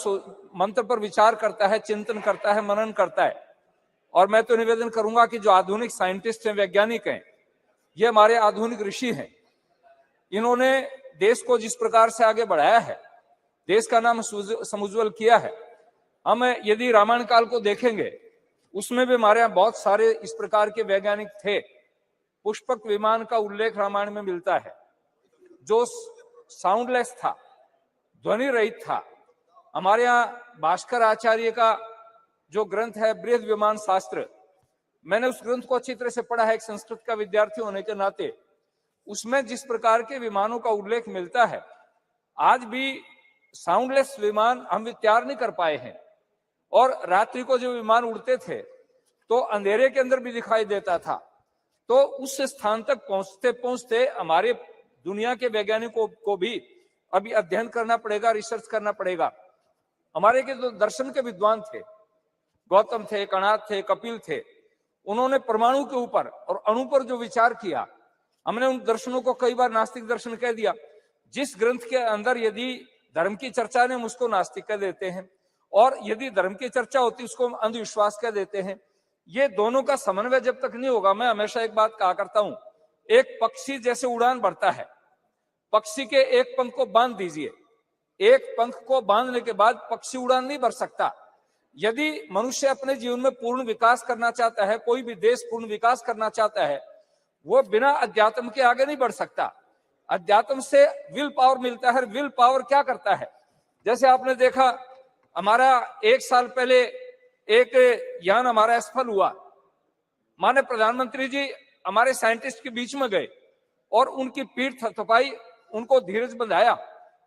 मंत्र पर विचार करता है, चिंतन करता है, मनन करता है। और मैं तो निवेदन करूंगा कि जो आधुनिक साइंटिस्ट हैं, वैज्ञानिक हैं, ये हमारे आधुनिक ऋषि हैं। इन्होंने देश को जिस प्रकार से आगे बढ़ाया है, देश का नाम समुज्वल किया है। हम यदि रामायण काल को देखेंगे, उसमें भी हमारे यहाँ बहुत सारे इस प्रकार के वैज्ञानिक थे। पुष्पक विमान का उल्लेख रामायण में मिलता है, जो साउंडलेस था, ध्वनि रहित था। हमारे यहाँ भास्कर आचार्य का जो ग्रंथ है बृहद विमान शास्त्र, मैंने उस ग्रंथ को अच्छी तरह से पढ़ा है एक संस्कृत का विद्यार्थी होने के नाते। उसमें जिस प्रकार के विमानों का उल्लेख मिलता है, आज भी साउंडलेस विमान हम तैयार नहीं कर पाए हैं। और रात्रि को जो विमान उड़ते थे तो अंधेरे के अंदर भी दिखाई देता था। तो उस स्थान तक पहुंचते पहुंचते हमारे दुनिया के वैज्ञानिकों को भी अभी अध्ययन करना पड़ेगा, रिसर्च करना पड़ेगा। हमारे के जो दर्शन के विद्वान थे, गौतम थे, कणाद थे, कपिल थे, उन्होंने परमाणु के ऊपर और अणु पर जो विचार किया, हमने उन दर्शनों को कई बार नास्तिक दर्शन कह दिया। जिस ग्रंथ के अंदर यदि धर्म की चर्चा ने, हम उसको नास्तिक कह देते हैं, और यदि धर्म की चर्चा होती उसको हम अंधविश्वास कह देते हैं। ये दोनों का समन्वय जब तक नहीं होगा, मैं हमेशा एक बात कहा करता हूं, एक पक्षी जैसे उड़ान भरता है, पक्षी के एक पंख को बांध दीजिए, एक पंख को बांधने के बाद पक्षी उड़ान नहीं भर सकता। यदि मनुष्य अपने जीवन में पूर्ण विकास करना चाहता है, कोई भी देश पूर्ण विकास करना चाहता है, वो बिना अध्यात्म के आगे नहीं बढ़ सकता। अध्यात्म से विल पावर मिलता है। विल पावर क्या करता है? जैसे आपने देखा, हमारा 1 साल पहले एक यान हमारा असफल हुआ। माननीय प्रधानमंत्री जी हमारे साइंटिस्ट के बीच में गए और उनकी पीठ थपथपाई, उनको धीरज बंधाया।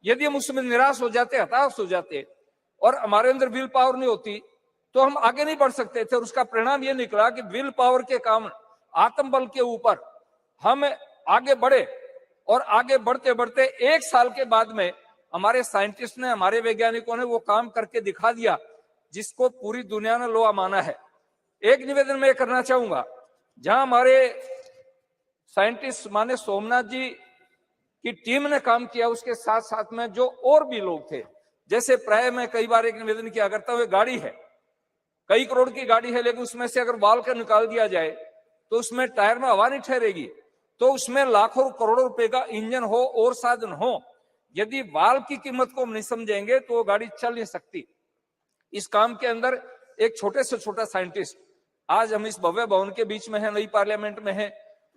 यदि हम उसमें निराश हो जाते, हताश हो जाते और हमारे अंदर विल पावर नहीं होती, तो हम आगे नहीं बढ़ सकते थे। और उसका परिणाम यह निकला कि विल पावर के कारण आत्मबल के ऊपर हम आगे बढ़े और आगे बढ़ते बढ़ते 1 साल के बाद में हमारे साइंटिस्ट ने, हमारे वैज्ञानिकों ने वो काम करके दिखा दिया जिसको पूरी दुनिया ने लोहा माना है। एक निवेदन मैं करना चाहूंगा, जहां हमारे साइंटिस्ट माने सोमनाथ जी की टीम ने काम किया, उसके साथ साथ में जो और भी लोग थे, जैसे प्राय मैं कई बार एक निवेदन किया करता हूं, गाड़ी है, कई करोड़ की गाड़ी है, लेकिन उसमें से अगर वाल्व का निकाल दिया जाए तो उसमें टायर में हवा नहीं ठहरेगी। तो उसमें लाखों करोड़ों रुपए का इंजन हो और साधन हो, यदि वाल्व की कीमत को हम नहीं समझेंगे तो वो गाड़ी चल नहीं सकती। इस काम के अंदर एक छोटे से छोटा साइंटिस्ट, आज हम इस भव्य भवन के बीच में है, नई पार्लियामेंट में है,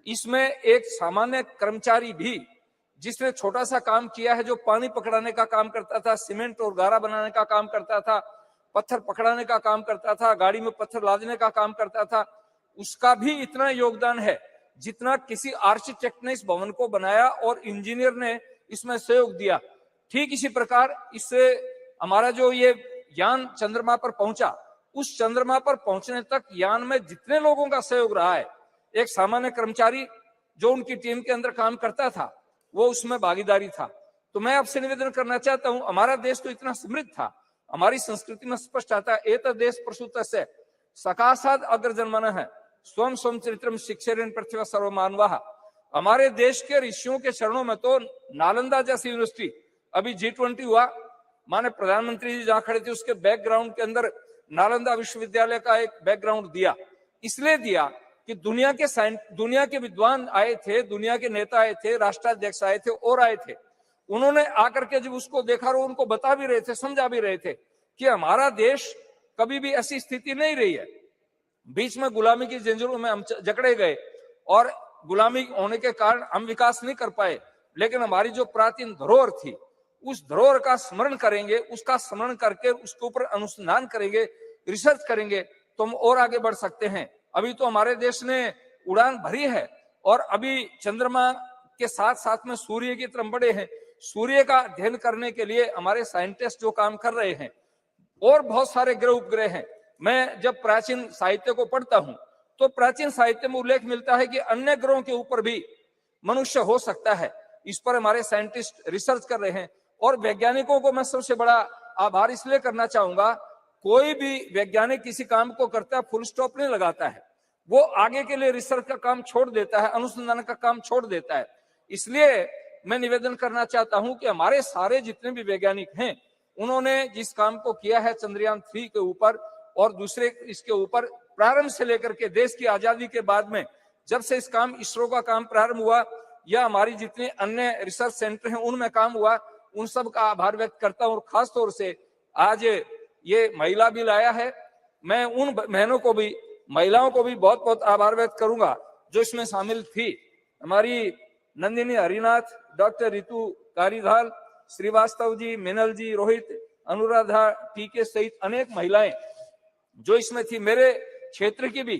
इसमें एक सामान्य कर्मचारी भी जिसने छोटा सा काम किया है, जो पानी पकड़ाने का काम करता था, सीमेंट और गारा बनाने का काम करता था, पत्थर पकड़ाने का काम करता था, गाड़ी में पत्थर लादने का काम करता था, उसका भी इतना योगदान है जितना किसी आर्किटेक्ट ने इस भवन को बनाया और इंजीनियर ने इसमें सहयोग दिया। ठीक इसी प्रकार इससे हमारा जो ये यान चंद्रमा पर पहुंचा, उस चंद्रमा पर पहुंचने तक यान में जितने लोगों का सहयोग रहा है, एक सामान्य कर्मचारी जो उनकी टीम के अंदर काम करता था, वो उसमें भागीदारी था। तो मैं आपसे निवेदन करना चाहता हूं, हमारा देश तो इतना समृद्ध था, हमारी संस्कृति में स्पष्ट आता है, एत देश प्रसूतस्य सकाशाद अग्रजन्मन है स्वयं स्वयं चरित्रम शिक्षेरन पृथ्वी सर्वमानवाः। हमारे देश के ऋषियों के चरणों में तो नालंदा जैसी यूनिवर्सिटी, अभी G20 हुआ, माने प्रधानमंत्री जी जहां खड़े थे उसके बैकग्राउंड के अंदर नालंदा विश्वविद्यालय का एक बैकग्राउंड दिया, इसलिए दिया कि दुनिया के विद्वान आए थे, दुनिया के नेता आए थे, राष्ट्राध्यक्ष आए थे और आए थे। उन्होंने आकर के जब उसको देखा और उनको बता भी रहे थे, समझा भी रहे थे कि हमारा देश कभी भी ऐसी स्थिति नहीं रही है। बीच में गुलामी की जंजीरों में हम जकड़े गए और गुलामी होने के कारण हम विकास नहीं कर पाए, लेकिन हमारी जो प्राचीन धरोहर थी, उस धरोहर का स्मरण करेंगे, उसका स्मरण करके उसके ऊपर अनुसंधान करेंगे, रिसर्च करेंगे, तो हम और आगे बढ़ सकते हैं। अभी तो हमारे देश ने उड़ान भरी है और अभी चंद्रमा के साथ साथ में सूर्य की तरफ बढ़े हैं। सूर्य का अध्ययन करने के लिए हमारे साइंटिस्ट जो काम कर रहे हैं, और बहुत सारे ग्रह उपग्रह हैं। मैं जब प्राचीन साहित्य को पढ़ता हूं तो प्राचीन साहित्य में उल्लेख मिलता है कि अन्य ग्रहों के ऊपर भी मनुष्य हो सकता है। इस पर हमारे साइंटिस्ट रिसर्च कर रहे हैं और वैज्ञानिकों को मैं सबसे बड़ा आभार इसलिए करना चाहूंगा, कोई भी वैज्ञानिक किसी काम को करता है फुल स्टॉप नहीं लगाता है, वो आगे के लिए रिसर्च का काम छोड़ देता है, अनुसंधान का काम छोड़ देता है। इसलिए मैं निवेदन करना चाहता हूं कि हमारे सारे जितने भी वैज्ञानिक हैं, उन्होंने जिस काम को किया है चंद्रयान-3 के ऊपर और दूसरे इसके ऊपर, प्रारंभ से लेकर के देश की आजादी के बाद में जब से इस काम इसरो का काम प्रारंभ हुआ या हमारी जितने अन्य रिसर्च सेंटर हैं उनमें काम हुआ, उन सब का आभार व्यक्त करता हूं। और खास तौर से आज ये महिला बिल आया है, मैं उन बहनों को भी, महिलाओं को भी बहुत बहुत आभार व्यक्त करूंगा जो इसमें शामिल थी। हमारी नंदिनी हरिनाथ, डॉक्टर रितु कारीधाल, श्रीवास्तव जी, मिनल जी, रोहित, अनुराधा टीके सहित अनेक महिलाएं जो इसमें थी। मेरे क्षेत्र की भी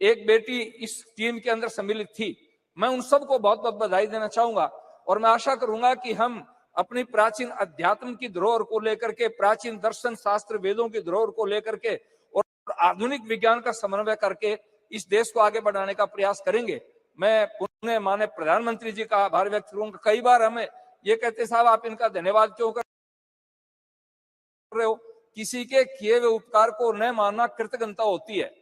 एक बेटी इस टीम के अंदर सम्मिलित थी। मैं उन सबको बहुत बहुत बधाई देना चाहूंगा और मैं आशा करूंगा कि हम अपनी प्राचीन अध्यात्म की धरोहर को लेकर के, प्राचीन दर्शन शास्त्र वेदों की धरोहर को लेकर के और आधुनिक विज्ञान का समन्वय करके इस देश को आगे बढ़ाने का प्रयास करेंगे। मैं पुनः माननीय प्रधानमंत्री जी का आभार व्यक्त करूंगा। कई बार हमें ये कहते साहब आप इनका धन्यवाद क्यों कर रहे हो, किसी के किए हुए उपकार को न मानना कृतज्ञता होती है।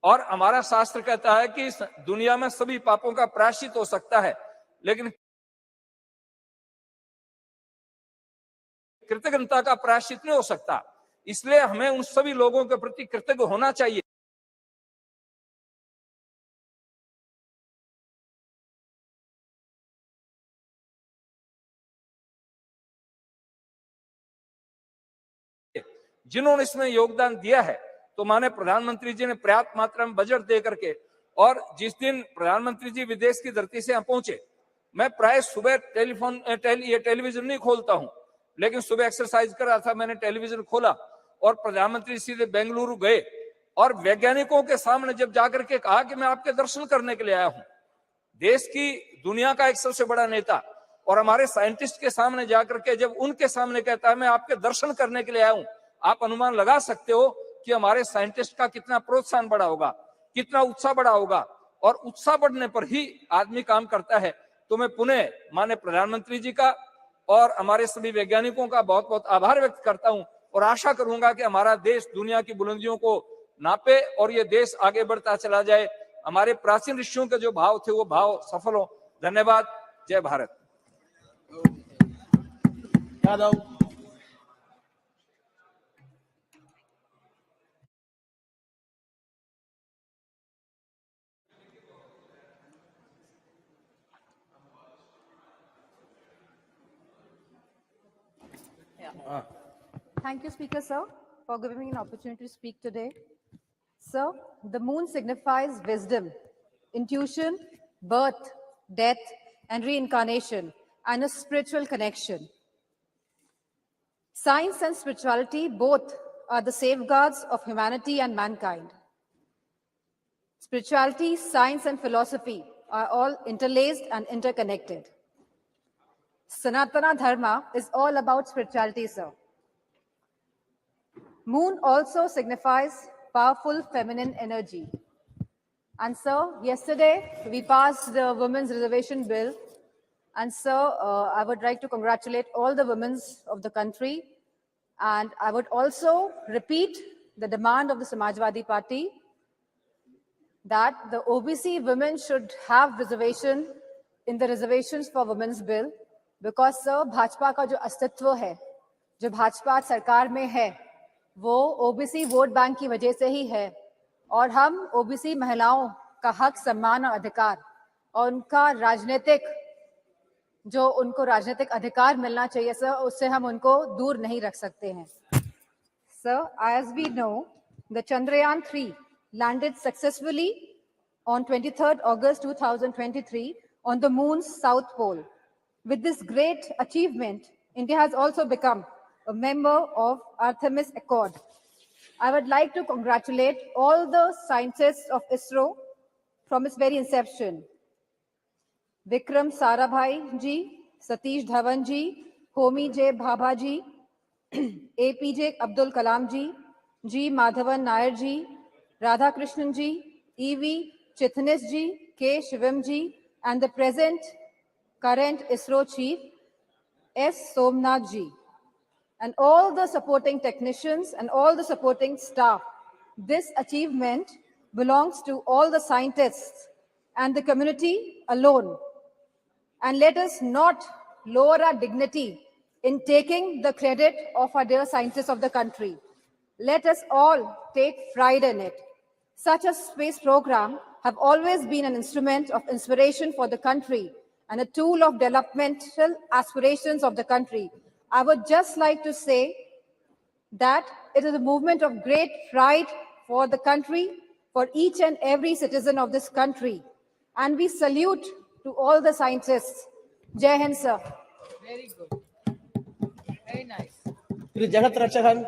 और हमारा शास्त्र कहता है कि दुनिया में सभी पापों का प्रायश्चित हो सकता है, लेकिन कृतज्ञता का प्रायश्चित नहीं हो सकता। इसलिए हमें उन सभी लोगों के प्रति कृतज्ञ होना चाहिए। जिन्होंने इसमें योगदान दिया है, तो माने प्रधानमंत्री जी ने पर्याप्त मात्रा में बजट दे करके, और जिस दिन प्रधानमंत्री जी विदेश की धरती से यहाँ पहुंचे, मैं प्राय सुबह टेलीविजन नहीं खोलता हूं, लेकिन सुबह एक्सरसाइज कर रहा था, मैंने टेलीविजन खोला और प्रधानमंत्री सीधे बेंगलुरु गए और वैज्ञानिकों के सामने जब जाकर के कहा कि मैं आपके दर्शन करने के लिए आया हूं, देश की दुनिया का एक सबसे बड़ा नेता और हमारे साइंटिस्ट के सामने जाकर के जब उनके सामने कहता है मैं आपके दर्शन करने के लिए आया हूं, आप अनुमान लगा सकते हो कि हमारे साइंटिस्ट का कितना प्रोत्साहन बढ़ा होगा, कितना उत्साह बढ़ा होगा। और उत्साह बढ़ने पर ही आदमी काम करता है। तो मैं पुनः माननीय प्रधानमंत्री जी का और हमारे सभी वैज्ञानिकों का बहुत बहुत आभार व्यक्त करता हूं और आशा करूंगा कि हमारा देश दुनिया की बुलंदियों को नापे और ये देश आगे बढ़ता चला जाए। हमारे प्राचीन ऋषियों के जो भाव थे वो भाव सफल हो। धन्यवाद। जय Bharat. Yadav. Thank you, Speaker, sir, for giving me an opportunity to speak today. Sir, the moon signifies wisdom, intuition, birth, death, and reincarnation, and a spiritual connection. Science and spirituality both are the safeguards of humanity and mankind. Spirituality, science, and philosophy are all interlaced and interconnected. Sanatana Dharma is all about spirituality, sir. Moon also signifies powerful feminine energy. And sir, yesterday we passed the Women's Reservation Bill. And sir, I would like to congratulate all the women of the country. And I would also repeat the demand of the Samajwadi Party that the OBC women should have reservation in the reservations for Women's Bill. Because sir, Bhajpa का जो अस्तित्व है, जो भाजपा सरकार में है, वो OBC vote bank की वजह से ही है। और हम ओबीसी महिलाओं का हक, सम्मान और अधिकार और उनका उनको राजनीतिक अधिकार मिलना चाहिए सर, उससे हम उनको दूर नहीं रख सकते हैं। Sir, as we know, the Chandrayaan-3 landed successfully on 23rd August 2023 on the moon's south pole. With this great achievement, India has also become a member of Artemis Accord. I would like to congratulate all the scientists of ISRO from its very inception. Vikram Sarabhai ji, Satish Dhawan ji, Homi J. Bhabha ji, APJ Abdul Kalam ji, G. Madhavan Nair ji, Radha Krishnan ji, E.V. Chitnis ji, K. Shivam ji, and the current ISRO chief, S. Somnath ji, and all the supporting technicians and all the supporting staff. This achievement belongs to all the scientists and the community alone. And let us not lower our dignity in taking the credit of our dear scientists of the country. Let us all take pride in it. Such a space program have always been an instrument of inspiration for the country and a tool of developmental aspirations of the country. I would just like to say that it is a movement of great pride for the country, for each and every citizen of this country. And we salute to all the scientists. Jai Hind, sir. Very good. Very nice. Jagat Rachakan.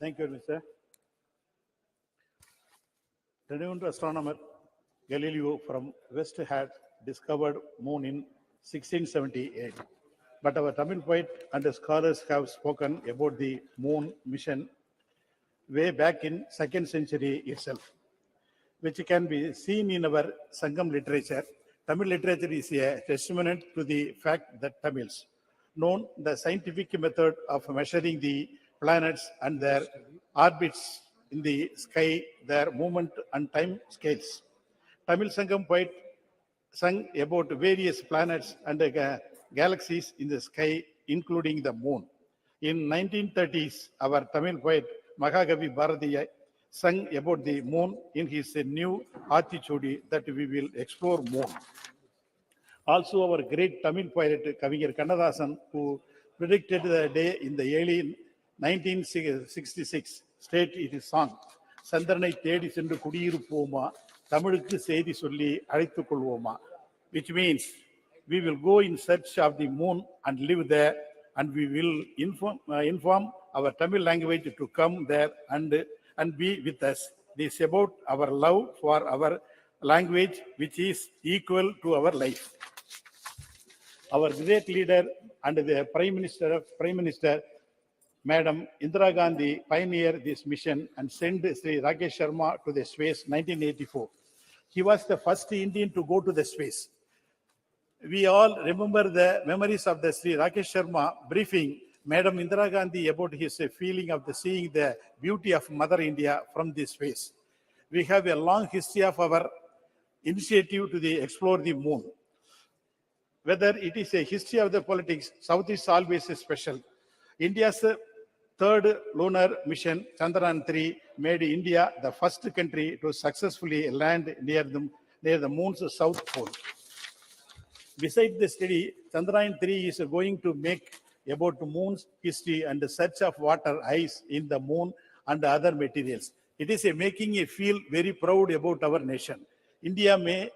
Thank you, Mr. Renowned astronomer Galileo from West had discovered moon in 1678. But our Tamil poet and scholars have spoken about the moon mission way back in 2nd century itself, which can be seen in our Sangam literature. Tamil literature is a testament to the fact that Tamils known the scientific method of measuring the planets and their orbits in the sky, their movement and time scales. Tamil Sangam poet sung about various planets and galaxies in the sky, including the moon. In 1930s, our Tamil poet Mahagavi sung about the moon in his new Aathichodi that we will explore moon. Also, our great Tamil poet Kaviyar Kannadasan, who predicted the day in the early 1966, stated in his song, Sandranai Thedi Sendu Kudiyirupoma, Tamilukku Seidi Solli Azhaithu Kolvoma, which means we will go in search of the moon and live there, and we will inform our Tamil language to come there and be with us. This is about our love for our language, which is equal to our life. Our great leader and the Prime Minister, Madam Indira Gandhi, pioneered this mission and sent Sri Rakesh Sharma to the space in 1984. He was the first Indian to go to the space. We all remember the memories of the Sri Rakesh Sharma briefing Madam Indira Gandhi about his feeling of seeing the beauty of Mother India from this space. We have a long history of our initiative to explore the moon. Whether it is a history of the politics, South is always special. India's third lunar mission, Chandrayaan-3, made India the first country to successfully land near the moon's south pole. Besides the study, Chandrayaan-3 is going to make about the moon's history and the search of water, ice in the moon and other materials. It is making me feel very proud about our nation. India may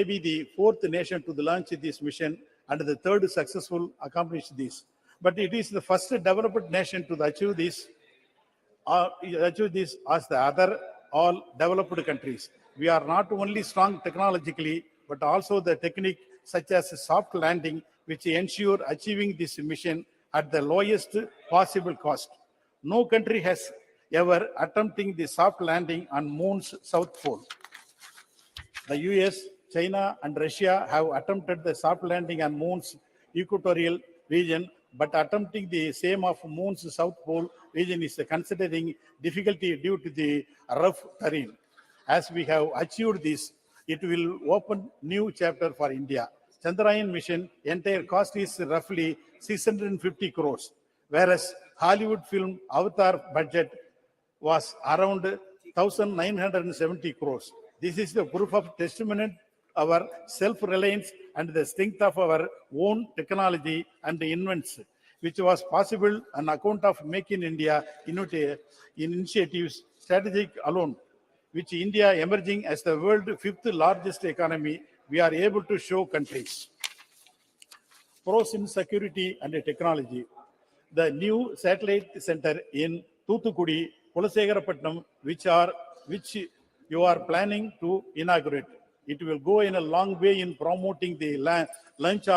be the fourth nation to launch this mission and the third successful accomplish this. But it is the first developed nation to achieve this as the other all developed countries. We are not only strong technologically, but also the technique such as soft landing, which ensure achieving this mission at the lowest possible cost. No country has ever attempting the soft landing on moon's south pole. The US, China, and Russia have attempted the soft landing on moon's equatorial region, but attempting the same of moon's south pole region is considering difficulty due to the rough terrain. As we have achieved this, it will open new chapter for India. Chandrayaan mission entire cost is roughly 650 crores, whereas Hollywood film Avatar budget was around 1,970 crores. This is the proof of testimony our self-reliance and the strength of our own technology and invents, which was possible on account of Make in India initiatives strategic alone, which India emerging as the world's fifth largest economy, we are able to show countries. Pros in security and technology. The new satellite center in Thoothukudi, Kulasegarapatnam, which you are planning to inaugurate. It will go in a long way in promoting the launch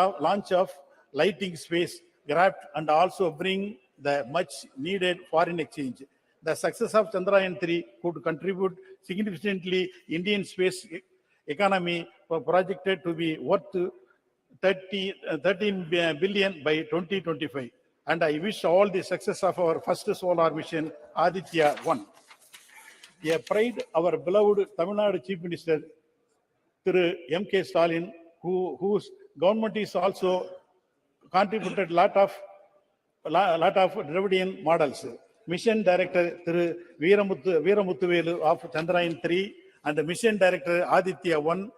of lighting space craft and also bring the much needed foreign exchange. The success of Chandrayaan-3 could contribute significantly Indian space economy projected to be worth 13 billion by 2025. And I wish all the success of our first solar mission, Aditya-1. A pride, our beloved Tamil Nadu Chief Minister, Thiru M.K. Stalin, whose government is also contributed lot of Dravidian models. Mission Director Thiru Veeramuthuvelu of Chandrayaan-3 and Mission Director Aditya-1,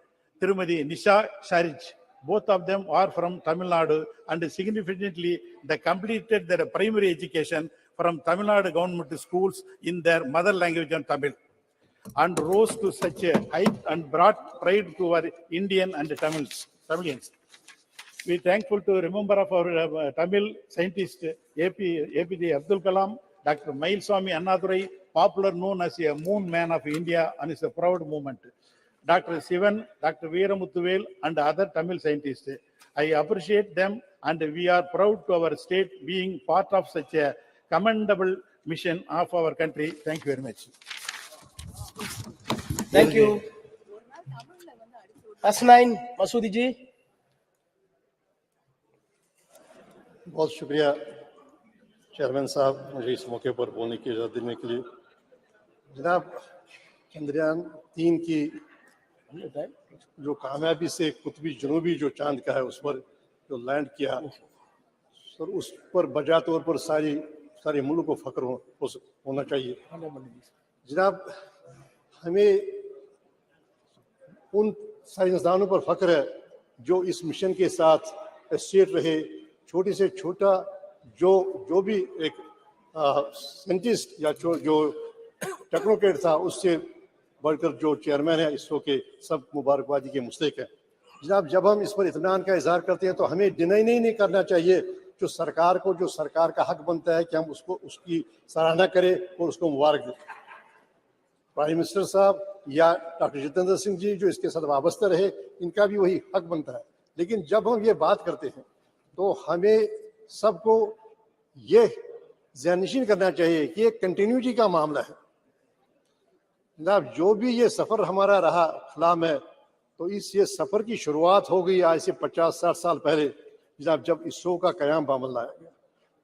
Tirumadi Nisha Sharij. Both of them are from Tamil Nadu and significantly they completed their primary education from Tamil Nadu government schools in their mother language and Tamil, and rose to such a height and brought pride to our Indian and Tamilians. We are thankful to remember of our Tamil scientist APJ Abdul Kalam, Dr. Mailswamy Annadurai, popular known as a moon man of India, and is a proud moment. Dr. Sivan, Dr. Veeramuthuvelu, and other Tamil scientists. I appreciate them, and we are proud to our state being part of such a commendable mission of our country. Thank you very much. Thank you. S9 Masoodi ji. बहुत शुक्रिया chairman साहब मुझे इस मौके पर बोलने की इजाज़त देने के लिए। जनाब, चंद्रयान-3 की जो कामयाबी से कुतुबी जनूबी जो चांद का है उस पर जो लैंड किया, सर उस पर बजा तौर पर सारे मुल्क को फख्र होना चाहिए। जनाब, हमें उन साइंसदानों पर फख्र है जो इस मिशन के साथ एसोसिएट रहे, छोटे से छोटा जो भी एक साइंटिस्ट या जो टेक्नोक्रेट था उससे बढ़कर जो चेयरमैन है इसरो के, सब मुबारकबादी के मुस्तहिक है। जनाब, जब हम इस पर इत्मीनान का इजहार करते हैं तो हमें डिनाई नहीं करना चाहिए जो सरकार का हक बनता है कि हम उसकी सराहना करें और उसको मुबारक दें। प्राइम मिनिस्टर साहब या डॉक्टर जितेंद्र सिंह जी जो इसके साथ वाबस्ता रहे, इनका भी वही हक बनता है। लेकिन जब हम ये बात करते हैं तो हमें सबको ये ज़हननशीन करना चाहिए कि एक कंटिन्यूटी का मामला है। जनाब, जो भी ये सफ़र हमारा रहा खला में, तो ये सफ़र की शुरुआत हो गई आज से 50-60 साल पहले, जनाब, जब इसरो का क़याम बामल लाया गया।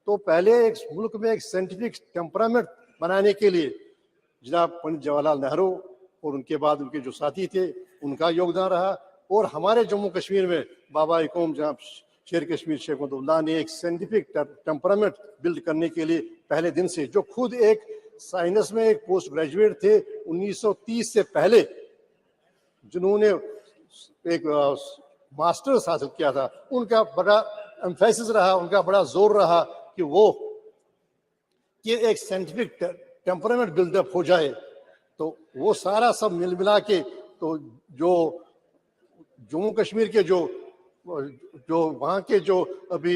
तो पहले एक मुल्क में एक साइंटिफिक टेम्परामेंट बनाने के लिए जनाब पंडित जवाहरलाल नेहरू और उनके बाद उनके जो साथी थे उनका योगदान रहा, और हमारे जम्मू कश्मीर में बाबा कौम जनाब शेर कश्मीर शेख अब्दुल्ला ने एक साइंटिफिक टेम्परामेंट बिल्ड करने के लिए पहले दिन से, जो खुद एक साइंस में एक पोस्ट ग्रेजुएट थे 1930 से पहले, जिन्होंने एक मास्टर्स हासिल किया था, उनका बड़ा एम्फेसिस रहा, उनका बड़ा जोर रहा कि ये एक साइंटिफिक टेम्परामेंट बिल्डअप हो जाए। तो वो सारा सब मिला के तो जो जम्मू कश्मीर के जो वहाँ के जो अभी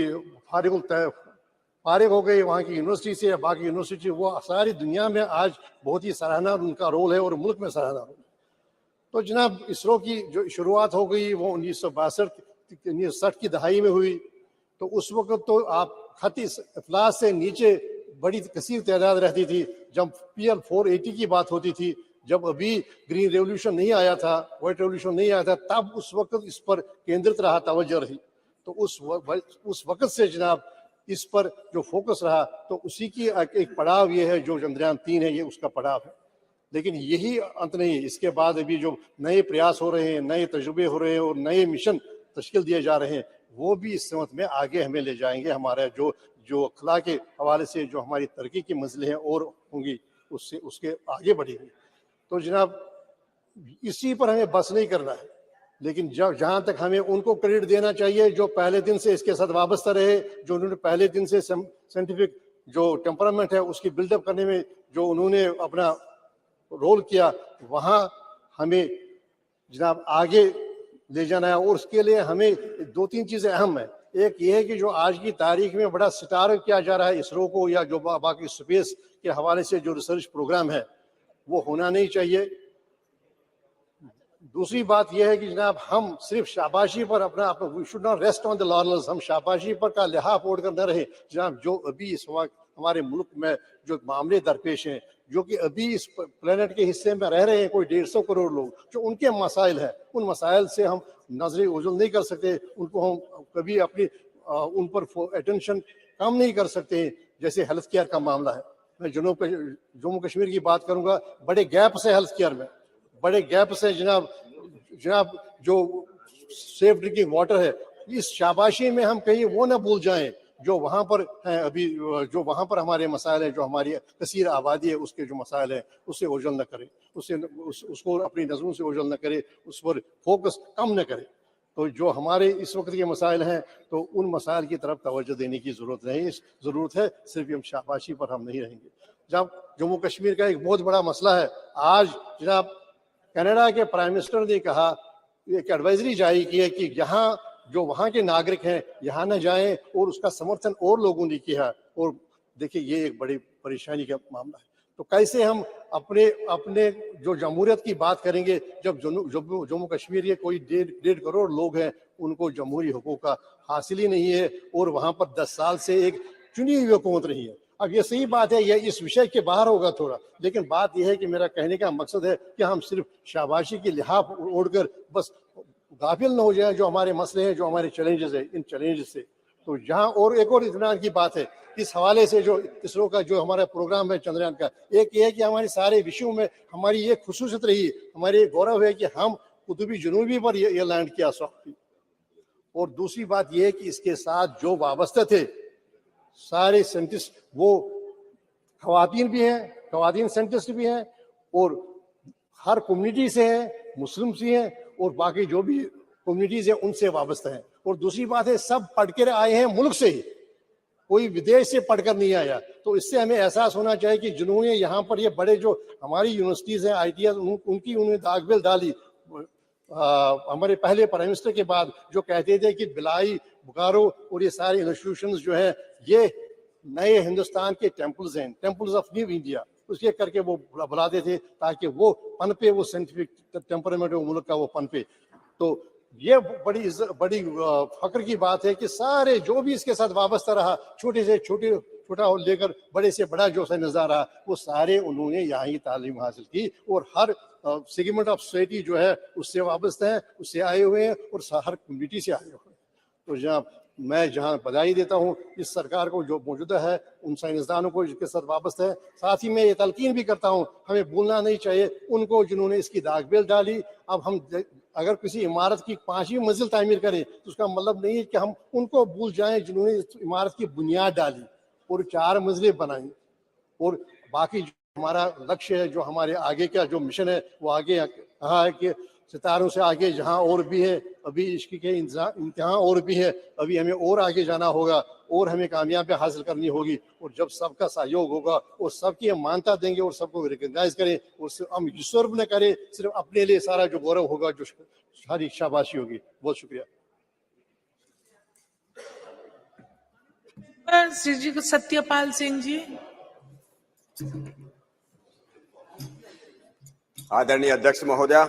फारिग हो गई वहाँ की यूनिवर्सिटी से या बाकी यूनिवर्सिटी, वो सारी दुनिया में आज बहुत ही सराहना उनका रोल है और मुल्क में सराहना रोल है। तो जनाब, इसरो की जो शुरुआत हो गई वो 1962-1960 की दहाई में हुई। तो उस वक्त तो आप खती अफलास से नीचे बड़ी कसीर तादाद रहती थी। जब PL 480 की बात होती थी, जब अभी ग्रीन रेवोल्यूशन नहीं आया था, व्हाइट रेवोल्यूशन नहीं आया था, तब उस वक्त इस पर केंद्रित रहा, तवज्जो रही। तो उस वक्त से जनाब इस पर जो फोकस रहा, तो उसी की एक पड़ाव ये है जो चंद्रयान-3 है, ये उसका पड़ाव है। लेकिन यही अंत नहीं, इसके बाद अभी जो नए प्रयास हो रहे हैं, नए तजुर्बे हो रहे हैं और नए मिशन तश्कील दिए जा रहे हैं, वो भी इस समत में आगे हमें ले जाएंगे। हमारा जो अखला के हवाले से जो हमारी तरक्की की मंजिलें हैं और होंगी, उसके आगे बढ़ेंगी। तो जनाब, इसी पर हमें बस नहीं करना है, लेकिन जहाँ तक हमें उनको क्रेडिट देना चाहिए जो पहले दिन से इसके साथ वाबस्ता रहे, जो उन्होंने पहले दिन से साइंटिफिक जो टेम्परामेंट है उसकी बिल्डअप करने में जो उन्होंने अपना रोल किया, वहाँ हमें जनाब आगे ले जाना है। और उसके लिए हमें 2-3 चीज़ें अहम है। एक ये है कि जो आज की तारीख में बड़ा सितारा किया जा रहा है इसरो को, या जो बाकी स्पेस के हवाले से जो रिसर्च प्रोग्राम है, वो होना नहीं चाहिए। दूसरी बात यह है कि जनाब, हम सिर्फ शाबाशी पर we should not rest on the laurels, हम शाबाशी पर का लिहाफ ओढ़ कर न रहे। जनाब, जो अभी इस वक्त हमारे मुल्क में जो मामले दरपेश हैं, जो कि अभी इस प्लेनेट के हिस्से में रह रहे हैं कोई 150 करोड़ लोग, जो उनके मसाइल हैं, उन मसाइल से हम नजरें ओझल नहीं कर सकते, उनको हम कभी अपनी उन पर अटेंशन कम नहीं कर सकते। जैसे हेल्थ केयर का मामला है, मैं जम्मू कश्मीर की बात करूंगा, बड़े गैप से हेल्थ केयर में, बड़े गैप से जनाब जो सेफ ड्रिंकिंग वाटर है, इस शाबाशी में हम कहीं वो ना भूल जाएं जो वहाँ पर हैं अभी, जो वहाँ पर हमारे मसाइल हैं, जो हमारी कसीर आबादी है उसके जो मसाइल हैं, उससे ओझल न करें, उसको अपनी नज़रों से ओझल न करें, उस पर फोकस कम न करें। तो जो हमारे इस वक्त के मसाइल हैं, तो उन मसाइल की तरफ तवज्जो देने की ज़रूरत नहीं, ज़रूरत है सिर्फ हम शाबाशी पर हम नहीं रहेंगे। जब जम्मू कश्मीर का एक बहुत बड़ा मसला है, आज जनाब कनाडा के प्राइम मिनिस्टर ने कहा, एक एडवाइजरी जारी की है कि यहाँ जो वहाँ के नागरिक हैं यहाँ न जाएं, और उसका समर्थन और लोगों ने किया। और देखिए, ये एक बड़ी परेशानी का मामला है। तो कैसे हम अपने जो जमहूरियत की बात करेंगे, जब जम्मू कश्मीर के कोई 1.5 करोड़ लोग हैं, उनको जमहूरी हुकूक का हासिल ही नहीं है, और वहाँ पर 10 साल से एक चुनी हुई हुकूमत रही है। अब ये सही बात है, ये इस विषय के बाहर होगा थोड़ा, लेकिन बात यह है कि मेरा कहने का मकसद है कि हम सिर्फ शाबाशी की लिहाफ ओढ़कर बस गाफिल न हो जाए जो हमारे मसले हैं, जो हमारे चैलेंजेस हैं, इन चैलेंजेस से। तो यहाँ और एक और इत्मीनान की बात है इस हवाले से, जो इसरो का जो हमारा प्रोग्राम है चंद्रयान का, एक ये है कि हमारे सारे विषयों में हमारी ये खुसूसियत रही, हमारे गौरव है कि हम कुतुबी जनूबी पर ये लैंड किया सौंपी। और दूसरी बात यह है कि इसके साथ जो वाबस्ते थे सारे साइंटिस्ट, वो खवातीन भी हैं, खवातीन साइंटिस्ट भी हैं, और हर कम्युनिटी से है, मुस्लिम से है और बाकी जो भी कम्युनिटीज है उनसे वाबस्ता है। और दूसरी बात है, सब पढ़कर आए हैं मुल्क से ही, कोई विदेश से पढ़कर नहीं आया। तो इससे हमें एहसास होना चाहिए कि जिन्होंने यहाँ पर ये बड़े जो हमारी यूनिवर्सिटीज हैं, ITIs, उनकी उन्होंने दागबिल डाली। हमारे पहले प्राइम मिनिस्टर के बाद जो कहते थे कि भिलाई, बोकारो और ये सारे इंस्टीट्यूशंस जो है ये नए हिंदुस्तान के टेम्पल्स हैं, टेम्पल्स ऑफ न्यू इंडिया, उसके करके वो बुलाते थे ताकि वो पनपे, वो साइंटिफिक टेम्परामेंट मुल्क का वो पनपे। तो ये बड़ी फख्र की बात है कि सारे जो भी इसके साथ वाबस्ता रहा, छोटे से छोटा लेकर बड़े से बड़ा जो साइंसदान रहा, वो सारे उन्होंने यहाँ ही तालीम हासिल की और हर सेगमेंट ऑफ सोसाइटी जो है उससे वाबस्ता है, उससे आए हुए हैं और हर कम्युनिटी से आए हुए हैं। तो मैं जहाँ बधाई देता हूँ इस सरकार को जो मौजूदा है, उन साइंसदानों को जिसके साथ वाबस्ता है। साथ ही मैं ये तलकीन भी करता हूँ, हमें भूलना नहीं चाहिए उनको जिन्होंने इसकी दागबिल डाली। अब हम अगर किसी इमारत की 5वीं मंजिल तामीर करें तो उसका मतलब नहीं है कि हम उनको भूल जाएं जिन्होंने इस इमारत की बुनियाद डाली और 4 मंजिलें बनाई। और बाकी जो हमारा लक्ष्य है, जो हमारे आगे का जो मिशन है, वो आगे कहा है कि सितारों से आगे जहां और भी है, अभी इश्क के इम्तिहान और भी है, अभी हमें और आगे जाना होगा और हमें कामयाबी हासिल करनी होगी। और जब सबका सहयोग होगा और सबकी हम मान्यता देंगे और सबको रिकग्नाइज करें और हम युसर्व न करें, सिर्फ अपने लिए सारा जो गौरव होगा, जो सारी शाबाशी होगी। बहुत शुक्रिया। श्री जी सत्यपाल सिंह जी। आदरणीय अध्यक्ष महोदया,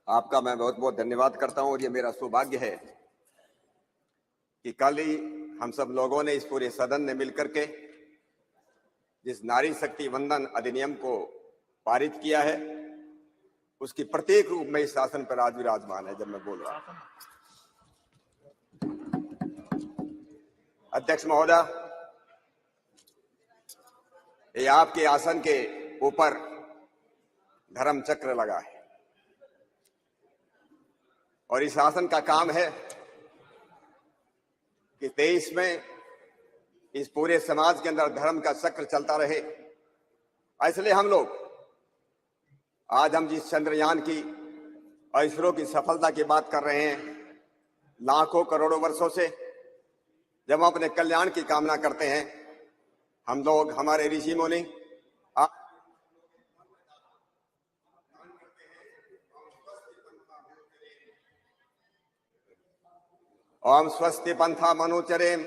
आपका मैं बहुत बहुत धन्यवाद करता हूं। और ये मेरा सौभाग्य है कि कल ही हम सब लोगों ने, इस पूरे सदन ने मिलकर के जिस नारी शक्ति वंदन अधिनियम को पारित किया है, उसकी प्रत्येक रूप में इस शासन पर आज विराजमान है। जब मैं बोल रहा हूं, अध्यक्ष महोदया, ये आपके आसन के ऊपर धर्म चक्र लगा है और इस शासन का काम है कि देश में, इस पूरे समाज के अंदर धर्म का चक्र चलता रहे। इसलिए हम लोग आज हम जिस चंद्रयान की और ISRO की सफलता की बात कर रहे हैं, लाखों करोड़ों वर्षों से जब हम अपने कल्याण की कामना करते हैं, हम लोग, हमारे ऋषि मुनि ओम स्वस्ति पंथा मनोचरेम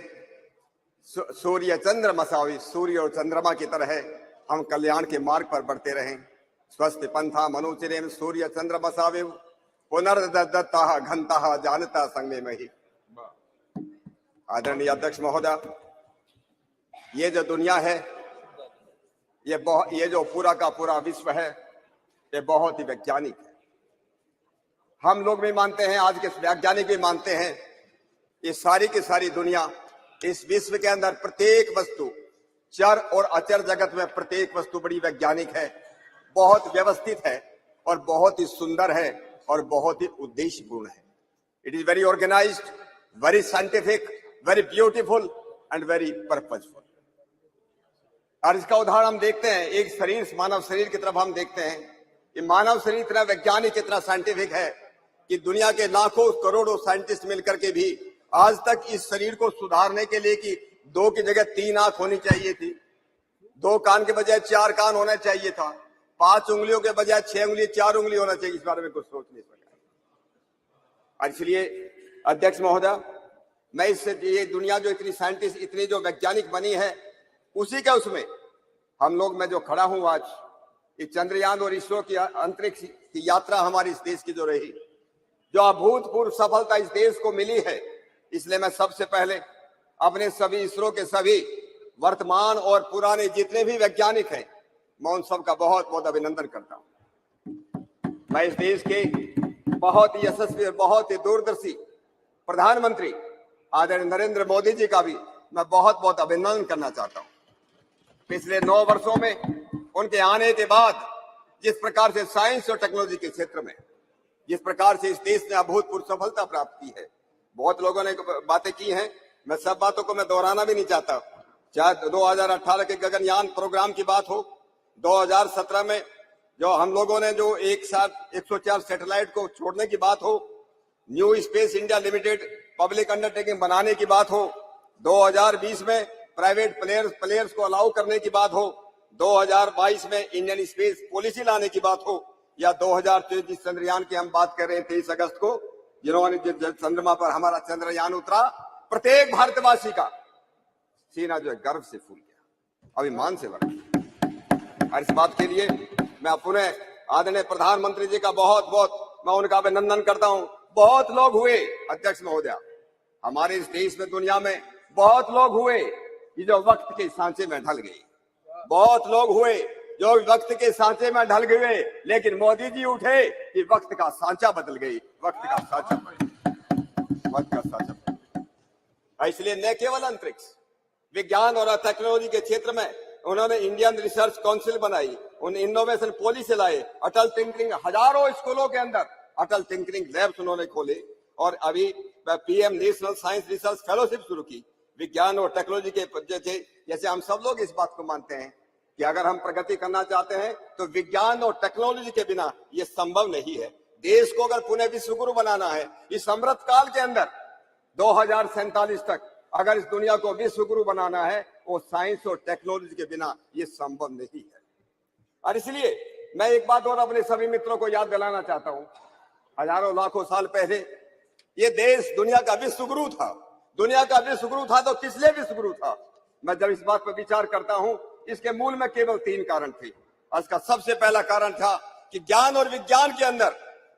सूर्य चंद्र मसावी, सूर्य और चंद्रमा की तरह हम कल्याण के मार्ग पर बढ़ते रहें। स्वस्ति पंथा मनोचरेम सूर्य चंद्र मसावे पुनर्दत्ता घंता जानता संगे में ही। आदरणीय अध्यक्ष महोदय, ये जो दुनिया है, ये जो पूरा का पूरा विश्व है, ये बहुत ही वैज्ञानिक है। हम लोग भी मानते हैं, आज के वैज्ञानिक भी मानते हैं, ये सारी की सारी दुनिया, इस विश्व के अंदर प्रत्येक वस्तु, चर और अचर जगत में प्रत्येक वस्तु बड़ी वैज्ञानिक है, बहुत व्यवस्थित है और बहुत ही सुंदर है और बहुत ही उद्देश्यपूर्ण है। It is very organised, very scientific, very beautiful and very purposeful. और इसका उदाहरण हम देखते हैं, एक शरीर, मानव शरीर की तरफ हम देखते हैं। ये मानव शरीर इतना वैज्ञानिक, इतना साइंटिफिक है कि दुनिया के लाखों करोड़ों साइंटिस्ट मिलकर के भी आज तक इस शरीर को सुधारने के लिए कि 2 की जगह 3 आंख होनी चाहिए थी, 2 कान के बजाय 4 कान होना चाहिए था, 5 उंगलियों के बजाय 6 उंगली 4 उंगली होना चाहिए, इस बारे में कुछ सोच नहीं सका। इसलिए अध्यक्ष महोदय, मैं इससे, ये दुनिया जो इतनी साइंटिस्ट, इतनी जो वैज्ञानिक बनी है, उसी के उसमें हम लोग, मैं जो खड़ा हूं आज, ये चंद्रयान और ISRO की अंतरिक्ष की यात्रा हमारी इस देश की जो रही, जो अभूतपूर्व सफलता इस देश को मिली है, इसलिए मैं सबसे पहले अपने सभी ISRO के सभी वर्तमान और पुराने जितने भी वैज्ञानिक हैं, मैं उन सबका बहुत बहुत अभिनंदन करता हूं। मैं इस देश के बहुत ही यशस्वी और बहुत ही दूरदर्शी प्रधानमंत्री आदरणीय नरेंद्र मोदी जी का भी मैं बहुत बहुत अभिनंदन करना चाहता हूं। पिछले 9 वर्षों में उनके आने के बाद जिस प्रकार से साइंस और टेक्नोलॉजी के क्षेत्र में जिस प्रकार से इस देश ने अभूतपूर्व सफलता प्राप्त की है, बहुत लोगों ने बातें की हैं, मैं सब बातों को मैं दोहराना भी नहीं चाहता। चाहे 2018 के गगनयान प्रोग्राम की बात हो, 2017 में जो हम लोगों ने जो एक साथ 104 सैटेलाइट को छोड़ने की बात हो, new space India limited public undertaking बनाने की बात हो, 2020 में प्राइवेट प्लेयर्स को अलाउ करने की बात हो, 2022 में इंडियन स्पेस पॉलिसी लाने की बात हो, या 2023 जिस चंद्रयान की हम बात कर रहे हैं 23 अगस्त को, जिन्होंने चंद्रमा पर हमारा चंद्रयान उतरा, प्रत्येक भारतवासी का सीना जो है गर्व से फूल गया, अभिमान से भर गया। और इस बात के लिए मैं अपने आदरणीय प्रधानमंत्री जी का बहुत बहुत मैं उनका अभिनंदन करता हूं। बहुत लोग हुए अध्यक्ष महोदय, हमारे इस देश में दुनिया में बहुत लोग हुए कि जो वक्त के सांचे में ढल गए, बहुत लोग हुए जो वक्त के सांचे में ढल गए, लेकिन मोदी जी उठे कि वक्त का सांचा बदल गई, वक्त का सांचा इसलिए न केवल अंतरिक्ष विज्ञान और टेक्नोलॉजी के क्षेत्र में उन्होंने इंडियन रिसर्च काउंसिल बनाई, उन इनोवेशन पॉलिसी लाए, अटल टिंकरिंग, हजारों स्कूलों के अंदर अटल टिंकरिंग लैब्स उन्होंने खोले, और अभी PM national science research fellowship शुरू की। विज्ञान और टेक्नोलॉजी के जैसे हम सब लोग इस बात को मानते हैं कि अगर हम प्रगति करना चाहते हैं तो विज्ञान और टेक्नोलॉजी के बिना ये संभव नहीं है। देश को अगर पुनः विश्वगुरु बनाना है इस अमृत काल के अंदर 2047 तक, अगर इस दुनिया को विश्वगुरु बनाना है, वो साइंस और टेक्नोलॉजी के बिना ये संभव नहीं है। और इसलिए मैं एक बात और अपने सभी मित्रों को याद दिलाना चाहता हूं, हजारों लाखों साल पहले ये देश दुनिया का विश्वगुरु था। दुनिया का विश्वगुरु था तो किस लिए विश्वगुरु था? मैं जब इस बात पर विचार करता हूं, इसके मूल में केवल 3 कारण थे। इसका सबसे पहला कारण था कि ज्ञान और विज्ञान के अंदर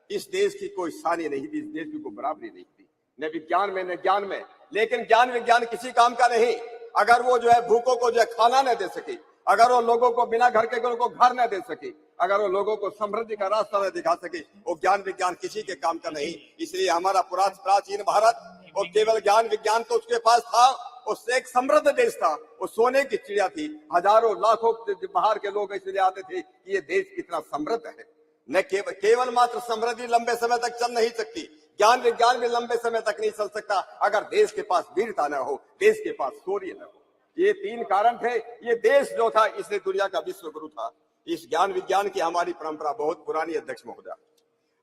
इस देश की कोई सानी नहीं थी, इस देश की कोई बराबरी नहीं थी, न विज्ञान में न ज्ञान में। लेकिन ज्ञान विज्ञान किसी काम का नहीं अगर वो जो है भूखों को जो है खाना न दे सके, अगर वो लोगों को बिना घर के को घर न दे सके, अगर वो लोगों को समृद्धि का रास्ता न दिखा सके, वो ज्ञान विज्ञान किसी के काम का नहीं। इसलिए हमारा प्राचीन भारत और केवल ज्ञान विज्ञान तो उसके पास था, उससे एक समृद्ध देश था, वो सोने की चिड़िया थी। हजारों लाखों बाहर के लोग इसलिए आते थे कि ये देश कितना समृद्ध है। न केवल मात्र समृद्धि लंबे समय तक चल नहीं सकती, ज्ञान विज्ञान भी लंबे समय तक नहीं चल सकता अगर देश के पास वीरता न हो, देश के पास शौर्य न हो। ये 3 कारण थे। ये देश जो था इसलिए दुनिया का विश्वगुरु था। इस ज्ञान विज्ञान की हमारी परंपरा बहुत पुरानी अध्यक्ष महोदय।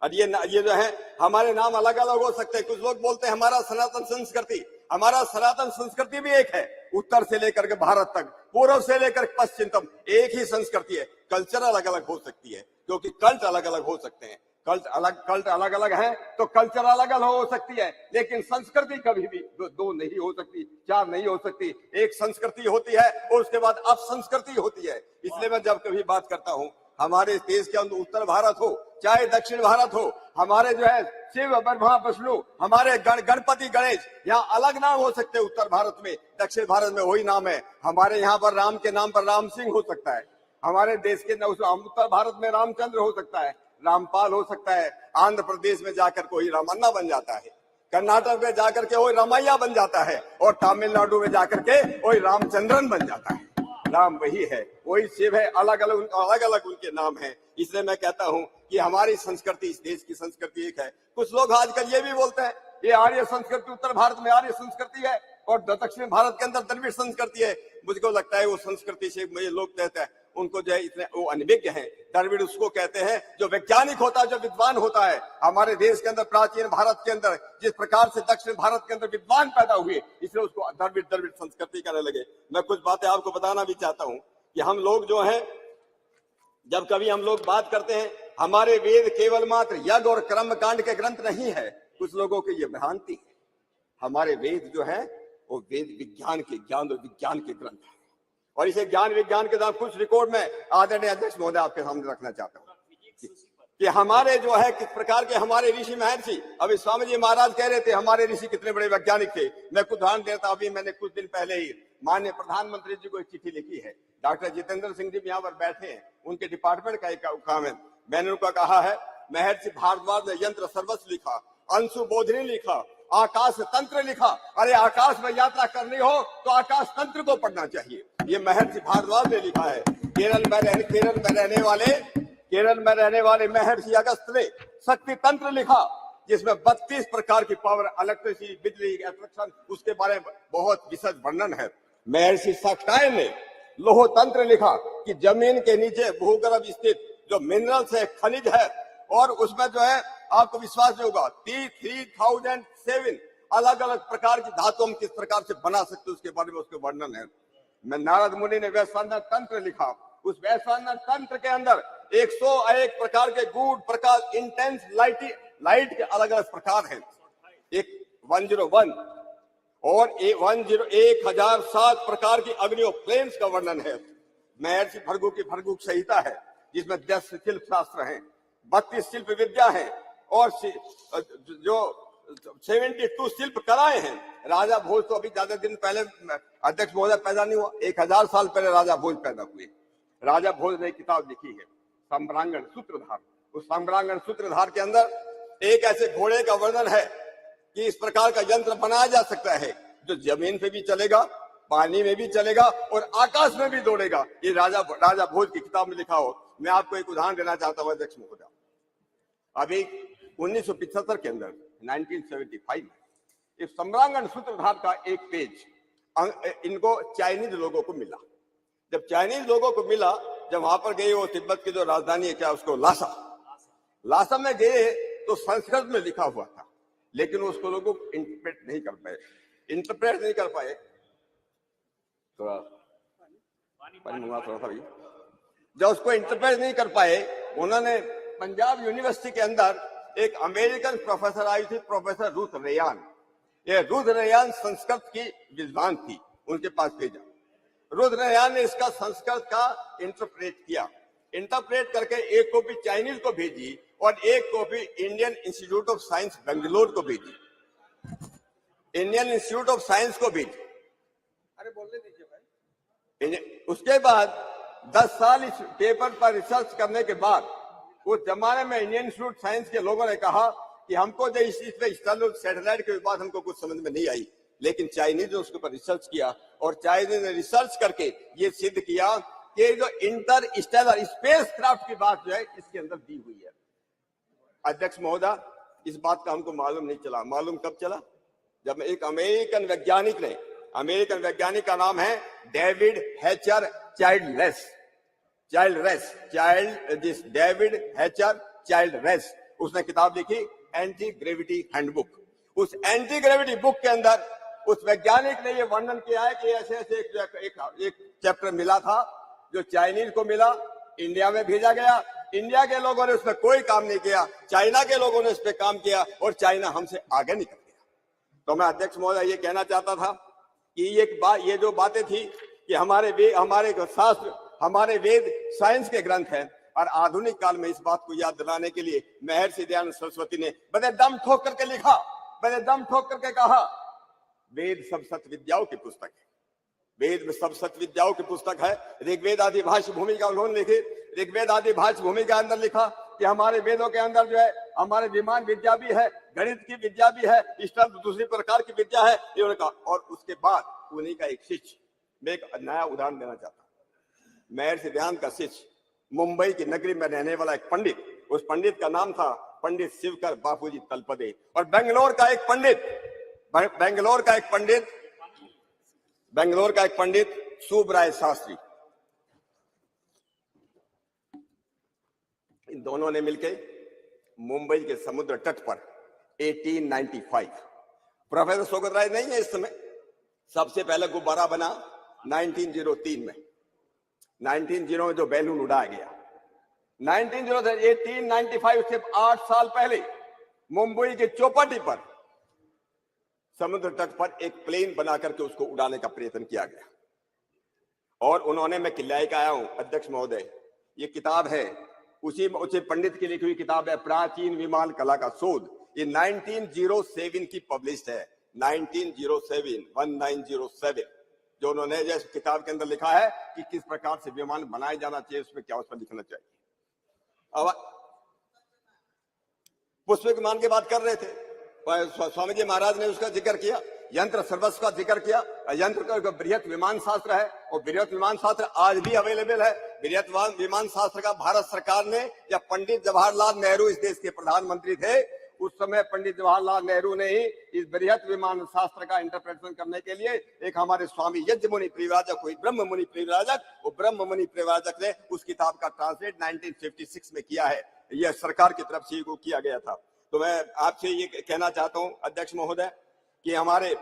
और ये जो है हमारे नाम अलग अलग हो सकते हैं। कुछ लोग बोलते हैं हमारा सनातन संस्कृति, हमारा सनातन संस्कृति भी एक है, उत्तर से लेकर के भारत तक, पूर्व से लेकर पश्चिम तक एक ही संस्कृति है। कल्चर अलग अलग हो सकती है क्योंकि कल्ट अलग अलग हो सकते हैं, कल्ट अलग अलग है तो कल्चर अलग अलग हो सकती है, लेकिन संस्कृति कभी भी दो नहीं हो सकती, 4 नहीं हो सकती। एक संस्कृति होती है और उसके बाद अपसंस्कृति होती है। इसलिए मैं जब कभी बात करता हूं हमारे देश के अंदर उत्तर भारत हो चाहे दक्षिण भारत हो, हमारे जो है शिव ब्रह्मा विष्णु, हमारे गणपति गणेश, यहाँ अलग नाम हो सकते हैं। उत्तर भारत में, दक्षिण भारत में वही नाम है। हमारे यहाँ पर राम के नाम पर राम सिंह हो सकता है, हमारे देश के उत्तर भारत में रामचंद्र हो सकता है, रामपाल हो सकता है। आंध्र प्रदेश में जाकर कोई रामन्ना बन जाता है, कर्नाटक में जाकर के वही रामैया बन जाता है, और तमिलनाडु में जाकर के वही रामचंद्रन बन जाता है। नाम वही है, वही शिव है, अलग अलग उनके नाम है। इसलिए मैं कहता हूं कि हमारी संस्कृति, इस देश की संस्कृति एक है। कुछ लोग आजकल ये भी बोलते हैं ये आर्य संस्कृति, उत्तर भारत में आर्य संस्कृति है और दक्षिण भारत के अंदर द्रविड़ संस्कृति है। मुझको लगता है वो संस्कृति से मुझे लोग कहते हैं उनको जो है इतने वो अनभिज्ञ हैं। द्रविड़ उसको कहते हैं जो वैज्ञानिक होता है, जो विद्वान होता है। हमारे देश के अंदर, प्राचीन भारत के अंदर जिस प्रकार से दक्षिण भारत के अंदर विद्वान पैदा हुए, इसलिए उसको द्रविड़ संस्कृति कहने लगे। मैं कुछ बातें आपको बताना भी चाहता हूं कि हम लोग जो हैं, जब कभी हम लोग बात करते हैं हमारे वेद केवल मात्र यज्ञ और कर्म कांड के ग्रंथ नहीं है, कुछ लोगों की ये भ्रांति है। हमारे वेद जो है वो वेद विज्ञान के ज्ञान और विज्ञान के ग्रंथ है, और इसे ज्ञान विज्ञान के साथ कुछ रिकॉर्ड में आदरणीय अध्यक्ष महोदय आपके सामने रखना चाहता हूं कि हमारे जो है किस प्रकार के हमारे ऋषि महर्षि। अभी स्वामी जी महाराज कह रहे थे हमारे ऋषि कितने बड़े वैज्ञानिक थे। मैं कुछ उदाहरण देता, अभी मैंने कुछ दिन पहले ही माननीय प्रधानमंत्री जी को एक चिट्ठी लिखी है। डॉक्टर जितेंद्र सिंह जी यहाँ पर बैठे हैं, उनके डिपार्टमेंट का एक काम है। मैंने उनका कहा है महर्षि भारद्वाज ने यंत्र सर्वस्व लिखा, अंशु बोधनी लिखा, आकाश तंत्र लिखा। अरे आकाश में यात्रा करनी हो तो आकाश तंत्र को पढ़ना चाहिए, ये महर्षि भारद्वाज ने लिखा है। केरल में रहने वाले महर्षि अगस्त ने शक्ति तंत्र लिखा, जिसमें 32 प्रकार की पावर, इलेक्ट्रिसिटी, बिजली, अट्रैक्शन, उसके बारे में बहुत विशद वर्णन है। महर्षि शाक्टायन ने लोह तंत्र लिखा कि जमीन के नीचे भूगर्भ स्थित जो मिनरल्स है, खनिज है, और उसमें जो है आपको विश्वास नहीं होगा 3007 अलग अलग प्रकार की धातु हम किस प्रकार से बना सकते उसके बारे में उसके वर्णन है। मैं नारद मुनि ने वैश्वानर तंत्र लिखा, उस वैश्वानर तंत्र के अंदर 101 प्रकार के गूढ़ प्रकाश इंटेंस लाइट के अलग अलग प्रकार हैं। एक 101 और 1007 प्रकार की अग्नियों प्लेन्स का वर्णन है। महर्षि भृगु की भृगु संहिता है जिसमें 10 शिल्प शास्त्र हैं, 32 शिल्प विद्या है और जो 72 शिल्प कलाएं हैं। राजा भोज तो अभी ज्यादा दिन पहले अध्यक्ष महोदय पैदा नहीं हुआ, 1000 साल पहले राजा भोज पैदा हुए। राजा भोज ने किताब लिखी है सम्रांगण सूत्रधार। उस सम्रांगण सूत्रधार के अंदर एक ऐसे घोड़े का वर्णन है कि इस प्रकार का यंत्र बनाया जा सकता है जो जमीन पे भी चलेगा, पानी में भी चलेगा और आकाश में भी दौड़ेगा। ये राजा भोज की किताब में लिखा हो। मैं आपको एक उदाहरण देना चाहता हूं अध्यक्ष महोदय। अभी 1975 के अंदर 1975 में इस सम्रांगण सूत्रधार का एक पेज इनको चाइनीज लोगों को मिला। जब चाइनीज लोगों को मिला, जब वहां पर गए, वो तिब्बत की जो राजधानी है क्या उसको लासा में गए तो संस्कृत में लिखा हुआ था, लेकिन उसको लोगों इंटरप्रेट नहीं कर पाए। थोड़ा पानी मंगा थोड़ा सा भी। जब उसको इंटरप्रेट नहीं कर पाए, उन्होंने पंजाब यूनिवर्सिटी के अंदर एक अमेरिकन प्रोफेसर आई थी, प्रोफेसर रूथ रेयान। ये रूथ रेयान संस्कृत की विद्वान थी, उनके पास भेजा। रूथ रेयान ने इसका संस्कृत का इंटरप्रेट किया। इंटरप्रेट करके एक कॉपी चाइनीज को भेजी और एक copy Indian institute of science Bangalore को भेजी। इंडियन इंस्टीट्यूट ऑफ साइंस को भेजी। अरे बोलने दीजिए भाई। उसके बाद 10 साल इस पेपर पर रिसर्च करने के बाद उस जमाने में इंडियन इंस्टीट्यूट साइंस के लोगों ने कहा कि हमको जो इस पे एक्सटर्नल सैटेलाइट के बाद हमको कुछ समझ में नहीं आई, लेकिन चाइनीज ने उसके ऊपर रिसर्च किया और चाइनीज ने रिसर्च करके ये सिद्ध किया कि जो इंटर स्टेलर स्पेस क्राफ्ट की बात जो है इसके अंदर दी हुई है। अध्यक्ष महोदय, इस बात का हमको मालूम नहीं चला। मालूम कब चला? जब एक अमेरिकन वैज्ञानिक का नाम है डेविड हैचर चाइल्डरेस, उसने किताब लिखी एंटी ग्रेविटी हैंडबुक। उस एंटी ग्रेविटी बुक के अंदर उस वैज्ञानिक ने यह वर्णन किया है कि ऐसे ऐसे एक चैप्टर मिला था जो चाइनीज को मिला, इंडिया में भेजा गया। इंडिया के लोगों ने उस पर कोई काम नहीं किया, चाइना के लोगों ने उस पर काम किया और चाइना हमसे आगे निकल गया। तो मैं अध्यक्ष महोदय ये कहना चाहता था कि ये जो बातें थी कि हमारे शास्त्र, हमारे वेद साइंस के ग्रंथ हैं, और आधुनिक काल में इस बात को याद दिलाने के लिए महर्षि दयानंद सरस्वती ने बड़े दम ठोक करके लिखा, बड़े दम ठोक करके कहा, वेद सब सत्य विद्याओं की पुस्तक है। वेद में सब सत्य विद्याओं की पुस्तक है। ऋग्वेद आदि भाष्य भूमिका उन्होंने लिखी। ऋग्वेद आदि भाष्य भूमिका के अंदर लिखा कि हमारे वेदों के अंदर जो है हमारे विमान विद्या भी है, गणित की विद्या भी है, इस तरह दूसरी प्रकार की विद्या है, इन्होंने कहा। और उसके बाद उन्हीं का एक शिष्य, मैं एक नया उदाहरण देना चाहता हूँ। महर्षि दयानंद का शिष्य, मुंबई की नगरी में रहने वाला एक पंडित, उस पंडित का नाम था पंडित शिवकर बापूजी तलपदे। और बेंगलोर का एक पंडित सुबराय शास्त्री, इन दोनों ने मिलकर मुंबई के समुद्र तट पर 1895, प्रोफेसर सोगत राय नहीं है इस समय, सबसे पहले गुब्बारा बना 1903 में, 1900 में जो बैलून उड़ाया गया। 1895 से 8 साल पहले मुंबई के चौपाटी पर समुद्र तट पर एक प्लेन बना करके उसको उड़ाने का प्रयत्न किया गया। और उन्होंने, मैं किल्लाए का आया हूं अध्यक्ष महोदय, ये किताब है उसी पंडित की लिखी हुई किताब है, प्राचीन विमान कला का शोध। ये 1907 की पब्लिश्ड है, 1907 जो उन्होंने जैसे किताब के अंदर लिखा है कि किस प्रकार से विमान बनाया जाना चाहिए, उसमें क्या उस पर लिखना चाहिए। अब पुष्प विमान की बात कर रहे थे, स्वामी जी महाराज ने उसका जिक्र किया, यंत्र सर्वस्व का जिक्र किया। यंत्र का बृहत विमान शास्त्र है और बृहत विमान शास्त्र आज भी अवेलेबल है। बृहत विमान शास्त्र का भारत सरकार ने, जब पंडित जवाहरलाल नेहरू इस देश के प्रधानमंत्री थे, उस समय पंडित जवाहरलाल नेहरू ने ही इस बृहत विमान शास्त्र का इंटरप्रिटेशन करने के लिए एक हमारे स्वामी यज्ञ मुनि परिव्राजक हुई, ब्रह्म मुनि परिव्राजक, वो ब्रह्म मुनि परिव्राजक ने उस किताब का ट्रांसलेट 1956 में किया है। यह सरकार की तरफ से को किया गया था। तो मैं आपसे ये कहना चाहता हूं अध्यक्ष महोदय कि हमारे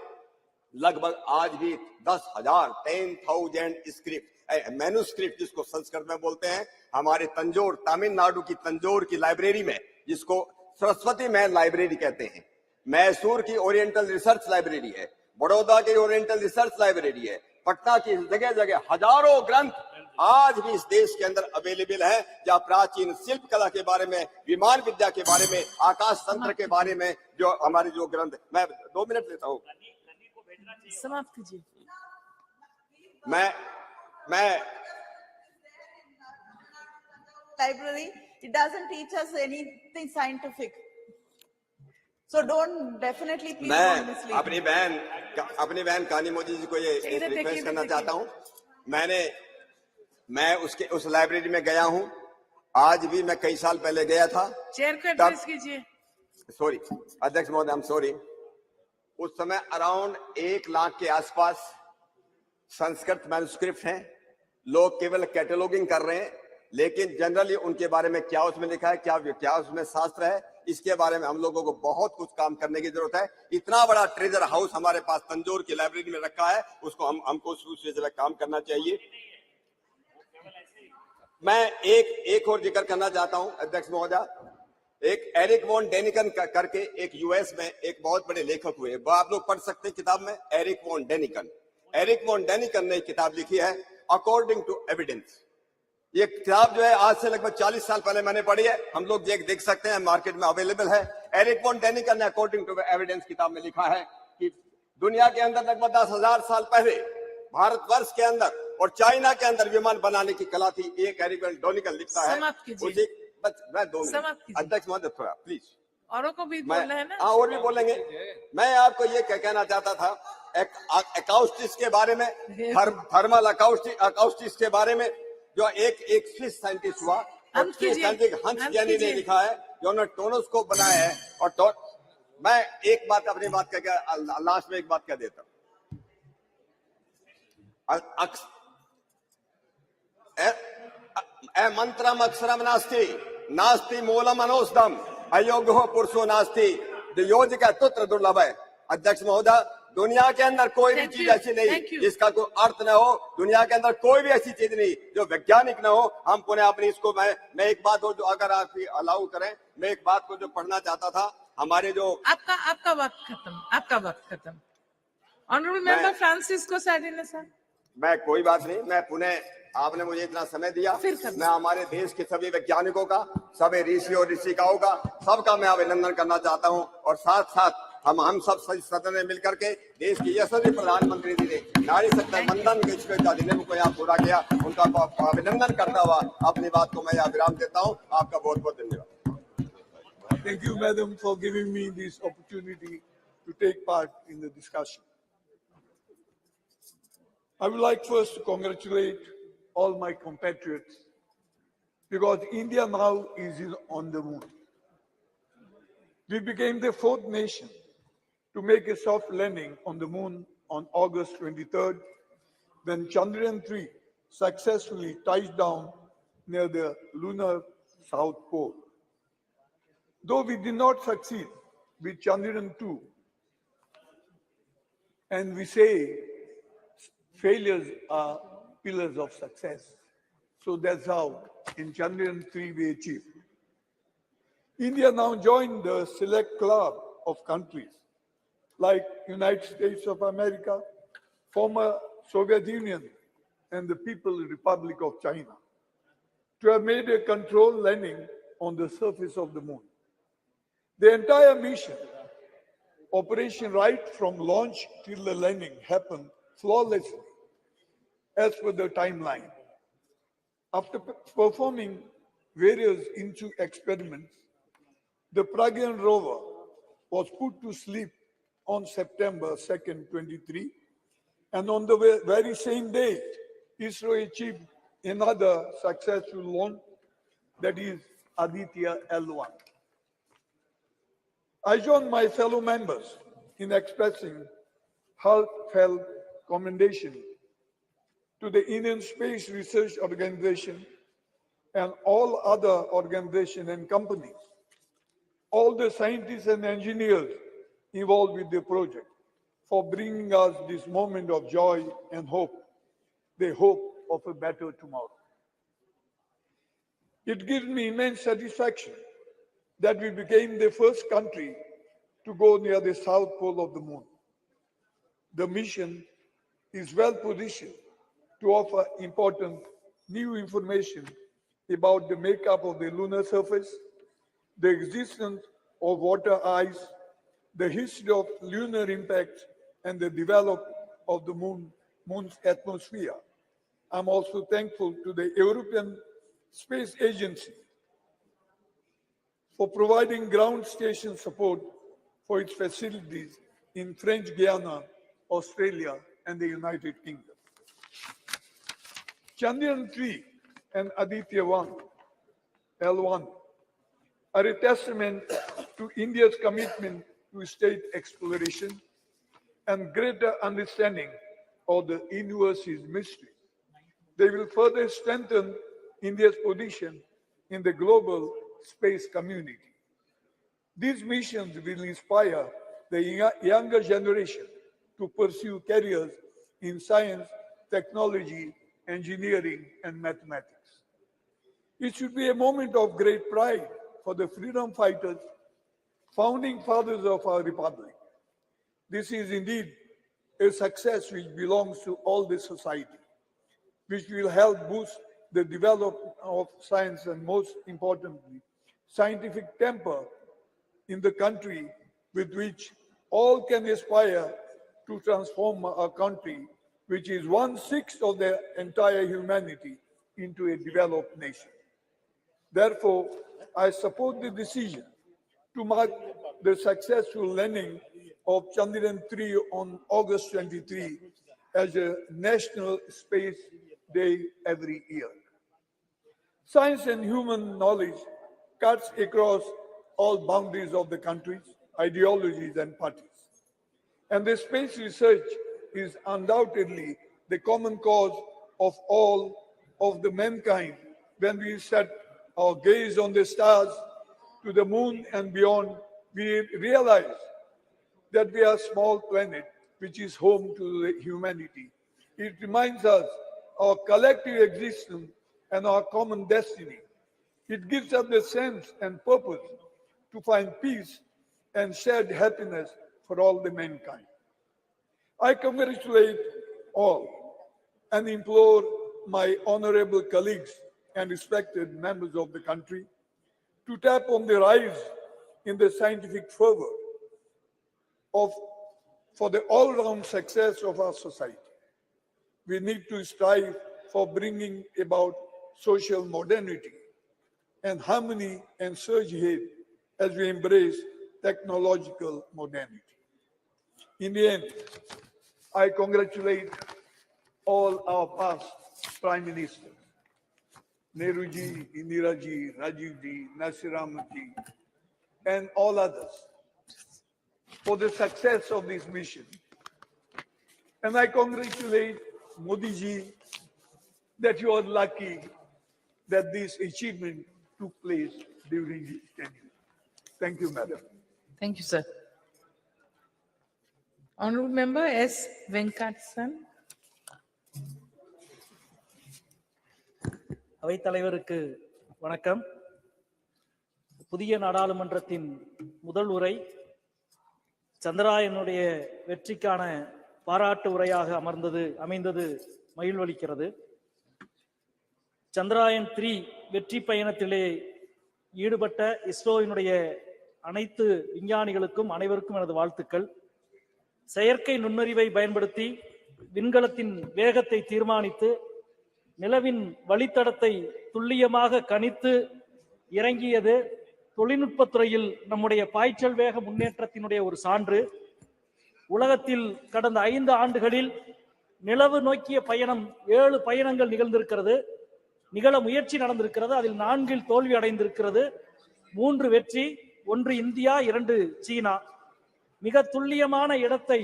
लगभग आज भी 10,000 स्क्रिप्ट मैन्यूस्क्रिप्ट जिसको संस्कृत में बोलते हैं, हमारे तंजौर तमिलनाडु की तंजौर की लाइब्रेरी में, जिसको सरस्वती महल लाइब्रेरी कहते हैं, मैसूर की ओरिएंटल रिसर्च लाइब्रेरी है, बड़ौदा की ओरिएंटल रिसर्च लाइब्रेरी है, पटना की जगह जगह हजारों ग्रंथ आज भी इस देश के अंदर अवेलेबल है, जहाँ प्राचीन शिल्प कला के बारे में, विमान विद्या के बारे में, आकाश तंत्र के बारे में जो हमारे जो ग्रंथ। मैं 2 मिनट लेता हूँ, समाप्त कीजिए। मैं library, it doesn't teach us anything scientific. So don't definitely please don't मैं mislead. अपनी बहन कानी मोदी जी को ये रिक्वेस्ट करना चाहता हूँ। मैं उस लाइब्रेरी में गया हूँ, आज भी मैं कई साल पहले गया था। चेयर को एड्रेस कीजिए। सॉरी अध्यक्ष महोदय, आई एम सॉरी। उस समय अराउंड 1 लाख के आसपास संस्कृत मैन्युस्क्रिप्ट हैं। लोग केवल कैटलॉगिंग कर रहे हैं, लेकिन जनरली उनके बारे में क्या उसमें लिखा है, क्या उसमें शास्त्र है, इसके बारे में हम लोगों को बहुत कुछ काम करने की जरूरत है। इतना बड़ा ट्रेजर हाउस हमारे पास तंजौर की लाइब्रेरी में रखा है, उसको हमको उस पे काम करना चाहिए। मैं एक और जिक्र करना चाहता हूं अध्यक्ष महोदय। एक एरिक वॉन डेनिकन करके एक यूएस में एक बहुत बड़े लेखक हुए, वो आप लोग पढ़ सकते हैं किताब में, एरिक वॉन डेनिकन ने किताब लिखी है अकॉर्डिंग टू एविडेंस। ये किताब जो है आज से लगभग 40 साल पहले मैंने पढ़ी है, हम लोग देख सकते हैं, मार्केट में अवेलेबल है। एरिक वॉन डेनिकन ने अकॉर्डिंग टू एविडेंस किताब में लिखा है कि दुनिया के अंदर लगभग 10,000 साल पहले भारतवर्ष के अंदर और चाइना के अंदर विमान बनाने की कला थी। एक एरिक वॉन डेनिकन लिखता है। मैं 2 मिनट अध्यक्ष महोदय, थोड़ा प्लीज, औरों को भी बोलना है ना। हाँ, और भी बोलेंगे। मैं आपको ये कहना चाहता था अकाउस्टिक्स के बारे में, थर्मल अकाउस्टिक्स के बारे में, जो एक स्विस साइंटिस्ट हुआ हंस यानी ने लिखा है, जो उन्होंने टोनोस्कोप बनाया है। और मैं एक बात अपनी बात का लास्ट में एक बात कह देता हूं। मंत्रम अक्षरम नास्ति मूलम अनौषधम अयोग्यो पुरुषो नास्ति योजिका तुत्र दुर्लभ है। अध्यक्ष महोदय, दुनिया के अंदर कोई भी चीज ऐसी नहीं जिसका कोई अर्थ न हो, दुनिया के अंदर कोई भी ऐसी चीज नहीं जो वैज्ञानिक न हो। हम पुनः अपनी इसको मैं एक बात और जो अगर आप अलाउ करें, मैं एक बात को जो पढ़ना चाहता था, हमारे जो आपका वक्त खत्म। Honourable member Francisco Sardinha sir. मैं कोई बात नहीं, मैं पुनः आपने मुझे इतना समय दिया, मैं हमारे देश के सभी वैज्ञानिकों का, सभी ऋषि और ऋषिकाओं का, सबका मैं अभिनंदन करना चाहता हूं। और साथ साथ हम सब सदन में मिलकर के देश के यशस्वी प्रधानमंत्री जी ने नारी शक्ति वंदन के इस अधिनियम को यहाँ पूरा किया, उनका अभिनंदन करता हुआ अपनी बात को मैं यहाँ विराम देता हूँ। आपका बहुत बहुत धन्यवाद। Thank you, madam, for giving me this opportunity to take part in the discussion. I would like first to congratulate all my compatriots, because India now is on the moon. We became the 4th nation to make a soft landing on the moon on August 23rd, when Chandrayaan-3 successfully touched down near the lunar South Pole. Though we did not succeed with Chandrayaan-2, and we say failures are pillars of success. So that's how in Chandrayaan-3 we achieved. India now joined the select club of countries like United States of America, former Soviet Union, and the People's Republic of China to have made a controlled landing on the surface of the moon. The entire mission, operation right from launch till the landing, happened flawlessly as per the timeline. After performing various experiments, the Pragyan rover was put to sleep on September 2nd, 23, and on the very same day, ISRO achieved another successful launch, that is Aditya L1. I join my fellow members in expressing heartfelt commendation to the Indian Space Research Organization and all other organizations and companies, all the scientists and engineers involved with the project for bringing us this moment of joy and hope, the hope of a better tomorrow. It gives me immense satisfaction that we became the first country to go near the south pole of the moon. The mission is well positioned to offer important new information about the makeup of the lunar surface, the existence of water ice, the history of lunar impacts, and the development of the moon's atmosphere. I'm also thankful to the European Space Agency for providing ground station support for its facilities in French Guiana, Australia, and the United Kingdom. Chandrayaan-3 and Aditya-1, L1, are a testament to India's commitment to state exploration and greater understanding of the universe's mystery. They will further strengthen India's position in the global space community. These missions will inspire the younger generation to pursue careers in science, technology, engineering, and mathematics. It should be a moment of great pride for the freedom fighters, founding fathers of our republic. This is indeed a success which belongs to all the society, which will help boost the development of science and, most importantly, scientific temper in the country, with which all can aspire to transform our country, which is 1/6 of the entire humanity, into a developed nation. Therefore, I support the decision to mark the successful landing of Chandrayaan-3 on August 23 as a National Space Day every year. Science and human knowledge cuts across all boundaries of the countries, ideologies, and parties. And the space research is undoubtedly the common cause of all of the mankind when we set our gaze on the stars, to the moon and beyond. We realize that we are a small planet which is home to the humanity. It reminds us our collective existence and our common destiny. It gives us the sense and purpose to find peace and shared happiness for all the mankind. I congratulate all and implore my honorable colleagues and respected members of the country to tap on the rise in the scientific fervor for the all-round success of our society. We need to strive for bringing about social modernity and harmony and surge ahead as we embrace technological modernity. In the end, I congratulate all our past Prime Ministers, Nehru ji, Indira ji, Rajiv ji, Nasiram ji, and all others for the success of this mission. And I congratulate Modi ji that you are lucky that this achievement took place during his tenure. Thank you, Madam. Thank you, sir. Honorable Member S. Venkatsan. அவைத்தலைவருக்கு வணக்கம். புதிய நாடாளுமன்றத்தின் முதல் உரை சந்திராயனுடைய வெற்றிக்கான பாராட்டு உரையாக அமைந்தது மகிழ்வளிக்கிறது. Chandrayaan-3 வெற்றி பயணத்திலே ஈடுபட்ட இஸ்ரோவினுடைய அனைத்து விஞ்ஞானிகளுக்கும் அனைவருக்கும் எனது வாழ்த்துக்கள். செயற்கை நுண்ணறிவை பயன்படுத்தி விண்கலத்தின் வேகத்தை தீர்மானித்து நிலவின் வழித்தடத்தை துல்லியமாக கணித்து இறங்கியது தொழில்நுட்பத்துறையில் நம்முடைய பாய்ச்சல் வேக முன்னேற்றத்தினுடைய ஒரு சான்று. உலகத்தில் கடந்த 5 ஆண்டுகளில் நிலவு நோக்கிய பயணம் 7 பயணங்கள் நிகழ்ந்திருக்கிறது, நிகழ முயற்சி நடந்திருக்கிறது. அதில் 4 தோல்வி அடைந்திருக்கிறது, 3 வெற்றி. ஒன்று இந்தியா, 2 சீனா. மிக துல்லியமான இடத்தை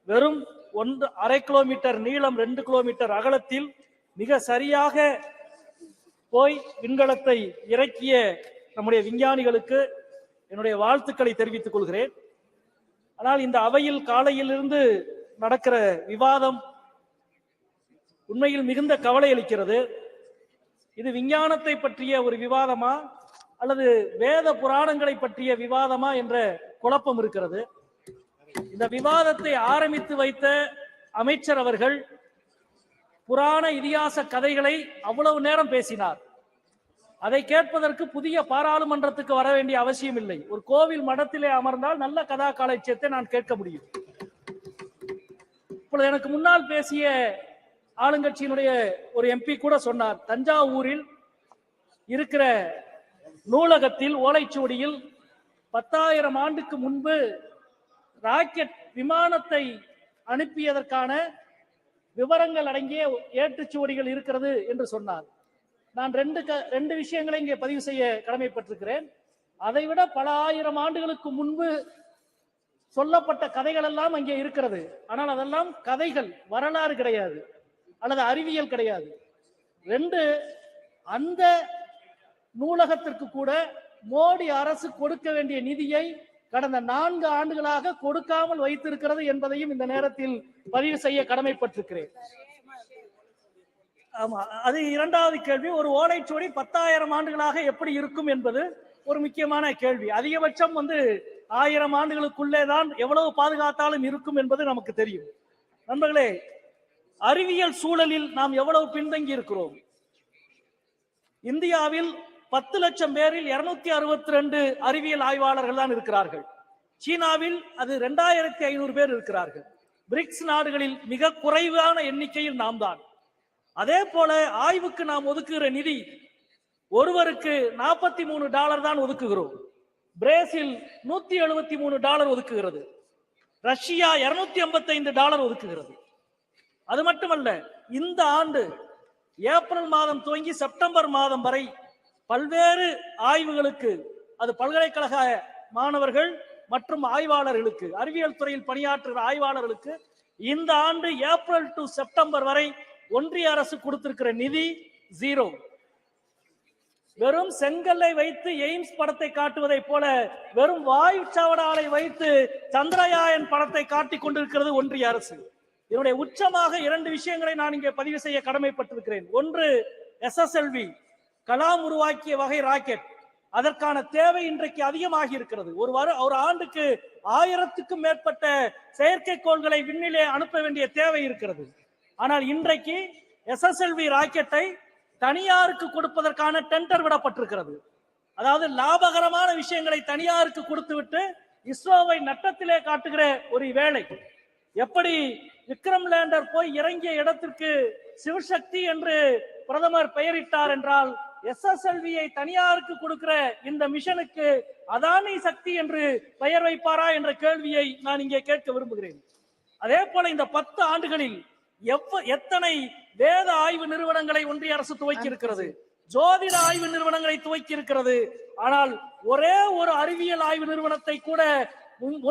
வெறும் 1.5 கிலோமீட்டர் நீளம், 2 கிலோமீட்டர் அகலத்தில் மிக சரியாக போய் விண்கலத்தை இறக்கிய நம்முடைய விஞ்ஞானிகளுக்கு என்னுடைய வாழ்த்துக்களை தெரிவித்துக் கொள்கிறேன். ஆனால் இந்த அவையில் காலையிலிருந்து நடக்கிற விவாதம் உண்மையில் மிகுந்த கவலை அளிக்கிறது. இது விஞ்ஞானத்தை பற்றிய ஒரு விவாதமா அல்லது வேத புராணங்களை பற்றிய விவாதமா என்ற குழப்பம் இருக்கிறது. இந்த விவாதத்தை ஆரம்பித்து வைத்த அமைச்சர் அவர்கள் புராண இதிகாச கதைகளை அவ்வளவு நேரம் பேசினார். அதை கேட்பதற்கு புதிய பாராளுமன்றத்துக்கு வர வேண்டிய அவசியம் இல்லை. ஒரு கோவில் மடத்திலே அமர்ந்தால் நல்ல கதா காலட்சியத்தை நான் கேட்க முடியும். இப்பொழுது எனக்கு முன்னால் பேசிய ஆளுங்கட்சியினுடைய ஒரு எம்பி கூட சொன்னார், தஞ்சாவூரில் இருக்கிற நூலகத்தில் ஓலைச்சுவடியில் 10,000 ஆண்டுக்கு முன்பு ராக்கெட் விமானத்தை அனுப்பியதற்கான விவரங்கள் அடங்கிய ஏற்றுச்சுவடிகள் இருக்கிறது என்று சொன்னார். நான் ரெண்டு விஷயங்களை இங்கே பதிவு செய்ய கடமைப்பட்டிருக்கிறேன். அதைவிட பல ஆயிரம் ஆண்டுகளுக்கு முன்பு சொல்லப்பட்ட கதைகள் எல்லாம் அங்கே இருக்கிறது. ஆனால் அதெல்லாம் கதைகள், வரலாறு கிடையாது அல்லது அறிவியல் கிடையாது. 2, அந்த நூலகத்திற்கு கூட மோடி அரசு கொடுக்க வேண்டிய நிதியை கடந்த 4 ஆண்டுகளாக கொடுக்காமல் வைத்திருக்கிறது என்பதையும் இந்த நேரத்தில் பதிவு செய்ய கடமைப்பட்டிருக்கிறேன். ஆமா, அது 2வது கேள்வி. ஒரு ஓலைச்சுவடி 10,000 ஆண்டுகளாக எப்படி இருக்கும் என்பது ஒரு முக்கியமான கேள்வி. அதிகபட்சம் 1000 ஆண்டுகளுக்குள்ளே தான் எவ்வளவு பாதுகாத்தாலும் இருக்கும் என்பது நமக்கு தெரியும். நண்பர்களே, அறிவியல் சூழலில் நாம் எவ்வளவு பின்தங்கி இருக்கிறோம். இந்தியாவில் 10 லட்சம் பேரில் 262 அறிவியல் ஆய்வாளர்கள் தான் இருக்கிறார்கள். சீனாவில் அது 2500 பேர் இருக்கிறார்கள். பிரிக்ஸ் நாடுகளில் மிக குறைவான எண்ணிக்கையில் நாம் தான். அதே போல ஆய்வுக்கு நாம் ஒதுக்குகிற நிதி ஒருவருக்கு $43 தான் ஒதுக்குகிறோம். பிரேசில் $173 ஒதுக்குகிறது. ரஷ்யா $255 ஒதுக்குகிறது. அது மட்டுமல்ல, இந்த ஆண்டு ஏப்ரல் மாதம் துவங்கி செப்டம்பர் மாதம் வரை பல்வேறு ஆய்வுகளுக்கு, அது பல்கலைக்கழக மாணவர்கள் மற்றும் ஆய்வாளர்களுக்கு, அறிவியல் துறையில் பணியாற்றுகிற ஆய்வாளர்களுக்கு இந்த ஆண்டு ஏப்ரல் டு செப்டம்பர் வரை ஒன்றிய அரசு கொடுத்திருக்கிற நிதி 0. வெறும் செங்கல்லை வைத்து எய்ம்ஸ் படத்தை காட்டுவதை போல வெறும் வாயு சாவடாலை வைத்து சந்திரயான் படத்தை காட்டிக் கொண்டிருக்கிறது ஒன்றிய அரசு. இதனுடைய உச்சமாக 2 விஷயங்களை நான் இங்கே பதிவு செய்ய கடமைப்பட்டிருக்கிறேன். ஒன்று, SSLV கலாம் உருவாக்கிய வகை ராக்கெட். அதற்கான தேவை இன்றைக்கு அதிகமாகி இருக்கிறது. ஒரு ஆண்டுக்கு 1000க்கும் மேற்பட்ட செயற்கைக்கோள்களை விண்ணிலே அனுப்ப வேண்டிய தேவை இருக்கிறது. ஆனால் இன்றைக்கு SSLV ராக்கெட்டை தனியாருக்கு கொடுப்பதற்கான டெண்டர் விடப்பட்டிருக்கிறது. அதாவது லாபகரமான விஷயங்களை தனியாருக்கு கொடுத்துவிட்டு இஸ்ரோவை நட்டத்திலே காட்டுகிற ஒரு வேலை. எப்படி விக்ரம் லேண்டர் போய் இறங்கிய இடத்திற்கு சிவசக்தி என்று பிரதமர் பெயரிட்டார் என்றால், SSLV-யை தனியாருக்கு கொடுக்கிற இந்த மிஷனுக்கு அதானி சக்தி என்று பெயர் வைப்பாரா என்ற கேள்வியை நான் இங்கே கேட்க விரும்புகிறேன். அதே போல இந்த 10 ஆண்டுகளில் எத்தனை வேத ஆய்வு நிறுவனங்களை ஒன்றிய அரசு துவக்கி இருக்கிறது, ஜோதிட ஆய்வு நிறுவனங்களை துவக்கி இருக்கிறது. ஆனால் ஒரே ஒரு அறிவியல் ஆய்வு நிறுவனத்தை கூட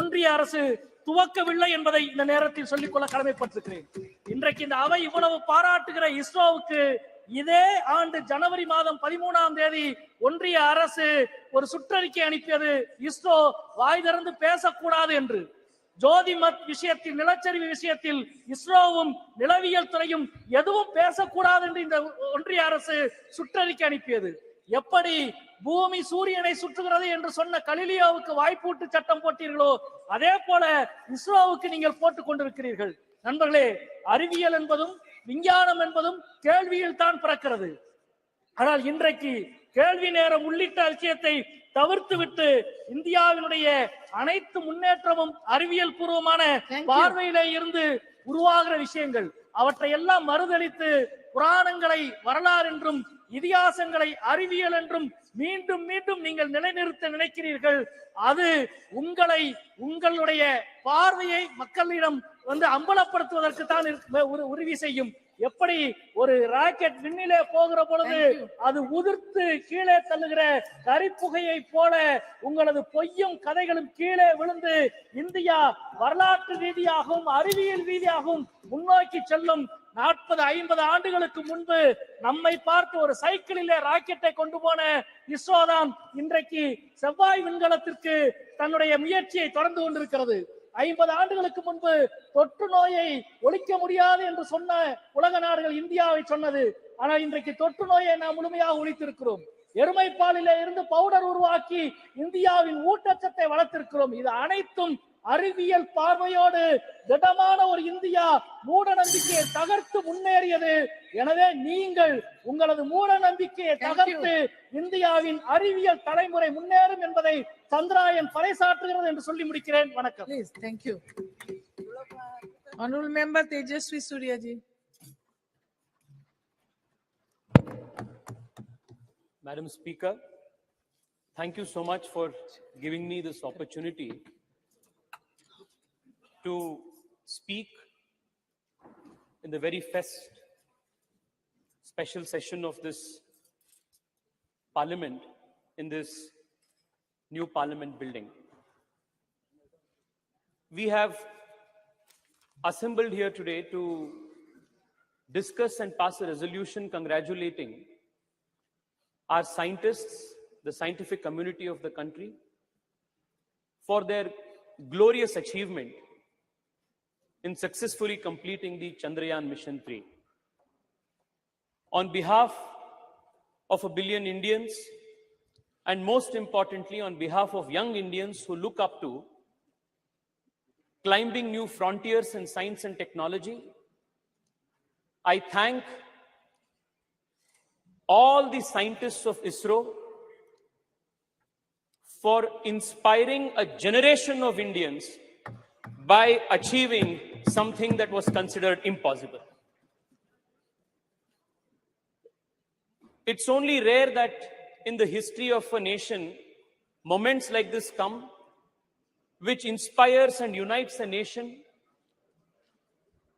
ஒன்றிய அரசு துவக்கவில்லை என்பதை இந்த நேரத்தில் சொல்லிக்கொள்ள கடமைப்பட்டிருக்கிறேன். இன்றைக்கு இந்த அவை இவ்வளவு பாராட்டுகிற இஸ்ரோவுக்கு இதே ஆண்டு ஜனவரி மாதம் 13ஆம் தேதி ஒன்றிய அரசு ஒரு சுற்றறிக்கை அனுப்பியது, இஸ்ரோ வாய் திறந்து பேசக்கூடாது என்று. ஜோதிமத் விஷயத்தில், நிலச்சரிவு விஷயத்தில் இஸ்ரோவும் நிலவியல் துறையும் எதுவும் பேசக்கூடாது என்று இந்த ஒன்றிய அரசு சுற்றறிக்கை அனுப்பியது. எப்படி பூமி சூரியனை சுற்றுகிறது என்று சொன்ன கலிலியோவுக்கு வாய்ப்பூட்டு சட்டம் போட்டீர்களோ அதே போல இஸ்ரோவுக்கு நீங்கள் போட்டுக் கொண்டிருக்கிறீர்கள். நண்பர்களே, அறிவியல் என்பதும் விஞ்ஞானம் என்பதும் கேள்வியில் தான் பிறக்கிறது. ஆனால் இன்றைக்கு கேள்வி நேரம் உள்ளிட்ட விஷயத்தை தவிர்த்து விட்டு இந்தியாவினுடைய அனைத்து முன்னேற்றமும் அறிவியல் பூர்வமான பார்வையிலே இருந்து உருவாகிற விஷயங்கள், அவற்றை எல்லாம் மறுதளித்து புராணங்களை வரலாறு என்றும் இதிகாசங்களை அறிவியல் என்றும் மீண்டும் மீண்டும் நீங்கள் நிலைநிறுத்த நினைக்கிறீர்கள். அது உங்களுடைய பார்வையை மக்களிடம் அம்பலப்படுத்துவதற்கு தான் உறுதி செய்யும். எப்படி ஒரு ராக்கெட் விண்ணிலே போகிற பொழுது அது உதிர்த்து கீழே தள்ளுகிற கரிப்புகையை போல உங்களது பொய்யும் கதைகளும் கீழே விழுந்து இந்தியா வரலாற்று ரீதியாகவும் அறிவியல் ரீதியாகவும் முன்னோக்கி செல்லும். 40-50 ஆண்டுகளுக்கு முன்பு நம்மை பார்த்து ஒரு சைக்கிளிலே ராக்கெட்டை கொண்டு போன இஸ்ரோ தான் இன்றைக்கு செவ்வாய் விண்கலத்திற்கு தன்னுடைய முயற்சியை தொடர்ந்து கொண்டிருக்கிறது. 50 ஆண்டுகளுக்கு முன்பு தொற்று நோயை ஒழிக்க முடியாது என்று சொன்ன உலக நாடுகள் இந்தியாவை சொன்னது. ஆனால் இன்றைக்கு தொற்று நோயை நாம் முழுமையாக ஒழித்திருக்கிறோம். எருமைப்பாலிலே இருந்து பவுடர் உருவாக்கி இந்தியாவின் ஊட்டச்சத்தை வளர்த்திருக்கிறோம். இது அனைத்தும் அறிவியல் பார்வையோடு திடமான ஒரு இந்தியா மூட நம்பிக்கையை தகர்த்து முன்னேறியது. எனவே நீங்கள் உங்களது மூட நம்பிக்கையை தகர்த்து இந்தியாவின் அறிவியல் தலைமுறை முன்னேறும் என்பதை சந்திராயன் பறைசாற்றுகிறது என்று சொல்லி முடிக்கிறேன். வணக்கம். Please, thank you. Honorable Member Tejaswi Surya ji. Madam Speaker, thank you so much for giving me this opportunity to speak in the very first special session of this Parliament in this new Parliament building. We have assembled here today to discuss and pass a resolution congratulating our scientists, the scientific community of the country, for their glorious achievement in successfully completing the Chandrayaan-3. On behalf of 1 billion Indians, and most importantly, on behalf of young Indians who look up to climbing new frontiers in science and technology, I thank all the scientists of ISRO for inspiring a generation of Indians by achieving something that was considered impossible. It's only rare that in the history of a nation, moments like this come, which inspires and unites a nation.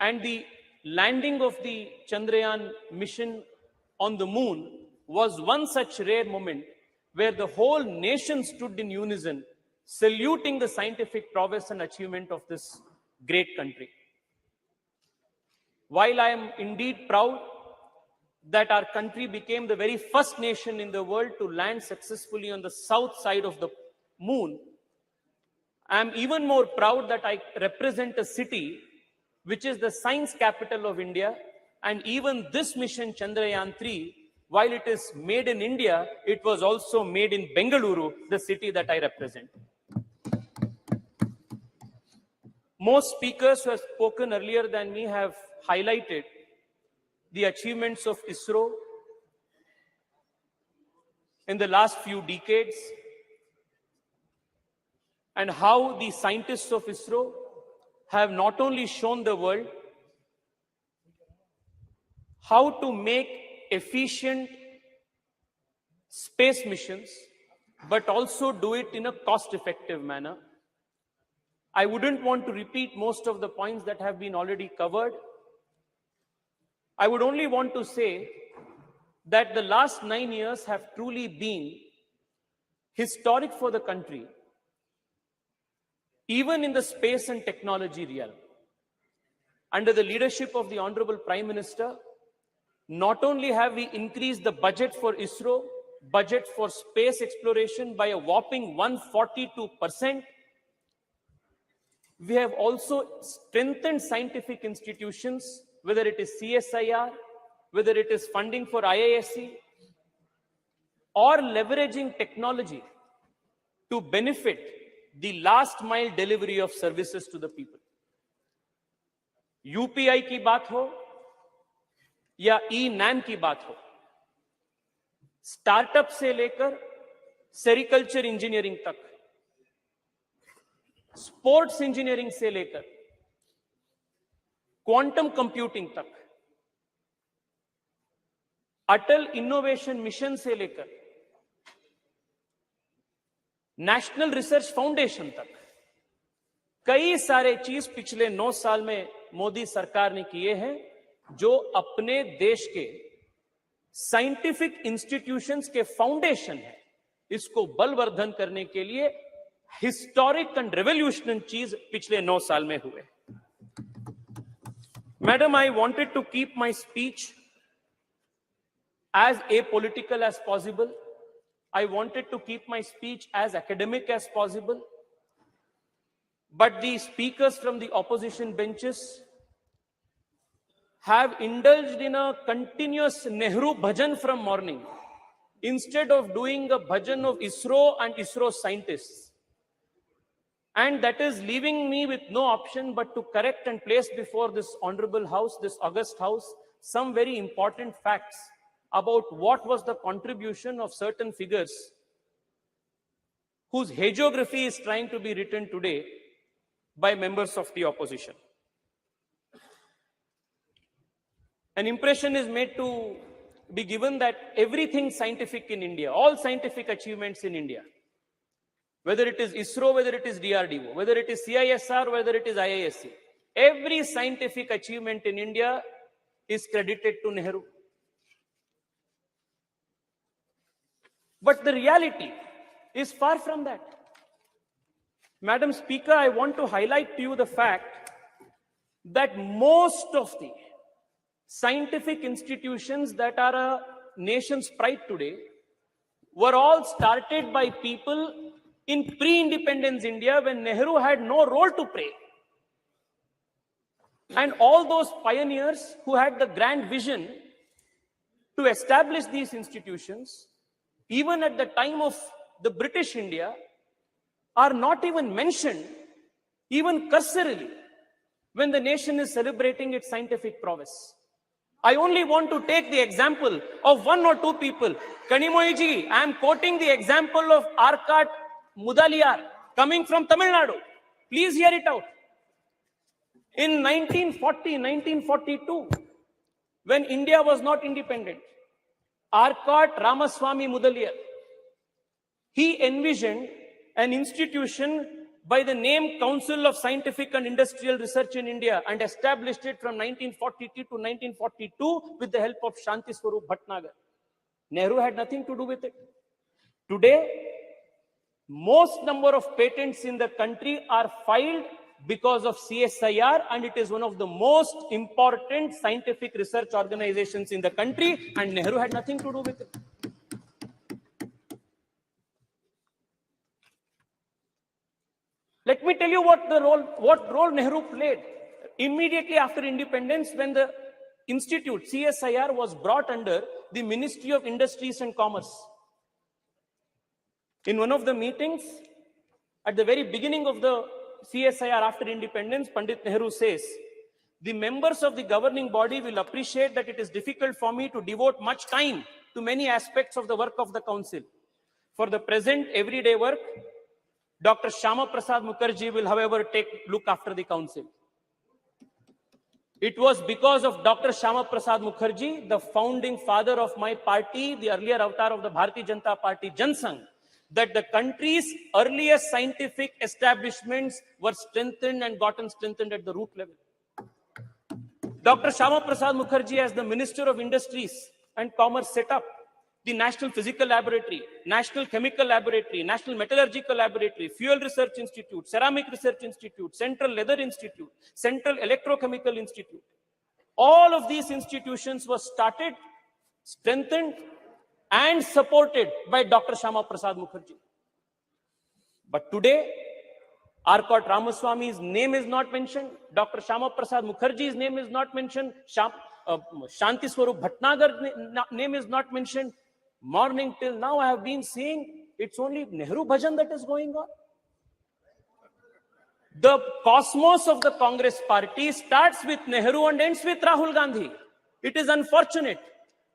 And the landing of the Chandrayaan mission on the moon was one such rare moment where the whole nation stood in unison, saluting the scientific prowess and achievement of this great country. While I am indeed proud that our country became the very first nation in the world to land successfully on the south side of the moon, I am even more proud that I represent a city which is the science capital of India, and even this mission Chandrayaan-3, while it is made in India, it was also made in Bengaluru, the city that I represent. Most speakers who have spoken earlier than me have highlighted the achievements of ISRO in the last few decades and how the scientists of ISRO have not only shown the world how to make efficient space missions, but also do it in a cost-effective manner. I wouldn't want to repeat most of the points that have been already covered. I would only want to say that the last 9 years have truly been historic for the country, even in the space and technology realm. Under the leadership of the Honorable Prime Minister, not only have we increased the budget for ISRO, budget for space exploration by a whopping 142%, we have also strengthened scientific institutions, whether it is CSIR, whether it is funding for IISc, or leveraging technology to benefit the last mile delivery of services to the people. UPI की बात हो या E-NAM की बात हो, startup से लेकर sericulture engineering तक, स्पोर्ट्स इंजीनियरिंग से लेकर क्वांटम कंप्यूटिंग तक, अटल इनोवेशन मिशन से लेकर नेशनल रिसर्च फाउंडेशन तक, कई सारे चीज पिछले 9 साल में मोदी सरकार ने किए हैं जो अपने देश के साइंटिफिक इंस्टीट्यूशंस के फाउंडेशन है, इसको बलवर्धन करने के लिए हिस्टोरिक एंड रेवोल्यूशनरी चीज पिछले 9 साल में हुए। Madam, I wanted to keep my speech as apolitical as possible. I wanted to keep my speech as academic as possible. But the speakers from the opposition benches have indulged in a continuous Nehru bhajan from morning, instead of doing a bhajan of ISRO and ISRO scientists. And that is leaving me with no option but to correct and place before this honorable house, this august house, some very important facts about what was the contribution of certain figures whose hagiography is trying to be written today by members of the opposition. An impression is made to be given that everything scientific in India, all scientific achievements in India, whether it is ISRO, whether it is DRDO, whether it is CISR, whether it is IISc, every scientific achievement in India is credited to Nehru. But the reality is far from that. Madam Speaker, I want to highlight to you the fact that most of the scientific institutions that are a nation's pride today were all started by people in pre-independence India when Nehru had no role to play. And all those pioneers who had the grand vision to establish these institutions, even at the time of the British India, are not even mentioned, even cursorily, when the nation is celebrating its scientific prowess. I only want to take the example of one or two people. Kanimoyiji, I am quoting the example of Arkat Mudaliar, coming from Tamil Nadu. Please hear it out. In 1940, 1942, when India was not independent, Arkat Ramaswamy Mudaliar, he envisioned an institution by the name Council of Scientific and Industrial Research in India and established it from 1942 to 1942 with the help of Shanti Swarup Bhatnagar. Nehru had nothing to do with it. Today, most number of patents in the country are filed because of CSIR, and it is one of the most important scientific research organizations in the country, and Nehru had nothing to do with it. Let me tell you what role Nehru played. Immediately after independence, when the institute, CSIR, was brought under the Ministry of Industries and Commerce. In one of the meetings, at the very beginning of the CSIR after independence, Pandit Nehru says, the members of the governing body will appreciate that it is difficult for me to devote much time to many aspects of the work of the council. For the present everyday work, Dr. Shyama Prasad Mukherjee will, however, look after the council. It was because of Dr. Shyama Prasad Mukherjee, the founding father of my party, the earlier avatar of the Bharatiya Janata Party, Jan Sangh, that the country's earliest scientific establishments were strengthened and gotten strengthened at the root level. Dr. Shyama Prasad Mukherjee, as the Minister of Industries and Commerce, set up the National Physical Laboratory, National Chemical Laboratory, National Metallurgical Laboratory, Fuel Research Institute, Ceramic Research Institute, Central Leather Institute, Central Electrochemical Institute. All of these institutions were started, strengthened, and supported by Dr. Shyama Prasad Mukherjee. But today, Arkat Ramaswamy's name is not mentioned. Dr. Shyama Prasad Mukherjee's name is not mentioned. Shanti Swarup Bhatnagar's name is not mentioned. Morning till now, I have been seeing it's only Nehru Bhajan that is going on. The cosmos of the Congress party starts with Nehru and ends with Rahul Gandhi. It is unfortunate,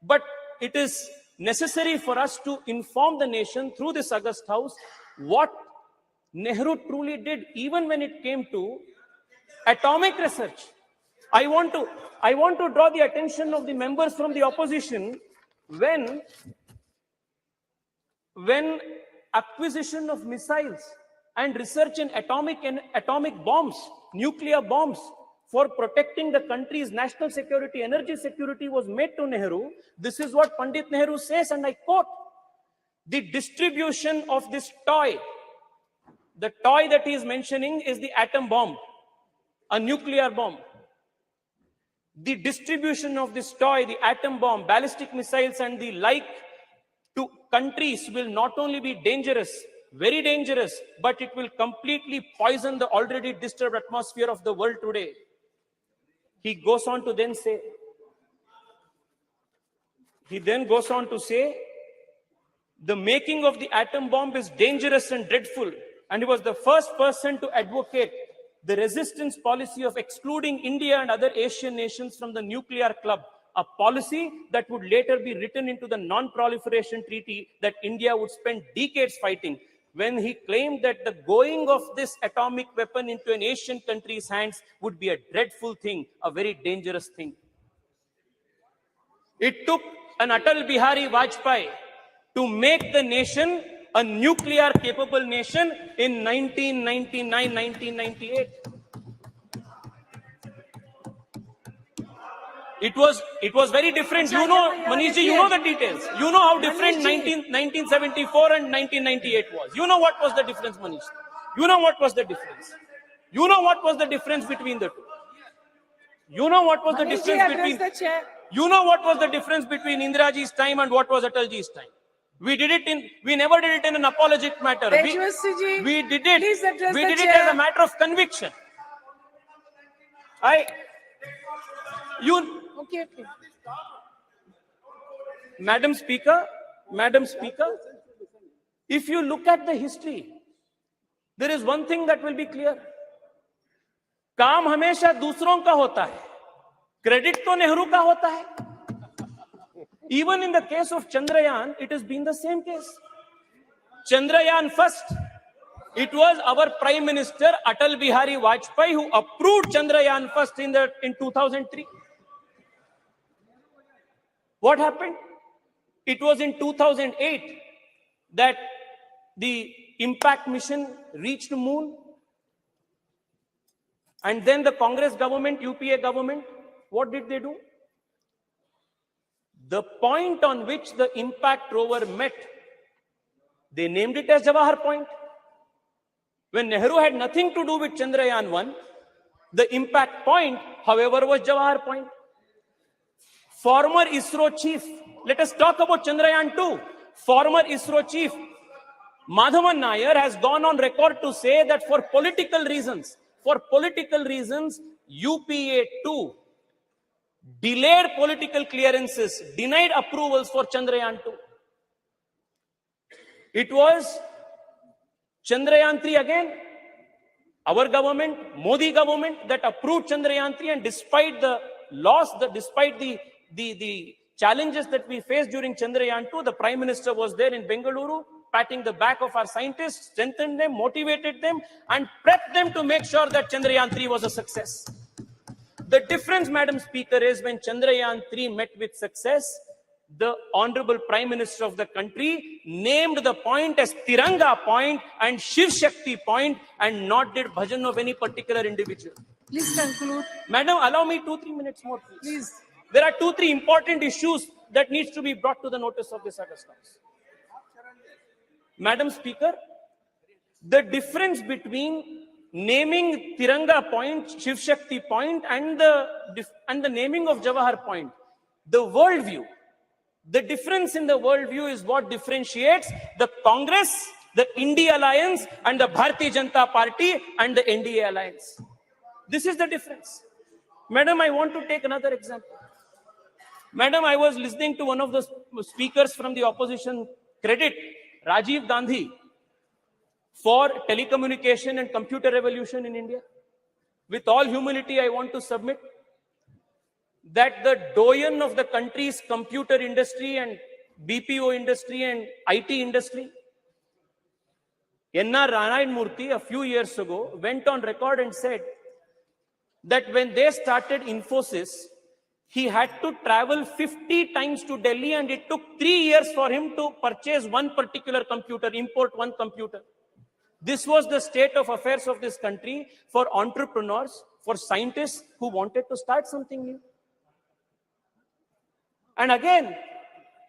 but it is necessary for us to inform the nation through this august house what Nehru truly did, even when it came to atomic research. I want to draw the attention of the members from the opposition when acquisition of missiles and research in atomic bombs, nuclear bombs, for protecting the country's national security, energy security was made to Nehru. This is what Pandit Nehru says, and I quote, the distribution of this toy, the toy that he is mentioning is the atom bomb, a nuclear bomb. The distribution of this toy, the atom bomb, ballistic missiles and the like to countries will not only be dangerous, very dangerous, but it will completely poison the already disturbed atmosphere of the world today. He goes on to then say, the making of the atom bomb is dangerous and dreadful. And he was the first person to advocate the resistance policy of excluding India and other Asian nations from the nuclear club, a policy that would later be written into the non-proliferation treaty that India would spend decades fighting, when he claimed that the going of this atomic weapon into an Asian country's hands would be a dreadful thing, a very dangerous thing. It took an Atal Bihari Vajpayee to make the nation a nuclear capable nation in 1999, 1998. It was very different. You know, Manish ji, you know the details. You know how different 1974 and 1998 was. You know what was the difference, Manish? You know what was the difference. You know what was the difference between the two. You know what was the difference between. You know what was the difference between Indira ji's time and what was Atal ji's time. We never did it in an apologetic matter. We did it as a matter of conviction. Okay. Madam Speaker, if you look at the history, there is one thing that will be clear. काम हमेशा दूसरों का होता है, credit तो नेहरू का होता है. Even in the case of Chandrayaan, it has been the same case. Chandrayaan first, it was our Prime Minister Atal Bihari Vajpayee who approved Chandrayaan first in 2003. What happened? It was in 2008 that the impact mission reached the moon. And then the Congress government, UPA government, what did they do? The point on which the impact rover met, they named it as Jawahar Point. When Nehru had nothing to do with Chandrayaan-1, the impact point, however, was Jawahar Point. Former ISRO chief, let us talk about Chandrayaan-2. Former ISRO chief Madhavan Nair has gone on record to say that for political reasons, UPA-2 delayed political clearances, denied approvals for Chandrayaan-2. It was Chandrayaan-3 again, our government, Modi government, that approved Chandrayaan-3, and despite the loss, despite the challenges that we faced during Chandrayaan-2, the Prime Minister was there in Bengaluru, patting the back of our scientists, strengthened them, motivated them, and prepped them to make sure that Chandrayaan-3 was a success. The difference, Madam Speaker, is when Chandrayaan-3 met with success, the Honorable Prime Minister of the country named the point as Tiranga Point and Shiv Shakti Point and not did bhajan of any particular individual. Please conclude. Madam, allow me 2-3 minutes more, please. Please. There are 2-3 important issues that needs to be brought to the notice of this August House. Madam Speaker, the difference between naming Tiranga Point, Shiv Shakti Point, and the naming of Jawahar Point, the worldview, the difference in the worldview is what differentiates the Congress, the India Alliance, and the Bharatiya Janata Party and the NDA Alliance. This is the difference. Madam, I want to take another example. Madam, I was listening to one of the speakers from the opposition credit Rajiv Gandhi for telecommunication and computer revolution in India. With all humility, I want to submit that the doyen of the country's computer industry and BPO industry and IT industry, N.R. Narayan Murthy, a few years ago, went on record and said that when they started Infosys, he had to travel 50 times to Delhi and it took 3 years for him to purchase one particular computer, import one computer. This was the state of affairs of this country for entrepreneurs, for scientists who wanted to start something new. And again,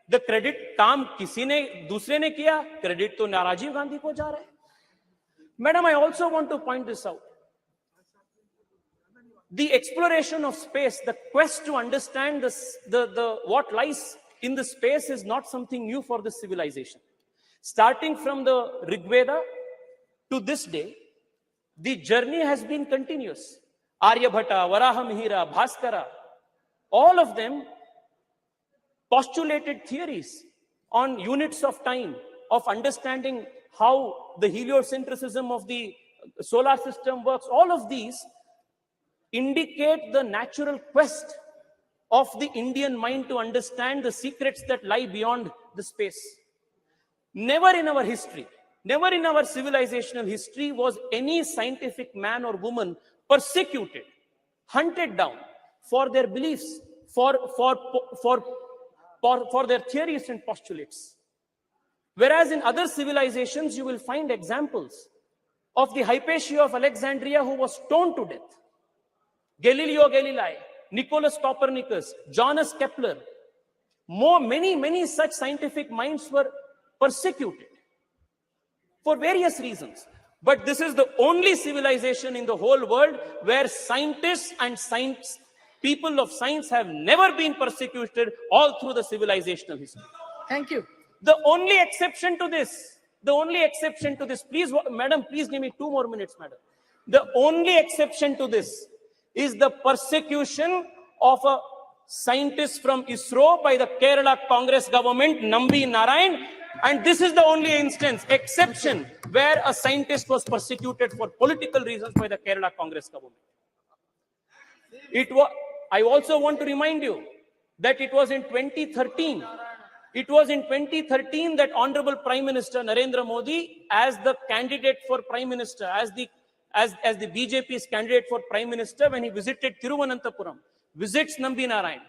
the credit काम किसी ने दूसरे ने किया, credit तो राजीव गांधी को जा रहा है. Madam, I also want to point this out. The exploration of space, the quest to understand what lies in the space is not something new for this civilization. Starting from the Rig Veda to this day, the journey has been continuous. Aryabhata, Varahamihira, Bhaskara, all of them postulated theories on units of time, of understanding how the heliocentrism of the solar system works. All of these indicate the natural quest of the Indian mind to understand the secrets that lie beyond the space. Never in our history, never in our civilizational history was any scientific man or woman persecuted, hunted down for their beliefs, for their theories and postulates. Whereas in other civilizations, you will find examples of the Hypatia of Alexandria who was stoned to death. Galileo Galilei, Nicholas Copernicus, Johannes Kepler, many such scientific minds were persecuted for various reasons. But this is the only civilization in the whole world where scientists and people of science have never been persecuted all through the civilizational history. Thank you. The only exception to this, please, madam, please give me 2 more minutes, madam. The only exception to this is the persecution of a scientist from ISRO by the Kerala Congress government, Nambi Narayan. And this is the only exception where a scientist was persecuted for political reasons by the Kerala Congress government. I also want to remind you that it was in 2013. It was in 2013 that Honorable Prime Minister Narendra Modi, as the candidate for Prime Minister, as the BJP's candidate for Prime Minister, when he visited Thiruvananthapuram, visits Nambi Narayan,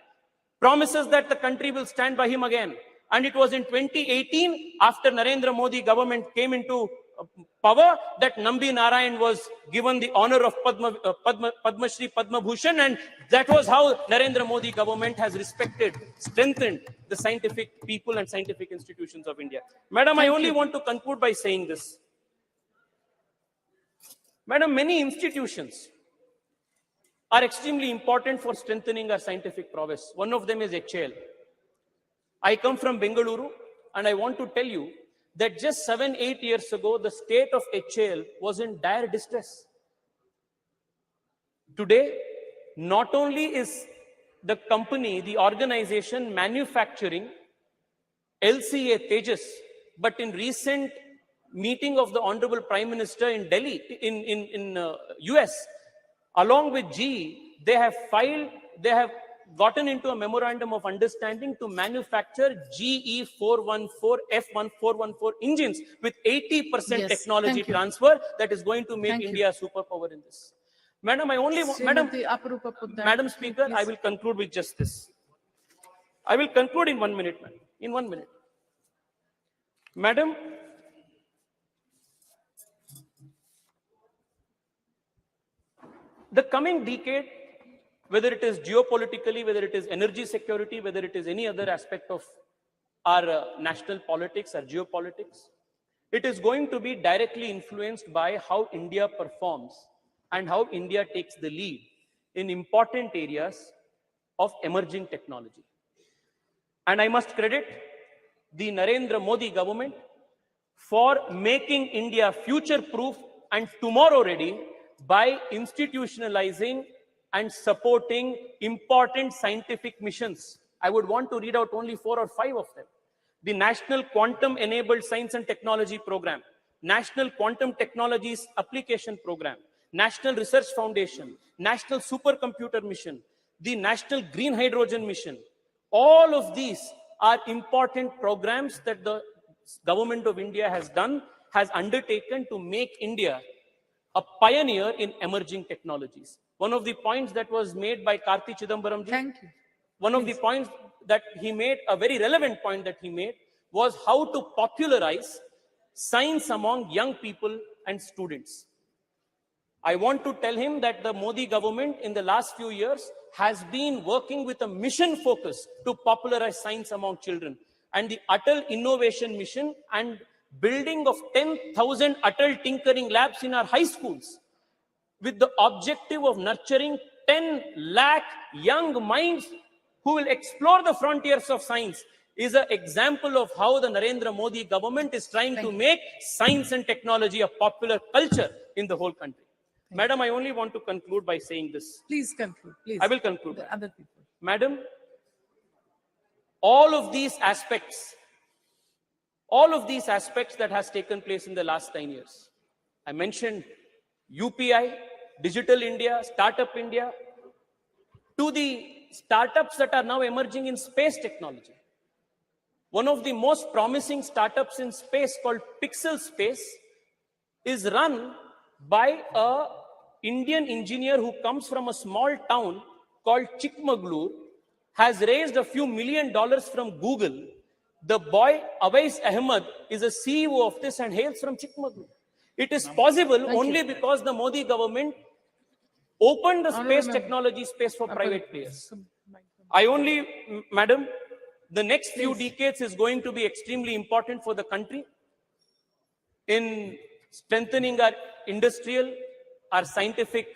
promises that the country will stand by him again. And it was in 2018, after Narendra Modi government came into power, that Nambi Narayan was given the honor of Padma Shri Padma Bhushan, and that was how Narendra Modi government has respected, strengthened the scientific people and scientific institutions of India. Madam, I only want to conclude by saying this. Madam, many institutions are extremely important for strengthening our scientific prowess. One of them is HAL. I come from Bengaluru, and I want to tell you that just 7-8 years ago, the state of HAL was in dire distress. Today, not only is the company, the organization manufacturing LCA Tejas, but in recent meeting of the Honorable Prime Minister in Delhi, in US, along with GE, they have gotten into a memorandum of understanding to manufacture GE 414, F1414 engines with 80% technology transfer that is going to make India a superpower in this. Madam, Madam Speaker, I will conclude with just this. I will conclude in 1 minute, madam. In 1 minute. Madam, the coming decade, whether it is geopolitically, whether it is energy security, whether it is any other aspect of our national politics, our geopolitics, it is going to be directly influenced by how India performs and how India takes the lead in important areas of emerging technology. And I must credit the Narendra Modi government for making India future-proof and tomorrow ready by institutionalizing and supporting important scientific missions. I would want to read out only 4 or 5 of them. The National Quantum Enabled Science and Technology Program, National Quantum Technologies Application Program, National Research Foundation, National Supercomputer Mission, the National Green Hydrogen Mission. All of these are important programs that the government of India has undertaken to make India a pioneer in emerging technologies. One of the points that was made by Karti Chidambaram ji, one of the points that he made, a very relevant point that he made, was how to popularize science among young people and students. I want to tell him that the Modi government in the last few years has been working with a mission focus to popularize science among children. And the Atal Innovation Mission and building of 10,000 Atal Tinkering Labs in our high schools with the objective of nurturing 10 lakh young minds who will explore the frontiers of science is an example of how the Narendra Modi government is trying to make science and technology a popular culture in the whole country. Madam, I only want to conclude by saying this. Please conclude. Please. I will conclude. The other people. Madam, all of these aspects that has taken place in the last 9 years. I mentioned UPI, Digital India, Startup India, to the startups that are now emerging in space technology. One of the most promising startups in space called Pixel Space is run by an Indian engineer who comes from a small town called Chikmagalur, has raised a few $1 million from Google. The boy, Awais Ahmed, is a CEO of this and hails from Chikmagalur. It is possible only because the Modi government opened the space technology space for private players. Madam, the next few decades is going to be extremely important for the country in strengthening our industrial, our scientific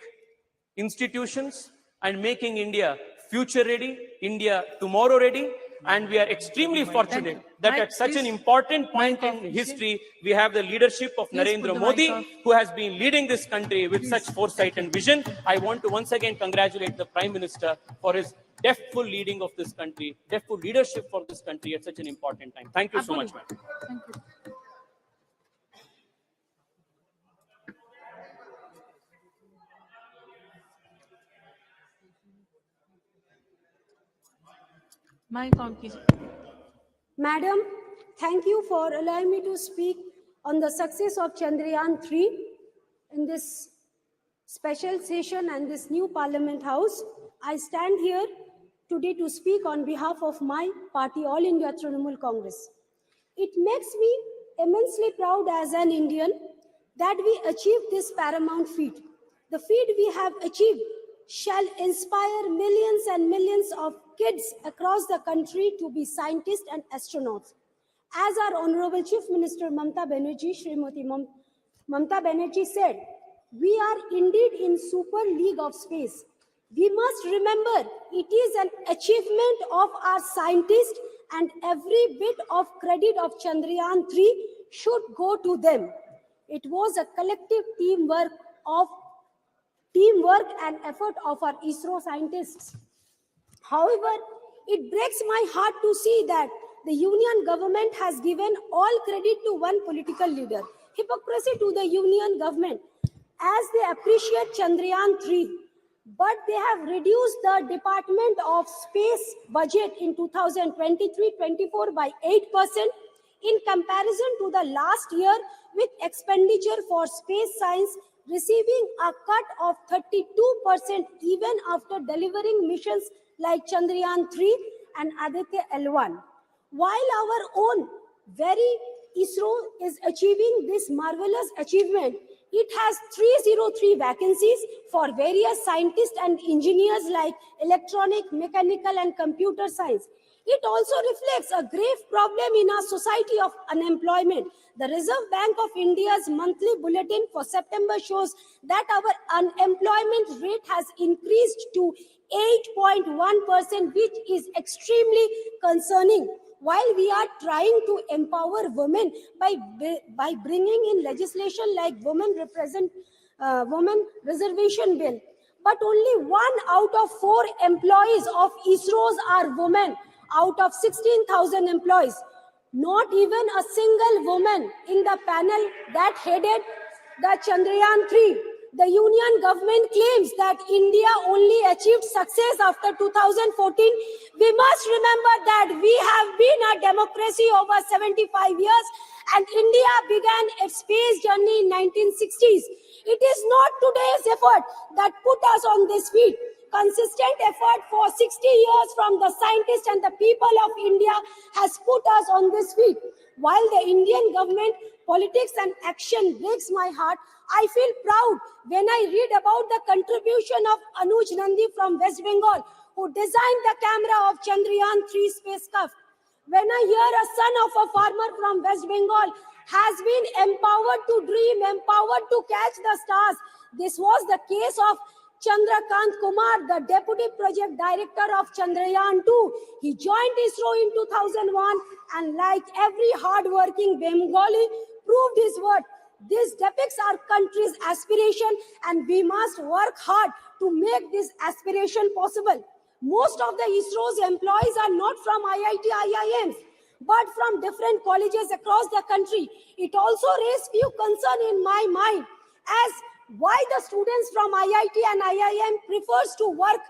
institutions and making India future ready, India tomorrow ready. And we are extremely fortunate that at such an important point in history, we have the leadership of Narendra Modi, who has been leading this country with such foresight and vision. I want to once again congratulate the Prime Minister for his deftful leading of this country, deftful leadership for this country at such an important time. Thank you so much, ma'am. Thank you. Madam, thank you for allowing me to speak on the success of Chandrayaan-3 in this special session and this new Parliament House. I stand here today to speak on behalf of my party, All India Trinamool Congress. It makes me immensely proud as an Indian that we achieved this paramount feat. The feat we have achieved shall inspire millions and millions of kids across the country to be scientists and astronauts. As our Honorable Chief Minister Mamata Banerjee, Srimati Mamata Banerjee said, we are indeed in super league of space. We must remember it is an achievement of our scientists and every bit of credit of Chandrayaan-3 should go to them. It was a collective teamwork and effort of our ISRO scientists. However, it breaks my heart to see that the union government has given all credit to one political leader. Hypocrisy to the union government as they appreciate Chandrayaan-3, but they have reduced the Department of Space budget in 2023-24 by 8% in comparison to the last year, with expenditure for space science receiving a cut of 32% even after delivering missions like Chandrayaan-3 and Aditya L1. While our own very ISRO is achieving this marvelous achievement, it has 303 vacancies for various scientists and engineers like electronic, mechanical, and computer science. It also reflects a grave problem in our society of unemployment. The Reserve Bank of India's monthly bulletin for September shows that our unemployment rate has increased to 8.1%, which is extremely concerning. While we are trying to empower women by bringing in legislation like women reservation bill, but only 1 out of 4 employees of ISROs are women out of 16,000 employees. Not even a single woman in the panel that headed the Chandrayaan-3. The union government claims that India only achieved success after 2014. We must remember that we have been a democracy over 75 years and India began its space journey in 1960s. It is not today's effort that put us on this feet. Consistent effort for 60 years from the scientists and the people of India has put us on this feet. While the Indian government politics and action breaks my heart, I feel proud when I read about the contribution of Anuj Nandi from West Bengal, who designed the camera of Chandrayaan-3 spacecraft. When I hear a son of a farmer from West Bengal has been empowered to dream, empowered to catch the stars, this was the case of Chandrakant Kumar, the Deputy Project Director of Chandrayaan-2. He joined ISRO in 2001 and like every hard-working Bengali, proved his worth. This depicts our country's aspiration and we must work hard to make this aspiration possible. Most of the ISRO's employees are not from IIT, IIMs, but from different colleges across the country. It also raised few concerns in my mind as why the students from IIT and IIM prefers to work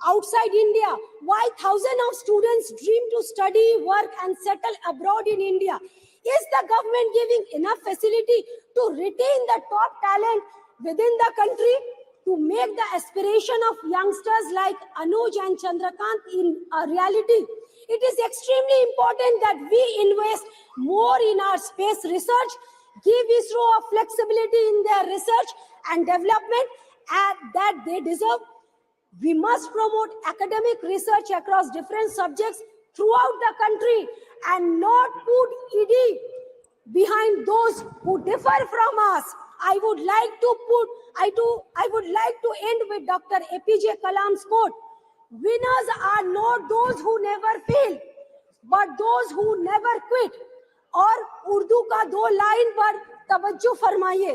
outside India, why thousands of students dream to study, work and settle abroad in India. Is the government giving enough facility to retain the top talent within the country to make the aspiration of youngsters like Anuj and Chandrakant in a reality? It is extremely important that we invest more in our space research, give ISRO a flexibility in their research and development that they deserve. We must promote academic research across different subjects throughout the country and not put ED behind those who differ from us. I would like to end with Dr. APJ Kalam's quote: "Winners are not those who never fail, but those who never quit." और उर्दू का 2 line पर तवज्जो फरमाइए।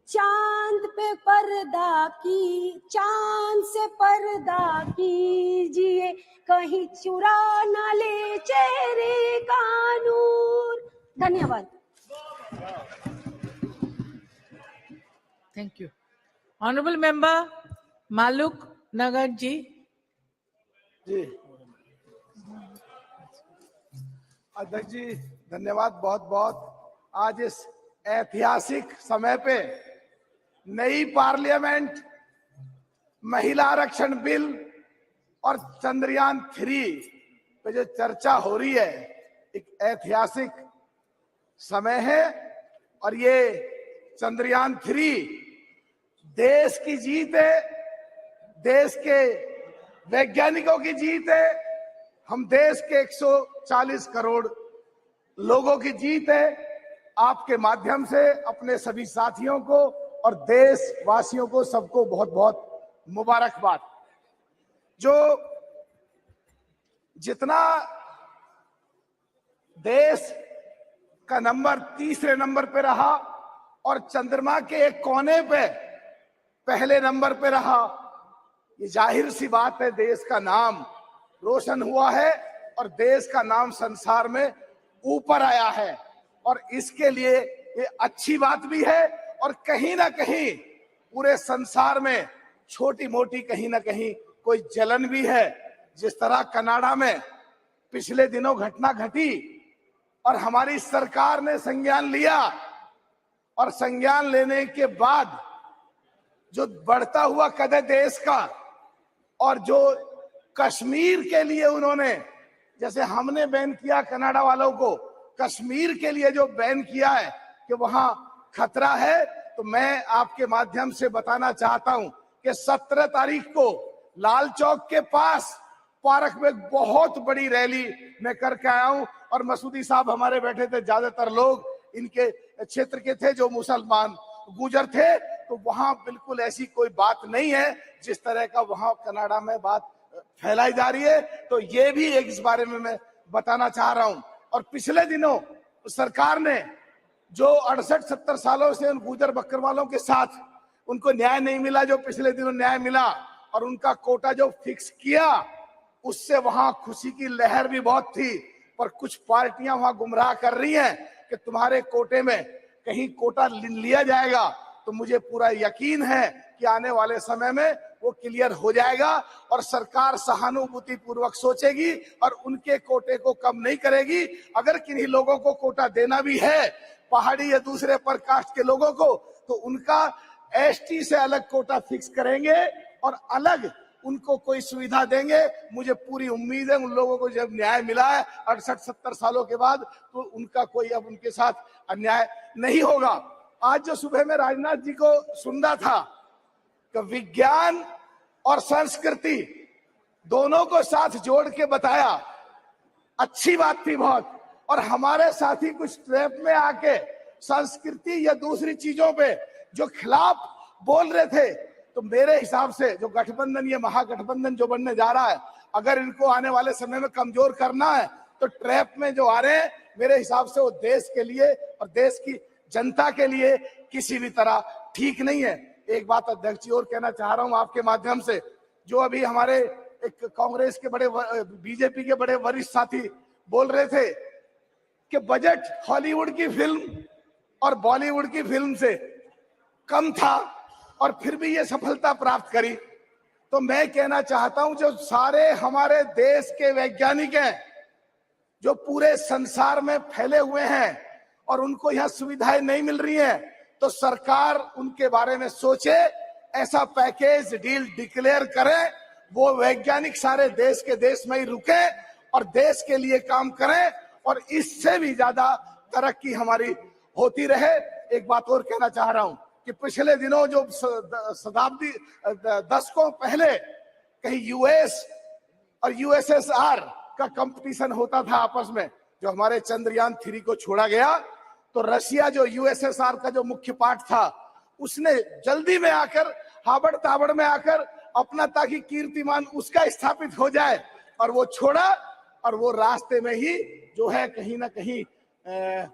चांद पे पर्दा की, चांद से पर्दा कीजिए, कहीं चुरा ना ले चेहरे का नूर। धन्यवाद। Thank you. Honorable Member Maluk Nagar ji. अध्यक्ष जी धन्यवाद बहुत बहुत। आज इस ऐतिहासिक समय पे नई पार्लियामेंट, महिला आरक्षण बिल और चंद्रयान-3 पे जो चर्चा हो रही है, एक ऐतिहासिक समय है। और ये चंद्रयान-3 देश की जीत है, देश के वैज्ञानिकों की जीत है, हम देश के 140 करोड़ लोगों की जीत है। आपके माध्यम से अपने सभी साथियों को और देशवासियों को सबको बहुत बहुत मुबारकबाद। जो जितना देश का नंबर तीसरे नंबर पे रहा और चंद्रमा के एक कोने पे पहले नंबर पे रहा, ये जाहिर सी बात है देश का नाम रोशन हुआ है और देश का नाम संसार में ऊपर आया है। और इसके लिए ये अच्छी बात भी है और कहीं ना कहीं पूरे संसार में छोटी मोटी कहीं ना कहीं कोई जलन भी है। जिस तरह कनाडा में पिछले दिनों घटना घटी और हमारी सरकार ने संज्ञान लिया और संज्ञान लेने के बाद जो बढ़ता हुआ कद है देश का, और जो कश्मीर के लिए उन्होंने, जैसे हमने बैन किया कनाडा वालों को, कश्मीर के लिए जो बैन किया है कि वहां खतरा है, तो मैं आपके माध्यम से बताना चाहता हूं कि 17 तारीख को लाल चौक के पास पार्क में बहुत बड़ी रैली मैं करके आया हूं। और मसूदी साहब हमारे बैठे थे, ज्यादातर लोग इनके क्षेत्र के थे जो मुसलमान गुजर थे, तो वहां बिल्कुल ऐसी कोई बात नहीं है जिस तरह का वहां कनाडा में बात फैलाई जा रही है। तो ये भी एक इस बारे में मैं बताना चाह रहा हूं। और पिछले दिनों सरकार ने जो 68-70 सालों से उन गुजर बकरवालों के साथ उनको न्याय नहीं मिला, जो पिछले दिनों न्याय मिला और उनका कोटा जो फिक्स किया, उससे वहां खुशी की लहर भी बहुत थी। पर कुछ पार्टियां वहां गुमराह कर रही हैं कि तुम्हारे कोटे में कहीं कोटा लिया जाएगा। तो मुझे पूरा यकीन है कि आने वाले समय में वो क्लियर हो जाएगा और सरकार सहानुभूति पूर्वक सोचेगी और उनके कोटे को कम नहीं करेगी। अगर किन्हीं लोगों को कोटा देना भी है, पहाड़ी या दूसरे पर कास्ट के लोगों को, तो उनका एसटी से अलग कोटा फिक्स करेंगे और अलग उनको कोई सुविधा देंगे। मुझे पूरी उम्मीद है उन लोगों को जब न्याय मिला है 68-70 सालों के बाद, तो उनका कोई अब उनके साथ अन्याय नहीं होगा। आज जो सुबह में राजनाथ जी को सुन रहा था कि विज्ञान और संस्कृति दोनों को साथ जोड़ के बताया, अच्छी बात थी बहुत। और हमारे साथी कुछ ट्रैप में आके संस्कृति या दूसरी चीजों पे जो खिलाफ बोल रहे थे, तो मेरे हिसाब से जो गठबंधन, ये महागठबंधन जो बनने जा रहा है, अगर इनको आने वाले समय में कमजोर करना है तो ट्रैप में जो आ रहे हैं, मेरे हिसाब से वो देश के लिए और देश की जनता के लिए किसी भी तरह ठीक नहीं है। एक बात अध्यक्ष जी और कहना चाह रहा हूं आपके माध्यम से, जो अभी हमारे एक कांग्रेस के बड़े, बीजेपी के बड़े वरिष्ठ साथी बोल रहे थे कि बजट हॉलीवुड की फिल्म और बॉलीवुड की फिल्म से कम था और फिर भी ये सफलता प्राप्त करी, तो मैं कहना चाहता हूं जो सारे हमारे देश के वैज्ञानिक हैं जो पूरे संसार में फैले हुए हैं और उनको यहां सुविधाएं नहीं मिल रही हैं, तो सरकार उनके बारे में सोचे, ऐसा पैकेज डील डिक्लेयर करे, वो वैज्ञानिक सारे देश के देश में ही रुके और देश के लिए काम करें और इससे भी ज्यादा तरक्की हमारी होती रहे। एक बात और कहना चाह रहा हूं कि पिछले दिनों जो शताब्दी दशकों पहले कहीं यूएस और यूएसएसआर का कंपटीशन होता था आपस में, जो हमारे चंद्रयान-3 को छोड़ा गया, तो रशिया जो यूएसएसआर का जो मुख्य पार्ट था, उसने जल्दी में आकर, हाबड़ ताबड़ में आकर अपना, ताकि कीर्तिमान उसका स्थापित हो जाए, और वो छोड़ा। और वो रास्ते में ही जो है कहीं ना कहीं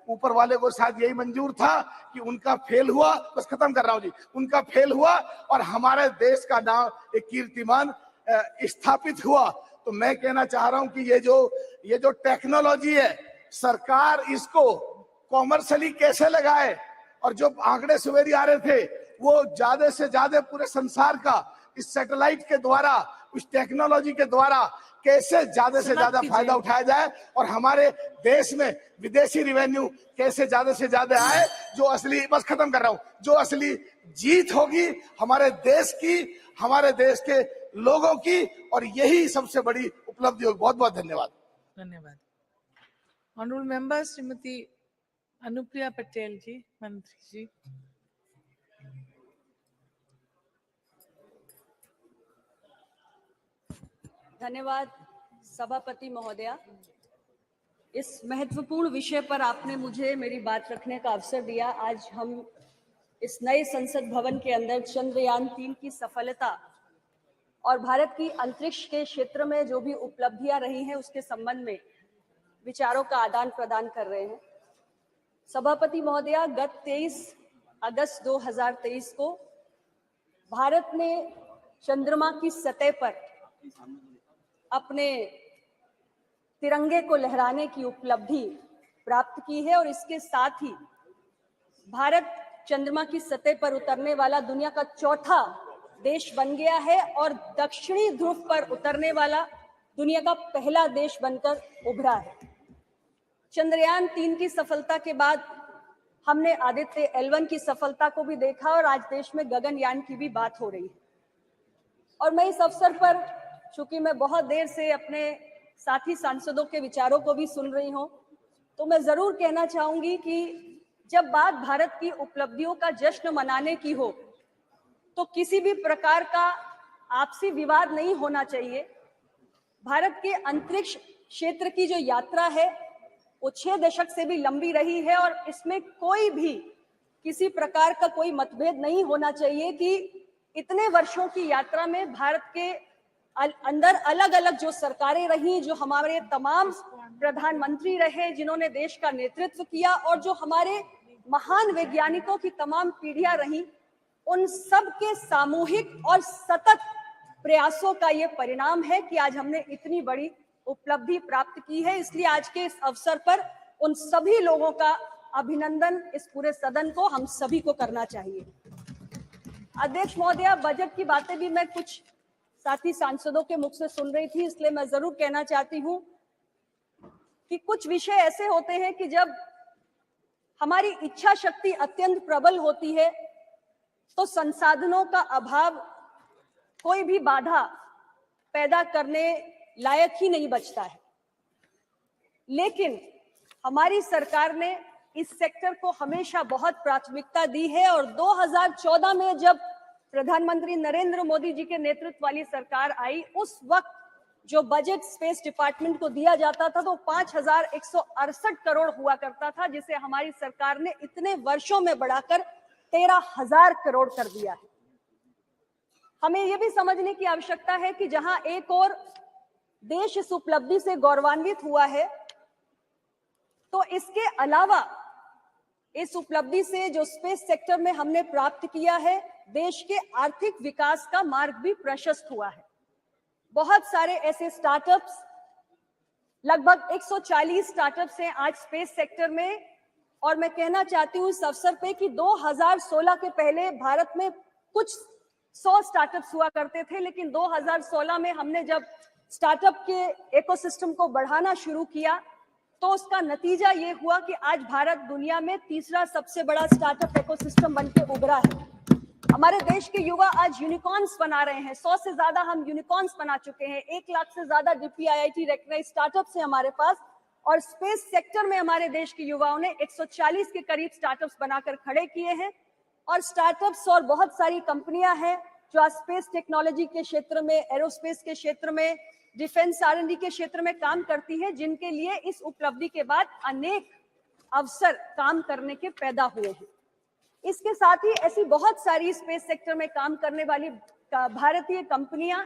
ऊपर वाले को शायद यही मंजूर था कि उनका फेल हुआ, बस खत्म कर रहा हूं जी, उनका फेल हुआ और हमारे देश का नाम, एक कीर्तिमान स्थापित हुआ। तो मैं कहना चाह रहा हूं कि ये जो टेक्नोलॉजी है, सरकार इसको कॉमर्शियली कैसे लगाए, और जो आंकड़े सवेरे आ रहे थे वो ज्यादा से ज्यादा पूरे संसार का इस सैटेलाइट के द्वारा, उस टेक्नोलॉजी के द्वारा कैसे ज्यादा से ज्यादा फायदा उठाया जाए और हमारे देश में विदेशी रिवेन्यू कैसे ज्यादा से ज्यादा आए, जो असली, बस खत्म कर रहा हूं, जो असली जीत होगी हमारे देश की, हमारे देश के लोगों की, और यही सबसे बड़ी उपलब्धि होगी। बहुत बहुत धन्यवाद। धन्यवाद। ऑनरेबल मेंबर श्रीमती अनुप्रिया पटेल जी, मंत्री जी। धन्यवाद सभापति महोदया। इस महत्वपूर्ण विषय पर आपने मुझे मेरी बात रखने का अवसर दिया। आज हम इस नए संसद भवन के अंदर चंद्रयान-3 की सफलता और भारत की अंतरिक्ष के क्षेत्र में जो भी उपलब्धियां रही हैं उसके संबंध में विचारों का आदान प्रदान कर रहे हैं। सभापति महोदया, गत 23 अगस्त 2023 को भारत ने चंद्रमा की सतह पर अपने तिरंगे को लहराने की उपलब्धि प्राप्त की है और इसके साथ ही भारत चंद्रमा की सतह पर उतरने वाला दुनिया का चौथा देश बन गया है और दक्षिणी ध्रुव पर उतरने वाला दुनिया का पहला देश बनकर उभरा है। चंद्रयान-3 की सफलता के बाद हमने आदित्य L1 की सफलता को भी देखा और आज देश में गगनयान की भी बात हो रही है। और मैं इस अवसर पर, चूंकि मैं बहुत देर से अपने साथी सांसदों के विचारों को भी सुन रही हूं, तो मैं जरूर कहना चाहूंगी कि जब बात भारत की उपलब्धियों का जश्न मनाने की हो तो किसी भी प्रकार का आपसी विवाद नहीं होना चाहिए। भारत के अंतरिक्ष क्षेत्र की जो यात्रा है वो 6 दशक से भी लंबी रही है और इसमें कोई भी किसी प्रकार का कोई मतभेद नहीं होना चाहिए कि इतने वर्षों की यात्रा में भारत के अंदर अलग अलग जो सरकारें रही, जो हमारे तमाम प्रधानमंत्री रहे जिन्होंने देश का नेतृत्व किया, और जो हमारे महान वैज्ञानिकों की तमाम पीढ़ियां रही, उन सब के सामूहिक और सतत प्रयासों का ये परिणाम है कि आज हमने इतनी बड़ी उपलब्धि प्राप्त की है। इसलिए आज के इस अवसर पर उन सभी लोगों का अभिनंदन इस पूरे सदन को, हम सभी को करना चाहिए। अध्यक्ष महोदया, बजट की बातें भी मैं कुछ साथी सांसदों के मुख से सुन रही थी, इसलिए मैं जरूर कहना चाहती हूं कि कुछ विषय ऐसे होते हैं कि जब हमारी इच्छा शक्ति अत्यंत प्रबल होती है तो संसाधनों का अभाव कोई भी बाधा पैदा करने लायक ही नहीं बचता है। लेकिन हमारी सरकार ने इस सेक्टर को हमेशा बहुत प्राथमिकता दी है और 2014 में जब प्रधानमंत्री नरेंद्र मोदी जी के नेतृत्व वाली सरकार आई, उस वक्त जो बजट स्पेस डिपार्टमेंट को दिया जाता था तो 5,168 करोड़ हुआ करता था, जिसे हमारी सरकार ने इतने वर्षों में बढ़ाकर 13,000 करोड़ कर दिया है। हमें यह भी समझने की आवश्यकता है कि जहां एक और देश इस उपलब्धि से गौरवान्वित हुआ है, तो इसके अलावा इस उपलब्धि से जो स्पेस सेक्टर में हमने प्राप्त किया है, देश के आर्थिक विकास का मार्ग भी प्रशस्त हुआ है। बहुत सारे ऐसे स्टार्टअप्स, लगभग 140 स्टार्टअप्स हैं आज स्पेस सेक्टर में, और मैं कहना चाहती हूं इस अवसर पे कि 2016 के पहले भारत में कुछ 100 स्टार्टअप्स हुआ करते थे, लेकिन 2016 में हमने जब स्टार्टअप के इकोसिस्टम को बढ़ाना शुरू किया तो उसका नतीजा ये हुआ कि आज भारत दुनिया में तीसरा सबसे बड़ा स्टार्टअप इकोसिस्टम बनके उभरा है। हमारे देश के युवा आज यूनिकॉर्न्स बना रहे हैं, 100 से ज्यादा हम यूनिकॉर्न्स बना चुके हैं, 1 लाख से ज्यादा DPIIT रेकग्नाइज्ड स्टार्टअप्स हैं हमारे पास, और स्पेस सेक्टर में हमारे देश के युवाओं ने 140 के करीब स्टार्टअप्स बनाकर खड़े किए हैं। और स्टार्टअप्स और बहुत सारी कंपनियां हैं जो आज स्पेस टेक्नोलॉजी के क्षेत्र में, एरोस्पेस के क्षेत्र में, डिफेंस R&D के क्षेत्र में काम करती है, जिनके लिए इस उपलब्धि के बाद अनेक अवसर काम करने के पैदा हुए हैं। इसके साथ ही ऐसी बहुत सारी स्पेस सेक्टर में काम करने वाली भारतीय कंपनियां,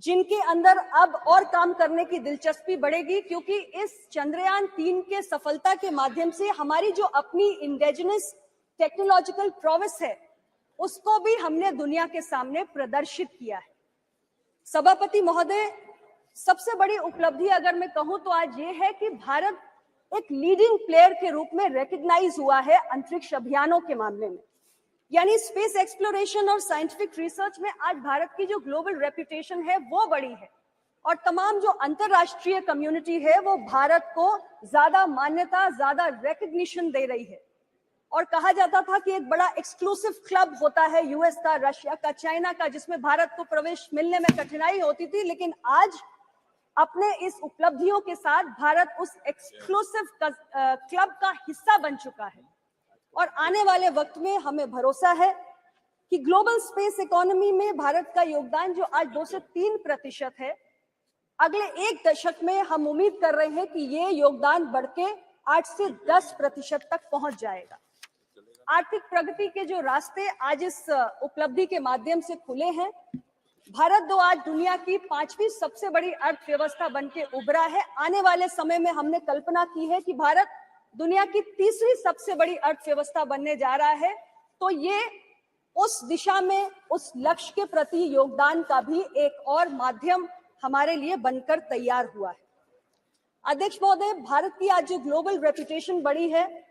जिनके अंदर अब और काम करने की दिलचस्पी बढ़ेगी, क्योंकि इस चंद्रयान-3 के सफलता के माध्यम से हमारी जो अपनी इंडिजिनस टेक्नोलॉजिकल प्रोवेस है, उसको भी हमने दुनिया के सामने प्रदर्शित किया है। सभापति महोदय, सबसे बड़ी उपलब्धि अगर मैं कहूं तो आज ये है कि भारत एक लीडिंग प्लेयर के रूप में रिकॉग्नाइज हुआ है अंतरिक्ष अभियानों के मामले में। यानी स्पेस एक्सप्लोरेशन और साइंटिफिक रिसर्च में आज भारत की जो ग्लोबल रेपुटेशन है वो बड़ी है, और तमाम जो अंतरराष्ट्रीय कम्युनिटी है वो भारत को ज्यादा मान्यता, ज्यादा रिकॉग्निशन दे रही है। और कहा जाता था कि एक बड़ा एक्सक्लूसिव क्लब होता है यूएस का, रशिया का, चाइना का, जिसमें भारत को प्रवेश मिलने में कठिनाई होती थी, लेकिन आज अपने इस उपलब्धियों के साथ भारत उस एक्सक्लूसिव क्लब का हिस्सा बन चुका है। और आने वाले वक्त में हमें भरोसा है कि ग्लोबल स्पेस इकोनॉमी में भारत का योगदान जो आज 2 से 3% है, अगले 1 दशक में हम उम्मीद कर रहे हैं कि ये योगदान बढ़ के 8 से 10% तक पहुंच जाएगा। आर्थिक प्रगति के जो रास्ते आज इस उपलब्धि के माध्यम से खुले हैं, भारत आज दुनिया की 5वीं सबसे बड़ी अर्थव्यवस्था बनके उभरा है। आने वाले समय में हमने कल्पना की है कि भारत दुनिया की 3री सबसे बड़ी अर्थव्यवस्था बनने जा रहा है। तो ये उस दिशा में, उस लक्ष्य के प्रति योगदान का भी एक और माध्यम हमारे लिए बनकर तैयार हुआ है। अध्यक्ष महोदय, भारत की आज जो ग्लोबल रेपुटेशन बढ़ी है,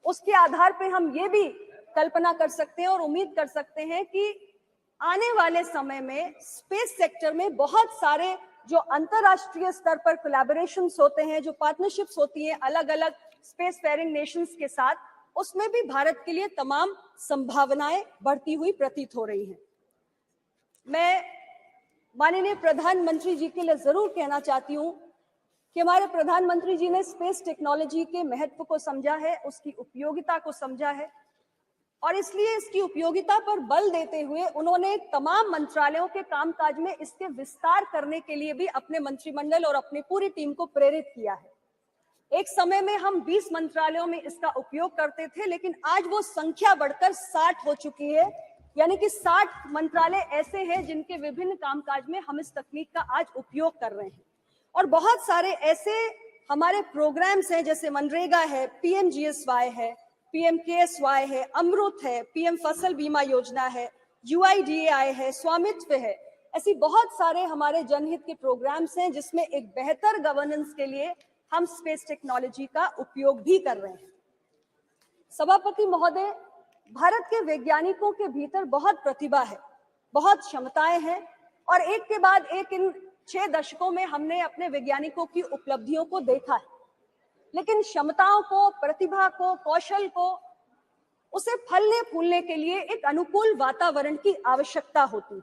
उसके आधार पे हम ये भी कल्पना कर सकते हैं और उम्मीद कर सकते हैं कि आने वाले समय में स्पेस सेक्टर में बहुत सारे जो अंतरराष्ट्रीय स्तर पर कोलैबोरेशंस होते हैं, जो पार्टनरशिप्स होती हैं अलग अलग स्पेस फेयरिंग नेशंस के साथ, उसमें भी भारत के लिए तमाम संभावनाएं बढ़ती हुई प्रतीत हो रही हैं। मैं माननीय प्रधानमंत्री जी के लिए जरूर कहना चाहती हूं कि हमारे प्रधानमंत्री जी ने स्पेस टेक्नोलॉजी के महत्व को समझा है, उसकी उपयोगिता को समझा है, और इसलिए इसकी उपयोगिता पर बल देते हुए उन्होंने तमाम मंत्रालयों के कामकाज में इसके विस्तार करने के लिए भी अपने मंत्रिमंडल और अपनी पूरी टीम को प्रेरित किया है। एक समय में हम 20 मंत्रालयों में इसका उपयोग करते थे, लेकिन आज वो संख्या बढ़कर 60 हो चुकी है। यानी कि 60 मंत्रालय ऐसे हैं जिनके विभिन्न कामकाज में हम इस तकनीक का आज उपयोग कर रहे हैं। और बहुत सारे ऐसे हमारे प्रोग्राम्स हैं, जैसे मनरेगा है, PMGSY है, PMKSY है, अमृत है, PM फसल बीमा योजना है, UIDAI है, स्वामित्व है। ऐसी बहुत सारे हमारे जनहित के प्रोग्राम्स हैं जिसमें एक बेहतर गवर्नेंस के लिए हम स्पेस टेक्नोलॉजी का उपयोग भी कर रहे हैं। सभापति महोदय, भारत के वैज्ञानिकों के भीतर बहुत प्रतिभा है, बहुत क्षमताएं हैं, और एक के बाद एक इन 6 दशकों में हमने अपने वैज्ञानिकों की उपलब्धियों को देखा है। लेकिन क्षमताओं को, प्रतिभा को, कौशल को, उसे फलने फूलने के लिए एक अनुकूल वातावरण की आवश्यकता होती है।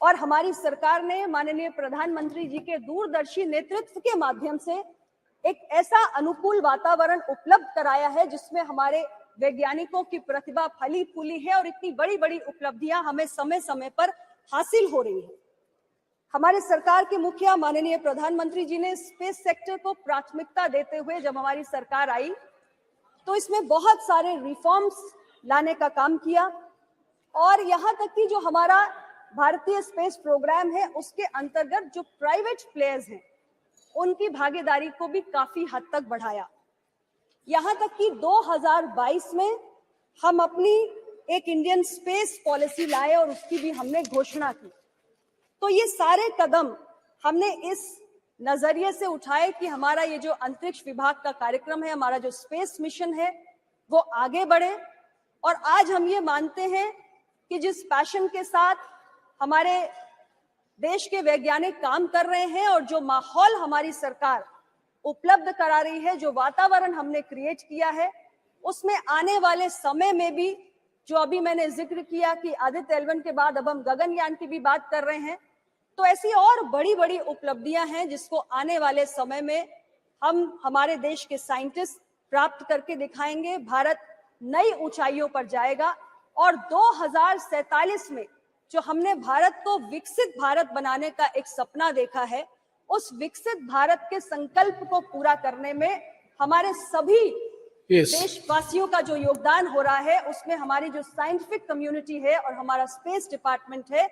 और हमारी सरकार ने माननीय प्रधानमंत्री जी के दूरदर्शी नेतृत्व के माध्यम से एक ऐसा अनुकूल वातावरण उपलब्ध कराया है जिसमें हमारे वैज्ञानिकों की प्रतिभा फली फूली है और इतनी बड़ी बड़ी उपलब्धियां हमें समय समय पर हासिल हो रही है। हमारे सरकार के मुखिया माननीय प्रधानमंत्री जी ने स्पेस सेक्टर को प्राथमिकता देते हुए जब हमारी सरकार आई तो इसमें बहुत सारे रिफॉर्म्स लाने का काम किया और यहाँ तक कि जो हमारा भारतीय स्पेस प्रोग्राम है उसके अंतर्गत जो प्राइवेट प्लेयर्स हैं उनकी भागीदारी को भी काफी हद तक बढ़ाया। यहाँ तक कि 2022 में हम अपनी एक इंडियन स्पेस पॉलिसी लाए और उसकी भी हमने घोषणा की। तो ये सारे कदम हमने इस नजरिए से उठाए कि हमारा ये जो अंतरिक्ष विभाग का कार्यक्रम है, हमारा जो स्पेस मिशन है वो आगे बढ़े। और आज हम ये मानते हैं कि जिस पैशन के साथ हमारे देश के वैज्ञानिक काम कर रहे हैं और जो माहौल हमारी सरकार उपलब्ध करा रही है, जो वातावरण हमने क्रिएट किया है, उसमें आने वाले समय में भी जो अभी मैंने जिक्र किया कि आदित्य L1 के बाद अब हम गगनयान की भी बात कर रहे हैं, तो ऐसी और बड़ी बड़ी उपलब्धियां हैं जिसको आने वाले समय में हम हमारे देश के साइंटिस्ट प्राप्त करके दिखाएंगे। भारत नई ऊंचाइयों पर जाएगा और 2047 में जो हमने भारत को विकसित भारत बनाने का एक सपना देखा है, उस विकसित भारत के संकल्प को पूरा करने में हमारे सभी देशवासियों का जो योगदान हो रहा है, उसमें हमारी जो साइंटिफिक कम्युनिटी है और हमारा स्पेस डिपार्टमेंट है,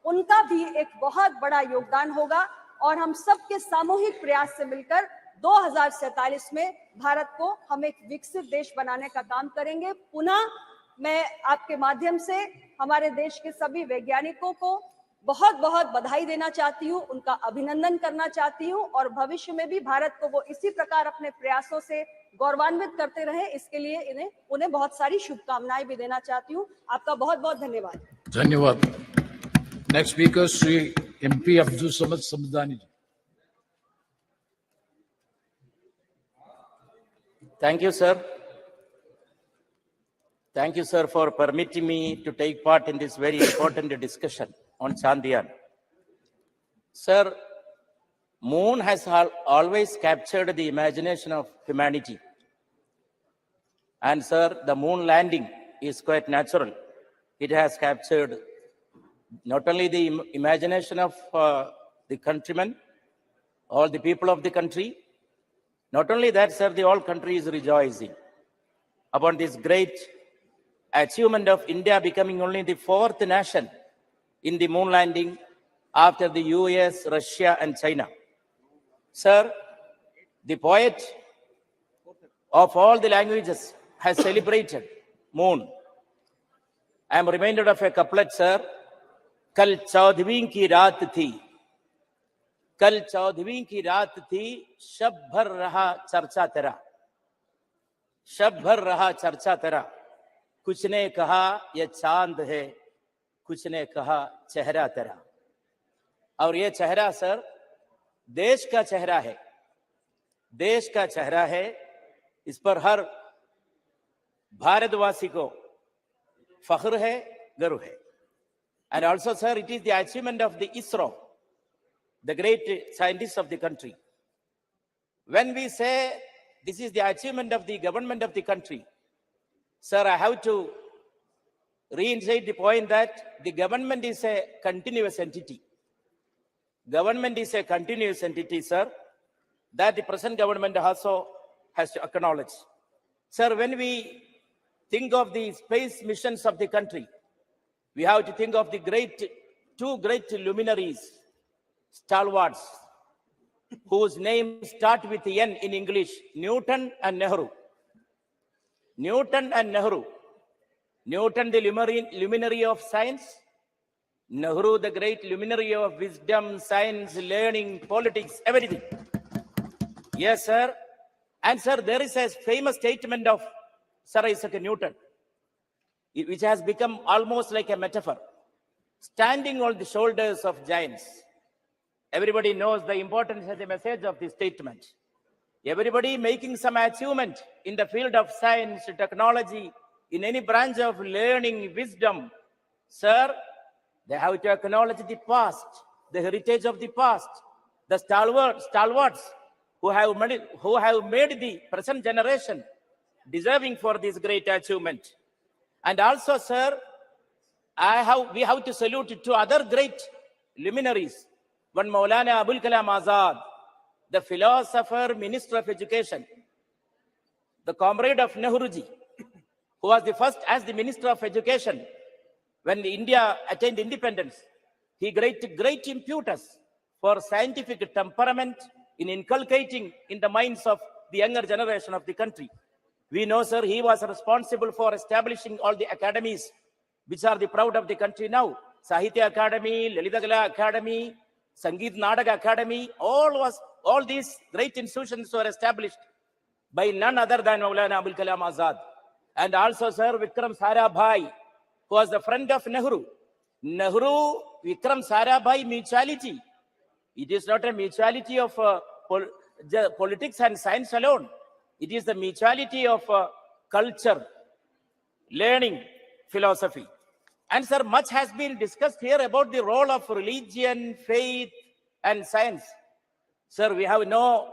उनका भी एक बहुत बड़ा योगदान होगा और हम सबके सामूहिक प्रयास से मिलकर 2047 में भारत को हम एक विकसित देश बनाने का काम करेंगे। पुनः मैं आपके माध्यम से हमारे देश के सभी वैज्ञानिकों को बहुत बहुत बधाई देना चाहती हूँ, उनका अभिनंदन करना चाहती हूँ और भविष्य में भी भारत को वो इसी प्रकार अपने प्रयासों से गौरवान्वित करते रहे, इसके लिए उन्हें बहुत सारी शुभकामनाएं भी देना चाहती हूँ। आपका बहुत बहुत धन्यवाद। धन्यवाद। Next speaker Shri MP Abdul Samad Samadani ji. Thank you, sir. Thank you, sir, for permitting me to take part in this very important discussion on Chandrayaan. Sir, Moon has always captured the imagination of humanity. And sir, the moon landing is quite natural. It has captured not only the imagination of the countrymen, all the people of the country. Not only that, sir, the whole country is rejoicing upon this great achievement of India becoming only the 4th nation in the moon landing after the US, Russia, and China. Sir, the poet of all the languages has celebrated moon. I am reminded of a couplet, sir. कल 14वीं की रात थी, कल 14वीं की रात थी, शब भर रहा चर्चा तेरा, शब भर रहा चर्चा तेरा, कुछ ने कहा यह चांद है, कुछ ने कहा चेहरा तेरा। और ये चेहरा सर देश का चेहरा है, देश का चेहरा है। इस पर हर भारतवासी को फख्र है, गर्व है। And also, sir, it is the achievement of the ISRO, the great scientists of the country. When we say this is the achievement of the government of the country, sir, I have to reinstate the point that the government is a continuous entity. Government is a continuous entity, sir, that the present government also has to acknowledge. Sir, when we think of the space missions of the country, we have to think of the two great luminaries, stalwarts, whose names start with N in English, Newton and Nehru. Newton and Nehru. Newton, the luminary of science. Nehru, the great luminary of wisdom, science, learning, politics, everything. Yes, sir. And sir, there is a famous statement of Sir Isaac Newton, which has become almost like a metaphor, standing on the shoulders of giants. Everybody knows the importance of the message of this statement. Everybody making some achievement in the field of science, technology, in any branch of learning, wisdom, sir, They have to acknowledge the past, the heritage of the past, the stalwarts who have made the present generation deserving for this great achievement. And also, sir, we have to salute to other great luminaries. One Maulana Abul Kalam Azad, the philosopher, Minister of Education, the comrade of Nehruji, who was the first as the Minister of Education when India attained independence. He great impetus for scientific temperament in inculcating in the minds of the younger generation of the country. We know, sir, he was responsible for establishing all the academies which are the proud of the country now. Sahitya Academy, Lalitagala Academy, Sangeet Nadaga Academy, all these great institutions were established by none other than Maulana Abul Kalam Azad. And also, sir, Vikram Sarabhai, who was the friend of Nehru. Nehru, Vikram Sarabhai mutuality. It is not a mutuality of politics and science alone. It is the mutuality of culture, learning, philosophy. And sir, much has been discussed here about the role of religion, faith, and science. Sir, we have no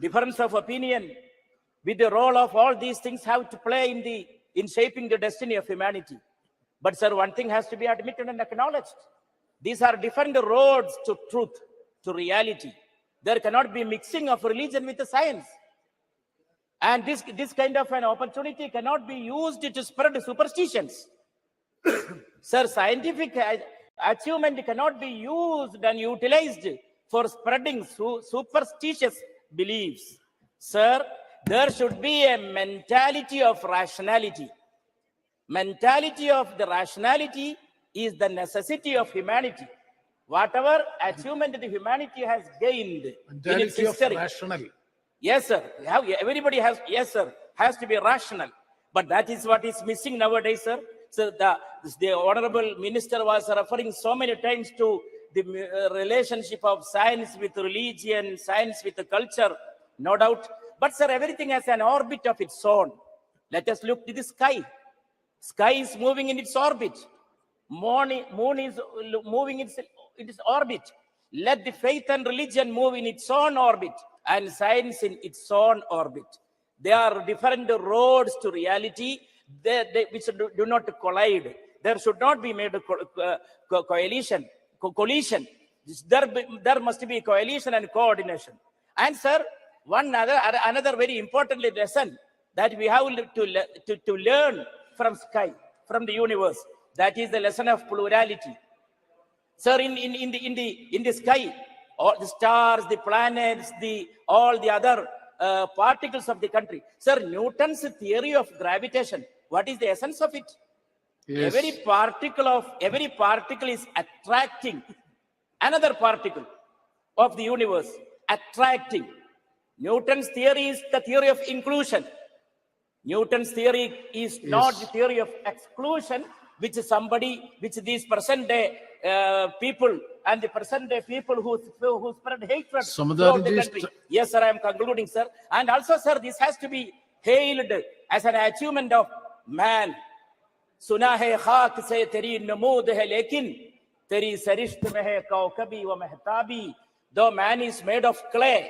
difference of opinion with the role of all these things have to play in shaping the destiny of humanity. But sir, one thing has to be admitted and acknowledged. These are different roads to truth, to reality. There cannot be mixing of religion with the science. And this kind of an opportunity cannot be used to spread superstitions. Sir, scientific achievement cannot be used and utilized for spreading superstitious beliefs. Sir, there should be a mentality of rationality. Mentality of the rationality is the necessity of humanity. Whatever achievement the humanity has gained in its history. Yes, sir. Everybody has, yes, sir, has to be rational. But that is what is missing nowadays, sir. So the Honorable Minister was referring so many times to the relationship of science with religion, science with the culture, no doubt. But sir, everything has an orbit of its own. Let us look to the sky. Sky is moving in its orbit. Moon is moving in its orbit. Let the faith and religion move in its own orbit and science in its own orbit. They are different roads to reality which do not collide. There should not be made a collision. There must be coalition and coordination. And sir, another very important lesson that we have to learn from sky, from the universe, that is the lesson of plurality. Sir, in the sky, all the stars, the planets, all the other particles of the country. Sir, Newton's theory of gravitation, what is the essence of it? Yes. Every particle is attracting another particle of the universe, attracting. Newton's theory is the theory of inclusion. Newton's theory is not the theory of exclusion, which these present day people and the present day people who spread hatred throughout the country. Yes, sir, I am concluding, sir. And also, sir, this has to be hailed as an achievement of man. सुना है खाक से तेरी नमूद है लेकिन तेरी सरिश्त में है कौकबी व महताबी. Though man is made of clay,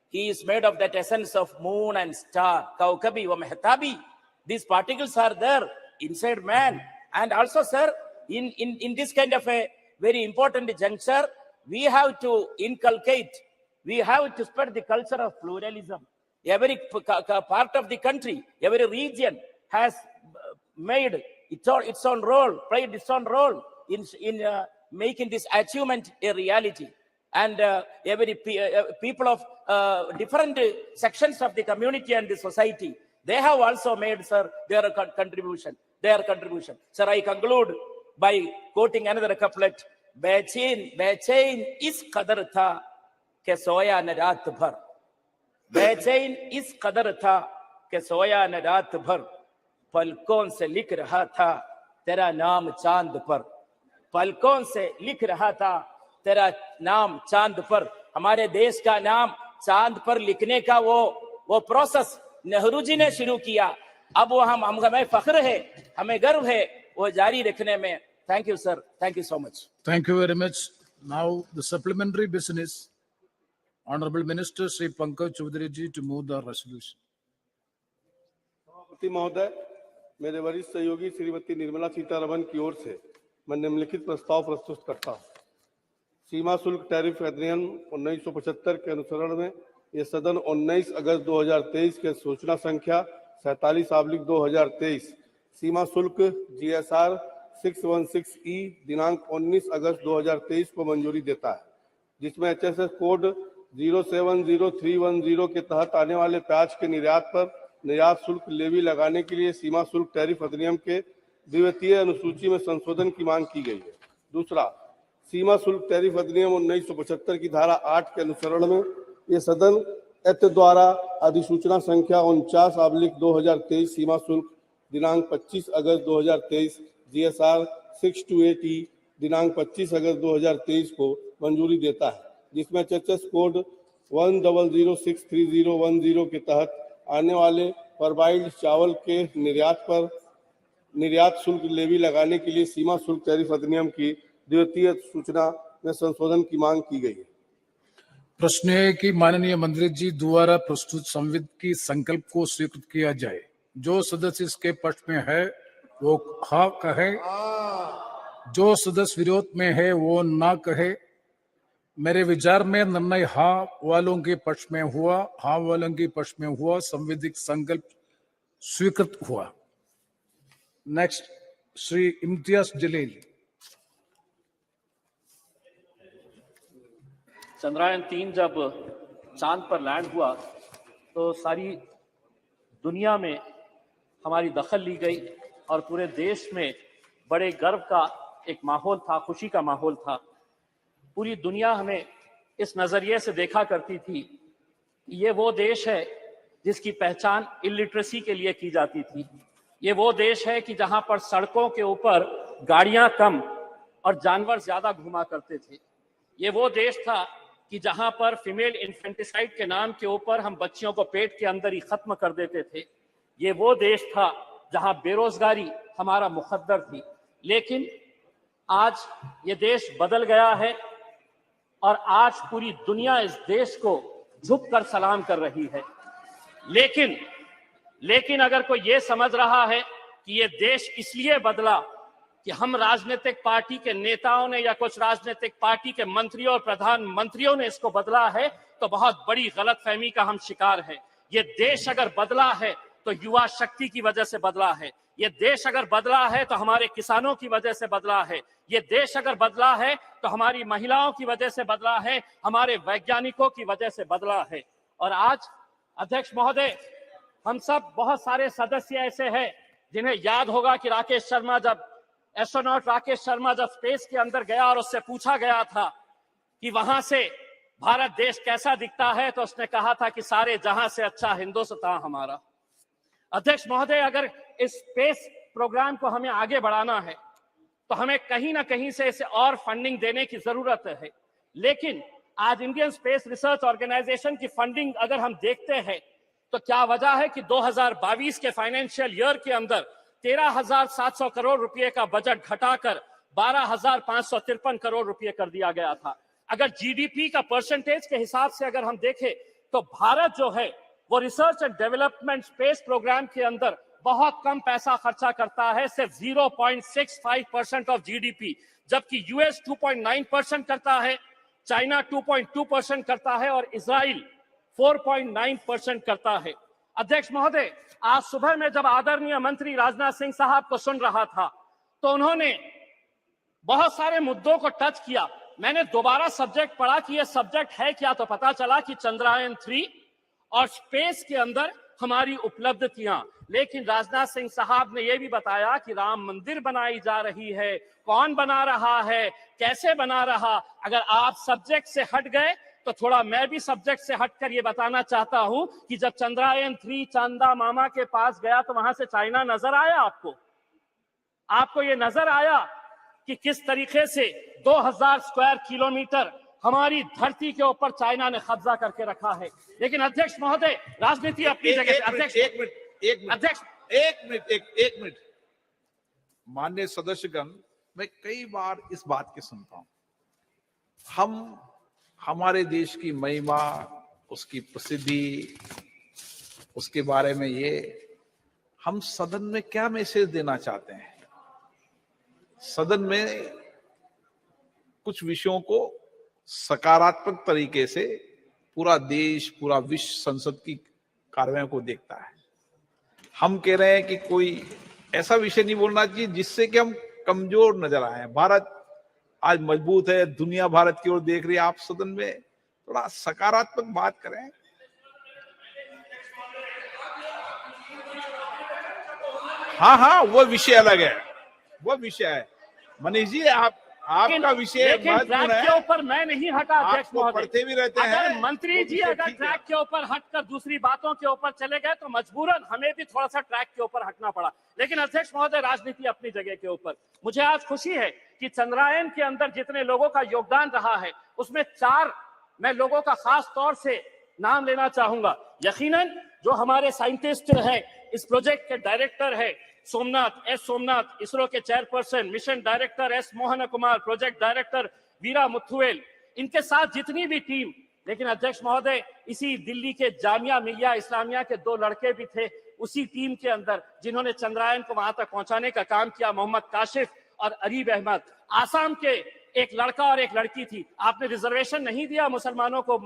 he is made of that essence of moon and star. Kaukabi wa mehtabi. These particles are there inside man. And also, sir, in this kind of a very important juncture, we have to inculcate, we have to spread the culture of pluralism. Every part of the country, every region has made its own role, played its own role in making this achievement a reality. And every people of different sections of the community and the society, they have also made, sir, their contribution. Sir, I conclude by quoting another couplet. Bechain is qadar tha ke soya na raat bhar. Bechain is qadar tha ke soya na raat bhar. Palkon se likh raha tha tera naam chand par. Palkon se likh raha tha तेरा नाम चांद पर. हमारे देश का नाम चांद पर लिखने का वो प्रोसेस नेहरू जी ने शुरू किया. अब वो हमें फख्र है, हमें गर्व है वो जारी रखने में. Thank you, sir. Thank you so much. Thank you very much. Now, the supplementary business. Honorable Minister Sri Pankaj Chaudhary ji to move the resolution. सभापति महोदय, मेरे वरिष्ठ सहयोगी श्रीमती निर्मला सीतारमण की ओर से मैं निम्नलिखित प्रस्ताव प्रस्तुत करता हूं। सीमा शुल्क टैरिफ अधिनियम 1975 के अनुसरण में ये सदन 19 अगस्त 2023 के सूचना संख्या 47/2023 सीमा शुल्क GSR 616E दिनांक 19 अगस्त 2023 को मंजूरी देता है, जिसमें HSS कोड 070310 के तहत आने वाले प्याज के निर्यात पर निर्यात शुल्क लेवी लगाने के लिए सीमा शुल्क टैरिफ अधिनियम के द्वितीय अनुसूची में संशोधन की मांग की गई है। दूसरा, सीमा शुल्क टैरिफ अधिनियम 1975 की धारा 8 के अनुसरण में ये सदन एत द्वारा अधिसूचना संख्या 49/2023 सीमा शुल्क दिनांक 25 अगस्त 2023 GSR 628E दिनांक 25 अगस्त 2023 को मंजूरी देता है, जिसमें HSS कोड 10063010 के तहत आने वाले परबाइल्ड चावल के निर्यात पर निर्यात शुल्क लेवी लगाने के लिए सीमा शुल्क टैरिफ अधिनियम की द्वितीय सूचना में संशोधन की मांग की गई है। प्रश्न है कि माननीय मंत्री जी द्वारा प्रस्तुत संविधान की संकल्प को स्वीकृत किया जाए। जो सदस्य इसके पक्ष में है वो हाँ कहे, जो सदस्य विरोध में है वो ना कहे। मेरे विचार में निर्णय हाँ वालों के पक्ष में हुआ, हाँ वालों के पक्ष में हुआ, संवैधानिक संकल्प स्वीकृत हुआ। नेक्स्ट, श्री इम्तियाज जलील। चंद्रयान-3 जब चांद पर लैंड हुआ तो सारी दुनिया में हमारी दखल ली गई और पूरे देश में बड़े गर्व का एक माहौल था, खुशी का माहौल था। पूरी दुनिया हमें इस नजरिए से देखा करती थी कि ये वो देश है जिसकी पहचान इलिटरेसी के लिए की जाती थी। ये वो देश है कि जहां पर सड़कों के ऊपर गाड़ियां कम और जानवर ज्यादा घुमा करते थे। ये वो देश था कि जहां पर फीमेल इन्फेंटिसाइड के नाम के ऊपर हम बच्चियों को पेट के अंदर ही खत्म कर देते थे। ये वो देश था जहां बेरोजगारी हमारा मुकद्दर थी। लेकिन आज ये देश बदल गया है और आज पूरी दुनिया इस देश को झुककर सलाम कर रही है। लेकिन अगर कोई ये समझ रहा है कि ये देश इसलिए बदला कि हम राजनीतिक पार्टी के नेताओं ने या कुछ राजनीतिक पार्टी के मंत्रियों और प्रधानमंत्रियों ने इसको बदला है, तो बहुत बड़ी गलतफहमी का हम शिकार हैं। ये देश अगर बदला है तो युवा शक्ति की वजह से बदला है। ये देश अगर बदला है तो हमारे किसानों की वजह से बदला है। ये देश अगर बदला है तो हमारी महिलाओं की वजह से बदला है, हमारे वैज्ञानिकों की वजह से बदला है। और आज अध्यक्ष महोदय, हम सब बहुत सारे सदस्य ऐसे हैं जिन्हें याद होगा कि एस्ट्रोनॉट राकेश शर्मा जब स्पेस के अंदर गया और उससे पूछा गया था कि वहां से भारत देश कैसा दिखता है, तो उसने कहा था कि सारे जहां से अच्छा हिंदुस्तान हमारा। अध्यक्ष महोदय, अगर इस स्पेस प्रोग्राम को हमें आगे बढ़ाना है तो हमें कहीं ना कहीं से इसे और फंडिंग देने की जरूरत है। लेकिन आज इंडियन स्पेस रिसर्च ऑर्गेनाइजेशन की फंडिंग अगर हम देखते हैं तो क्या वजह है कि 2022 के फाइनेंशियल ईयर के अंदर 13,700 करोड़ रुपए का बजट घटाकर 12,553 करोड़ रुपए कर दिया गया था। अगर जीडीपी का परसेंटेज के हिसाब से अगर हम देखें तो भारत जो है वो research and development space programme के अंदर बहुत कम पैसा खर्चा करता है, सिर्फ 0.65% ऑफ जीडीपी, जबकि यूएस 2.9% करता है, चाइना 2.2% करता है और इजराइल 4.9% करता है। अध्यक्ष महोदय, आज सुबह में जब आदरणीय मंत्री राजनाथ सिंह साहब को सुन रहा था तो उन्होंने बहुत सारे मुद्दों को टच किया। मैंने दोबारा सब्जेक्ट पढ़ा कि यह सब्जेक्ट है क्या, तो पता चला कि चंद्रयान-3 और स्पेस के अंदर हमारी उपलब्धियां। लेकिन राजनाथ सिंह साहब ने यह भी बताया कि राम मंदिर बनाई जा रही है, कौन बना रहा है, कैसे बना रहा। अगर आप सब्जेक्ट से हट गए तो थोड़ा मैं भी सब्जेक्ट से हटकर ये बताना चाहता हूं कि जब चंद्रयान-3 चांदा मामा के पास गया तो वहां से चाइना नजर आया आपको ये नजर आया कि किस तरीके से 2000 स्क्वायर किलोमीटर हमारी धरती के ऊपर चाइना ने कब्जा करके रखा है। लेकिन अध्यक्ष महोदय, राजनीति अपनी जगह। अध्यक्ष एक मिनट माननीय सदस्यगण, मैं कई बार इस बात की सुनता हूं, हम हमारे देश की महिमा, उसकी प्रसिद्धि, उसके बारे में हम सदन में क्या मैसेज देना चाहते हैं? सदन में कुछ विषयों को सकारात्मक तरीके से पूरा देश, पूरा विश्व संसद की कार्रवाई को देखता है। हम कह रहे हैं कि कोई ऐसा विषय नहीं बोलना चाहिए जिससे कि हम कमजोर नजर आए। भारत आज मजबूत है, दुनिया भारत की ओर देख रही है। आप सदन में थोड़ा सकारात्मक बात करें। हाँ, वो विषय अलग है, वो विषय है। मनीष जी, आपका विषय लेकिन महत्वपूर्ण ट्रैक है। के ऊपर मैं नहीं हटा, अध्यक्ष आपको महोदय। पढ़ते भी रहते हैं। अगर मंत्री जी अगर ट्रैक के ऊपर हटकर दूसरी बातों के ऊपर चले गए तो मजबूरन हमें भी थोड़ा सा ट्रैक के ऊपर हटना पड़ा। लेकिन अध्यक्ष महोदय, राजनीति अपनी जगह के ऊपर। मुझे आज खुशी है कि चंद्रयान के अंदर जितने लोगों का योगदान रहा है उसमें 4 मैं लोगों का खास तौर से नाम लेना चाहूंगा। यकीनन जो हमारे साइंटिस्ट हैं, इस प्रोजेक्ट के डायरेक्टर है सोमनाथ, इसरो के chairperson, mission director S Mohan Kumar, project director Veera Muthuvel, इनके साथ जितनी भी टीम। लेकिन अध्यक्ष महोदय, इसी दिल्ली के जामिया मिलिया इस्लामिया के 2 लड़के भी थे उसी टीम के अंदर जिन्होंने चंद्रयान को वहां तक पहुंचाने का काम किया, मोहम्मद काशिफ और अरीब अहमद। आसाम के एक लड़का और एक लड़की थी। आपने रिजर्वेशन नहीं दिया मुसलमानों को,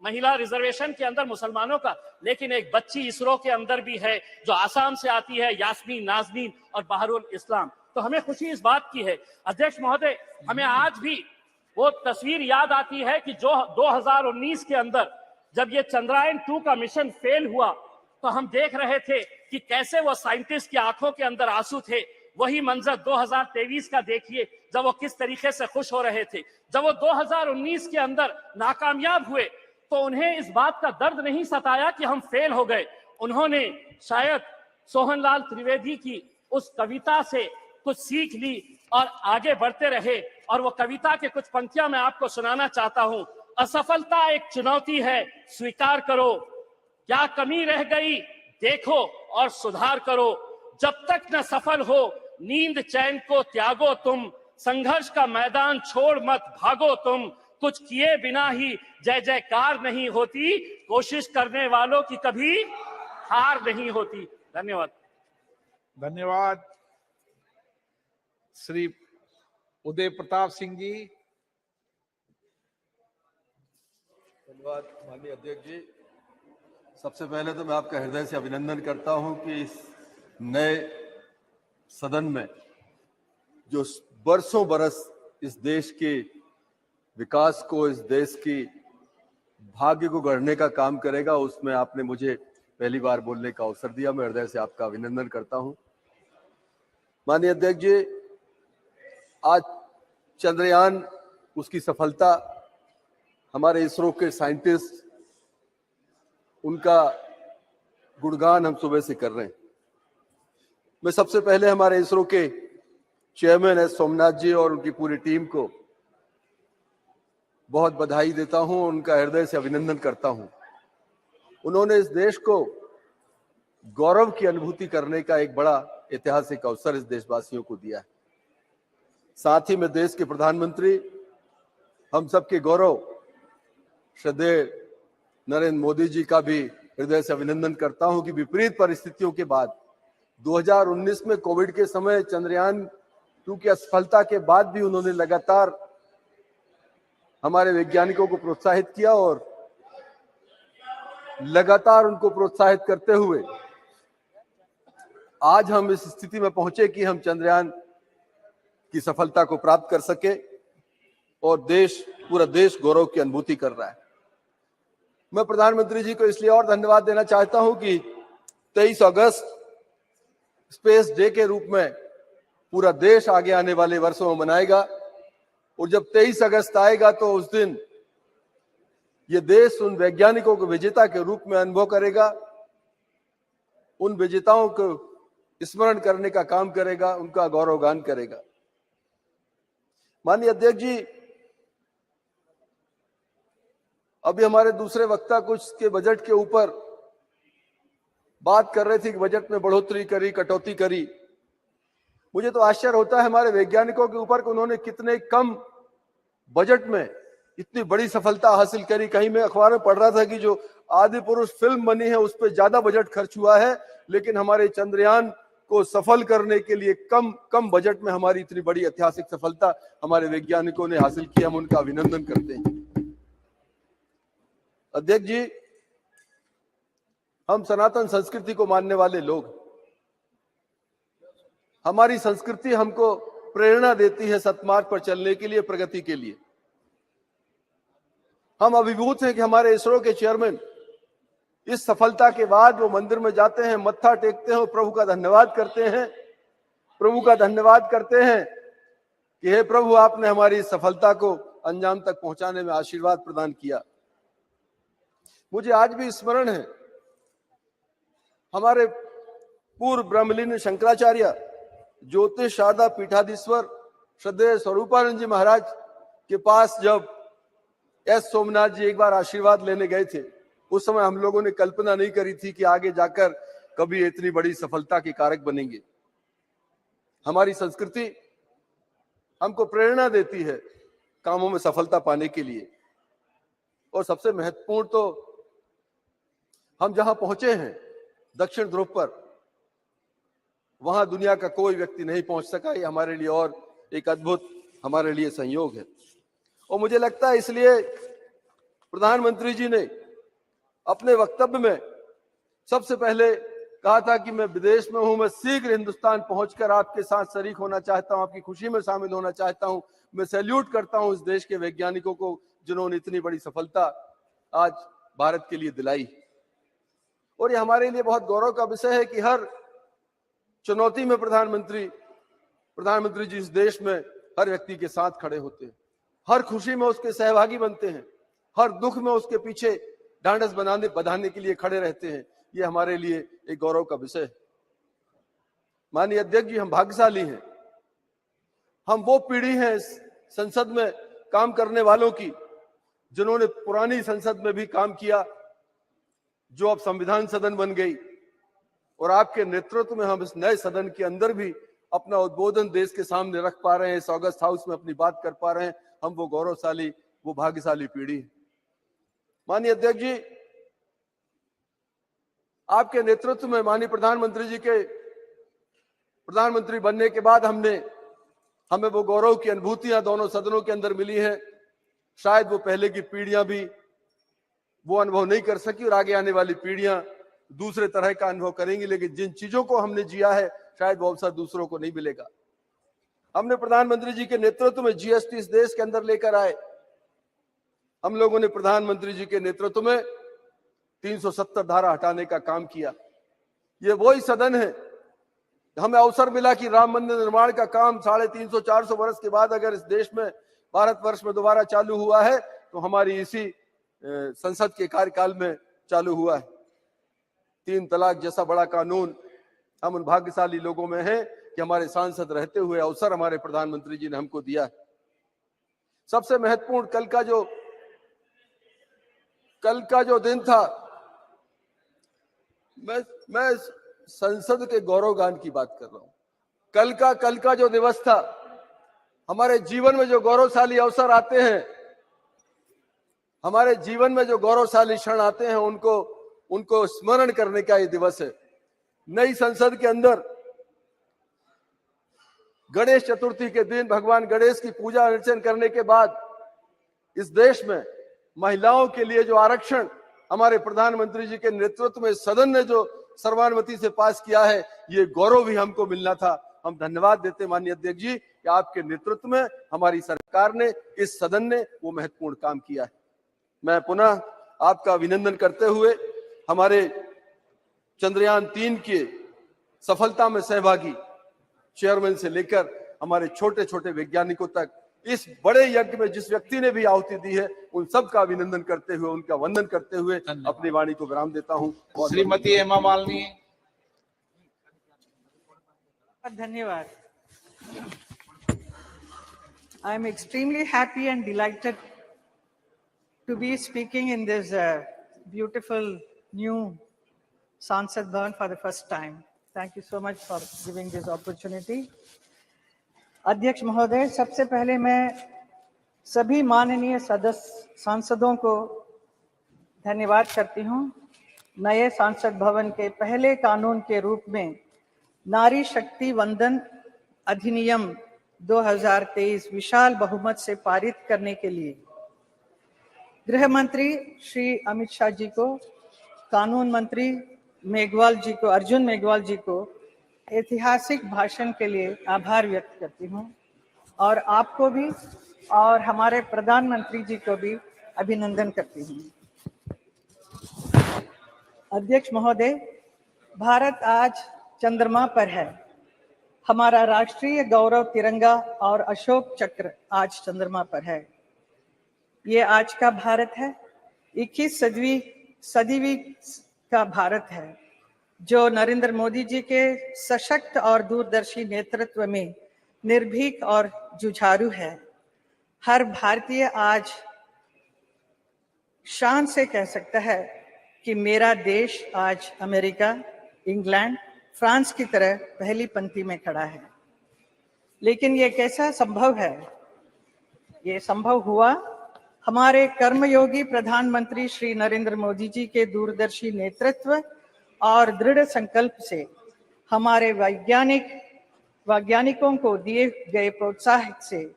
महिला रिजर्वेशन के अंदर मुसलमानों का, लेकिन एक बच्ची इसरो के अंदर भी है जो आसाम से आती है, यास्मीन, नाजनीन और बहरुल इस्लाम। तो हमें खुशी इस बात की है अध्यक्ष महोदय, हमें आज भी वो तस्वीर याद आती है कि जो 2019 के अंदर जब ये Chandrayaan-2 का मिशन फेल हुआ तो हम देख रहे थे कि कैसे वो साइंटिस्ट की आंखों के अंदर आंसू थे। वही मंजर 2023 का देखिए, जब वो किस तरीके से खुश हो रहे थे। जब वो 2019 के अंदर नाकामयाब हुए तो उन्हें इस बात का दर्द नहीं सताया कि हम फेल हो गए। उन्होंने शायद सोहनलाल त्रिवेदी की उस कविता से कुछ सीख ली और आगे बढ़ते रहे। और वो कविता के कुछ पंक्तियां मैं आपको सुनाना चाहता हूं। असफलता एक चुनौती है, स्वीकार करो, क्या कमी रह गई देखो और सुधार करो, जब तक न सफल हो नींद चैन को त्यागो तुम, संघर्ष का मैदान छोड़ मत भागो तुम, कुछ किए बिना ही जय जयकार नहीं होती, कोशिश करने वालों की कभी हार नहीं होती। धन्यवाद। धन्यवाद। श्री उदय प्रताप सिंह जी। धन्यवाद माननीय अध्यक्ष जी। सबसे पहले तो मैं आपका हृदय से अभिनंदन करता हूं कि इस नए सदन में जो बरसों बरस इस देश के विकास को, इस देश की भाग्य को गढ़ने का काम करेगा, उसमें आपने मुझे पहली बार बोलने का अवसर दिया। मैं हृदय से आपका अभिनंदन करता हूं। माननीय अध्यक्ष जी, आज चंद्रयान, उसकी सफलता, हमारे इसरो के साइंटिस्ट, उनका गुणगान हम सुबह से कर रहे हैं। मैं सबसे पहले हमारे इसरो के चेयरमैन एस सोमनाथ जी और उनकी पूरी टीम को बहुत बधाई देता हूं, उनका हृदय से अभिनंदन करता हूं। उन्होंने इस देश को गौरव की अनुभूति करने का एक बड़ा ऐतिहासिक अवसर इस देशवासियों को दिया है। साथ ही में देश के प्रधानमंत्री, हम सबके गौरव श्रद्धेय नरेंद्र मोदी जी का भी हृदय से अभिनंदन करता हूं कि विपरीत परिस्थितियों के बाद 2019 में कोविड के समय Chandrayaan-2 की असफलता के बाद भी उन्होंने लगातार हमारे वैज्ञानिकों को प्रोत्साहित किया और लगातार उनको प्रोत्साहित करते हुए आज हम इस स्थिति में पहुंचे कि हम चंद्रयान की सफलता को प्राप्त कर सके और पूरा देश गौरव की अनुभूति कर रहा है। मैं प्रधानमंत्री जी को इसलिए और धन्यवाद देना चाहता हूं कि 23 अगस्त स्पेस डे के रूप में पूरा देश आगे आने वाले वर्षों में मनाएगा और जब 23 अगस्त आएगा तो उस दिन ये देश उन वैज्ञानिकों को विजेता के रूप में अनुभव करेगा, उन विजेताओं को स्मरण करने का काम करेगा, उनका गौरवगान करेगा। माननीय अध्यक्ष जी, अभी हमारे दूसरे वक्ता कुछ के बजट के ऊपर बात कर रहे थे कि बजट में बढ़ोतरी करी, कटौती करी। मुझे तो आश्चर्य होता है हमारे वैज्ञानिकों के ऊपर कि उन्होंने कितने कम बजट में इतनी बड़ी सफलता हासिल करी। कहीं मैं अखबार में पढ़ रहा था कि जो आदि पुरुष फिल्म बनी है उस पर ज्यादा बजट खर्च हुआ है, लेकिन हमारे चंद्रयान को सफल करने के लिए कम बजट में हमारी इतनी बड़ी ऐतिहासिक सफलता हमारे वैज्ञानिकों ने हासिल की। हम उनका अभिनंदन करते हैं। अध्यक्ष जी, हम सनातन संस्कृति को मानने वाले लोग, हमारी संस्कृति हमको प्रेरणा देती है सतमार्ग पर चलने के लिए, प्रगति के लिए। हम अभिभूत हैं कि हमारे इसरो के चेयरमैन इस सफलता के बाद वो मंदिर में जाते हैं, मत्था टेकते हैं और प्रभु का धन्यवाद करते हैं। प्रभु का धन्यवाद करते हैं कि हे प्रभु, आपने हमारी सफलता को अंजाम तक पहुंचाने में आशीर्वाद प्रदान किया। मुझे आज भी स्मरण है हमारे पूर्व ब्रह्मलीन शंकराचार्य ज्योतिष शारदा पीठाधीश्वर श्रद्धेय स्वरूपानंद जी महाराज के पास जब एस सोमनाथ जी एक बार आशीर्वाद लेने गए थे, उस समय हम लोगों ने कल्पना नहीं करी थी कि आगे जाकर कभी इतनी बड़ी सफलता के कारक बनेंगे। हमारी संस्कृति हमको प्रेरणा देती है कामों में सफलता पाने के लिए। और सबसे महत्वपूर्ण तो हम जहां पहुंचे हैं दक्षिण ध्रुव पर, वहां दुनिया का कोई व्यक्ति नहीं पहुंच सका। ये हमारे लिए और एक अद्भुत हमारे लिए संयोग है। और मुझे लगता है इसलिए प्रधानमंत्री जी ने अपने वक्तव्य में सबसे पहले कहा था कि मैं विदेश में हूं, मैं शीघ्र हिंदुस्तान पहुंचकर आपके साथ शरीक होना चाहता हूं, आपकी खुशी में शामिल होना चाहता हूं। मैं सैल्यूट करता हूं इस देश के वैज्ञानिकों को जिन्होंने इतनी बड़ी सफलता आज भारत के लिए दिलाई। और ये हमारे लिए बहुत गौरव का विषय है कि हर चुनौती में प्रधानमंत्री जी इस देश में हर व्यक्ति के साथ खड़े होते हैं, हर खुशी में उसके सहभागी बनते हैं, हर दुख में उसके पीछे ढांढस बंधाने के लिए खड़े रहते हैं। ये हमारे लिए एक गौरव का विषय है। माननीय अध्यक्ष जी, हम भाग्यशाली हैं। हम वो पीढ़ी हैं इस संसद में काम करने वालों की जिन्होंने पुरानी संसद में भी काम किया, जो अब संविधान सदन बन गई। और आपके नेतृत्व में हम इस नए सदन के अंदर भी अपना उद्बोधन देश के सामने रख पा रहे हैं, इस ऑगस्ट हाउस में अपनी बात कर पा रहे हैं। हम वो गौरवशाली, वो भाग्यशाली पीढ़ी है। माननीय अध्यक्ष जी, आपके नेतृत्व में माननीय प्रधानमंत्री जी के प्रधानमंत्री बनने के बाद हमें वो गौरव की अनुभूतियां दोनों सदनों के अंदर मिली हैं। शायद वो पहले की पीढ़ियां भी वो अनुभव नहीं कर सकी और आगे आने वाली पीढ़ियां दूसरे तरह का अनुभव करेंगी, लेकिन जिन चीजों को हमने जिया है शायद वो अवसर दूसरों को नहीं मिलेगा। हमने प्रधानमंत्री जी के नेतृत्व में जीएसटी इस देश के अंदर लेकर आए। हम लोगों ने प्रधानमंत्री जी के नेतृत्व में 370 धारा हटाने का काम किया। ये वही सदन है, हमें अवसर मिला कि राम मंदिर निर्माण का काम 350-400 वर्ष के बाद अगर इस देश में, भारतवर्ष में दोबारा चालू हुआ है तो हमारी इसी संसद के कार्यकाल में चालू हुआ है। 3 तलाक जैसा बड़ा कानून हम उन भाग्यशाली लोगों में हैं कि हमारे सांसद रहते हुए अवसर हमारे प्रधानमंत्री जी ने हमको दिया है। सबसे महत्वपूर्ण कल का जो दिन था, मैं संसद के गौरवगान की बात कर रहा हूं। कल का जो दिवस था, हमारे जीवन में जो गौरवशाली अवसर आते हैं, हमारे जीवन में जो गौरवशाली क्षण आते हैं, उनको स्मरण करने का ये दिवस है। नई संसद के अंदर गणेश चतुर्थी के दिन भगवान गणेश की पूजा अर्चना करने के बाद इस देश में महिलाओं के लिए जो आरक्षण हमारे प्रधानमंत्री जी के नेतृत्व में सदन ने जो सर्वानुमति से पास किया है, ये गौरव भी हमको मिलना था। हम धन्यवाद देते माननीय अध्यक्ष जी कि आपके नेतृत्व में हमारी सरकार ने, इस सदन ने वो महत्वपूर्ण काम किया है। मैं पुनः आपका अभिनंदन करते हुए हमारे चंद्रयान-3 के सफलता में सहभागी चेयरमैन से लेकर हमारे छोटे छोटे वैज्ञानिकों तक, इस बड़े यज्ञ में जिस व्यक्ति ने भी आहुति दी है, उन सब का अभिनंदन करते हुए, उनका वंदन करते हुए अपनी वाणी को विराम देता हूं। श्रीमती हेमा मालिनी। धन्यवाद। I am extremely happy and delighted to be speaking in this beautiful new Sansad Bhavan for the first time. Thank you so much for giving this opportunity. अध्यक्ष महोदय, सबसे पहले मैं सभी माननीय सांसदों को धन्यवाद करती हूं। नए संसद भवन के पहले कानून के रूप में नारी शक्ति वंदन अधिनियम 2023 विशाल बहुमत से पारित करने के लिए गृह मंत्री श्री अमित शाह जी को, कानून मंत्री अर्जुन मेघवाल जी को ऐतिहासिक भाषण के लिए आभार व्यक्त करती हूं और आपको भी और हमारे प्रधानमंत्री जी को भी अभिनंदन करती हूं। अध्यक्ष महोदय, भारत आज चंद्रमा पर है। हमारा राष्ट्रीय गौरव तिरंगा और अशोक चक्र आज चंद्रमा पर है। ये आज का भारत है, 21 सदी का भारत है, जो नरेंद्र मोदी जी के सशक्त और दूरदर्शी नेतृत्व में निर्भीक और जुझारू है। हर भारतीय आज शान से कह सकता है कि मेरा देश आज अमेरिका, इंग्लैंड, फ्रांस की तरह पहली पंक्ति में खड़ा है। लेकिन ये कैसा संभव है? ये संभव हुआ हमारे कर्मयोगी प्रधानमंत्री श्री नरेंद्र मोदी जी के दूरदर्शी नेतृत्व और दृढ़ संकल्प से, हमारे वैज्ञानिकों को दिए गए प्रोत्साहन से,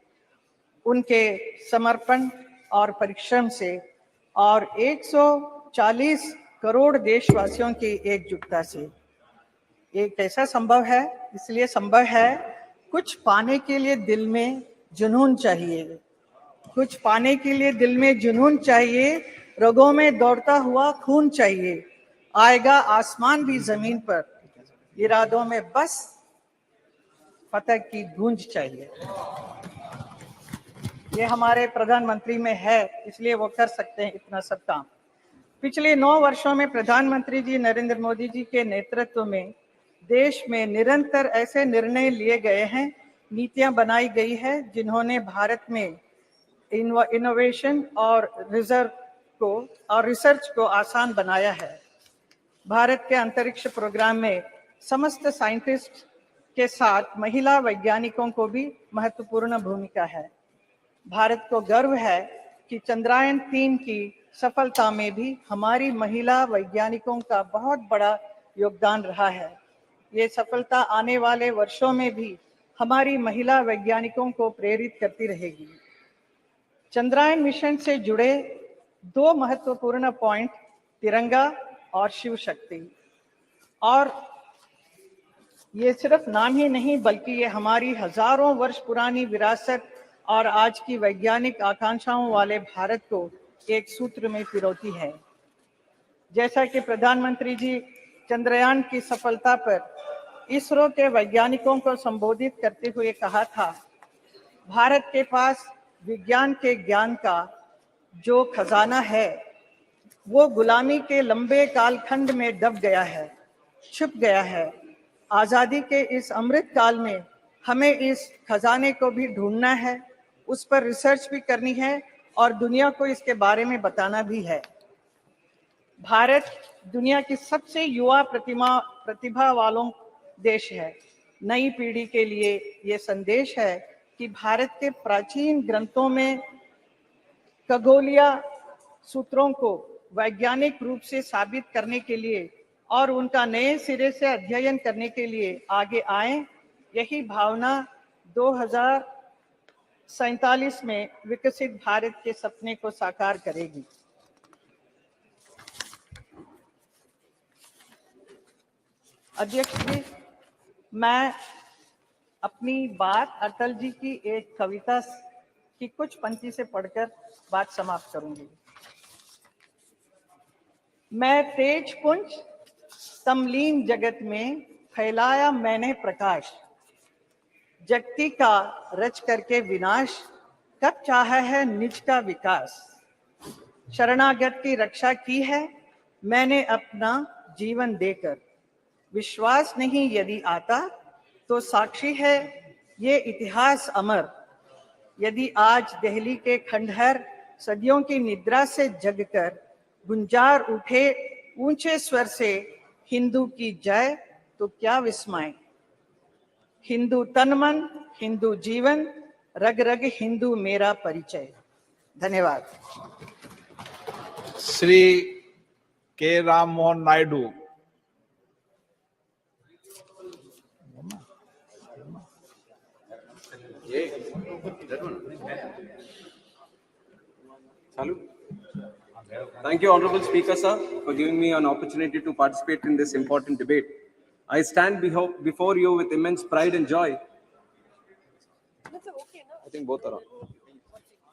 उनके समर्पण और परिश्रम से और 140 करोड़ देशवासियों की एकजुटता से। ये कैसा संभव है? इसलिए संभव है, कुछ पाने के लिए दिल में जुनून चाहिए। कुछ पाने के लिए दिल में जुनून चाहिए, रगों में दौड़ता हुआ खून चाहिए। आएगा आसमान भी जमीन पर, इरादों में बस फतह की गूंज चाहिए। ये हमारे प्रधानमंत्री में है, इसलिए वो कर सकते हैं इतना सब काम। पिछले 9 वर्षों में प्रधानमंत्री जी नरेंद्र मोदी जी के नेतृत्व में देश में निरंतर ऐसे निर्णय लिए गए हैं, नीतियां बनाई गई है, जिन्होंने भारत में इनोवेशन और रिसर्च को आसान बनाया है। भारत के अंतरिक्ष प्रोग्राम में समस्त साइंटिस्ट के साथ महिला वैज्ञानिकों को भी महत्वपूर्ण भूमिका है। भारत को गर्व है कि चंद्रयान-3 की सफलता में भी हमारी महिला वैज्ञानिकों का बहुत बड़ा योगदान रहा है। ये सफलता आने वाले वर्षों में भी हमारी महिला वैज्ञानिकों को प्रेरित करती रहेगी। चंद्रयान मिशन से जुड़े 2 महत्वपूर्ण पॉइंट, तिरंगा और शिव शक्ति, और ये सिर्फ नाम ही नहीं बल्कि ये हमारी हजारों वर्ष पुरानी विरासत और आज की वैज्ञानिक आकांक्षाओं वाले भारत को एक सूत्र में पिरोती है। जैसा कि प्रधानमंत्री जी चंद्रयान की सफलता पर इसरो के वैज्ञानिकों को संबोधित करते हुए कहा था, भारत के पास विज्ञान के ज्ञान का जो खजाना है वो गुलामी के लंबे कालखंड में दब गया है, छुप गया है। आजादी के इस अमृत काल में हमें इस खजाने को भी ढूंढना है, उस पर रिसर्च भी करनी है और दुनिया को इसके बारे में बताना भी है। भारत दुनिया की सबसे युवा प्रतिभा वालों देश है। नई पीढ़ी के लिए ये संदेश है कि भारत के प्राचीन ग्रंथों में खगोलीय सूत्रों को वैज्ञानिक रूप से साबित करने के लिए और उनका नए सिरे से अध्ययन करने के लिए आगे आए। यही भावना 2047 में विकसित भारत के सपने को साकार करेगी। अध्यक्ष जी, मैं अपनी बात अटल जी की एक कविता की कुछ पंक्ति से पढ़कर बात समाप्त करूंगी। मैं तेज पुंज तमलीन जगत में फैलाया मैंने प्रकाश, जगती का रच करके विनाश, कब चाहा है निज का विकास। शरणागत की रक्षा की है मैंने अपना जीवन देकर, विश्वास नहीं यदि आता तो साक्षी है ये इतिहास अमर। यदि आज दिल्ली के खंडहर सदियों की निद्रा से जगकर गुंजार उठे ऊंचे स्वर से हिंदू की जय, तो क्या विस्मय। हिंदू तन मन हिंदू जीवन, रग रग हिंदू मेरा परिचय। धन्यवाद। श्री के Ram Mohan Naidu. Thank you, Honorable Speaker, sir, for giving me an opportunity to participate in this important debate. I stand before you with immense pride and joy. I think both are on.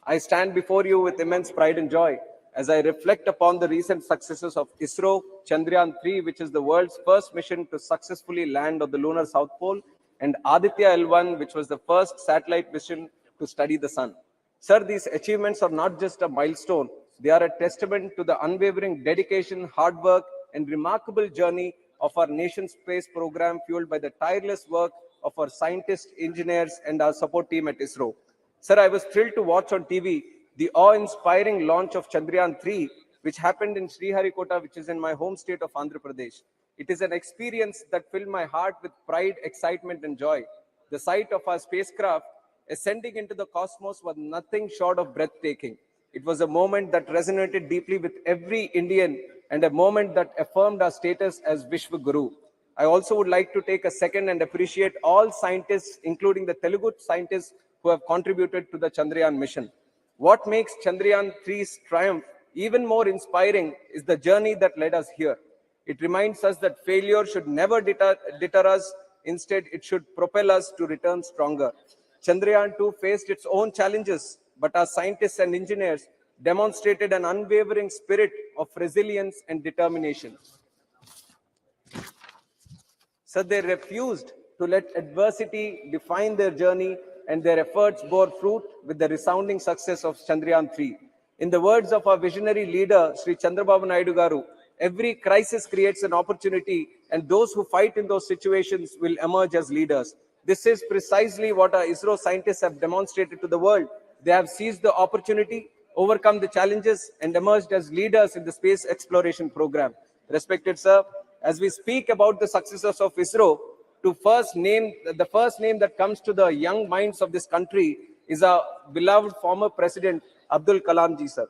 I stand before you with immense pride and joy as I reflect upon the recent successes of ISRO Chandrayaan-3, which is the world's first mission to successfully land on the lunar South Pole, and Aditya L1, which was the first satellite mission to study the sun. Sir, these achievements are not just a milestone, they are a testament to the unwavering dedication, hard work, and remarkable journey of our nation's space program, fueled by the tireless work of our scientists, engineers, and our support team at ISRO. Sir, I was thrilled to watch on TV the awe-inspiring launch of Chandrayaan-3, which happened in Sriharikota, which is in my home state of Andhra Pradesh. It is an experience that filled my heart with pride, excitement, and joy. The sight of our spacecraft ascending into the cosmos was nothing short of breathtaking. It was a moment that resonated deeply with every Indian and a moment that affirmed our status as Vishwa Guru. I also would like to take a second and appreciate all scientists, including the Telugu scientists who have contributed to the Chandrayaan mission. What makes Chandrayaan-3's triumph even more inspiring is the journey that led us here. It reminds us that failure should never deter us. Instead, it should propel us to return stronger. Chandrayaan-2 faced its own challenges, but our scientists and engineers demonstrated an unwavering spirit of resilience and determination. So they refused to let adversity define their journey, and their efforts bore fruit with the resounding success of Chandrayaan-3. In the words of our visionary leader, Sri Chandrababu Naidu Garu, every crisis creates an opportunity, and those who fight in those situations will emerge as leaders. This is precisely what our ISRO scientists have demonstrated to the world. They have seized the opportunity, overcome the challenges, and emerged as leaders in the space exploration program. Respected sir, as we speak about the successes of ISRO, the first name that comes to the young minds of this country is our beloved former president, Abdul Kalam ji, sir.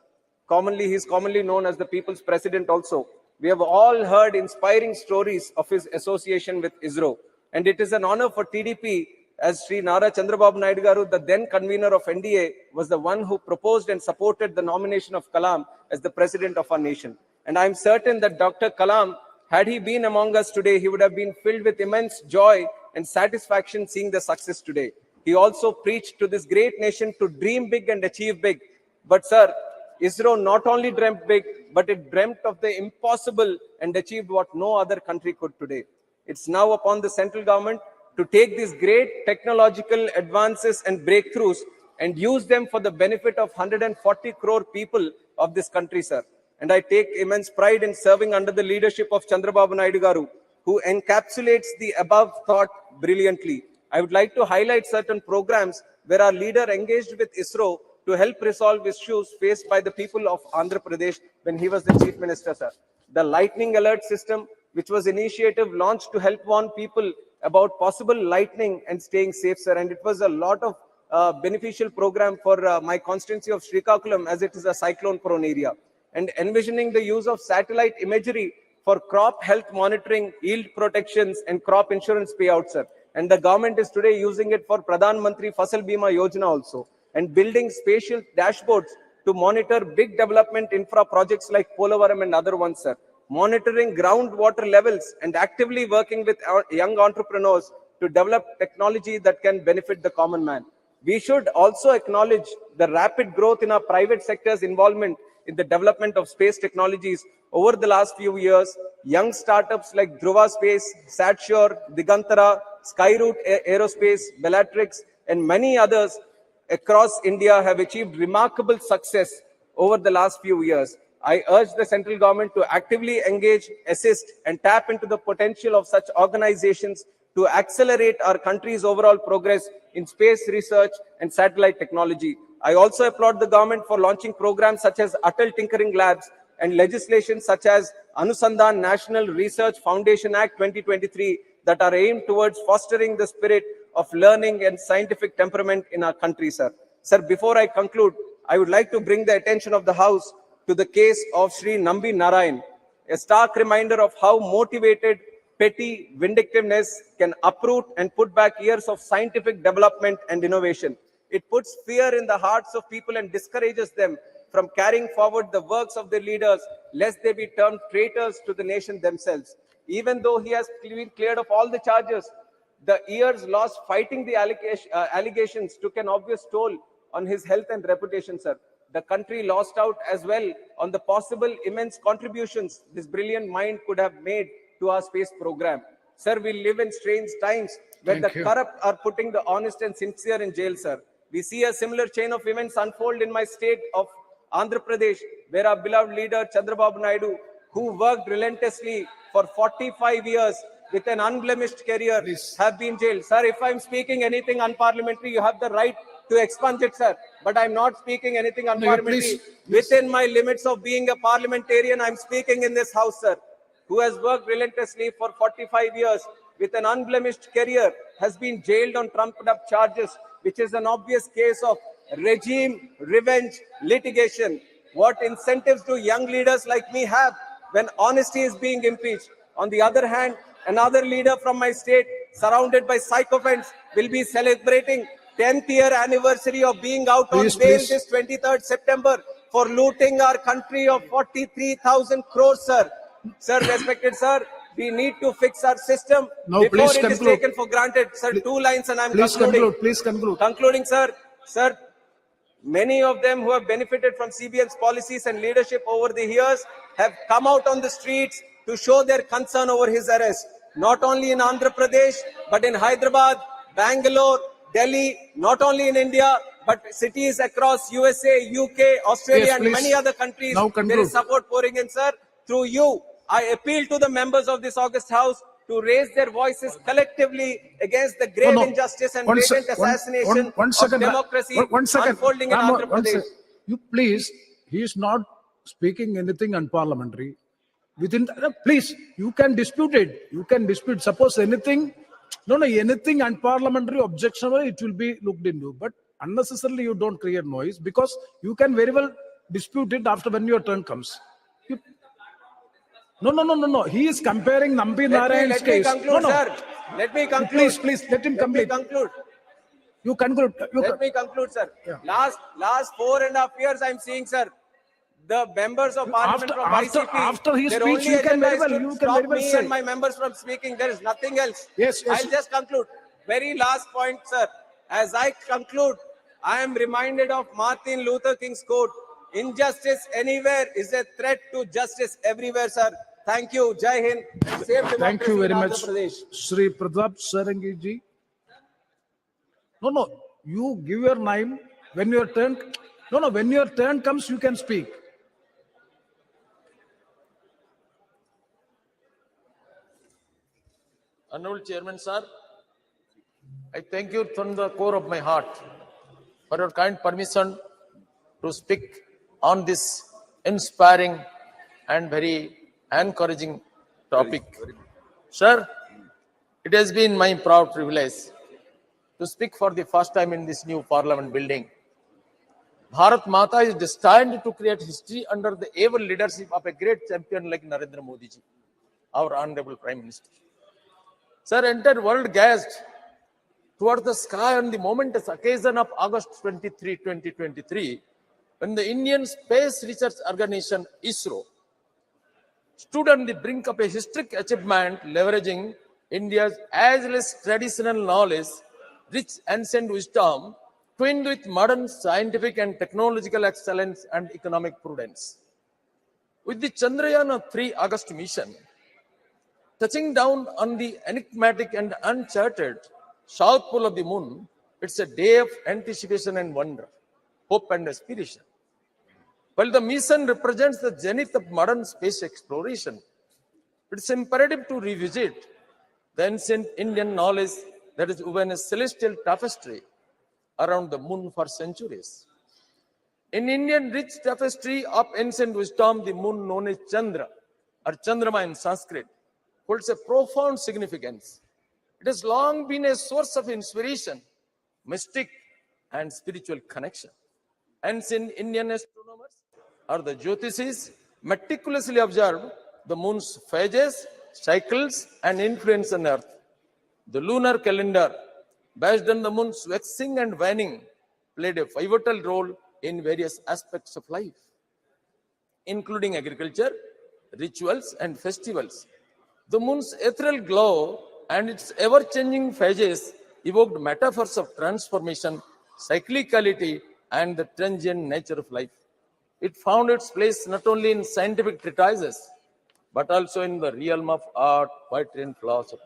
He is commonly known as the people's president also. We have all heard inspiring stories of his association with ISRO. And it is an honor for TDP, as Sri Nara Chandrababu Naidu Garu, the then convener of NDA, was the one who proposed and supported the nomination of Kalam as the president of our nation. And I'm certain that Dr. Kalam, had he been among us today, he would have been filled with immense joy and satisfaction seeing the success today. He also preached to this great nation to dream big and achieve big. But sir, ISRO not only dreamt big, but it dreamt of the impossible and achieved what no other country could today. It's now upon the central government to take these great technological advances and breakthroughs and use them for the benefit of 140 crore people of this country, sir. And I take immense pride in serving under the leadership of Chandrababu Naidu Garu, who encapsulates the above thought brilliantly. I would like to highlight certain programs where our leader engaged with ISRO to help resolve issues faced by the people of Andhra Pradesh when he was the Chief Minister, sir. The lightning alert system, which was initiative launched to help warn people about possible lightning and staying safe, sir. And it was a lot of beneficial program for my constituency of Srikakulam, as it is a cyclone-prone area. And envisioning the use of satellite imagery for crop health monitoring, yield protections, and crop insurance payouts, sir. And the government is today using it for Pradhan Mantri Fasal Bima Yojana also. And building spatial dashboards to monitor big development infra projects like Polavaram and other ones, sir. Monitoring groundwater levels and actively working with our young entrepreneurs to develop technology that can benefit the common man. We should also acknowledge the rapid growth in our private sector's involvement in the development of space technologies over the last few years. Young startups like Dhruva Space, Satshore, Digantara, Skyroot Aerospace, Bellatrix, and many others across India have achieved remarkable success over the last few years. I urge the central government to actively engage, assist, and tap into the potential of such organizations to accelerate our country's overall progress in space research and satellite technology. I also applaud the government for launching programs such as Atal Tinkering Labs and legislation such as Anusandhan National Research Foundation Act 2023 that are aimed towards fostering the spirit of learning and scientific temperament in our country, sir. Sir, before I conclude, I would like to bring the attention of the House to the case of Sri Nambi Narayan, a stark reminder of how motivated, petty vindictiveness can uproot and put back years of scientific development and innovation. It puts fear in the hearts of people and discourages them from carrying forward the works of their leaders, lest they be termed traitors to the nation themselves. Even though he has been cleared of all the charges, the years lost fighting the allegations took an obvious toll on his health and reputation, sir. The country lost out as well on the possible immense contributions this brilliant mind could have made to our space program. Sir, we live in strange times where the corrupt are putting the honest and sincere in jail, sir. We see a similar chain of events unfold in my state of Andhra Pradesh, where our beloved leader Chandrababu Naidu, who worked relentlessly for 45 years with an unblemished career, have been jailed. Sir, if I'm speaking anything unparliamentary, you have the right to expunge it, sir. But I'm not speaking anything unparliamentary. Within my limits of being a parliamentarian, I'm speaking in this house, sir, who has worked relentlessly for 45 years with an unblemished career, has been jailed on trumped-up charges, which is an obvious case of regime revenge litigation. What incentives do young leaders like me have when honesty is being impeached? On the other hand, another leader from my state, surrounded by sycophants, will be celebrating 10th year anniversary of being out on bail this 23rd September for looting our country of 43,000 crores, sir. Sir, respected sir, we need to fix our system before it is taken for granted. Sir, 2 lines and I'm concluding. Please conclude. Concluding, sir. Sir, many of them who have benefited from CBN's policies and leadership over the years have come out on the streets to show their concern over his arrest. Not only in Andhra Pradesh, but in Hyderabad, Bangalore, Delhi, not only in India, but cities across USA, UK, Australia, and many other countries. There is support pouring in, sir. Through you, I appeal to the members of this august house to raise their voices collectively against the grave injustice and blatant assassination of democracy unfolding in Andhra Pradesh. You please, he is not speaking anything unparliamentary. Please, you can dispute it. You can dispute. Suppose anything, anything unparliamentary, objectionable, it will be looked into. But unnecessarily, you don't create noise because you can very well dispute it after when your turn comes. No. He is comparing Nambi Narayan's case. Let me conclude, sir. Let me conclude. Please, let him complete. Let me conclude. You conclude. Let me conclude, sir. Yeah. Last 4.5 years, I'm seeing, sir, the members of parliament from ICP. After his speech, you can very well say. And my members from speaking. There is nothing else. Yes. I'll just conclude. Very last point, sir. As I conclude, I am reminded of Martin Luther King's quote: "Injustice anywhere is a threat to justice everywhere," sir. Thank you. Jai Hind. Thank you very much, Sri Pratap Sarangi ji. No. You give your name when your turn. No. When your turn comes, you can speak. Honorable Chairman, sir, I thank you from the core of my heart for your kind permission to speak on this inspiring and very encouraging topic. Sir, it has been my proud privilege to speak for the first time in this new parliament building. Bharat Mata is destined to create history under the able leadership of a great champion like Narendra Modi ji, our honorable Prime Minister. Sir, entire world gazed towards the sky on the momentous occasion of August 23, 2023, when the Indian Space Research Organization, ISRO, stood on the brink of a historic achievement, leveraging India's ageless traditional knowledge, rich ancient wisdom, twinned with modern scientific and technological excellence and economic prudence. With the Chandrayaan-3 August mission, touching down on the enigmatic and uncharted south pole of the moon, it's a day of anticipation and wonder, hope and aspiration. While the mission represents the zenith of modern space exploration, it's imperative to revisit the ancient Indian knowledge that has woven a celestial tapestry around the moon for centuries. In Indian rich tapestry of ancient wisdom, the moon known as Chandra, or Chandrama in Sanskrit, holds a profound significance. It has long been a source of inspiration, mystic, and spiritual connection. Ancient Indian astronomers or the Jyotisis meticulously observed the moon's phases, cycles, and influence on Earth. The lunar calendar, based on the moon's waxing and waning, played a pivotal role in various aspects of life, including agriculture, rituals, and festivals. The moon's ethereal glow and its ever-changing phases evoked metaphors of transformation, cyclicality, and the transient nature of life. It found its place not only in scientific treatises, but also in the realm of art, poetry, and philosophy.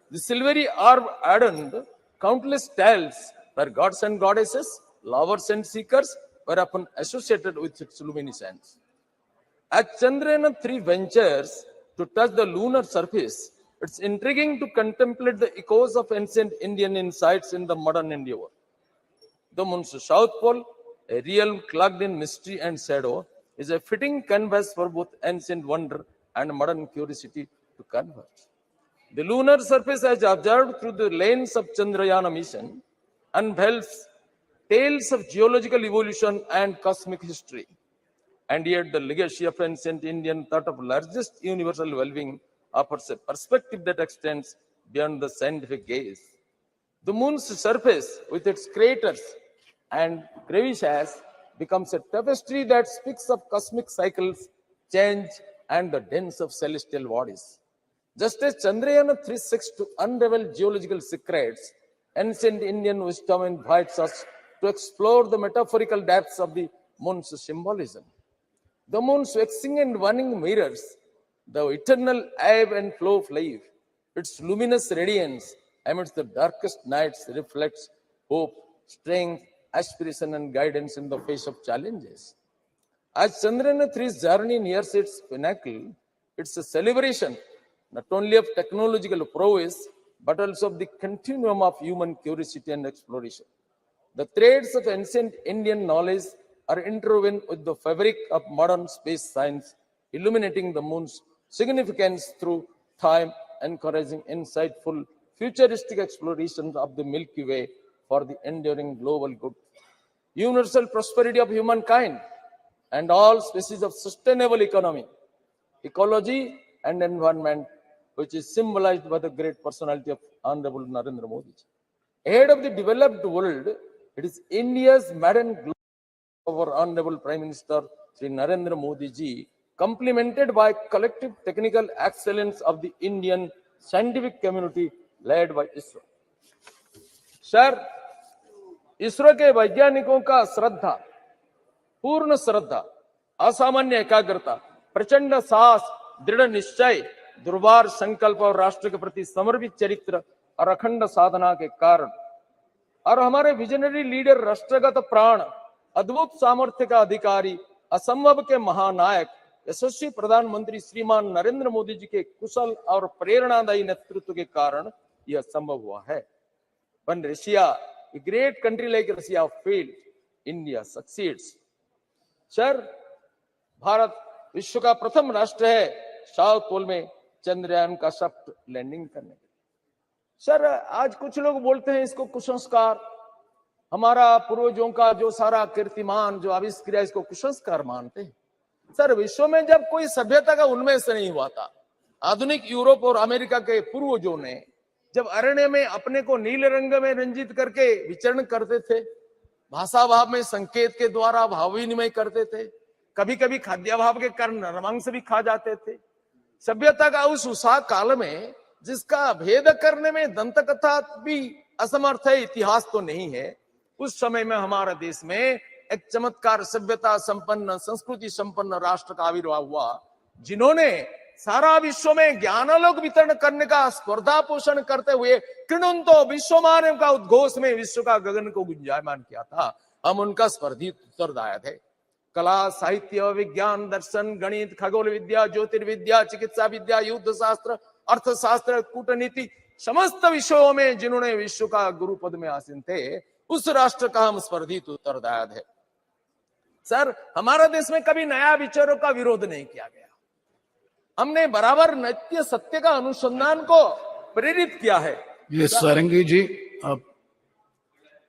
The silvery orb adorned countless tales where gods and goddesses, lovers and seekers were often associated with its luminescence. As Chandrayaan-3 ventures to touch the lunar surface, it's intriguing to contemplate the echoes of ancient Indian insights in the modern endeavor. The moon's south pole, a realm clogged in mystery and shadow, is a fitting canvas for both ancient wonder and modern curiosity to converge. The lunar surface, as observed through the lens of Chandrayaan mission, unveils tales of geological evolution and cosmic history. And yet the legacy of ancient Indian thought of largest universal well-being offers a perspective that extends beyond the scientific gaze. The moon's surface, with its craters and crevices, becomes a tapestry that speaks of cosmic cycles, change, and the dance of celestial bodies. Just as Chandrayaan-3 seeks to unravel geological secrets, ancient Indian wisdom invites us to explore the metaphorical depths of the moon's symbolism. The moon's waxing and waning mirrors the eternal ebb and flow of life. Its luminous radiance amidst the darkest nights reflects hope, strength, aspiration, and guidance in the face of challenges. As Chandrayaan-3's journey nears its pinnacle, it's a celebration not only of technological prowess, but also of the continuum of human curiosity and exploration. The threads of ancient Indian knowledge are interwoven with the fabric of modern space science, illuminating the moon's significance through time, encouraging insightful, futuristic explorations of the Milky Way for the enduring global good, universal prosperity of humankind, and all species of sustainable economy, ecology, and environment, which is symbolized by the great personality of Honorable Narendra Modi. Ahead of the developed world, it is India's maiden glory of our Honorable Prime Minister Sri Narendra Modi ji, complemented by collective technical excellence of the Indian scientific community led by ISRO. Sir, ISRO के वैज्ञानिकों का श्रद्धा, पूर्ण श्रद्धा, असामान्य एकाग्रता, प्रचंड साहस, दृढ़ निश्चय, दुर्वार संकल्प और राष्ट्र के प्रति समर्पित चरित्र और अखंड साधना के कारण, और हमारे विजनरी लीडर, राष्ट्रगत प्राण, अद्भुत सामर्थ्य का अधिकारी, असंभव के महानायक, यशस्वी प्रधानमंत्री श्रीमान नरेंद्र मोदी जी के कुशल और प्रेरणादायी नेतृत्व के कारण यह संभव हुआ है. When Russia, a great country like Russia, failed, India succeeds. Sir, Bharat विश्व का प्रथम राष्ट्र है साउथ पोल में चंद्रयान का सॉफ्ट लैंडिंग करने के. सर, आज कुछ लोग बोलते हैं इसको कुसंस्कार, हमारा पूर्वजों का जो सारा कीर्तिमान जो आविष्कार है इसको कुसंस्कार मानते हैं. सर, विश्व में जब कोई सभ्यता का उन्मेष नहीं हुआ था, आधुनिक यूरोप और अमेरिका के पूर्वजों ने जब अरण्य में अपने को नीले रंग में रंजित करके विचरण करते थे, भाषा भाव में संकेत के द्वारा भाव विनिमय करते थे, कभी कभी खाद्याभाव के कारण नरमांस भी खा जाते थे. सभ्यता का उस उषा काल में जिसका भेद करने में दंत कथा भी असमर्थ है, इतिहास तो नहीं है, उस समय में हमारा देश में एक चमत्कार सभ्यता संपन्न, संस्कृति संपन्न राष्ट्र का आविर्भाव हुआ, जिन्होंने सारा विश्व में ज्ञानालोक वितरण करने का स्पर्धा पोषण करते हुए कृणुंतो विश्वमानव का उद्घोष में विश्व का गगन को गुंजायमान किया था. हम उनका स्पर्धी उत्तरदायी थे. कला, साहित्य, विज्ञान, दर्शन, गणित, खगोल विद्या, ज्योतिर्विद्या, चिकित्सा विद्या, युद्ध शास्त्र, अर्थशास्त्र, कूटनीति, समस्त विषयों में जिन्होंने विश्व का गुरु पद में आसीन थे, उस राष्ट्र का हम स्पर्धी उत्तरदायी थे. सर, हमारा देश में कभी नया विचारों का विरोध नहीं किया गया. हमने बराबर नित्य सत्य का अनुसंधान को प्रेरित किया है। ये सारंगी जी आप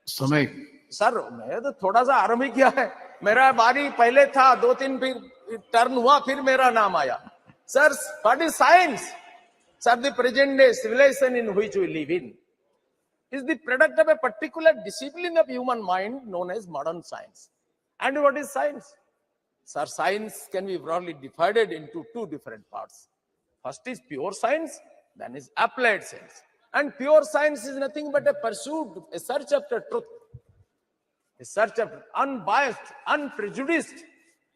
समय सर मैं तो थोड़ा सा आरंभ ही किया है, मेरा बारी पहले था, 2-3 फिर टर्न हुआ, फिर मेरा नाम आया। Sir what is science? Sir the present day civilisation in which we live in is the product of a particular discipline of human mind known as modern science. And what is science? Sir, science can be broadly divided into two different parts. First is pure science, then is applied science. And pure science is nothing but a pursuit, a search after truth, a search after unbiased, unprejudiced,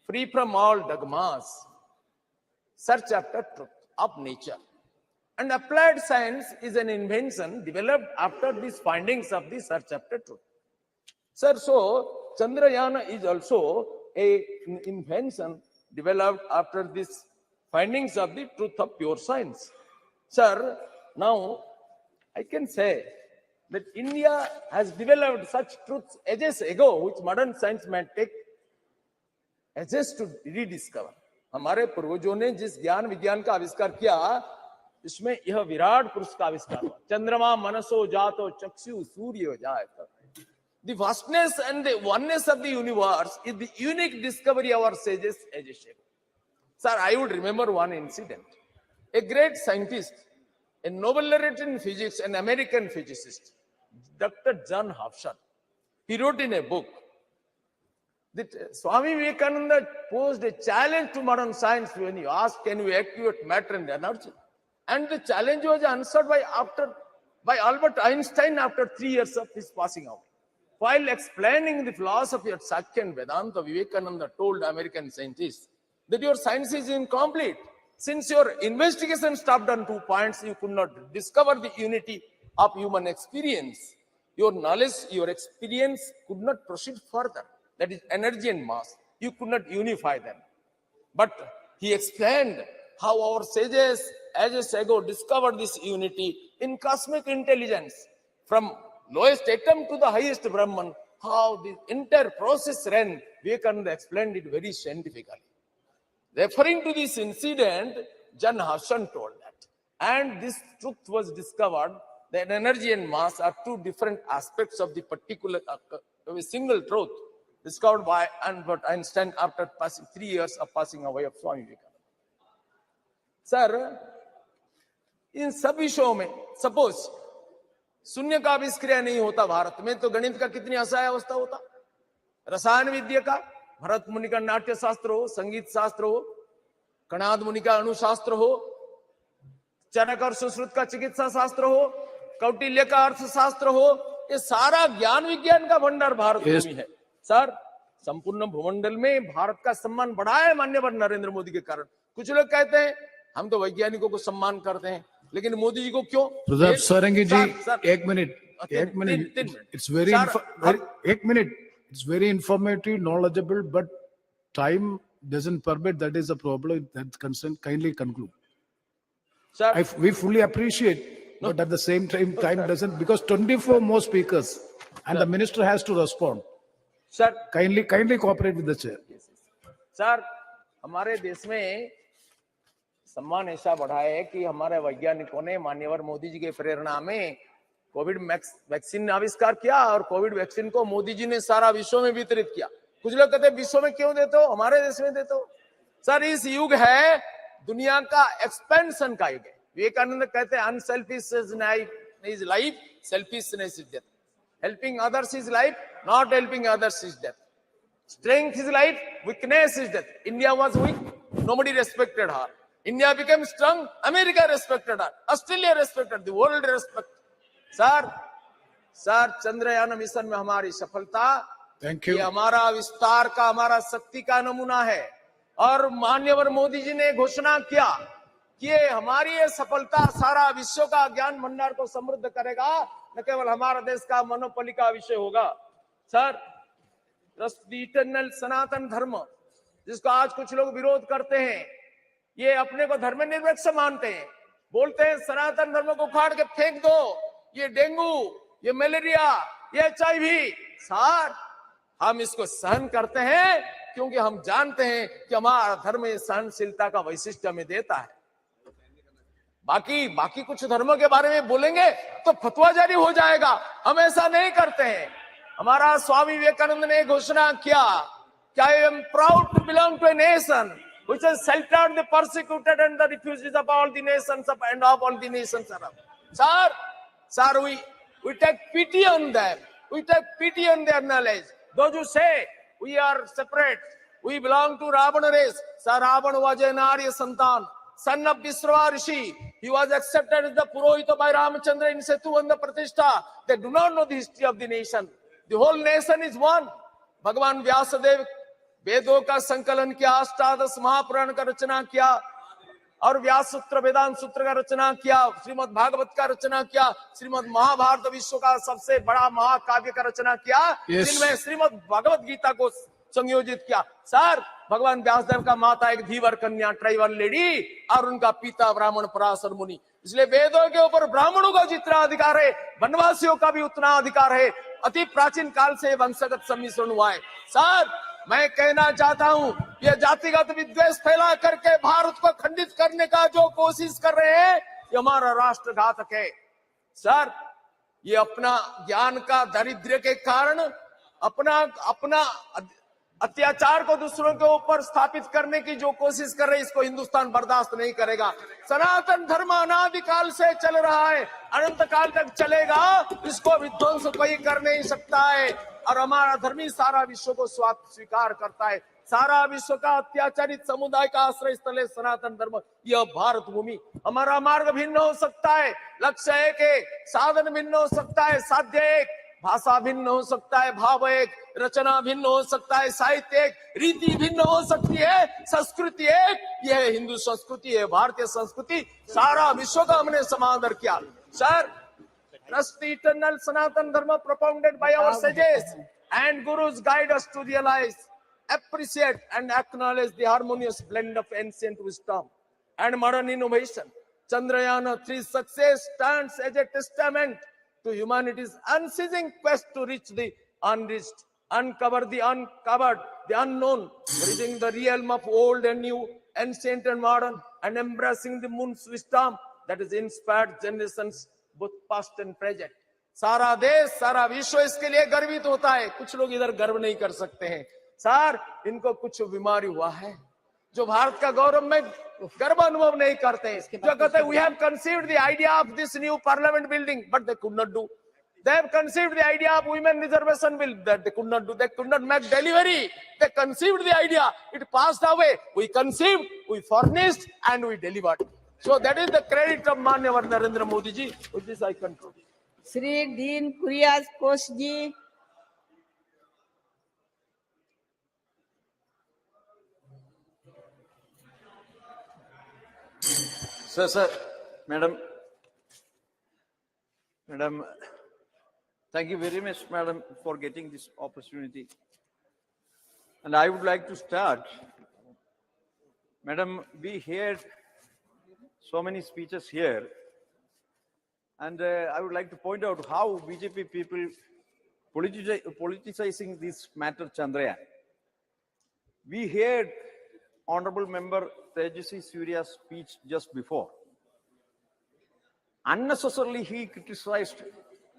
free from all dogmas, search after truth of nature. And applied science is an invention developed after these findings of the search after truth. Sir, so Chandrayaan is also an invention developed after these findings of the truth of pure science. Sir, now I can say that India has developed such truths ages ago, which modern science may take ages to rediscover. हमारे पूर्वजों ने जिस ज्ञान विज्ञान का आविष्कार किया, इसमें यह विराट पुरुष का आविष्कार हुआ। चंद्रमा मनसो जातो चक्षु सूर्य जायत। The vastness and the oneness of the universe is the unique discovery of our sages ages ago. Sir, I would remember one incident. A great scientist, a Nobel laureate in physics, an American physicist, Dr. John Hofstad, he wrote in a book that Swami Vivekananda posed a challenge to modern science when he asked, can we activate matter and energy? And the challenge was answered by Albert Einstein after 3 years of his passing away. While explaining the philosophy of Sakya and Vedanta, Vivekananda told American scientists that your science is incomplete. Since your investigation stopped on 2 points, you could not discover the unity of human experience. Your knowledge, your experience could not proceed further. That is energy and mass. You could not unify them. But he explained how our sages ages ago discovered this unity in cosmic intelligence. From lowest atom to the highest Brahman, how the entire process ran, Vivekananda explained it very scientifically. Referring to this incident, John Hofstad told that. And this truth was discovered that energy and mass are two different aspects of the particular, of a single truth discovered by Albert Einstein after passing 3 years of passing away of Swami Vivekananda. Sir, इन सब विषयों में suppose शून्य का आविष्कार नहीं होता भारत में, तो गणित का कितनी असहाय अवस्था होता। रसायन विद्या का भरत मुनि का नाट्य शास्त्र हो, संगीत शास्त्र हो, कणाद मुनि का अणुशास्त्र हो, चरक और सुश्रुत का चिकित्सा शास्त्र हो, कौटिल्य का अर्थशास्त्र हो, ये सारा ज्ञान विज्ञान का भंडार भारत में है। सर, संपूर्ण भूमंडल में भारत का सम्मान बढ़ा है माननीय नरेंद्र मोदी के कारण। कुछ लोग कहते हैं हम तो वैज्ञानिकों को सम्मान करते हैं, लेकिन मोदी जी को क्यों? प्रताप सारंगी जी, एक मिनट, it's very एक minute, it's very informative, knowledgeable, but time doesn't permit. That is a problem. That concern, kindly conclude. Sir, We fully appreciate, but at the same time doesn't, because 24 more speakers and the minister has to respond. Sir, kindly cooperate with the chair. Sir, हमारे देश में सम्मान ऐसा बढ़ा है कि हमारे वैज्ञानिकों ने माननीय मोदी जी के प्रेरणा में कोविड वैक्सीन आविष्कार किया, और कोविड वैक्सीन को मोदी जी ने सारा विश्व में वितरित किया। कुछ लोग कहते हैं विश्व में क्यों देते हो, हमारे देश में देते हो। सर, इस युग है दुनिया का एक्सपेंशन का युग है। विवेकानंद कहते हैं unselfishness is life, selfishness is death. Helping others is life, not helping others is death. Strength is life, weakness is death. India was weak, nobody respected her. India became strong, America respected her, Australia respected, the world respected. Sir, Chandrayaan mission में हमारी सफलता, ये हमारा विस्तार का, हमारा शक्ति का नमूना है। और माननीय मोदी जी ने घोषणा किया कि ये हमारी ये सफलता सारा विश्व का ज्ञान भंडार को समृद्ध करेगा, न केवल हमारा देश का मोनोपोली का विषय होगा। सर, इटर्नल सनातन धर्म, जिसको आज कुछ लोग विरोध करते हैं, ये अपने को धर्मनिरपेक्ष मानते हैं, बोलते हैं सनातन धर्म को उखाड़ के फेंक दो, ये डेंगू, ये मलेरिया, ये HIV। सर, हम इसको सहन करते हैं क्योंकि हम जानते हैं कि हमारा धर्म ये सहनशीलता का वैशिष्ट्य हमें देता है। बाकी कुछ धर्मों के बारे में बोलेंगे तो फतवा जारी हो जाएगा। हम ऐसा नहीं करते हैं। हमारा स्वामी विवेकानंद ने घोषणा किया कि I am proud to belong to a nation which has sheltered the persecuted and the refugees of all the nations of and of all the nations around. Sir, we take pity on them. We take pity on their knowledge. Those who say we are separate, we belong to Ravana race. Sir, Ravana was an Arya Santan, son of Vishrava Rishi. He was accepted as the Purohita by Ramachandra in Setuvanda Pratishtha. They do not know the history of the nation. The whole nation is one. भगवान व्यासदेव वेदों का संकलन किया, अष्टादश महापुराण का रचना किया और व्यास सूत्र वेदांत सूत्र का रचना किया, श्रीमद् भागवत का रचना किया, श्रीमद् महाभारत विश्व का सबसे बड़ा महाकाव्य का रचना किया, जिनमें श्रीमद् भगवत गीता को संयोजित किया। सर, भगवान व्यासदेव का माता एक धीवर कन्या ट्राइबल लेडी और उनका पिता ब्राह्मण पराशर मुनि। इसलिए वेदों के ऊपर ब्राह्मणों का जितना अधिकार है, वनवासियों का भी उतना अधिकार है। अति प्राचीन काल से वंशगत सम्मिश्रण हुआ है। सर, मैं कहना चाहता हूं, ये जातिगत विद्वेष फैला करके भारत को खंडित करने का जो कोशिश कर रहे हैं, ये हमारा राष्ट्रघातक है। सर, ये अपना ज्ञान का दारिद्र्य के कारण अपना अत्याचार को दूसरों के ऊपर स्थापित करने की जो कोशिश कर रहे हैं, इसको हिंदुस्तान बर्दाश्त नहीं करेगा। सनातन धर्म अनादिकाल से चल रहा है, अनंत काल तक चलेगा, इसको विध्वंस कोई कर नहीं सकता है। और हमारा धर्मी सारा विश्व को स्वीकार करता है। सारा विश्व का अत्याचारित समुदाय का आश्रय स्थल है सनातन धर्म, यह भारत भूमि। हमारा मार्ग भिन्न हो सकता है, लक्ष्य एक है, साधन भिन्न हो सकता है, साध्य एक, भाषा भिन्न हो सकता है, भाव एक, रचना भिन्न हो सकता है, साहित्य एक, रीति भिन्न हो सकती है, संस्कृति एक। यह हिंदू संस्कृति है, भारतीय संस्कृति। सारा विश्व का हमने समादर किया। Sir, trust the eternal Sanatan Dharma propounded by our sages and gurus guide us to realize, appreciate and acknowledge the harmonious blend of ancient wisdom and modern innovation. Chandrayaan-3 success stands as a testament to humanity's unceasing quest to reach the unreached, uncover the uncovered, the unknown, bridging the realm of old and new, ancient and modern, and embracing the moon's wisdom that has inspired generations both past and present. सारा देश, सारा विश्व इसके लिए गर्वित होता है। कुछ लोग इधर गर्व नहीं कर सकते हैं। सर, इनको कुछ बीमारी हुआ है, जो भारत का गौरव में गर्व अनुभव नहीं करते हैं। जो कहते हैं we have conceived the idea of this new parliament building, but they could not do. They have conceived the idea of women reservation bill, that they could not do. They could not make delivery. They conceived the idea, it passed away. We conceived, we furnished, and we delivered. So that is the credit of Manyavad Narendra Modi ji. With this I conclude. Sri Dean Kurias Kosh ji. Sir, Madam, thank you very much, Madam, for getting this opportunity. And I would like to start. Madam, we heard so many speeches here, and I would like to point out how BJP people politicizing this matter, Chandrayaan. We heard Honorable Member Tejasvi Surya's speech just before. Unnecessarily, he criticized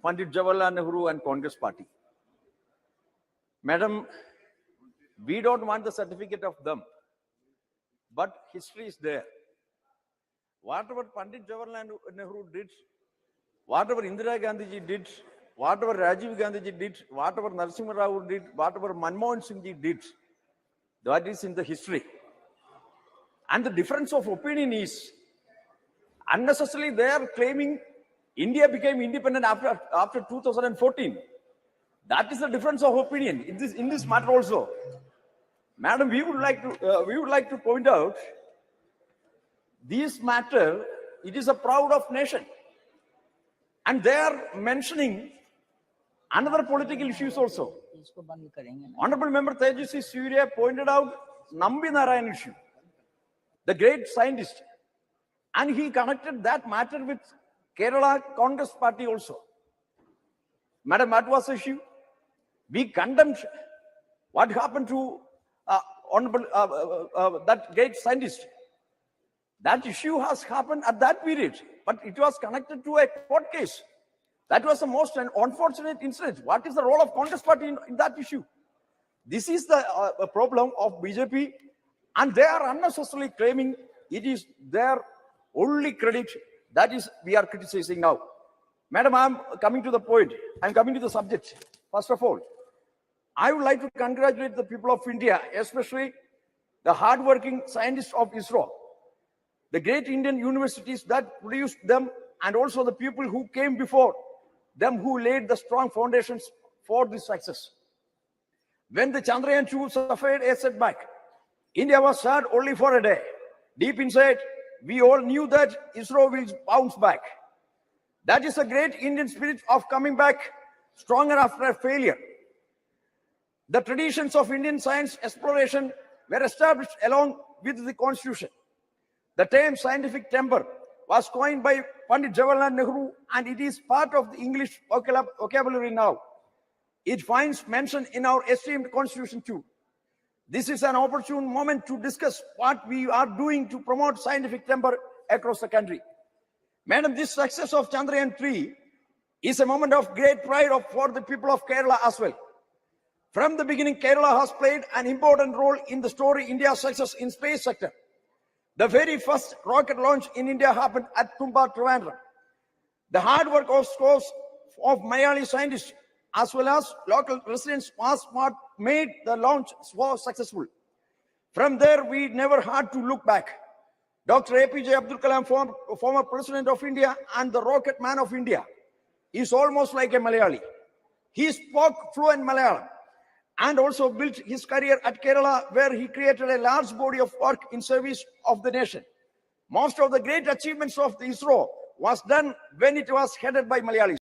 Pandit Jawaharlal Nehru and Congress party. Madam, we don't want the certificate of them, but history is there. Whatever Pandit Jawaharlal Nehru did, whatever Indira Gandhi ji did, whatever Rajiv Gandhi ji did, whatever Narasimha Rao did, whatever Manmohan Singh ji did, that is in the history. And the difference of opinion is, unnecessarily they are claiming India became independent after 2014. That is the difference of opinion in this matter also. Madam, we would like to point out, this matter, it is a proud of nation. And they are mentioning another political issues also. Honorable Member Tejasvi Surya pointed out Nambi Narayan issue, the great scientist. And he connected that matter with Kerala Congress party also. Madam, what was the issue? We condemned what happened to that great scientist. That issue has happened at that period, but it was connected to a court case. That was the most unfortunate incident. What is the role of Congress party in that issue? This is the problem of BJP, and they are unnecessarily claiming it is their only credit. That is, we are criticizing now. Madam, I'm coming to the point. I'm coming to the subject. First of all, I would like to congratulate the people of India, especially the hardworking scientists of ISRO, the great Indian universities that produced them, and also the people who came before them who laid the strong foundations for this success. When the Chandrayaan-3 suffered a setback, India was sad only for a day. Deep inside, we all knew that ISRO will bounce back. That is a great Indian spirit of coming back stronger after a failure. The traditions of Indian science exploration were established along with the constitution. The term scientific temper was coined by Pandit Jawaharlal Nehru, and it is part of the English vocabulary now. It finds mention in our esteemed constitution too. This is an opportune moment to discuss what we are doing to promote scientific temper across the country. Madam, this success of Chandrayaan-3 is a moment of great pride for the people of Kerala as well. From the beginning, Kerala has played an important role in the story India's success in space sector. The very first rocket launch in India happened at Tumba, Trivandrum. The hard work of scores of Malayali scientists as well as local residents was what made the launch so successful. From there, we never had to look back. Dr. APJ Abdul Kalam, former President of India and the rocket man of India, is almost like a Malayali. He spoke fluent Malayalam and also built his career at Kerala, where he created a large body of work in service of the nation. Most of the great achievements of the ISRO was done when it was headed by Malayalis.